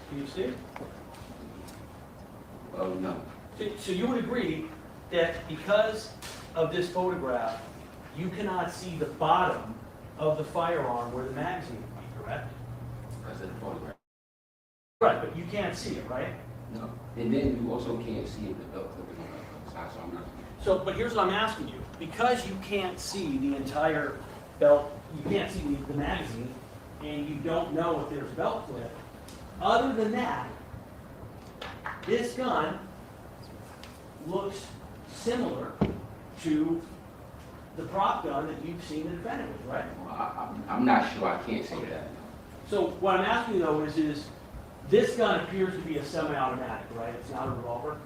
Can you see it? Well, no. So you would agree that because of this photograph, you cannot see the bottom of the firearm where the magazine would be, correct? Because of the photograph. Right, but you can't see it, right? No. And then you also can't see if the belt clip is on the side, so I'm not. So, but here's what I'm asking you. Because you can't see the entire belt, you can't see the magazine, and you don't know if there's a belt clip, other than that, this gun looks similar to the prop gun that you've seen the defendant with, right? Well, I'm not sure. I can't say that. So what I'm asking you though is this gun appears to be a semi-automatic, right? It's not a revolver?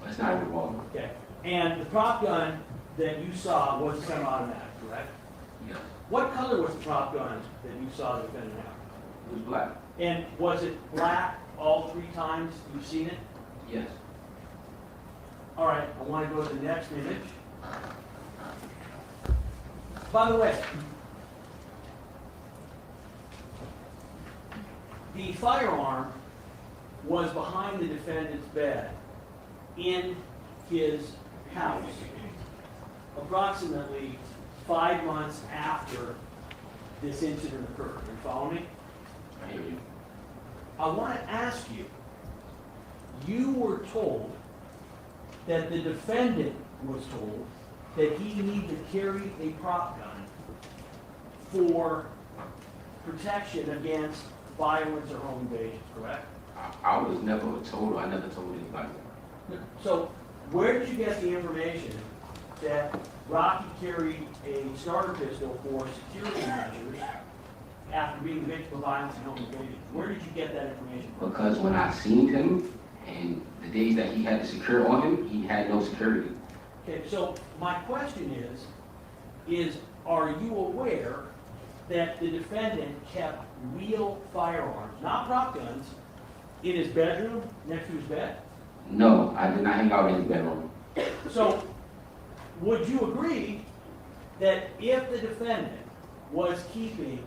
It's not a revolver. Okay. And the prop gun that you saw was a semi-automatic, correct? Yes. What color was the prop gun that you saw the defendant have? It was black. And was it black all 3 times you've seen it? Yes. All right, I want to go to the next image. By the way, the firearm was behind the defendant's bed in his house, approximately 5 months after this incident occurred. You follow me? I hear you. I want to ask you, you were told that the defendant was told that he needed to carry a prop gun for protection against violence or home invasion, correct? I was never told, I never told anybody. So where did you get the information that Rocky carried a starter pistol for security measures after being the victim of violence and home invasion? Where did you get that information from? Because when I seen him, and the days that he had to secure on him, he had no security. Okay, so my question is are you aware that the defendant kept real firearms, not prop guns, in his bedroom next to his bed? No, I did not hang out in his bedroom. So would you agree that if the defendant was keeping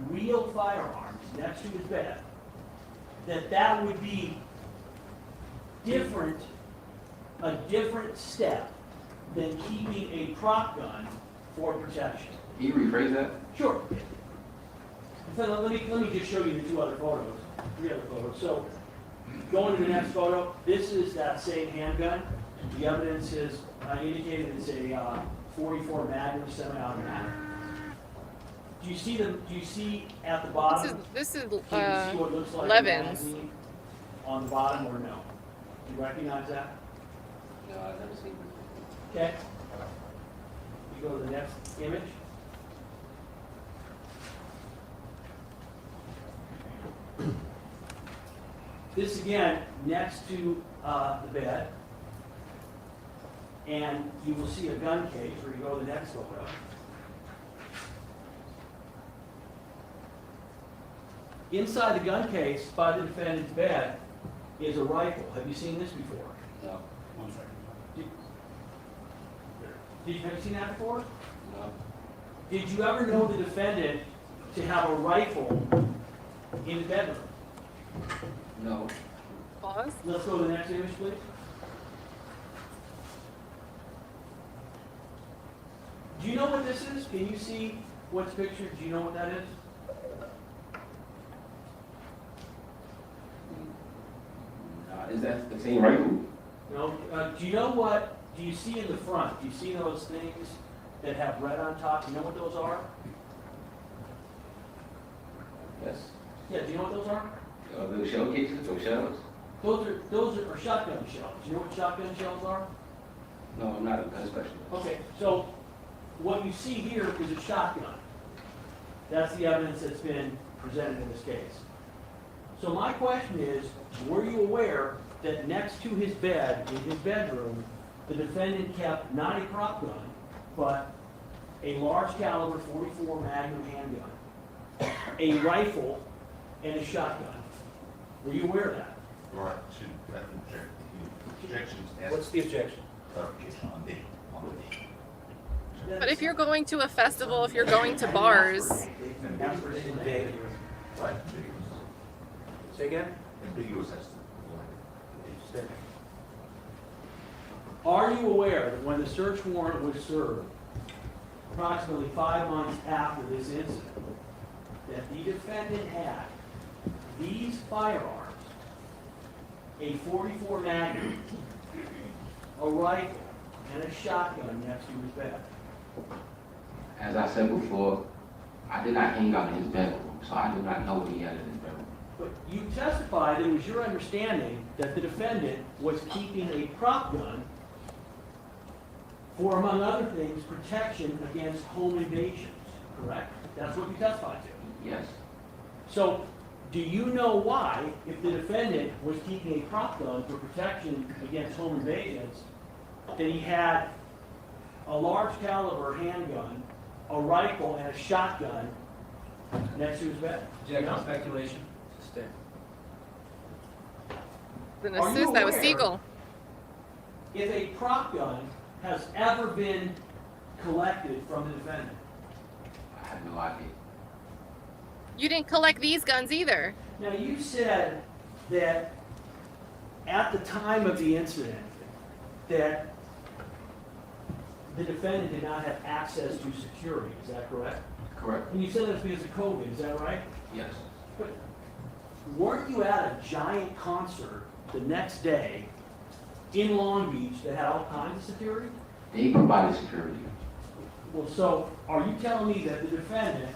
real firearms next to his bed, that that would be a different step than keeping a prop gun for protection? Can you rephrase that? Sure. So let me just show you the 2 other photos, 3 other photos. So going to the next photo, this is that same handgun. The evidence is indicated it's a 44 Magnum semi-automatic. Do you see at the bottom? This is Can you see what looks like a Levin's. magazine on the bottom or no? Do you recognize that? No, I've never seen it. Okay. You go to the next image. This again, next to the bed. And you will see a gun case, where you go to the next photo. Inside the gun case, by the defendant's bed, is a rifle. Have you seen this before? No. Have you seen that before? No. Did you ever know the defendant to have a rifle in the bedroom? No. Pause. Let's go to the next image, please. Do you know what this is? Can you see what's pictured? Do you know what that is? Is that the same rifle? No. Do you know what? Do you see in the front? Do you see those things that have red on top? Do you know what those are? Yes. Yeah. Do you know what those are? The shell cases or shells? Those are shotgun shells. Do you know what shotgun shells are? No, I'm not a gun specialist. Okay. So what you see here is a shotgun. That's the evidence that's been presented in this case. So my question is, were you aware that next to his bed, in his bedroom, the defendant kept not a prop gun, but a large caliber .44 Magnum handgun, a rifle, and a shotgun? Were you aware of that? Right, to objections. What's the objection? Clarification on date. But if you're going to a festival, if you're going to bars, What? Say again? Ambiguous as to. Are you aware that when the search warrant was served, approximately 5 months after this incident, that the defendant had these firearms, a .44 Magnum, a rifle, and a shotgun next to his bed? As I said before, I did not hang out in his bedroom, so I do not know what he had in his bedroom. But you testified that it was your understanding that the defendant was keeping a prop gun for, among other things, protection against home invasions, correct? That's what you testified to. Yes. So, do you know why, if the defendant was keeping a prop gun for protection against home invasions, that he had a large caliber handgun, a rifle, and a shotgun next to his bed? Objection, speculation. Sustain. then Are you assist that was aware- Siegel. If a prop gun has ever been collected from the defendant? I have no idea. You didn't collect these guns either. Now, you said that at the time of the incident, that the defendant did not have access to security, is that correct? Correct. And you said that's because of COVID, is that right? Yes. But weren't you at a giant concert the next day in Long Beach that had all kinds of security? They provided security. Well, so are you telling me that the defendant,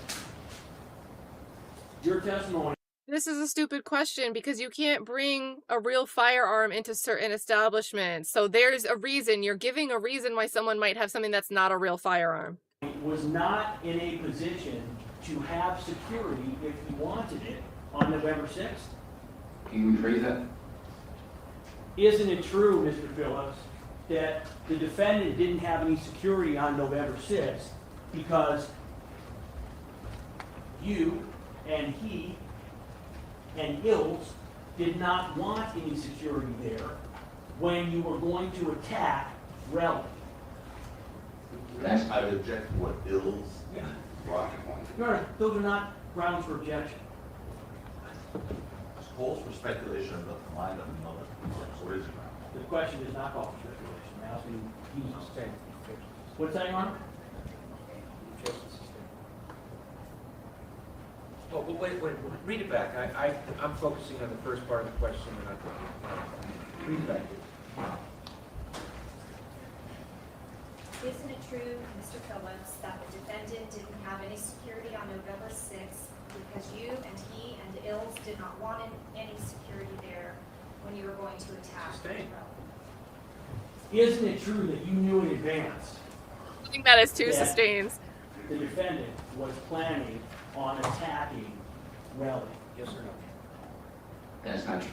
your testimony, This is a stupid question because you can't bring a real firearm into certain establishments. So there's a reason. You're giving a reason why someone might have something that's not a real firearm. was not in a position to have security if he wanted it on November 6th? Can you rephrase that? Isn't it true, Mr. Phillips, that the defendant didn't have any security on November 6th because you and he and Illz did not want any security there when you were going to attack Relli? I would object to what Illz Rocky wanted. No, those are not grounds for objection. Calls for speculation about the mind of another. What is it? The question is not called for speculation. I'm asking you to say. What's that, Your Honor? Oh, but wait, read it back. I'm focusing on the first part of the question and I read it back. Isn't it true, Mr. Phillips, that the defendant didn't have any security on November 6th because you and he and Illz did not want any security there when you were going to attack Sustained. Relli? isn't it true that you knew in advance I think that is two Yeah. sustains. the defendant was planning on attacking Relli? Yes or no? That's not true.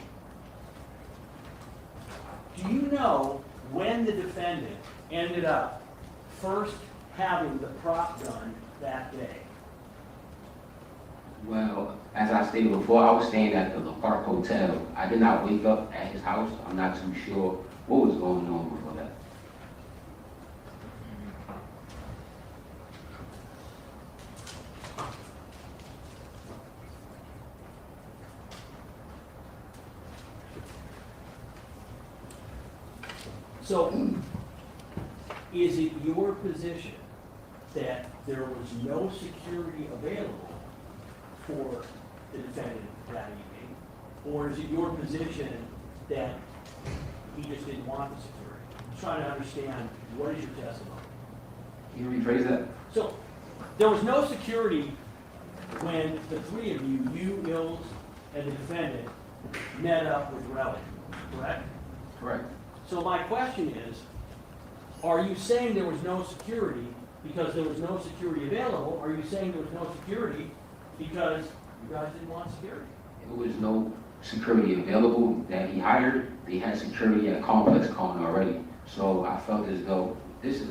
Do you know when the defendant ended up first having the prop gun that day? Well, as I stated before, I was staying at the Park Hotel. I did not wake up at his house. I'm not too sure what was going on before that. So, is it your position that there was no security available for the defendant that evening? Or is it your position that he just didn't want the security? I'm trying to understand, what is your testimony? Can you rephrase that? So, there was no security when the three of you, Illz, and the defendant, met up with Relli, correct? Correct. So my question is, are you saying there was no security because there was no security available? Or are you saying there was no security because you guys didn't want security? There was no security available that he hired. They had security at ComplexCon already. So I felt as though this is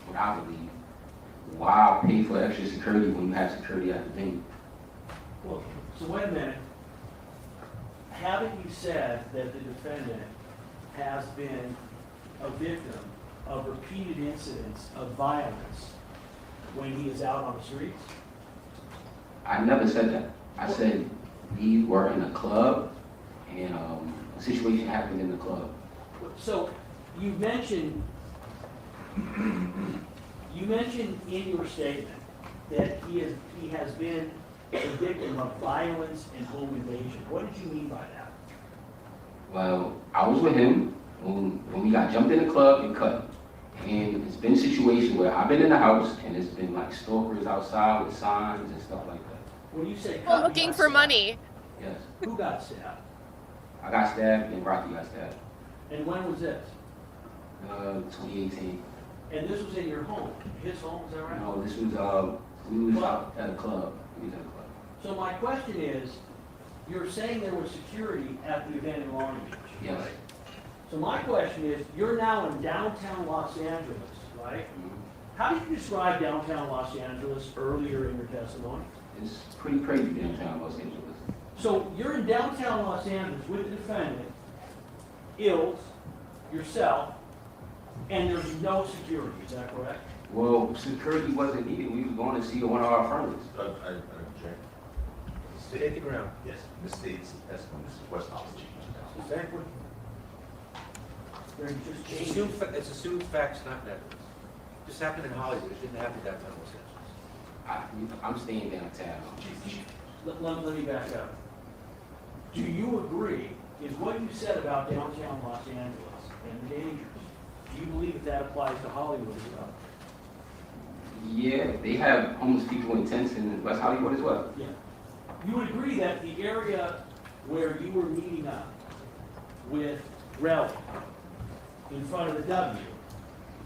what I believe. Why pay for extra security when you have security at the venue? Well, so wait a minute. Haven't you said that the defendant has been a victim of repeated incidents of violence when he is out on the streets? I never said that. I said we were in a club and a situation happened in the club. So you mentioned in your statement that he has been a victim of violence and home invasion. What did you mean by that? Well, I was with him when we got jumped in the club and cut. And it's been a situation where I've been in the house and it's been like stalkers outside with signs and stuff like that. When you say Well, cut, looking you got for stabbed. money. Yes. Who got stabbed? I got stabbed and Rocky got stabbed. And when was this? 2018. And this was in your home, his home, is that right? No, this was, we was out at a club. We was at a club. So my question is, you're saying there was security at the event in Long Beach? Yes. Right? So my question is, you're now in downtown Los Angeles, right? How did you describe downtown Los Angeles earlier in your testimony? It's pretty crazy downtown Los Angeles. So you're in downtown Los Angeles with the defendant, Illz, yourself, and there's no security, is that correct? Well, security wasn't needed. We was going to see one of our friends. Hit the ground. Yes, Ms. States, that's when Mrs. Westhouse changed. Exactly. They're just It's changing. assumed, it's assumed facts, not evidence. This happened in Hollywood, it didn't happen downtown Los Angeles. I'm staying downtown. Let me back up. Do you agree, is what you said about downtown Los Angeles and the dangers, do you believe that applies to Hollywood as well? Yeah, they have homeless people in tents in West Hollywood as well. Yeah. You would agree that the area where you were meeting up with Relli in front of the W,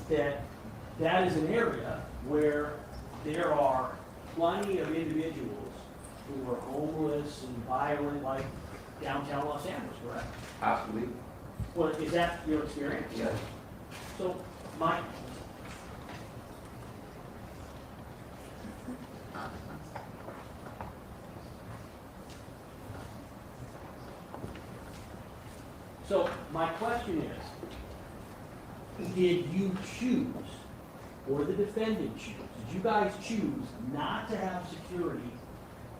that is an area where there are plenty of individuals who are homeless and violent like downtown Los Angeles, correct? Possibly. Well, is that your experience? Yes. So, my, so my question is, did you choose, or the defendant choose, did you guys choose not to have security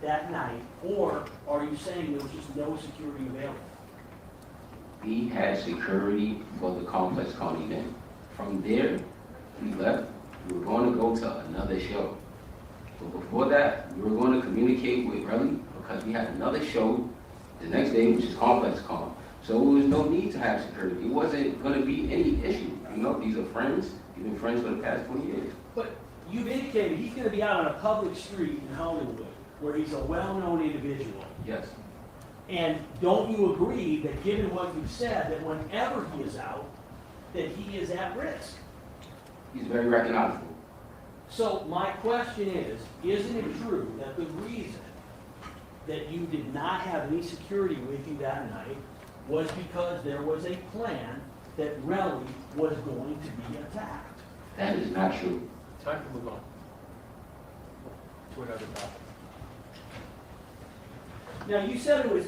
that night, or are you saying there was just no security available? We had security for the ComplexCon event. From there, we left. We were going to go to another show. But before that, we were going to communicate with Relli because we had another show the next day, which is ComplexCon. So there was no need to have security. It wasn't going to be any issue. You know, these are friends. We've been friends for the past 20 years. But you've indicated he's going to be out on a public street in Hollywood where he's a well-known individual. Yes. And don't you agree that given what you've said, that whenever he is out, that he is at risk. He's very recognizable. So my question is, isn't it true that the reason that you did not have any security with you that night was because there was a plan that Relli was going to be attacked? That is not true. Time to move on to another topic. Now, you said it was,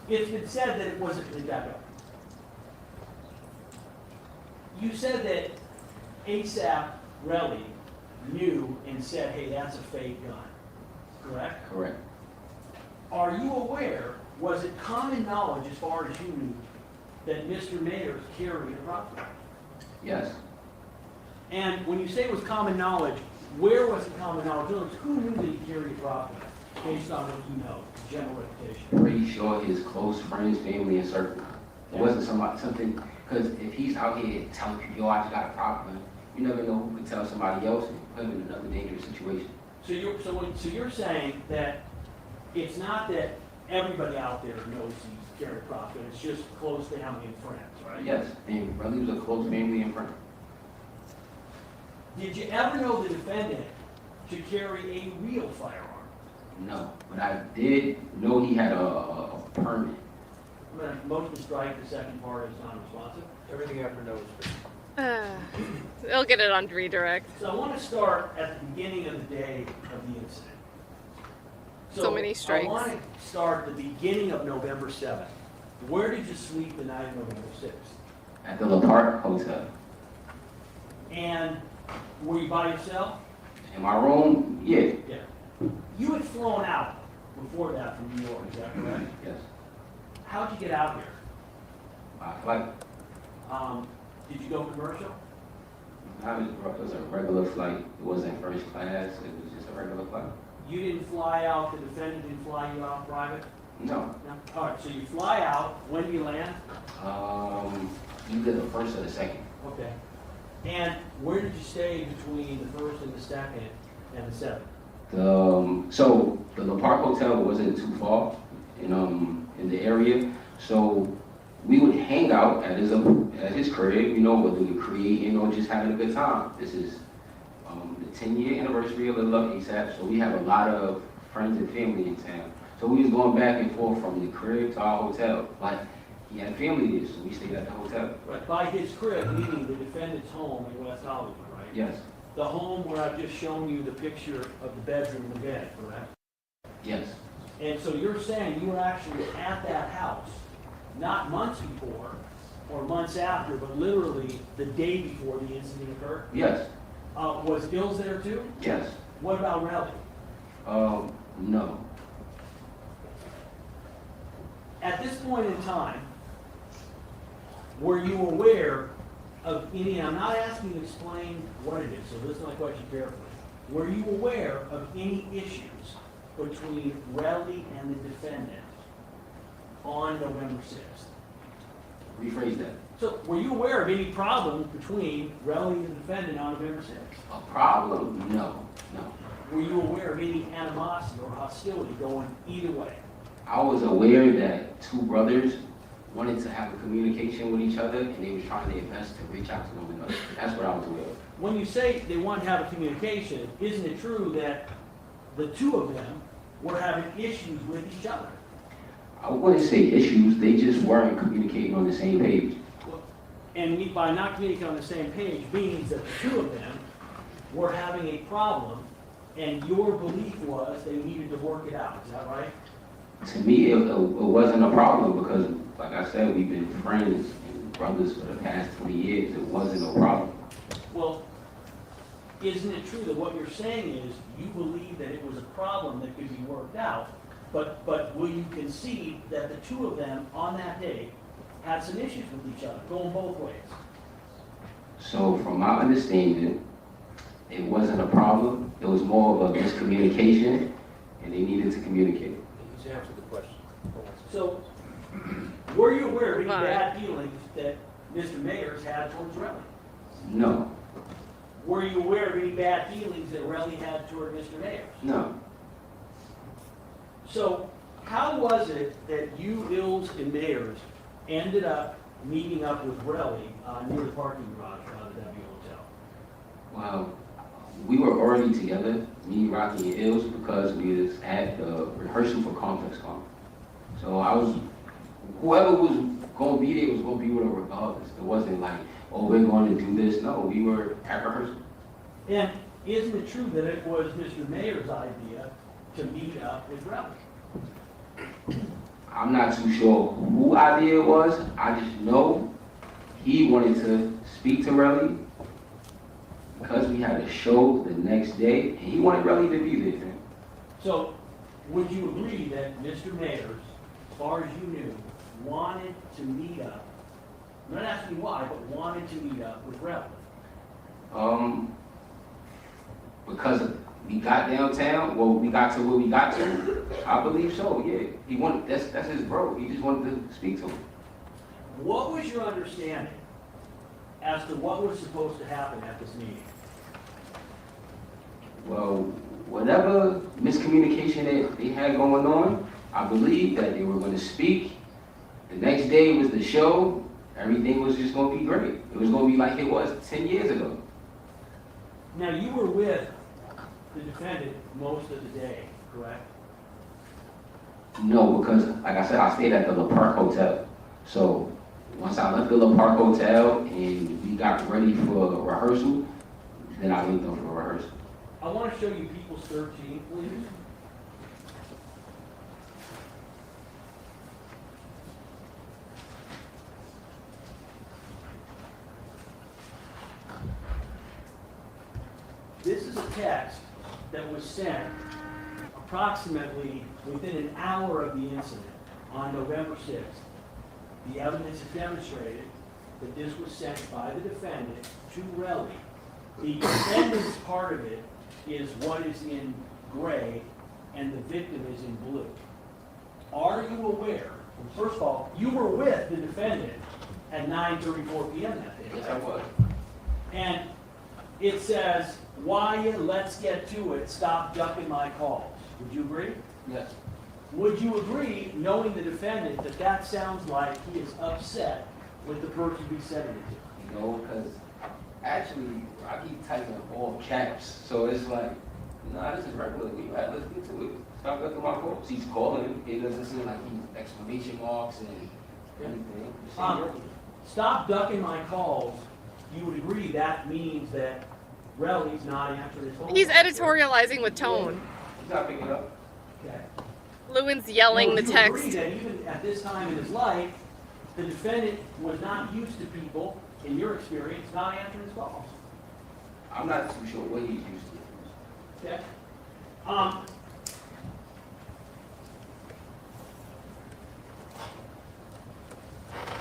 it's been said that it wasn't, back up. You said that ASAP Relli knew and said, hey, that's a fake gun, correct? Correct. Are you aware, was it common knowledge as far as you knew, that Mr. Mayers carried a rifle? Yes. And when you say it was common knowledge, where was it common knowledge? In other words, who knew that he carried a rifle based on what you know, general reputation? Pretty sure his close friends, family, and circle. It wasn't something, because if he's out here telling people, yo, I just got a problem, you never know who could tell somebody else and put him in another dangerous situation. So you're saying that it's not that everybody out there knows he's carried a profit, it's just close family and friends, right? Yes, and Relli was a close family and friend. Did you ever know the defendant to carry a real firearm? No, but I did know he had a permit. I'm going to motion to strike, the second part is non-responsive. Everything after no is free. They'll get it on redirect. So I want to start at the beginning of the day of the incident. So many strikes. I want to start the beginning of November 7th. Where did you sleep the night of November 6th? At the La Park Hotel. And were you by yourself? In my room, yeah. Yeah. You had flown out before that from New York, is that correct? Yes. How'd you get out here? By flight. Did you go commercial? It was a regular flight. It wasn't first class. It was just a regular flight. You didn't fly out, the defendant didn't fly you out private? No. No? All right, so you fly out, when do you land? Either the first or the second. Okay. And where did you stay between the first and the second and the seventh? So the La Park Hotel wasn't too far in the area, so we would hang out at his crib, whether we creating or just having a good time. This is the 10-year anniversary of the Love ASAP, so we have a lot of friends and family in town. So we was going back and forth from the crib to our hotel. Like, he had family there, so we stayed at the hotel. Right. By his crib, meaning the defendant's home in West Hollywood, right? Yes. The home where I've just shown you the picture of the bedroom and the bed, correct? Yes. And so you're saying you were actually at that house, not months before or months after, but literally the day before the incident occurred? Yes. Was Illz there too? Yes. What about Relli? No. At this point in time, were you aware of any, I'm not asking you to explain what it is, so listen to my question carefully. Were you aware of any issues between Relli and the defendant on November 6th? Rephrase that. So were you aware of any problems between Relli and the defendant on November 6th? A problem? No. Were you aware of any animosity or hostility going either way? I was aware that two brothers wanted to have a communication with each other, and they were trying their best to reach out to one another. That's what I was aware of. When you say they want to have a communication, isn't it true that the two of them were having issues with each other? I wouldn't say issues, they just weren't communicating on the same page. And by not communicating on the same page means that the two of them were having a problem, and your belief was they needed to work it out. Is that right? To me, it wasn't a problem because, like I said, we've been friends and brothers for the past 20 years. It wasn't a problem. Well, isn't it true that what you're saying is you believe that it was a problem that could be worked out, but will you concede that the two of them on that day had some issues with each other, going both ways? So from my understanding, it wasn't a problem. It was more of a miscommunication, and they needed to communicate. He's answered the question. So, were you aware of any bad feelings that Mr. Mayers had towards Relli? No. Were you aware of any bad feelings that Relli had toward Mr. Mayers? No. So, how was it that you, Illz, and Mayers ended up meeting up with Relli near the parking garage of the W Hotel? Well, we were already together, me, Rocky, and Illz, because we was at the rehearsal for ComplexCon. So whoever was gonna be there was gonna be with her regardless. It wasn't like, oh, we're going to do this. No, we were at rehearsal. And isn't it true that it was Mr. Mayor's idea to meet up with Relli? I'm not too sure who idea it was. I just know he wanted to speak to Relli because we had a show the next day, and he wanted Relli to be there. So, would you agree that Mr. Mayor, as far as you knew, wanted to meet up, I'm not asking why, but wanted to meet up with Relli? Because we got downtown, well, we got to where we got to, I believe so, yeah. He wanted, that's his bro, he just wanted to speak to him. What was your understanding as to what was supposed to happen at this meeting? Well, whatever miscommunication that they had going on, I believe that they were going to speak. The next day was the show. Everything was just going to be great. It was going to be like it was 10 years ago. Now, you were with the defendant most of the day, correct? No, because, like I said, I stayed at the La Park Hotel. So once I left the La Park Hotel and we got ready for rehearsal, then I linked up for rehearsal. I want to show you People's 13, please. This is a text that was sent approximately within an hour of the incident on November 6th. The evidence has demonstrated that this was sent by the defendant to Relli. The defendant's part of it is what is in gray, and the victim is in blue. Are you aware, well, first of all, you were with the defendant at 9:34 p.m. that day? Yes, I was. And it says, Wyatt, let's get to it, stop ducking my calls. Would you agree? Yes. Would you agree, knowing the defendant, that that sounds like he is upset with the person he's sending it to? You know, because actually, I keep typing up all caps. So it's like, nah, this is regular. Let's get to it. Stop looking at my calls. He's calling. It doesn't seem like he's exclamation marks and anything. Stop ducking my calls. You would agree that means that Relli's not answering his phone. He's editorializing with tone. He's not picking up. Okay. Lewin's yelling the Would you text. agree that even at this time in his life, the defendant was not used to people, in your experience, not answering his calls? I'm not too sure what he's used to. Okay.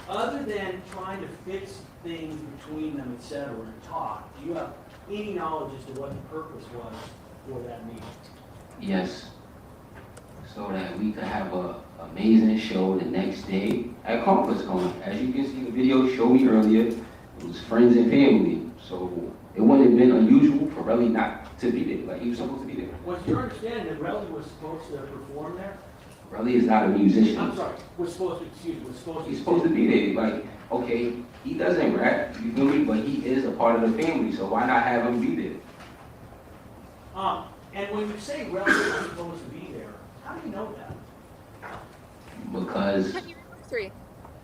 Other than trying to fix things between them, etc., and talk, do you have any knowledge as to what the purpose was for that meeting? Yes. So that we could have a amazing show the next day at ComplexCon. As you can see, the video showed me earlier, it was friends and family. So it wouldn't have been unusual for Relli not to be there. Like, he was supposed to be there. Was your understanding that Relli was supposed to perform there? Relli is not a musician. I'm sorry, was supposed to He's supposed to be there. Like, okay, he doesn't rap, you feel me? But he is a part of the family, so why not have him be there? And when you say Relli was supposed to be there, how do you know that? Because Three.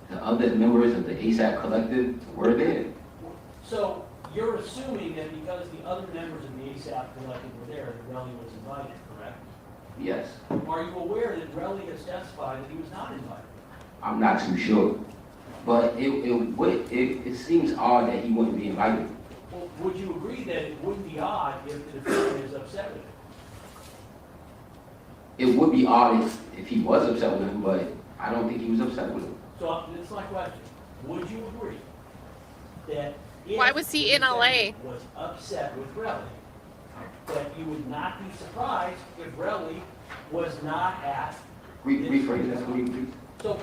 the other members of the ASAP collective were there. So you're assuming that because the other members of the ASAP collective were there, that Relli was invited, correct? Yes. Are you aware that Relli has testified that he was not invited? I'm not too sure. But it seems odd that he wouldn't be invited. Well, would you agree that it wouldn't be odd if the defendant is upset with him? It would be odd if he was upset with him, but I don't think he was upset with him. So that's my question. Would you agree that if Why was he in the LA? defendant was upset with Relli, that you would not be surprised if Relli was not at... Rephrase that, please. So,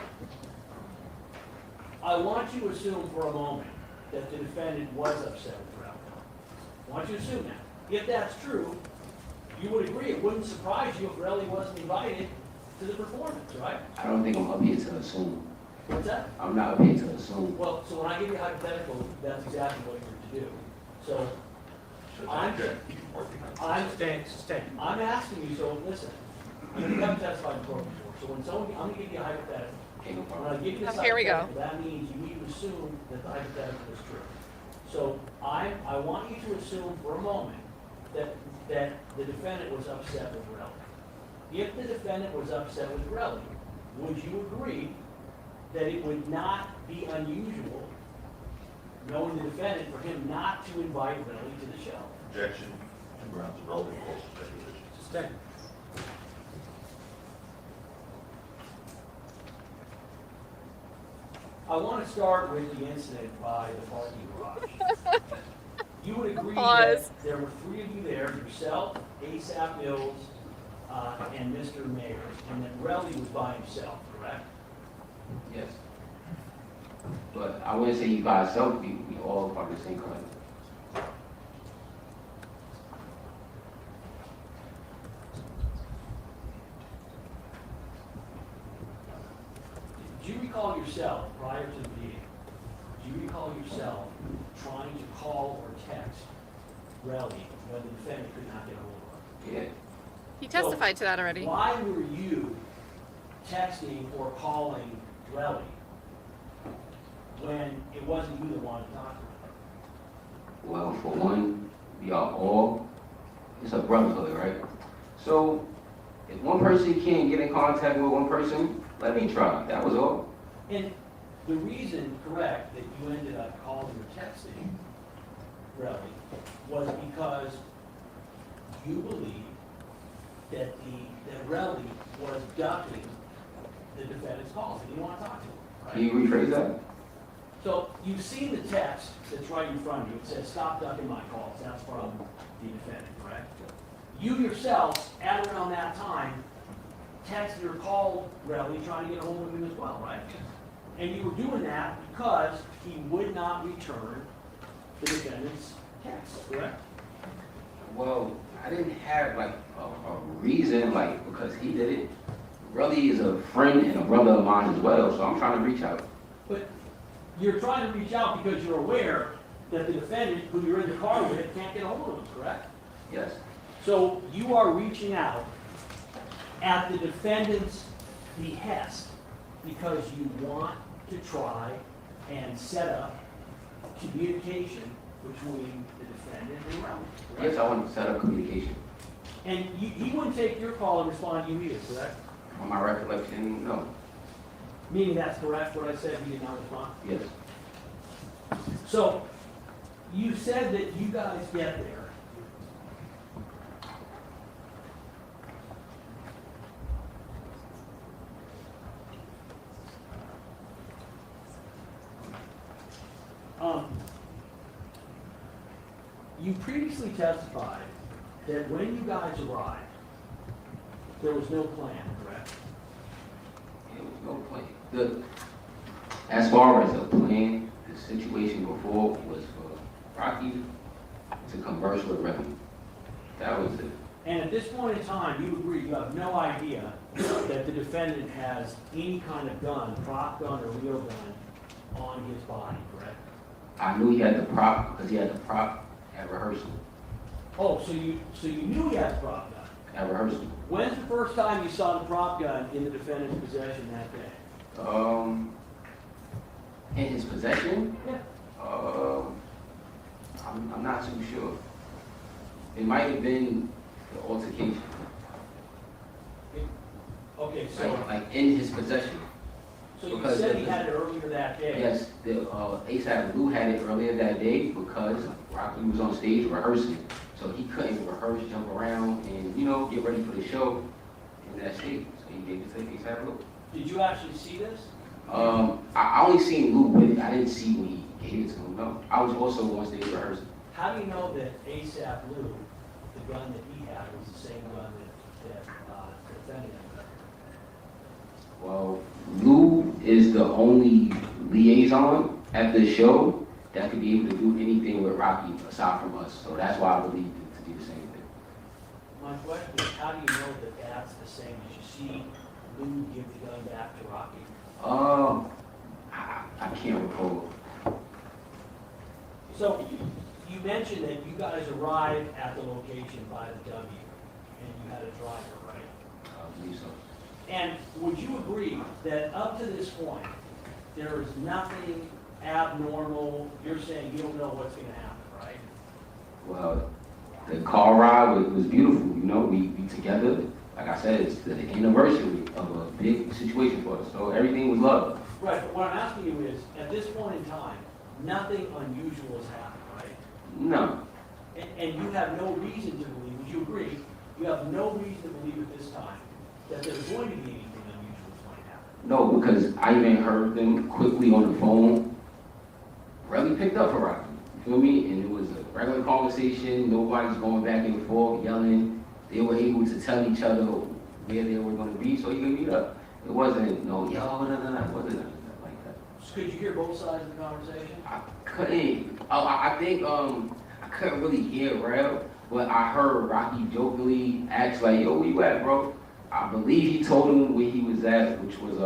I want you to assume for a moment that the defendant was upset with Relli. I want you to assume that. If that's true, you would agree it wouldn't surprise you if Relli wasn't invited to the performance, right? I don't think I'm up here to assume. What's that? I'm not paid to assume. Well, so when I give you a hypothetical, that's exactly what you're to do. So I'm asking you, so listen, you haven't testified in court before, so when someone, I'm gonna give you a hypothetical. Okay, no When problem. I give you this Here we go. hypothetical, that means you need to assume that the hypothetical is true. So I want you to assume for a moment that the defendant was upset with Relli. If the defendant was upset with Relli, would you agree that it would not be unusual, knowing the defendant, for him not to invite Relli to the show? Objection, on grounds of relevant false speculation. Sustained. I want to start with the incident by the parking garage. You would agree Pause. that there were three of you there, yourself, ASAP Illz, and Mr. Mayor, and that Relli was by himself, correct? Yes. But I wouldn't say he's by himself, we all part of the same collective. Do you recall yourself, prior to the meeting, do you recall yourself trying to call or text Relli when the defendant could not get a hold of her? Yeah. He testified to that already. Why were you texting or calling Relli when it wasn't you that wanted to talk to her? Well, for one, we are all, it's a brotherhood, right? So, if one person can't get in contact with one person, let me try, that was all. And the reason, correct, that you ended up calling or texting Relli was because you believed that Relli was ducking the defendant's calls, and you want to talk to him, right? Can you rephrase that? So you've seen the text that's right in front of you. It says, "Stop ducking my calls." That's from the defendant, correct? You yourself, at around that time, texted or called Relli trying to get a hold of him as well, right? And you were doing that because he would not return the defendant's text, correct? Well, I didn't have like a reason, like, because he did it. Relli is a friend and a brother of mine as well, so I'm trying to reach out. But you're trying to reach out because you're aware that the defendant, who you're in the car with, can't get a hold of him, correct? Yes. So you are reaching out at the defendant's behest because you want to try and set up communication between the defendant and Relli, correct? Yes, I want to set up communication. And he wouldn't take your call and respond to you either, correct? On my recollection, no. Meaning that's correct, what I said, he did not respond? Yes. So, you said that you guys get there. You previously testified that when you guys arrived, there was no plan, correct? There was no plan. As far as a plan, the situation before was for Rocky to converse with Relli. That was it. And at this point in time, you agree, you have no idea that the defendant has any kind of gun, prop gun or real gun, on his body, correct? I knew he had the prop because he had the prop at rehearsal. Oh, so you knew he had the prop gun? At rehearsal. When's the first time you saw the prop gun in the defendant's possession that day? In his possession? Yeah. I'm not too sure. It might have been the altercation. Okay, so, Like in his possession. so you because said the- he had it earlier that day? Yes, the ASAP Lou had it earlier that day because Rocky was on stage rehearsing. So he couldn't rehearse, jump around, and, get ready for the show in that state. So he gave it to ASAP Lou. Did you actually see this? I only seen Lou with it. I didn't see when he gave it to him, no. I was also on stage rehearsing. How do you know that ASAP Lou, the gun that he had, was the same gun that the defendant had? Well, Lou is the only liaison at the show that could be able to do anything with Rocky aside from us. So that's why I believe it to be the same thing. My question is, how do you know that that's the same as you see Lou give the gun back to Rocky? I can't recall. So you mentioned that you guys arrived at the location by the W, and you had a driver, right? I believe so. And would you agree that up to this point, there is nothing abnormal? You're saying you don't know what's going to happen, right? Well, the car ride was beautiful. You know, we together. Like I said, it's the anniversary of a big situation for us. So everything was love. Right, but what I'm asking you is, at this point in time, nothing unusual has happened, right? No. And you have no reason to believe, would you agree, you have no reason to believe at this time that there's going to be anything unusual that's going to happen? No, because I even heard them quickly on the phone. Relli picked up for Rocky. You feel me? And it was a regular conversation. Nobody's going back and forth, yelling. They were able to tell each other where they were going to be so you could meet up. It wasn't no, yo, no, it wasn't nothing like that. So could you hear both sides of the conversation? I couldn't. I think I couldn't really hear Rel, but I heard Rocky jokingly ask like, "Yo, where you at, bro?" I believe he told him where he was at, which was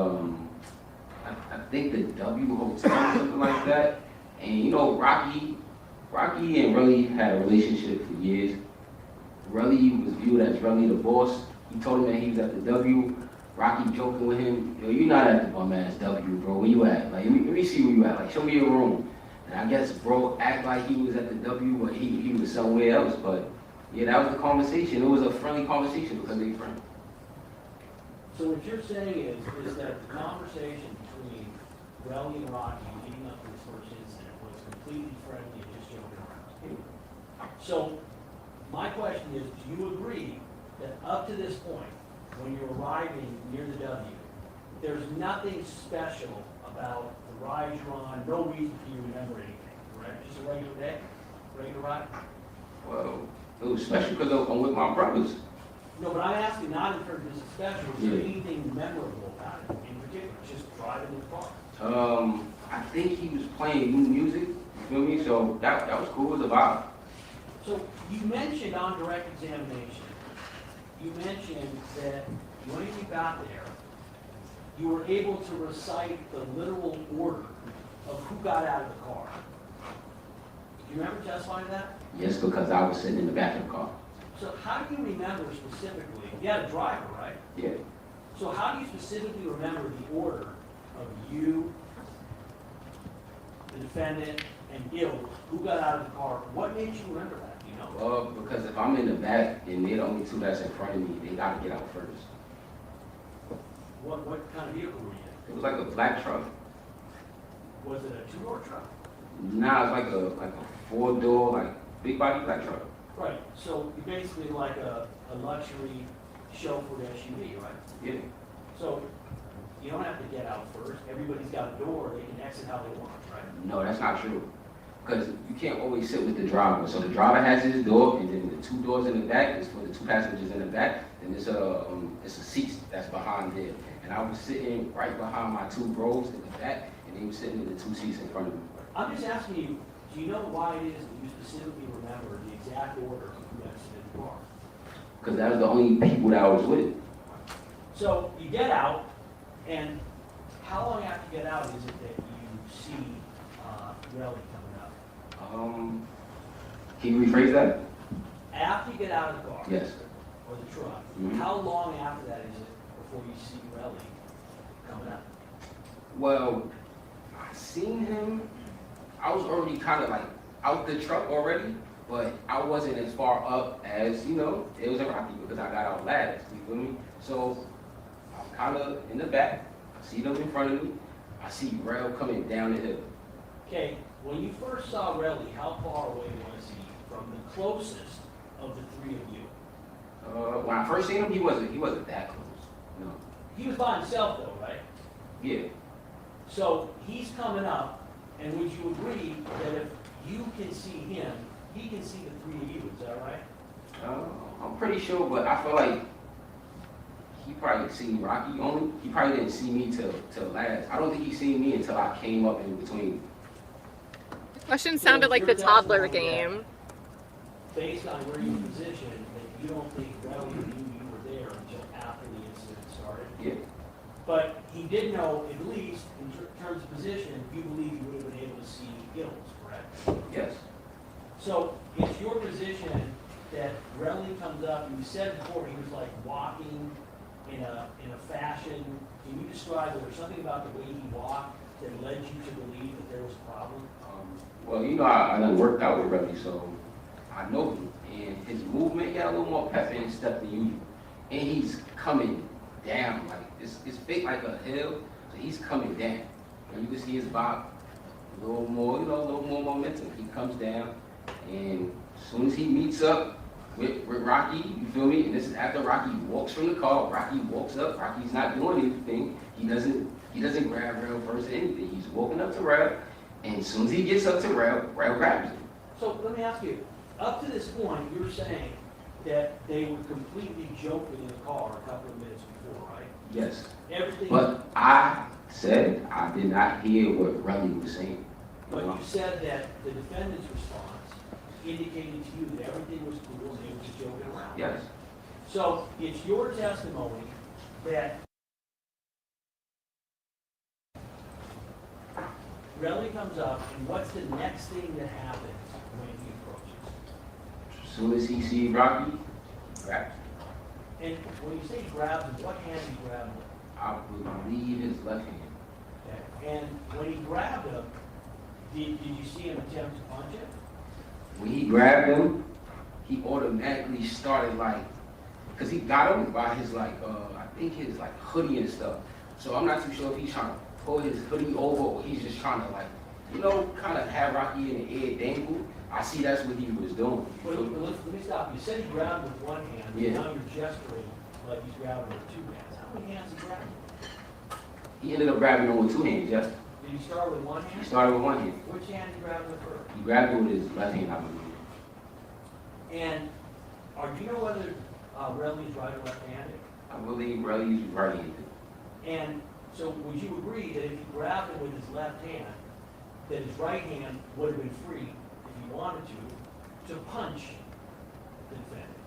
I think the W Hotel or something like that. And you know, Rocky and Relli had a relationship for years. Relli was viewed as Relli the boss. He told him that he was at the W. Rocky joking with him, "Yo, you're not at the bum ass W, bro. Where you at? Like, let me see where you at. Like, show me your room." And I guess bro act like he was at the W, but he was somewhere else. But yeah, that was the conversation. It was a friendly conversation because they friends. So what you're saying is that the conversation between Relli and Rocky leading up to this first incident was completely friendly and just joking around. So my question is, do you agree that up to this point, when you're arriving near the W, there's nothing special about the ride you're on, no reason for you to remember anything, correct? Just a regular day, regular ride? Well, it was special because I'm with my brothers. No, but I'm asking not in terms of this special, is there anything memorable about it in particular, just driving the car? I think he was playing new music, you feel me? So that was cool, it was a vibe. So you mentioned on direct examination, you mentioned that when you got there, you were able to recite the literal order of who got out of the car. Do you remember testifying to that? Yes, because I was sitting in the back of the car. So how do you remember specifically? You had a driver, right? Yeah. So how do you specifically remember the order of you, the defendant, and Illz, who got out of the car? What made you remember that? Do you know? Because if I'm in the back and they're the only two that's in front of me, they gotta get out first. What kind of vehicle were you in? It was like a black truck. Was it a two-door truck? Nah, it's like a four-door, like big body black truck. Right. So you're basically like a luxury chauffeured SUV, right? Yeah. So you don't have to get out first. Everybody's got a door. They can exit how they want, right? No, that's not true. Because you can't always sit with the driver. So the driver has his door, and then the two doors in the back is for the two passengers in the back. Then it's a seat that's behind there. And I was sitting right behind my two bros in the back, and they were sitting in the two seats in front of me. I'm just asking you, do you know why it is that you specifically remember the exact order of who exited the car? Because that was the only people that I was with. So you get out, and how long after you get out is it that you see Relli coming up? Can you rephrase that? After you get out of the car? Yes. Or the truck, Mhm. how long after that is it before you see Relli coming up? Well, I seen him. I was already kind of like out the truck already, but I wasn't as far up as, you know, it was a Rocky because I got out last, you feel me? So I'm kind of in the back. I see them in front of me. I see Rel coming down the hill. Okay, when you first saw Relli, how far away was he from the closest of the three of you? When I first seen him, he wasn't that close. No. He was by himself though, right? Yeah. So he's coming up, and would you agree that if you can see him, he can see the three of you, is that right? I'm pretty sure, but I feel like he probably seen Rocky only. He probably didn't see me till last. I don't think he seen me until I came up in between. The question sounded like the toddler game. Based on where you positioned, that you don't think Relli knew you were there until after the incident started. Yeah. But he did know, at least in terms of position, you believe you would have been able to see Illz, correct? Yes. So it's your position that Relli comes up, and you said before he was like walking in a fashion. Can you describe, was there something about the way he walked that led you to believe that there was a problem? Well, you know, I done worked out with Relli, so I know him. And his movement, he got a little more pep in his step than usual. And he's coming down, like, it's big like a hill, so he's coming down. And you can see his bop, a little more, you know, a little more momentum. He comes down, and as soon as he meets up with Rocky, you feel me? And this is after Rocky walks from the car. Rocky walks up. Rocky's not doing anything. He doesn't grab Rel first or anything. He's walking up to Rel, and as soon as he gets up to Rel grabs him. So let me ask you, up to this point, you're saying that they were completely joking in the car a couple of minutes before, right? Yes. Everything. But I said I did not hear what Relli was saying. But you said that the defendant's response indicated to you that everything was cool and they were just joking around. Yes. So it's your testimony that Relli comes up, and what's the next thing that happens when he approaches? As soon as he sees Rocky, grabs him. And when you say grabs him, what hand he grabbed him? I believe his left hand. Okay. And when he grabbed him, did you see him attempt to punch him? When he grabbed him, he automatically started like, because he got him by his like, I think his like hoodie and stuff. So I'm not too sure if he's trying to pull his hoodie over or he's just trying to like, you know, kind of have Rocky in the air dangle. I see that's what he was doing. Well, let me stop. You said he grabbed with one hand, Yeah. now you're gesturing like he's grabbing with two hands. How many hands he grabbing? He ended up grabbing him with two hands, yes. Did he start with one He hand? started with one hand. Which hand did he grab with first? He grabbed him with his left hand, I believe. And do you know whether Relli's right or left-handed? I believe Relli's right-handed. And so would you agree that if he grabbed him with his left hand, that his right hand would have been free, if he wanted to punch the defendant?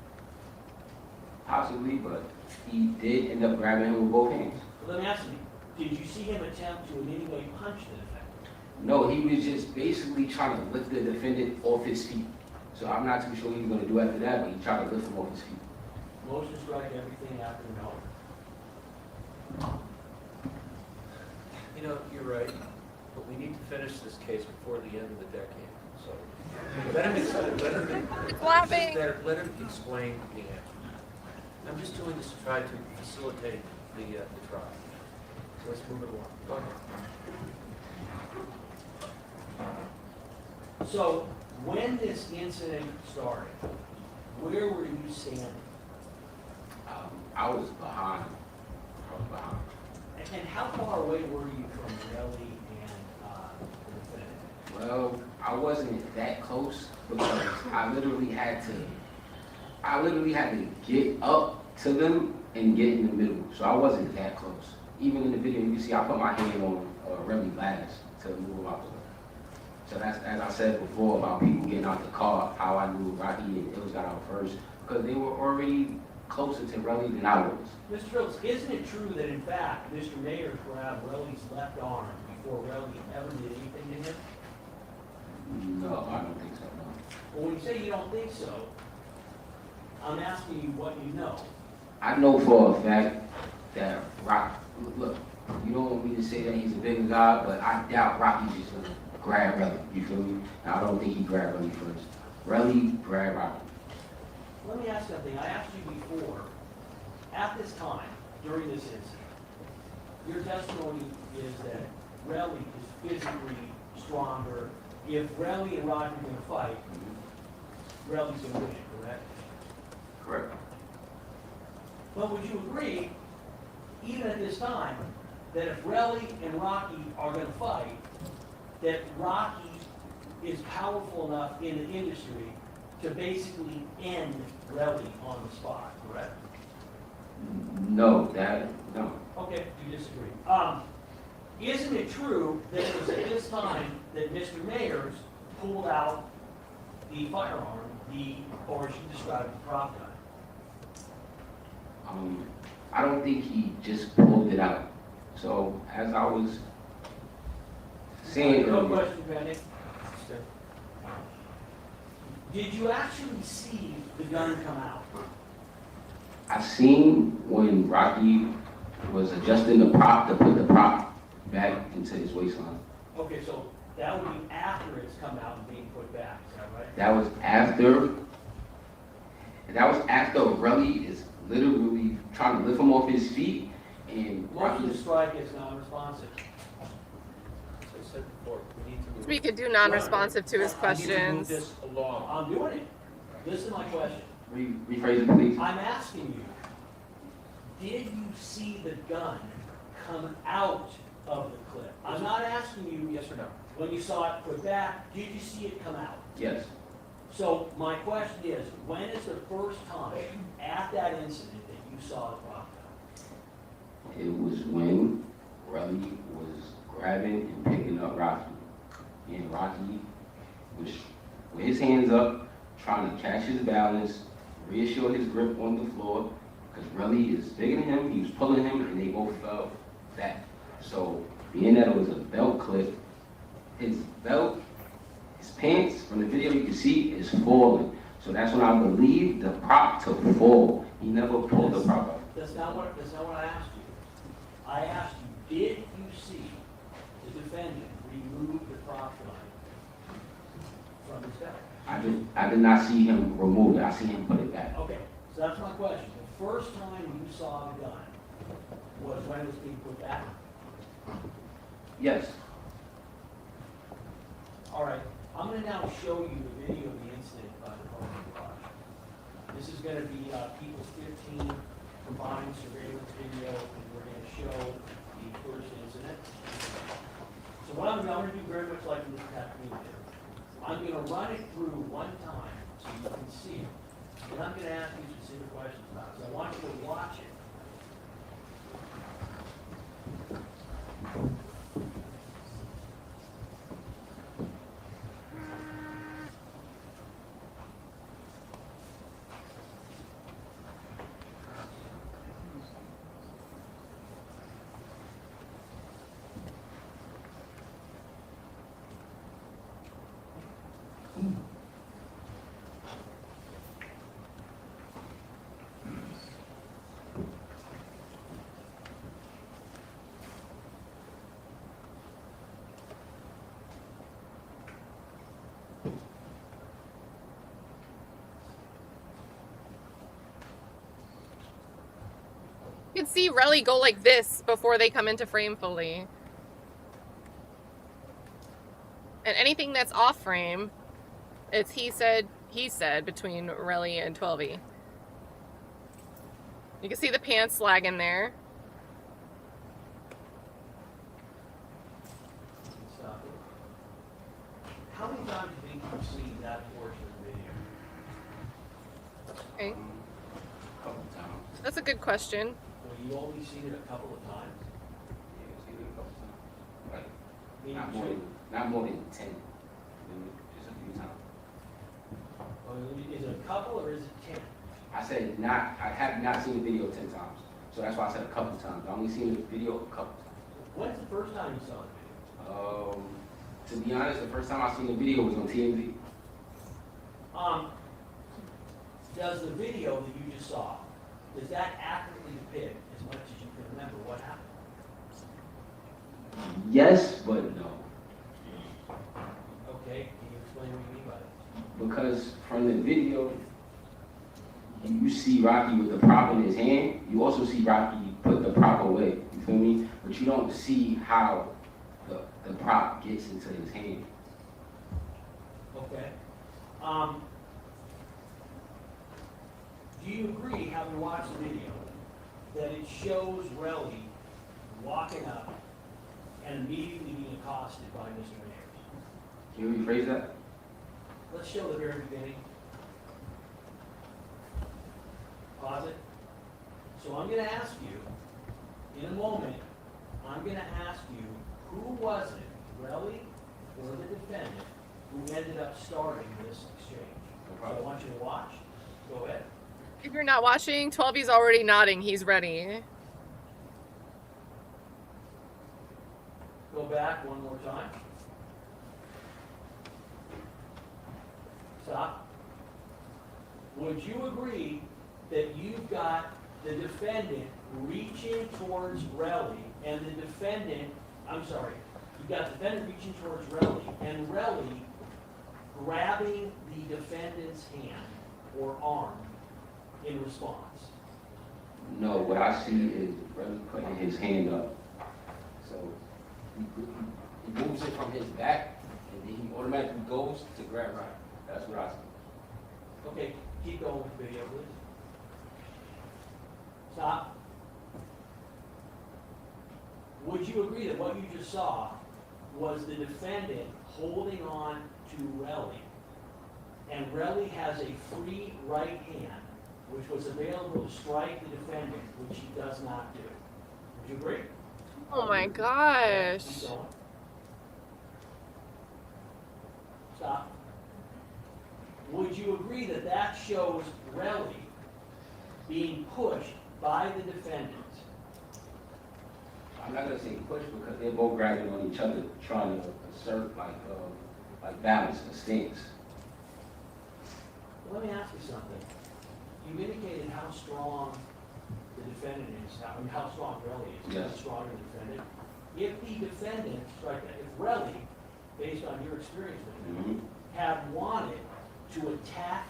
Possibly, but he did end up grabbing him with both hands. So let me ask you, did you see him attempt to in any way punch the defendant? No, he was just basically trying to lift the defendant off his feet. So I'm not too sure what he was going to do after that, but he tried to lift him off his feet. Motion strike everything after no. You know, you're right, but we need to finish this case before the end of the decade. So let him explain the answer. I'm just doing this to try to facilitate the trial. So let's move it along. Go ahead. So when this incident started, where were you standing? I was behind. And how far away were you from Relli and the defendant? Well, I wasn't that close because I literally had to get up to them and get in the middle. So I wasn't that close. Even in the video, you can see I put my hand on Relli last to move him out the way. So that's, as I said before about people getting out the car, how I knew Rocky and Illz got out first, because they were already closer to Relli than I was. Mr. Phillips, isn't it true that in fact Mr. Mayer grabbed Relli's left arm before Relli ever did anything to him? No, I don't think so, no. Well, when you say you don't think so, I'm asking you what you know. I know for a fact that look, you don't want me to say that he's a bigger guy, but I doubt Rocky's just gonna grab Relli, you feel me? Now, I don't think he grabbed Relli first. Relli grabbed Rocky. Let me ask something. I asked you before, at this time, during this incident, your testimony is that Relli is physically stronger. If Relli and Rocky are going to fight, Relli's going to win, correct? Correct. But would you agree, even at this time, that if Relli and Rocky are going to fight, that Rocky is powerful enough in the industry to basically end Relli on the spot, correct? No. Okay, you disagree. Isn't it true that it was at this time that Mr. Mayers pulled out the firearm, or as you described, the prop gun? I don't think he just pulled it out. So as I was saying No earlier, question, Benny. Did you actually see the gun come out? I seen when Rocky was adjusting the prop to put the prop back into his waistline. Okay, so that would be after it's come out and being put back, is that right? That was after Relli is literally trying to lift him off his feet, and Motion Rocky to strike is non-responsive. As I said before, we need to move. We could do non-responsive to his Move questions. this along. I'm doing it. Listen to my question. rephrase it, please. I'm asking you, did you see the gun come out of the clip? I'm not asking you, Yes or no? when you saw it put back, did you see it come out? Yes. So my question is, when is the first time at that incident that you saw the prop gun? It was when Relli was grabbing and picking up Rocky. And Rocky was with his hands up, trying to catch his balance, reassure his grip on the floor, because Relli is bigger than him, he was pulling him, and they both fell back. So, being that it was a belt clip, his belt, his pants, from the video you can see, is falling. So that's when I believe the prop to fall. He never pulled the prop up. That's not what I asked you. I asked you, did you see the defendant remove the prop gun from his belt? I did not see him remove it. I see him put it back. Okay, so that's my question. The first time you saw the gun was when it was being put back? Yes. All right, I'm going to now show you the video of the incident by the parking garage. This is going to be People's 15 combined surveillance video, and we're going to show the first incident. So what I'm going to do very much like in this technique here, I'm going to run it through one time so you can see it. And I'm going to ask you specific questions about it. So I want you to watch it. You can see Relli go like this before they come into frame fully. And anything that's off frame, it's he said between Relli and 12E. You can see the pants slag in there. Stop it. How many times do you think you've seen that portion of the video? Okay, A couple times. that's a good question. Well, you've only seen it a couple of times. Yeah, I've seen it a couple times. Like, Maybe not more than 10. Just a few times. Is it a couple or is it 10? I said I have not seen the video 10 times. So that's why I said a couple times. I only seen the video a couple times. When's the first time you saw the video? To be honest, the first time I seen the video was on TMZ. Does the video that you just saw, does that accurately depict, as much as you can remember, what happened? Yes, but no. Okay, can you explain what you mean by that? Because from the video, you see Rocky with the prop in his hand. You also see Rocky put the prop away. You feel me? But you don't see how the prop gets into his hand. Okay. Do you agree, having watched the video, that it shows Relli walking up and immediately being accosted by Mr. Ayers? Can you rephrase that? Let's show the very beginning. Pause it. So I'm going to ask you, in a moment, I'm going to ask you, who was it, Relli or the defendant, who ended up starting this exchange? So I want you to watch. Go ahead. If you're not watching, 12E's already nodding. He's ready. Go back one more time. Stop. Would you agree that you've got the defendant reaching towards Relli and the defendant, I'm sorry, you've got the defendant reaching towards Relli and Relli grabbing the defendant's hand or arm in response? No, what I see is Relli putting his hand up. So he moves it from his back and then he automatically goes to grab right. That's what I see. Okay, keep going with the video, please. Stop. Would you agree that what you just saw was the defendant holding on to Relli, and Relli has a free right hand, which was available to strike the defendant, which he does not do? Would you agree? Oh my gosh. Keep going. Stop. Would you agree that that shows Relli being pushed by the defendant? I'm not gonna say push because they're both grabbing on each other, trying to assert like balance and stance. Let me ask you something. You indicated how strong the defendant is, how strong Relli is, Yes. how strong the defendant. If the defendant, if Relli, based on your experience with him, had wanted to attack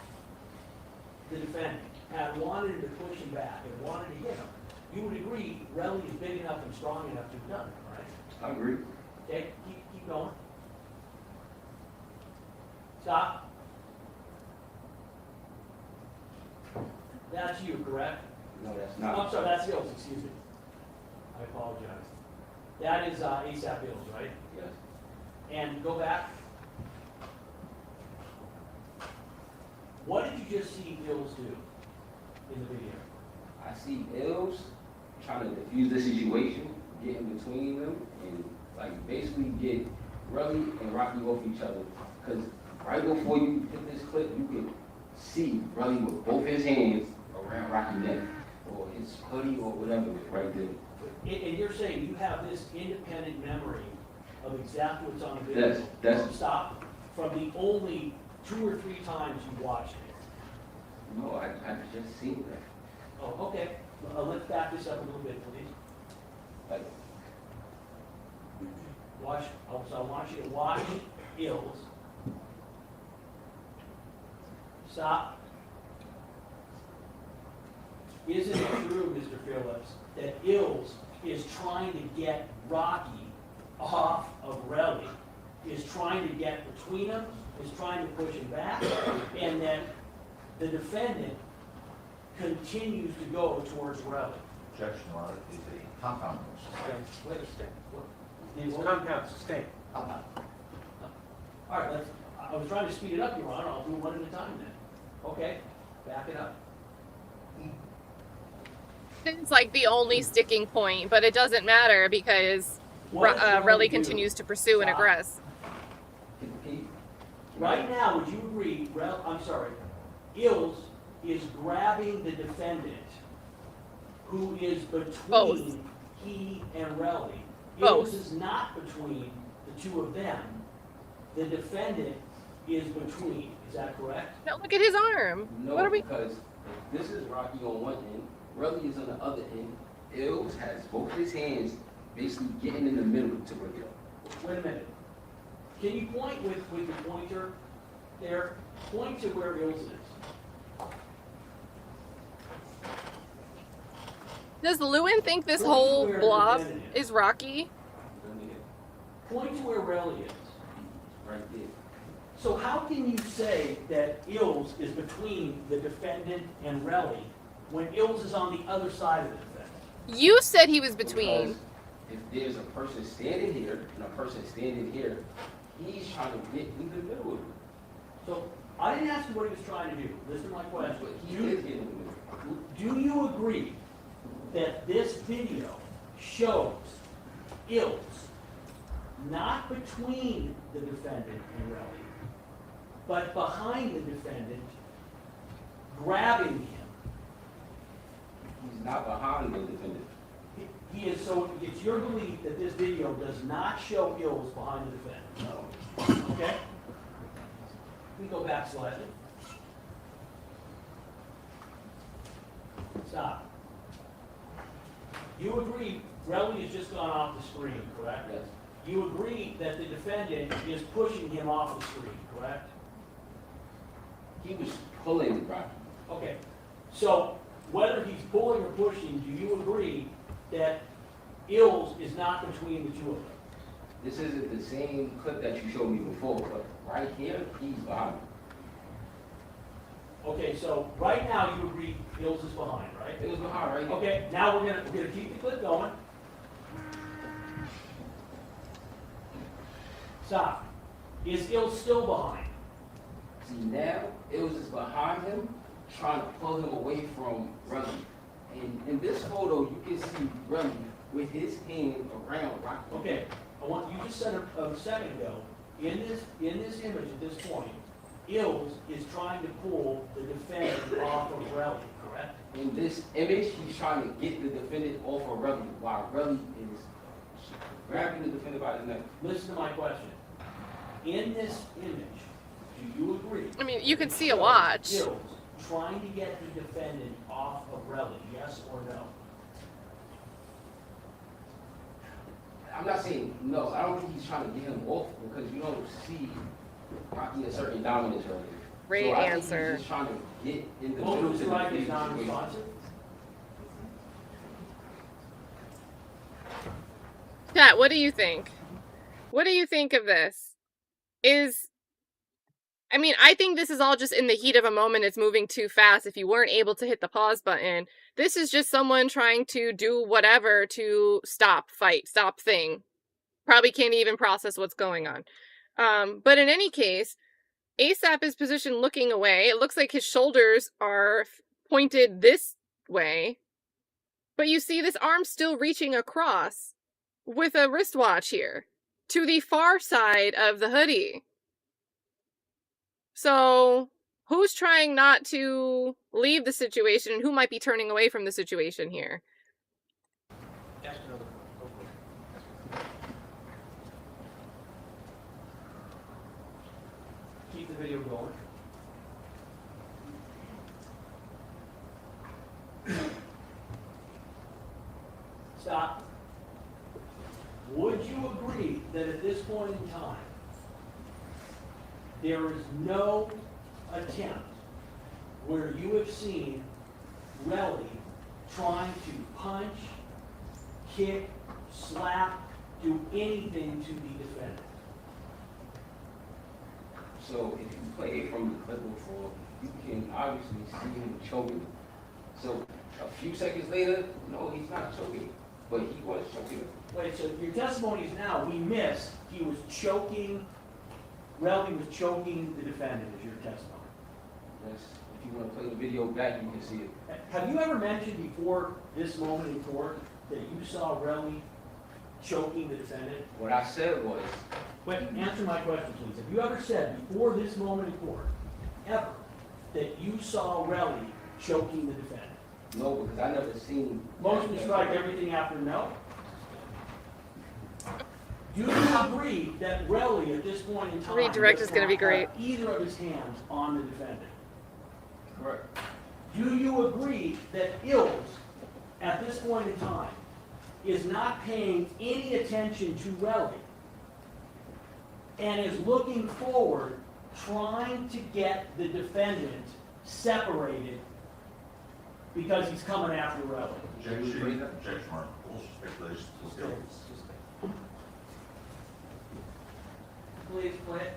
the defendant, had wanted to push him back, and wanted to hit him, you would agree Relli is big enough and strong enough to have done it, right? I agree. Okay, keep going. Stop. That's you, correct? No, that's I'm not. sorry, that's Illz, excuse me. I apologize. That is ASAP Illz, right? Yes. And go back. What did you just see Illz do in the video? I see Illz trying to defuse the situation, get in between them, and like basically get Relli and Rocky off each other. Because right before you hit this clip, you can see Relli with both his hands around Rocky's neck, or his hoodie, or whatever, right there. And you're saying you have this independent memory of exactly what's on the video? That's Stop. From the only 2 or 3 times you watched it? no, I just seen that. Oh, okay. Let's back this up a little bit, please. Like, Watch, so I want you to watch Illz. Stop. Isn't it true, Mr. Phillips, that Illz is trying to get Rocky off of Relli, is trying to get between them, is trying to push him back, and that the defendant continues to go towards Relli? Objection, Your Honor, is a compound motion. Wait a second. These compounds sustain. All right, I was trying to speed it up, Your Honor. I'll do one at a time then. Okay, back it up. It's like the only sticking point, but it doesn't matter because Relli continues to pursue and aggress. Right now, would you agree, Illz is grabbing the defendant who is between he and Relli. Both. Illz is not between the two of them. The defendant is between. Is that correct? Now look at his arm. no, What are we? because this is Rocky on one end, Relli is on the other end. Illz has both his hands basically getting in the middle to break it up. Wait a minute. Can you point with the pointer there? Point to where Illz is. Does Lewin think this Point to whole where the bluff defendant is Rocky? Point to where Relli is. Right there. So how can you say that Illz is between the defendant and Relli when Illz is on the other side of the defendant? You said he was between. Because if there's a person standing here and a person standing here, he's trying to get in the middle of it. So I didn't ask you what he was trying to do. Listen to my question. But he is getting in the middle. Do you agree that this video shows Illz not between the defendant and Relli, but behind the defendant, grabbing him? He's not behind the defendant. he is, so it's your belief that this video does not show Illz behind the defendant? No. Okay? We go back slightly. Stop. You agree, Relli has just gone off the screen, correct? Yes. You agree that the defendant is pushing him off the screen, correct? He was pulling Rocky. Okay, so whether he's pulling or pushing, do you agree that Illz is not between the two of them? This isn't the same clip that you showed me before, but right here, he's behind me. Okay, so right now you agree Illz is behind, right? It was behind right here. Okay, now we're gonna keep the clip going. Stop. Is Illz still behind? See, now, Illz is behind him, trying to pull him away from Relli. And in this photo, you can see Relli with his hand around Rocky. Okay, you just said a second ago, in this image at this point, Illz is trying to pull the defendant off of Relli, correct? In this image, he's trying to get the defendant off of Relli, while Relli is grabbing the defendant by the neck. Listen to my question. In this image, do you agree? I mean, you can see a watch. Illz trying to get the defendant off of Relli, yes or no? I'm not saying no. I don't think he's trying to get him off because you don't see Rocky a certain dominance earlier. Great so I answer. think he's just trying to get in the Well, middle Mr. to Reich the is non-responsive. Pat, what do you think? What do you think of this? I think this is all just in the heat of a moment. It's moving too fast. If you weren't able to hit the pause button, this is just someone trying to do whatever to stop thing. Probably can't even process what's going on. But in any case, ASAP is positioned looking away. It looks like his shoulders are pointed this way. But you see this arm still reaching across with a wristwatch here to the far side of the hoodie. So, who's trying not to leave the situation and who might be turning away from the situation here? Ask another one. Keep the video going. Stop. Would you agree that at this point in time, there is no attempt where you have seen Relli trying to punch, kick, slap, do anything to the defendant? So if you play it from the clip before, you can obviously see him choking. So a few seconds later, no, he's not choking, but he was choking. Wait, so your testimony is now, we missed, he was choking, Relli was choking the defendant, is your testimony. Yes, if you want to play the video back, you can see it. Have you ever mentioned before this moment in court that you saw Relli choking the defendant? What I said was... Wait, answer my question, please. Have you ever said before this moment in court, ever, that you saw Relli choking the defendant? No, because I never seen... Motion to strike everything after no? Do you agree that Relli at this point in time Redirect is going to be great. either of his hands on the defendant? Correct. Do you agree that Illz at this point in time is not paying any attention to Relli and is looking forward, trying to get the defendant separated because he's coming after Relli? Objection, mark, false speculation, Please, quit.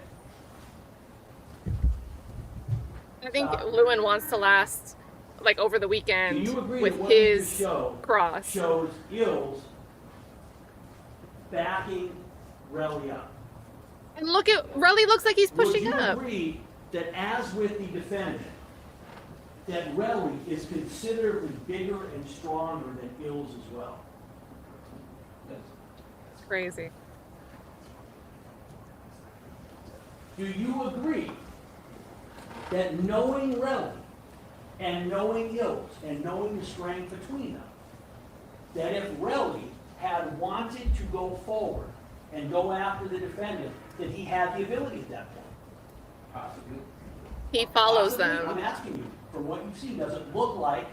I think Lewin wants to last, like, over the Do weekend you agree with that what you his show cross. shows Illz backing Relli up? And look at, Relli looks like he's pushing Would you up. agree that as with the defendant, that Relli is considerably bigger and stronger than Illz as well? It's crazy. Do you agree that knowing Relli and knowing Illz and knowing the strength between them, that if Relli had wanted to go forward and go after the defendant, that he had the ability at that point? Possibly. He follows Possibly. them. I'm asking you, from what you've seen, does it look like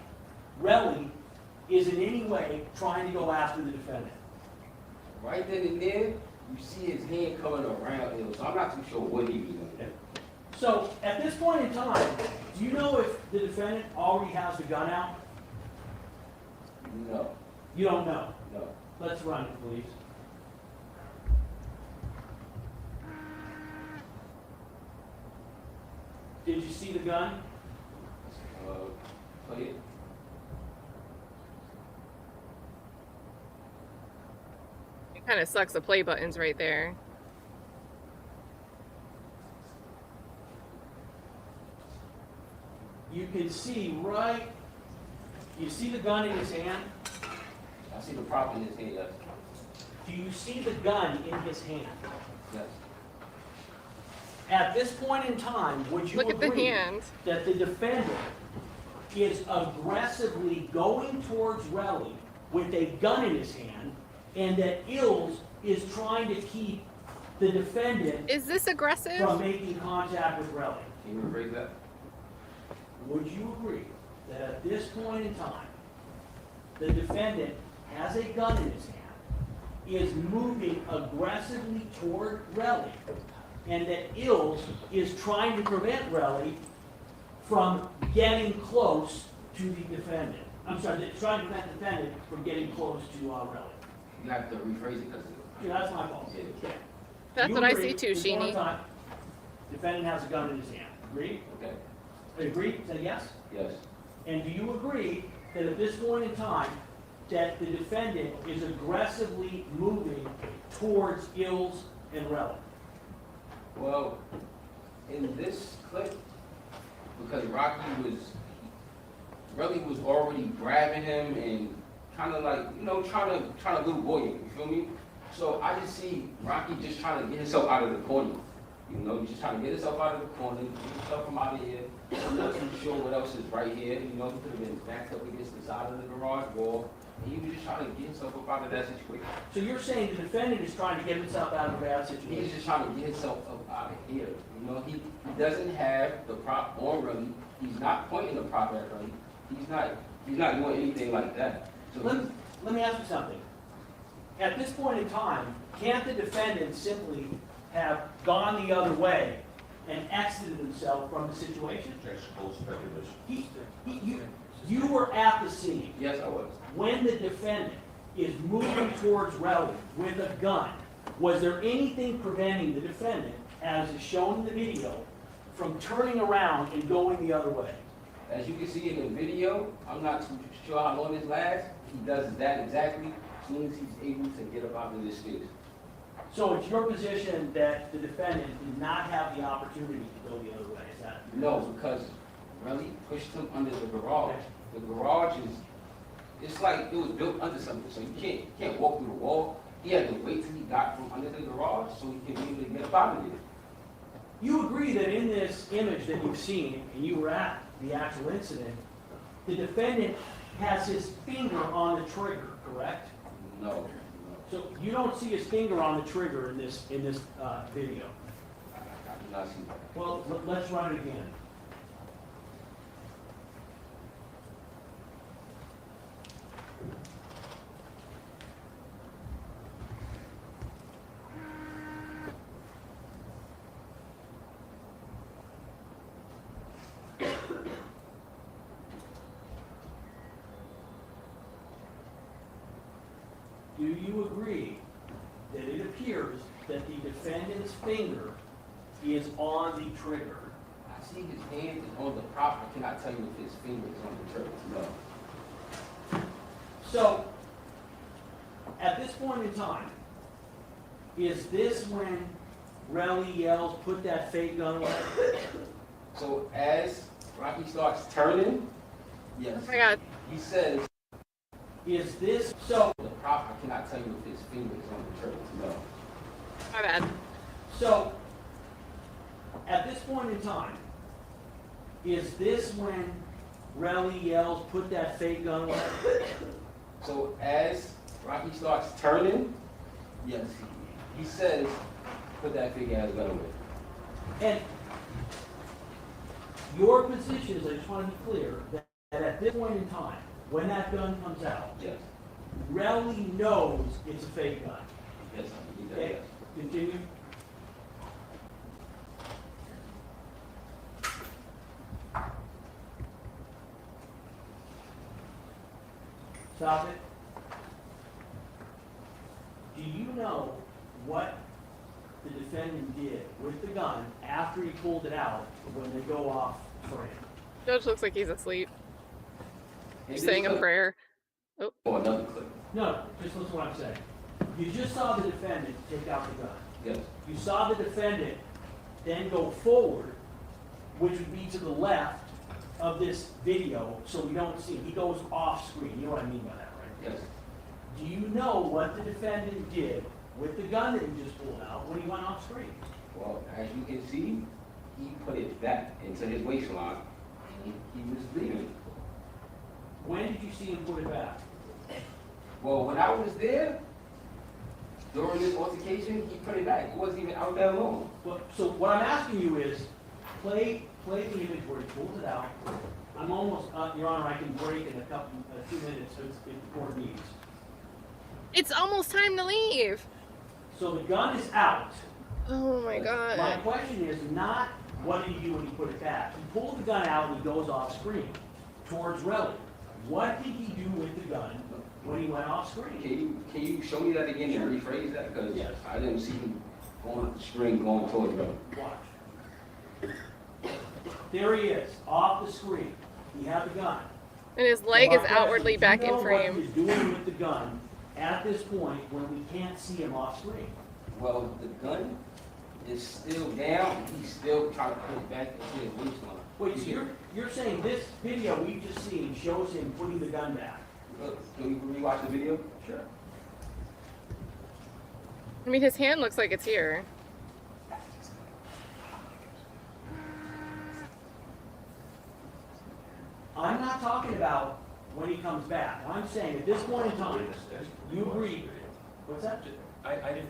Relli is in any way trying to go after the defendant? Right then and there, you see his hand coming around Illz. I'm not too sure what he was doing. So, at this point in time, do you know if the defendant already has the gun out? No, You don't know. no. Let's run it, please. Did you see the gun? Play it. It kind of sucks the play buttons right there. You can see right, you see the gun in his hand? I see the prop in his hand, yes. Do you see the gun in his hand? Yes. At this point in time, would you Look at the agree hand. that the defendant is aggressively going towards Relli with a gun in his hand, and that Illz is trying to keep the defendant Is this aggressive? from making contact with Relli? Can you rephrase that? Would you agree that at this point in time, the defendant has a gun in his hand, is moving aggressively toward Relli, and that Illz is trying to prevent Relli from getting close to the defendant? I'm sorry, they're trying to prevent the defendant from getting close to Relli. You have to rephrase it because Yeah, that's my fault. Okay. That's You what I agree, see too, at this point in Sheeny. time, Defendant has a gun in his hand. Agree? Okay. Agree? Say yes? Yes. And do you agree that at this point in time, that the defendant is aggressively moving towards Illz and Relli? Well, in this clip, because Relli was already grabbing him and kind of like, trying to little boy him, you feel me? So I just see Rocky just trying to get himself out of the corner. He's just trying to get himself out of the corner, get himself from out of here. I'm not too sure what else is right here. He could have been backed up against the side of the garage wall. And he was just trying to get himself up out of that situation. So you're saying the defendant is trying to get himself out of a bad He's situation? just trying to get himself up out of here. He doesn't have the prop on Relli. He's not pointing the prop at Relli. He's not doing anything like that. So Let me ask you something. At this point in time, can't the defendant simply have gone the other way and exited himself from the situation? That's close speculation. You were at the scene. yes, I was. When the defendant is moving towards Relli with a gun, was there anything preventing the defendant, as is shown in the video, from turning around and going the other way? As you can see in the video, I'm not too sure how long this lasts. He does that exactly as soon as he's able to get up out of this space. So it's your position that the defendant did not have the opportunity to go the other way, is that? No, because Relli pushed him under the garage. The garage it's like it was built under something, so you can't walk through the wall. He had to wait till he got from under the garage so he can be able to get up out of there. You agree that in this image that you've seen, and you were at the actual incident, the defendant has his finger on the trigger, correct? No. So you don't see his finger on the trigger in this video? I do not see that. Well, let's run it again. Do you agree that it appears that the defendant's finger is on the trigger? I see his hand is on the prop. I cannot tell you if his finger is on the trigger. No. So, at this point in time, is this when Relli yells, "Put that fake gun away"? So as Rocky starts turning, yes. Oh my God. He says, Is this so? the prop, I cannot tell you if his finger is on the trigger. No. My bad. So, at this point in time, is this when Relli yells, "Put that fake gun away"? So as Rocky starts turning, yes, he says, put that big ass gun away. And your position is, I just want to be clear, that at this point in time, when that gun comes out, Yes, Relli knows it's a fake gun. yes, I believe that, Okay, yes. continue. Stop it. Do you know what the defendant did with the gun after he pulled it out when they go off frame? Judge looks like he's asleep. Hey, Saying a this prayer. clip- Oh, another clip. No, just listen to what I'm saying. You just saw the defendant take out the gun. Yes, You saw the defendant then go forward, which would be to the left of this video, so we don't see him. He goes off screen. You know what I mean by that, right? yes. Do you know what the defendant did with the gun that he just pulled out when he went off screen? Well, as you can see, he put it back into his waistline, and he was leaving. When did you see him put it back? Well, when I was there, during this altercation, he put it back. It wasn't even out there long. Well, so what I'm asking you is, play the image where he pulls it out. I'm almost, Your Honor, I can break in a few minutes if the court needs. It's almost time to leave. So the gun is out. Oh my My god. question is not what did he do when he put it back? He pulled the gun out and he goes off screen towards Relli. What did he do with the gun when he went off screen? Can you show me that again and rephrase that? Because Yes. I didn't see him going up the string, going towards me. Watch. There he is, off the screen. He had the gun. And his leg is So my question outwardly is, back do you in know frame. what he's doing with the gun at this point when we can't see him off screen? Well, the gun is still down. He's still trying to put it back into his waistline. Wait, so you're saying this video we've just seen shows him putting the gun back? Look, can we rewatch the video? Sure. I mean, his hand looks like it's here. I'm not talking about when he comes back. I'm saying at this point in time, you agree. What's that? I didn't.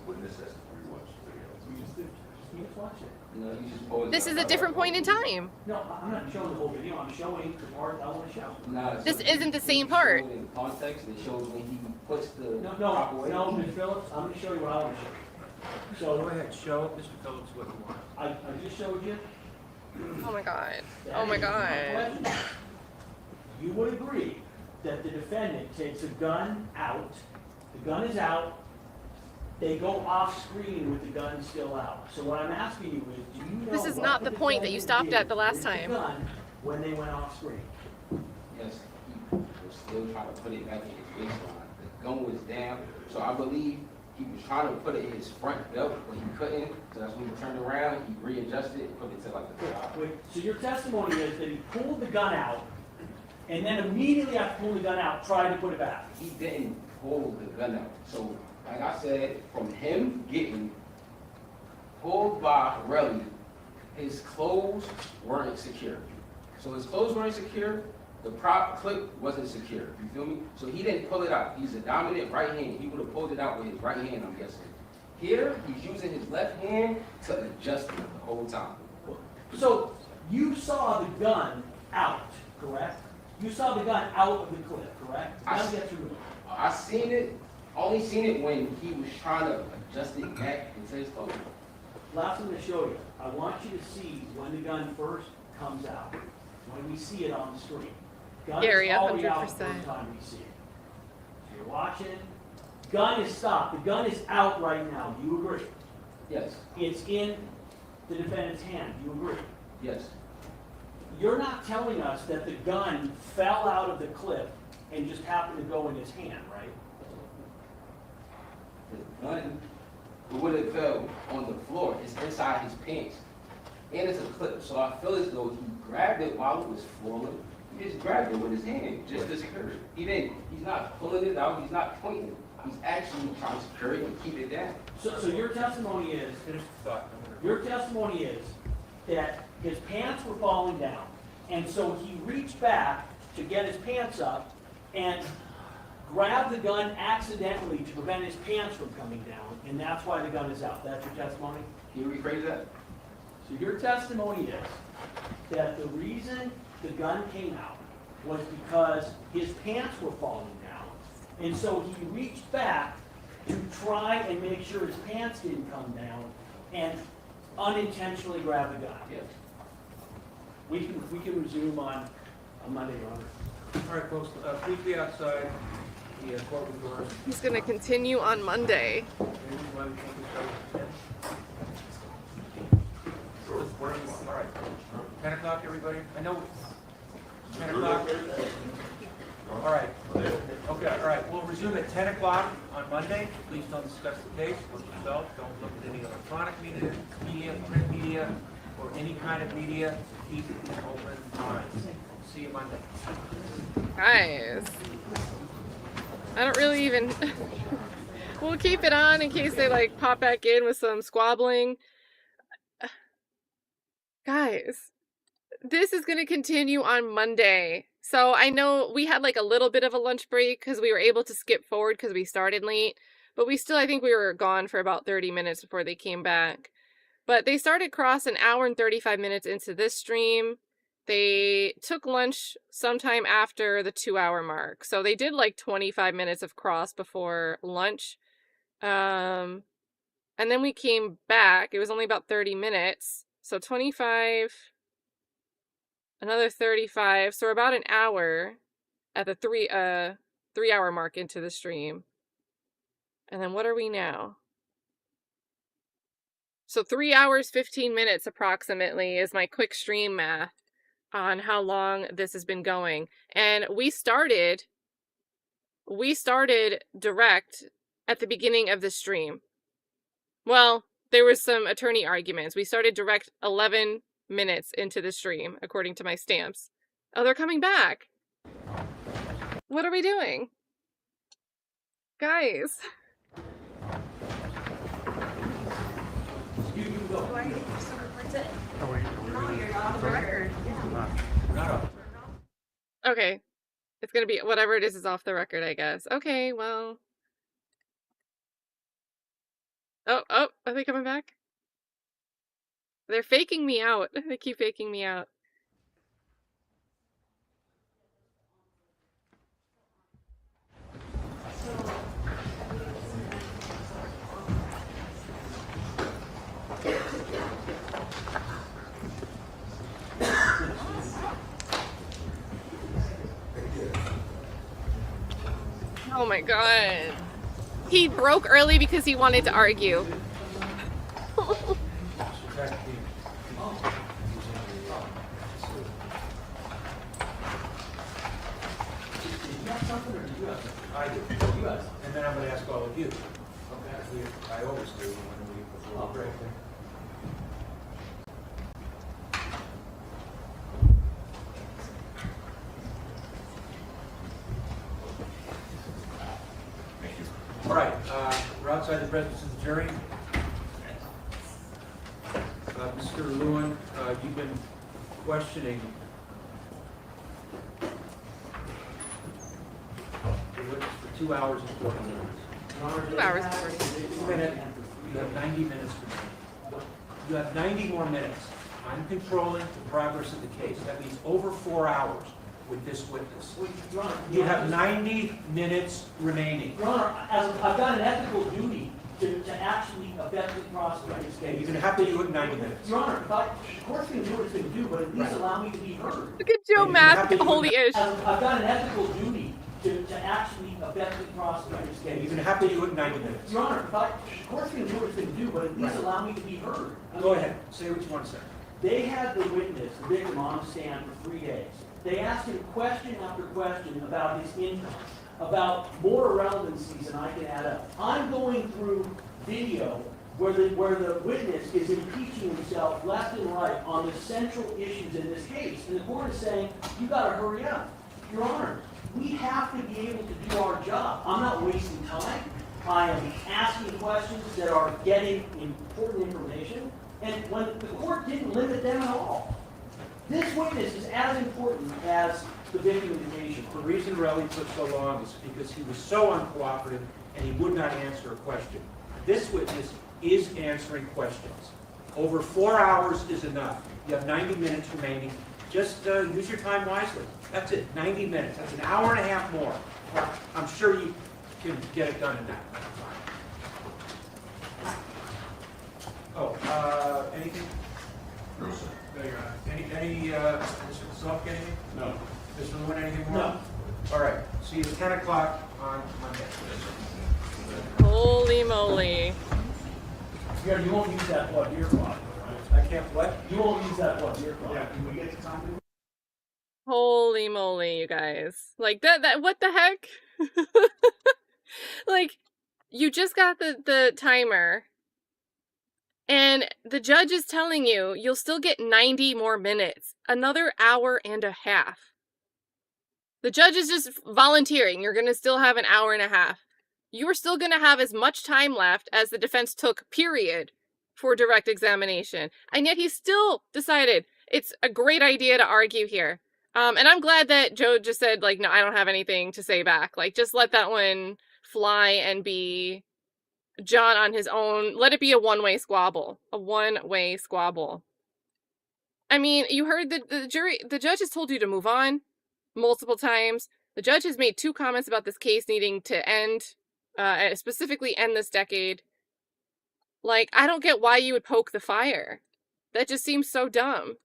Witness has to rewatch the video. We just watch it. No, you just pause it. This is a different point in time. No, I'm not showing the whole video. I'm showing the part I want to show. Nah, This so isn't the same it part. shows In context, it shows when he puts the No, proper way. Ms. Phillips, I'm going to show you what I want to show you. Go ahead, show Mr. Phillips what you want. I just showed you. Oh my god. That Oh my is god. question. You would agree that the defendant takes a gun out, the gun is out, they go off screen with the gun still out. So what I'm asking you is, do you know This is what not the point that you stopped at the last with time. The gun when they went off screen. Yes, he was still trying to put it back in his waistline. The gun was down, so I believe he was trying to put it in his front belt, but he couldn't. So that's when he turned around, he readjusted and put it to like the top. Wait, so your testimony is that he pulled the gun out, and then immediately after pulling the gun out, tried to put it back. He didn't pull the gun out. So, like I said, from him getting pulled by Relli, his clothes weren't secure. So his clothes weren't secure, the prop clip wasn't secure. You feel me? So he didn't pull it out. He's a dominant right hand. He would have pulled it out with his right hand, I'm guessing. Here, he's using his left hand to adjust it the whole time. So you saw the gun out, correct? You saw the gun out of the clip, correct? The gun gets removed. I seen it, only seen it when he was trying to adjust it back into his clothes. Last thing to show you, I want you to see when the gun first comes out, when we see it on the screen. Gun Gary, is already out the 100%. first time we see it. So you're watching, gun is stopped, the gun is out right now, do you agree? Yes, It's in the defendant's hand, do you agree? yes. You're not telling us that the gun fell out of the clip and just happened to go in his hand, right? The gun, would have fell on the floor. It's inside his pants. And it's a clip. So I feel as though he grabbed it while it was falling. He just grabbed it with his hand, just to secure it. He's not pulling it out, he's not pointing. He's actually trying to secure it and keep it down. So your testimony is, that his pants were falling down, and so he reached back to get his pants up, and grabbed the gun accidentally to prevent his pants from coming down, and that's why the gun is out. That's your testimony? Can you rephrase that? So your testimony is that the reason the gun came out was because his pants were falling down, and so he reached back to try and make sure his pants didn't come down and unintentionally grab the gun. Yes. We can resume on Monday, Your Honor. All right, folks, please be outside the courtroom doors. He's going to continue on Monday. All right, 10 o'clock, everybody? I know, 10 o'clock? All right, okay, all right, we'll resume at 10 o'clock on Monday. Please don't discuss the case, look yourself, don't look at any electronic media, print media, or any kind of media. Keep an open mind. See you Monday. Guys, I don't really even... We'll keep it on in case they like pop back in with some squabbling. Guys, this is going to continue on Monday. So I know we had like a little bit of a lunch break because we were able to skip forward because we started late. But I think we were gone for about 30 minutes before they came back. But they started cross an hour and 35 minutes into this stream. They took lunch sometime after the 2-hour mark. So they did like 25 minutes of cross before lunch. And then we came back. It was only about 30 minutes. So 25, another 35. So we're about an hour at the 3-hour mark into the stream. And then what are we now? So 3 hours, 15 minutes approximately is my quick stream math on how long this has been going. And we started direct at the beginning of the stream. Well, there was some attorney arguments. We started direct 11 minutes into the stream, according to my stamps. Oh, they're coming back. What are we doing? Guys. Okay. It's gonna be whatever it is off the record, I guess. Okay, well. Oh, are they coming back? They're faking me out. They keep faking me out. Oh my god. He broke early because he wanted to argue. I do. And then I'm going to ask all of you. Okay. I always do when we before break. All right, we're outside the presence of the jury. Mr. Lewin, you've been questioning the witness for 2 hours and 40 minutes. 2 hours and 40 minutes. You have 90 minutes remaining. You have 90 more minutes. I'm controlling the progress of the case. That means over 4 hours with this witness. You have 90 minutes remaining. Your Honor, I've got an ethical duty to actually effectively prosecute this case. You're going to have to do it in 90 minutes. Your Honor, the court's going to do what it's going to do, but at least allow me to be heard. Look at Joe Mask, holy-ish. I've got an ethical duty to actually effectively prosecute this case. You're going to have to do it in 90 minutes. Your Honor, the court's going to do what it's going to do, but at least allow me to be heard. Go ahead. Say what you want to say. They had the witness, the victim, on the stand for 3 days. They asked him question after question about his income, about more irrelevancies than I can add up. I'm going through video where the witness is impeaching himself left and right on the central issues in this case. And the court is saying, you got to hurry up. Your Honor, we have to be able to do our job. I'm not wasting time. I am asking questions that are getting important information. And when the court didn't limit them at all. This witness is as important as the victim indication. The reason Relli took so long is because he was so uncooperative and he would not answer a question. This witness is answering questions. Over 4 hours is enough. You have 90 minutes remaining. Just use your time wisely. That's it, 90 minutes. That's an hour and a half more. I'm sure you can get it done in that. Oh, anything? No, sir. No, Your Honor. Mr. Self, anything? No. Mr. Lewin, anything more? No. All right, see you at 10 o'clock on Monday. Holy moly. Yeah, you won't use that what, ear clock, right? I can't, what? You won't use that what, ear clock? Yeah, can we get to time? Holy moly, you guys. Like, that what the heck? Like, you just got the timer, and the judge is telling you you'll still get 90 more minutes. Another hour and a half. The judge is just volunteering. You're going to still have an hour and a half. You are still going to have as much time left as the defense took, period, for direct examination. And yet he still decided it's a great idea to argue here. And I'm glad that Joe just said, like, no, I don't have anything to say back. Like, just let that one fly and be John on his own. Let it be a one-way squabble. A one-way squabble. I mean, you heard the judge has told you to move on multiple times. The judge has made 2 comments about this case needing to end, specifically end this decade. Like, I don't get why you would poke the fire. That just seems so dumb.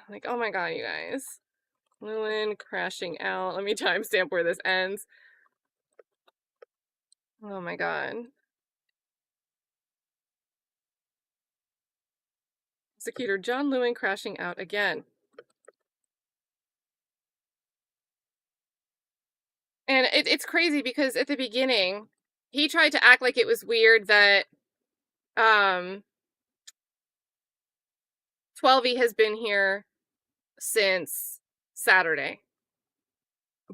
Like, oh my god, you guys. Lewin crashing out. Let me timestamp where this ends. Oh my god. Prosecutor John Lewin crashing out again. And it's crazy because at the beginning, he tried to act like it was weird that 12E has been here since Saturday.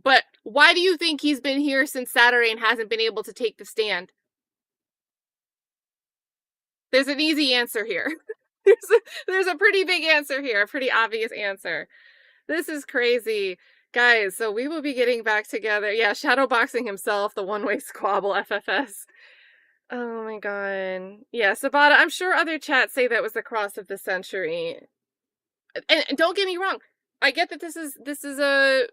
But why do you think he's been here since Saturday and hasn't been able to take the stand? There's an easy answer here. There's a pretty big answer here, a pretty obvious answer. This is crazy. Guys, so we will be getting back together. Yeah, shadowboxing himself, the one-way squabble, FFS. Oh my god. Yeah, Sabata, I'm sure other chats say that was the cross of the century. And don't get me wrong. I get that this is the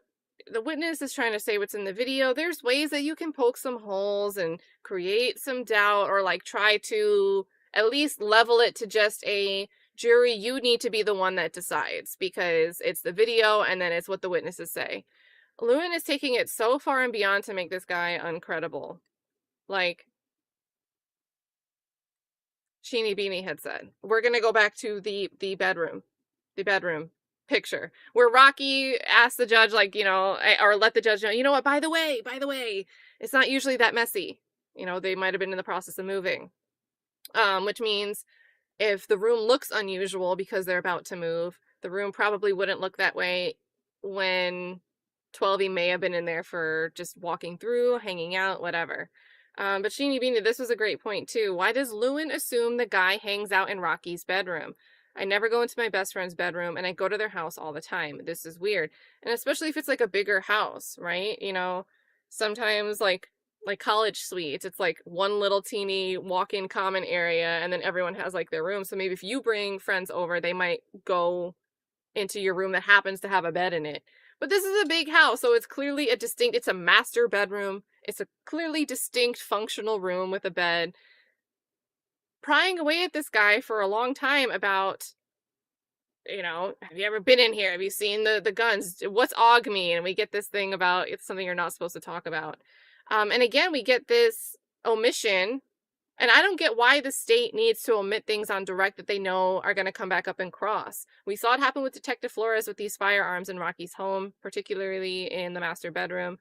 witness is trying to say what's in the video. There's ways that you can poke some holes and create some doubt, or like try to at least level it to just a jury. You need to be the one that decides because it's the video and then it's what the witnesses say. Lewin is taking it so far and beyond to make this guy uncredible. Like Sheenie Beanie had said, we're going to go back to the bedroom picture where Rocky asked the judge, like, you know, or let the judge know, you know what, by the way, it's not usually that messy. You know, they might have been in the process of moving. Which means if the room looks unusual because they're about to move, the room probably wouldn't look that way when 12E may have been in there for just walking through, hanging out, whatever. But Sheenie Beanie, this was a great point too. Why does Lewin assume the guy hangs out in Rocky's bedroom? I never go into my best friend's bedroom and I go to their house all the time. This is weird. And especially if it's like a bigger house, right? You know, sometimes like college suites, it's like one little teeny walk-in common area and then everyone has like their room. So maybe if you bring friends over, they might go into your room that happens to have a bed in it. But this is a big house, so it's clearly it's a master bedroom. It's a clearly distinct functional room with a bed. Prying away at this guy for a long time about, you know, have you ever been in here? Have you seen the guns? What's AUG mean? And we get this thing about it's something you're not supposed to talk about. And again, we get this omission, and I don't get why the state needs to omit things on direct that they know are going to come back up and cross. We saw it happen with Detective Flores with these firearms in Rocky's home, particularly in the master bedroom.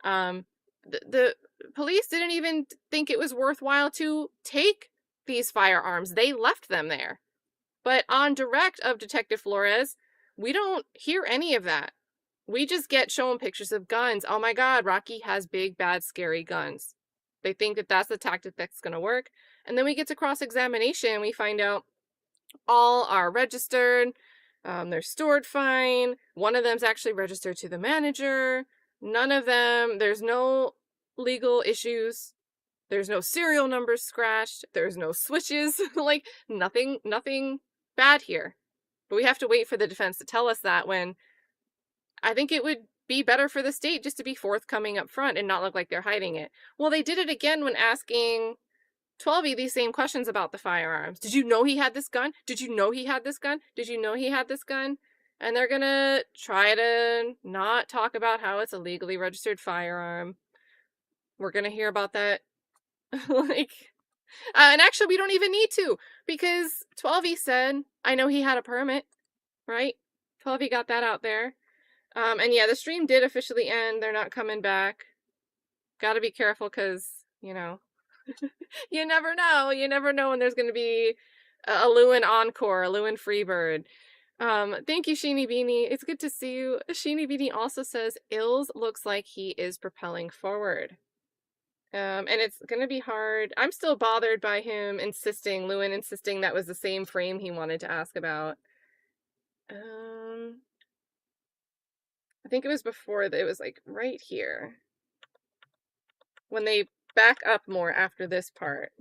The police didn't even think it was worthwhile to take these firearms. They left them there. But on direct of Detective Flores, we don't hear any of that. We just get shown pictures of guns. Oh my god, Rocky has big, bad, scary guns. They think that that's the tactic that's going to work. And then we get to cross-examination and we find out all are registered. They're stored fine. One of them's actually registered to the manager. None of them, there's no legal issues. There's no serial numbers scratched. There's no switches. Like, nothing bad here. But we have to wait for the defense to tell us that, when I think it would be better for the state just to be forthcoming up front and not look like they're hiding it. Well, they did it again when asking 12 these same questions about the firearms. Did you know he had this gun? Did you know he had this gun? Did you know he had this gun? And they're gonna try to not talk about how it's a legally registered firearm. We're gonna hear about that. Like, and actually we don't even need to, because 12 said, I know he had a permit, right? 12 got that out there. And yeah, the stream did officially end. They're not coming back. Gotta be careful, because, you know, you never know. You never know when there's going to be a Lewin encore, a Lewin Freebird. Thank you, Sheeny Beanie. It's good to see you. Sheeny Beanie also says, Illz looks like he is propelling forward. And it's going to be hard. I'm still bothered by him Lewin insisting that was the same frame he wanted to ask about. I think it was before, it was like right here. When they back up more after this part.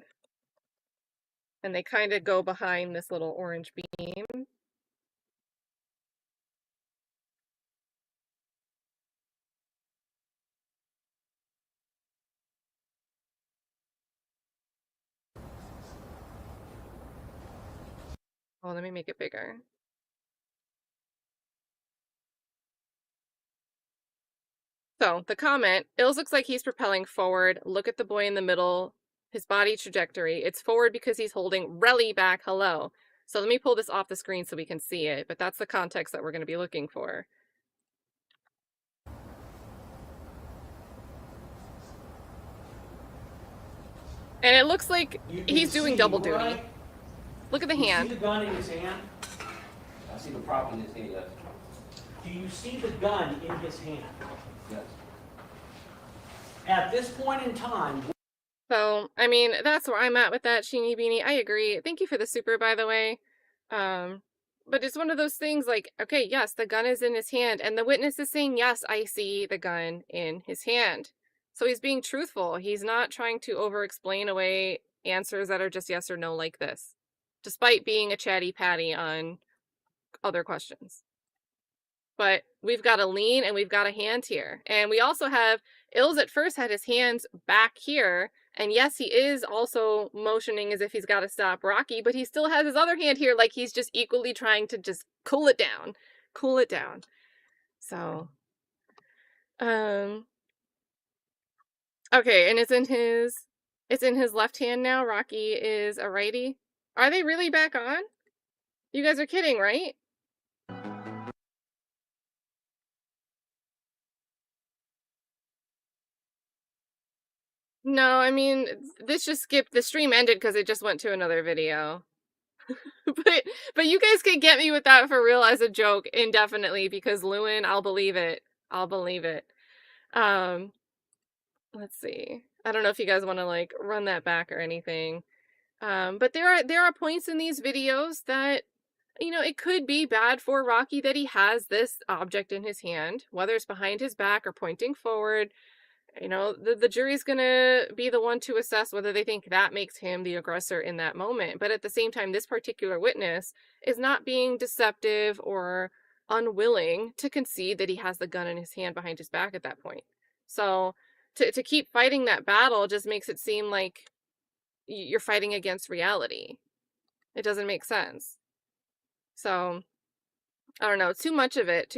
And they kind of go behind this little orange beam. Oh, let me make it bigger. So, the comment, Illz looks like he's propelling forward. Look at the boy in the middle. His body trajectory. It's forward because he's holding Relli back. Hello. So let me pull this off the screen so we can see it. But that's the context that we're going to be looking for. And it looks like he's doing double duty. Right? Look at the You hand. see the gun in his hand? I see the prop in his hand, yes. Do you see the gun in his hand? Yes. At this point in time, So, I mean, that's where I'm at with that, Sheeny Beanie. I agree. Thank you for the super, by the way. But it's one of those things like, okay, yes, the gun is in his hand, and the witness is saying, yes, I see the gun in his hand. So he's being truthful. He's not trying to over-explain away answers that are just yes or no like this, despite being a chatty patty on other questions. But we've got a lean and we've got a hand here. And we also have, Illz at first had his hands back here. And yes, he is also motioning as if he's got to stop Rocky, but he still has his other hand here, like he's just equally trying to just cool it down. Cool it down. So, okay, and it's in his left hand now. Rocky is a righty. Are they really back on? You guys are kidding, right? No, I mean, this just skipped, the stream ended because it just went to another video. but you guys can get me with that for real as a joke indefinitely, because Lewin, I'll believe it. I'll believe it. Let's see. I don't know if you guys want to like run that back or anything. But there are points in these videos that, you know, it could be bad for Rocky that he has this object in his hand, whether it's behind his back or pointing forward. You know, the jury's gonna be the one to assess whether they think that makes him the aggressor in that moment. But at the same time, this particular witness is not being deceptive or unwilling to concede that he has the gun in his hand behind his back at that point. So to keep fighting that battle just makes it seem like you're fighting against reality. It doesn't make sense. So, I don't know, too much of it.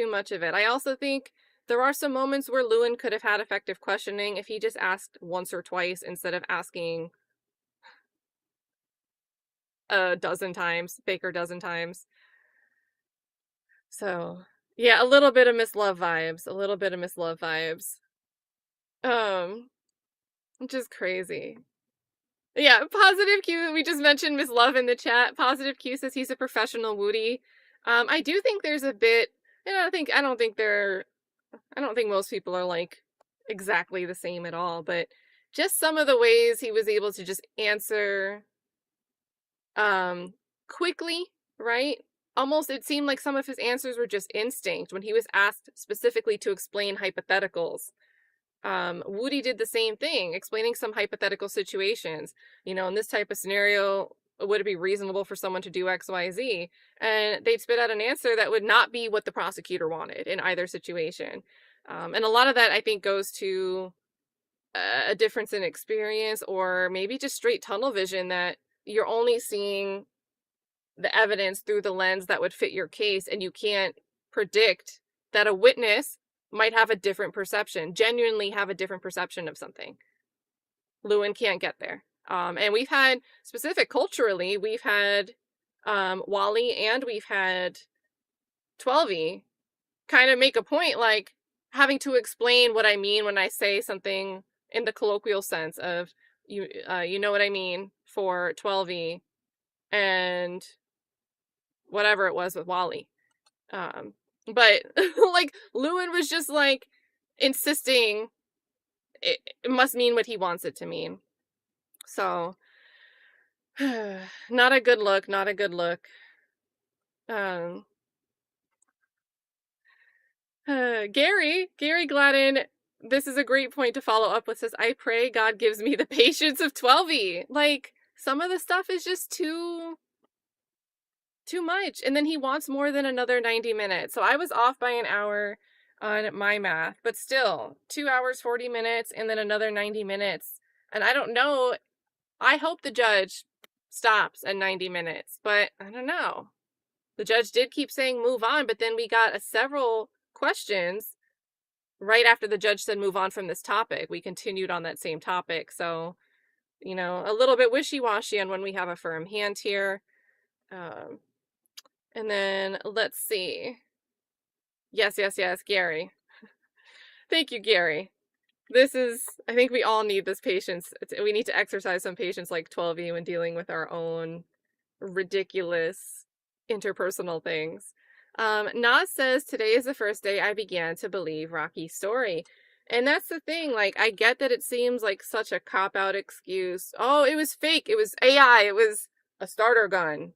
I also think there are some moments where Lewin could have had effective questioning if he just asked once or twice instead of asking a dozen times, Baker dozen times. So, yeah, a little bit of Miss Love vibes. Which is crazy. Yeah, Positive Q, we just mentioned Miss Love in the chat. Positive Q says he's a professional Woody. I do think there's a bit, and I don't think most people are like exactly the same at all, but just some of the ways he was able to just answer quickly, right? almost, it seemed like some of his answers were just instinct when he was asked specifically to explain hypotheticals. Woody did the same thing, explaining some hypothetical situations. You know, in this type of scenario, would it be reasonable for someone to do X, Y, Z? And they'd spit out an answer that would not be what the prosecutor wanted in either situation. And a lot of that, I think, goes to a difference in experience, or maybe just straight tunnel vision, that you're only seeing the evidence through the lens that would fit your case, and you can't predict that a witness might have a different perception, genuinely have a different perception of something. Lewin can't get there. And we've had, specific culturally, we've had Wally and we've had 12E kind of make a point, like, having to explain what I mean when I say something in the colloquial sense of, you know what I mean, for 12E, and whatever it was with Wally. But like, Lewin was just like insisting it must mean what he wants it to mean. So not a good look, not a good look. Gary Gladden, this is a great point to follow up with, says, I pray God gives me the patience of 12E. Like, some of the stuff is just too much. And then he wants more than another 90 minutes. So I was off by an hour on my math, but still 2 hours, 40 minutes, and then another 90 minutes. And I don't know. I hope the judge stops at 90 minutes, but I don't know. The judge did keep saying move on, but then we got several questions right after the judge said move on from this topic. We continued on that same topic. So, you know, a little bit wishy-washy on when we have a firm hand here. And then let's see. Yes, Gary. Thank you, Gary. This is, I think we all need this patience. We need to exercise some patience like 12E when dealing with our own ridiculous interpersonal things. Nas says, today is the first day I began to believe Rocky's story. And that's the thing, like, I get that it seems like such a cop-out excuse. Oh, it was fake, it was AI, it was a starter gun.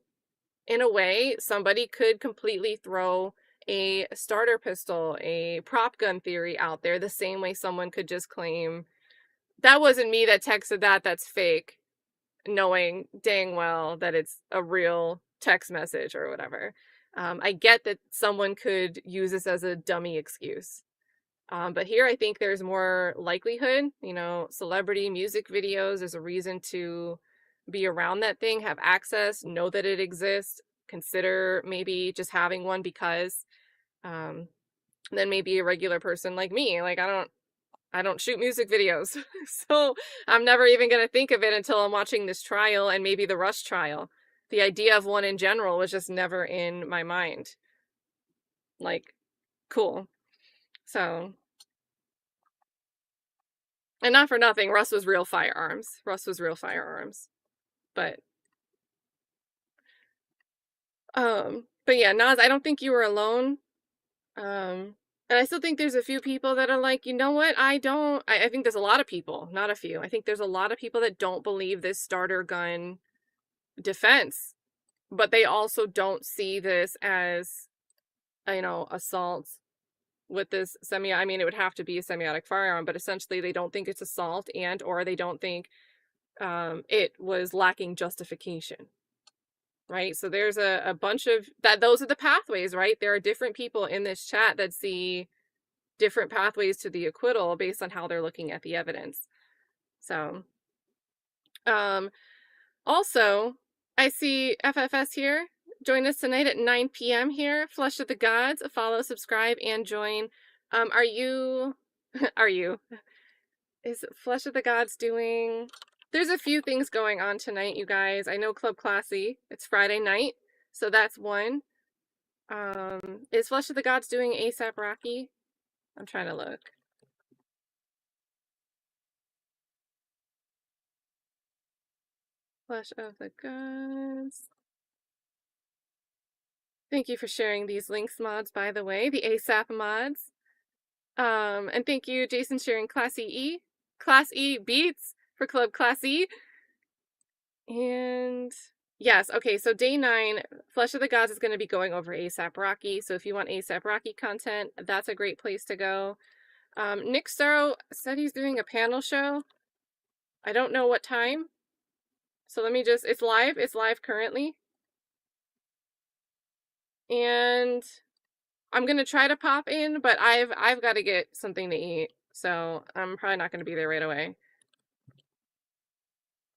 In a way, somebody could completely throw a starter pistol, a prop gun theory out there, the same way someone could just claim, that wasn't me that texted that, that's fake, knowing dang well that it's a real text message or whatever. I get that someone could use this as a dummy excuse. But here I think there's more likelihood, you know, celebrity music videos, there's a reason to be around that thing, have access, know that it exists, consider maybe just having one because then maybe a regular person like me, like I don't shoot music videos. So I'm never even going to think of it until I'm watching this trial and maybe the Rush trial. The idea of one in general was just never in my mind. Like, cool. So, and not for nothing, Russ was real firearms. But yeah, Nas, I don't think you were alone. And I still think there's a few people that are like, you know what, I think there's a lot of people, not a few. I think there's a lot of people that don't believe this starter gun defense, but they also don't see this as, you know, assault with this I mean, it would have to be a semiotic firearm, but essentially they don't think it's assault, and or they don't think it was lacking justification. Right? So there's a bunch of that. Those are the pathways, right? There are different people in this chat that see different pathways to the acquittal based on how they're looking at the evidence. So, also, I see FFS here. Join us tonight at 9 p.m. here. Flush of the Gods. Follow, subscribe, and join. Are you? Is Flush of the Gods doing? There's a few things going on tonight, you guys. I know Club Classy. It's Friday night, so that's one. Is Flush of the Gods doing ASAP Rocky? I'm trying to look. Flush of the Gods. Thank you for sharing these links, mods, by the way. The ASAP mods. And thank you, Jason, sharing Class E beats for Club Class E. And Yes, okay, so day 9, Flesh of the Gods is going to be going over ASAP Rocky, so if you want ASAP Rocky content, that's a great place to go. Nick Sorrow said he's doing a panel show. I don't know what time. So let me just, it's live currently. And I'm going to try to pop in, but I've got to get something to eat, so I'm probably not going to be there right away.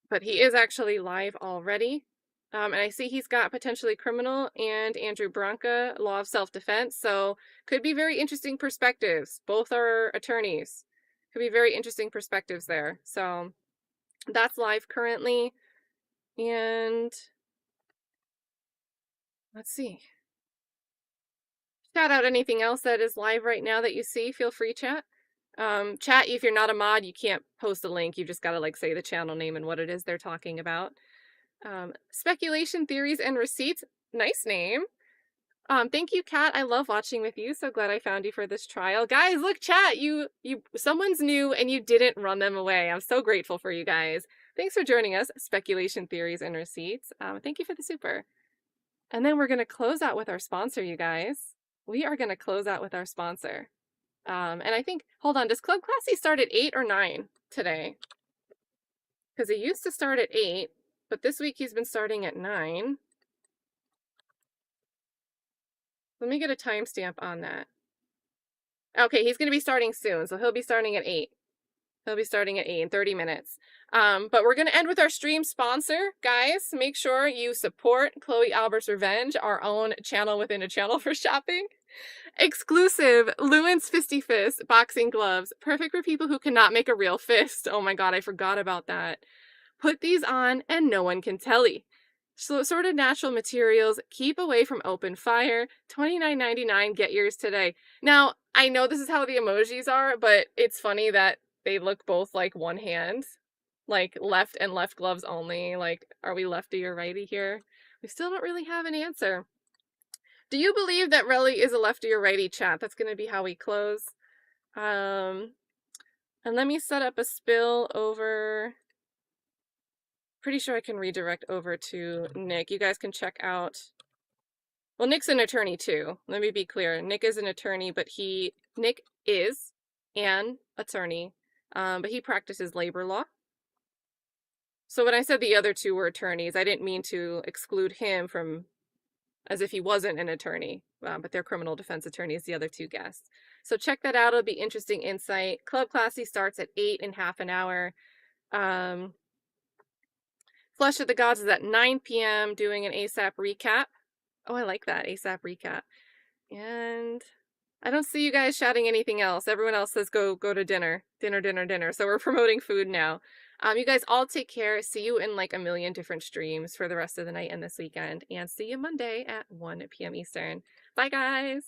But he is actually live already. And I see he's got potentially criminal and Andrew Bronca, law of self-defense. So could be very interesting perspectives. Both are attorneys. Could be very interesting perspectives there. So that's live currently. And let's see. Shout out anything else that is live right now that you see. Feel free, chat. Chat, if you're not a mod, you can't post a link. You just got to like say the channel name and what it is they're talking about. Speculation, theories, and receipts. Nice name. Thank you, Kat. I love watching with you. So glad I found you for this trial. Guys, look, chat. Someone's new and you didn't run them away. I'm so grateful for you guys. Thanks for joining us. Speculation, theories, and receipts. Thank you for the super. And then we're going to close out with our sponsor, you guys. We are going to close out with our sponsor. And I think, hold on, does Club Classy start at 8 or 9 today? Because it used to start at 8, but this week he's been starting at 9. Let me get a timestamp on that. Okay, he's going to be starting soon, so he'll be starting at 8. He'll be starting at 8 in 30 minutes. But we're going to end with our stream sponsor. Guys, make sure you support Chloe Albert's Revenge, our own channel within a channel for shopping. Exclusive Lewin's Fisty Fist boxing gloves. Perfect for people who cannot make a real fist. Oh my god, I forgot about that. Put these on and no one can telly. So assorted natural materials, keep away from open fire. $29.99, get yours today. Now, I know this is how the emojis are, but it's funny that they look both like one hand. Like left and left gloves only. Like, are we lefty or righty here? We still don't really have an answer. Do you believe that Relli is a lefty or righty, chat? That's going to be how we close. And let me set up a spill over. Pretty sure I can redirect over to Nick. You guys can check out. Well, Nick's an attorney too. Let me be clear. Nick is an attorney, but Nick is an attorney, but he practices labor law. So when I said the other two were attorneys, I didn't mean to exclude him from as if he wasn't an attorney, but they're criminal defense attorneys, the other two guests. So check that out. It'll be interesting insight. Club Classy starts at 8 in half an hour. Flesh of the Gods is at 9 p.m. doing an ASAP recap. Oh, I like that, ASAP recap. And I don't see you guys shouting anything else. Everyone else says go to dinner. Dinner. So we're promoting food now. You guys all take care. See you in like a million different streams for the rest of the night and this weekend. And see you Monday at 1 p.m. Eastern. Bye, guys.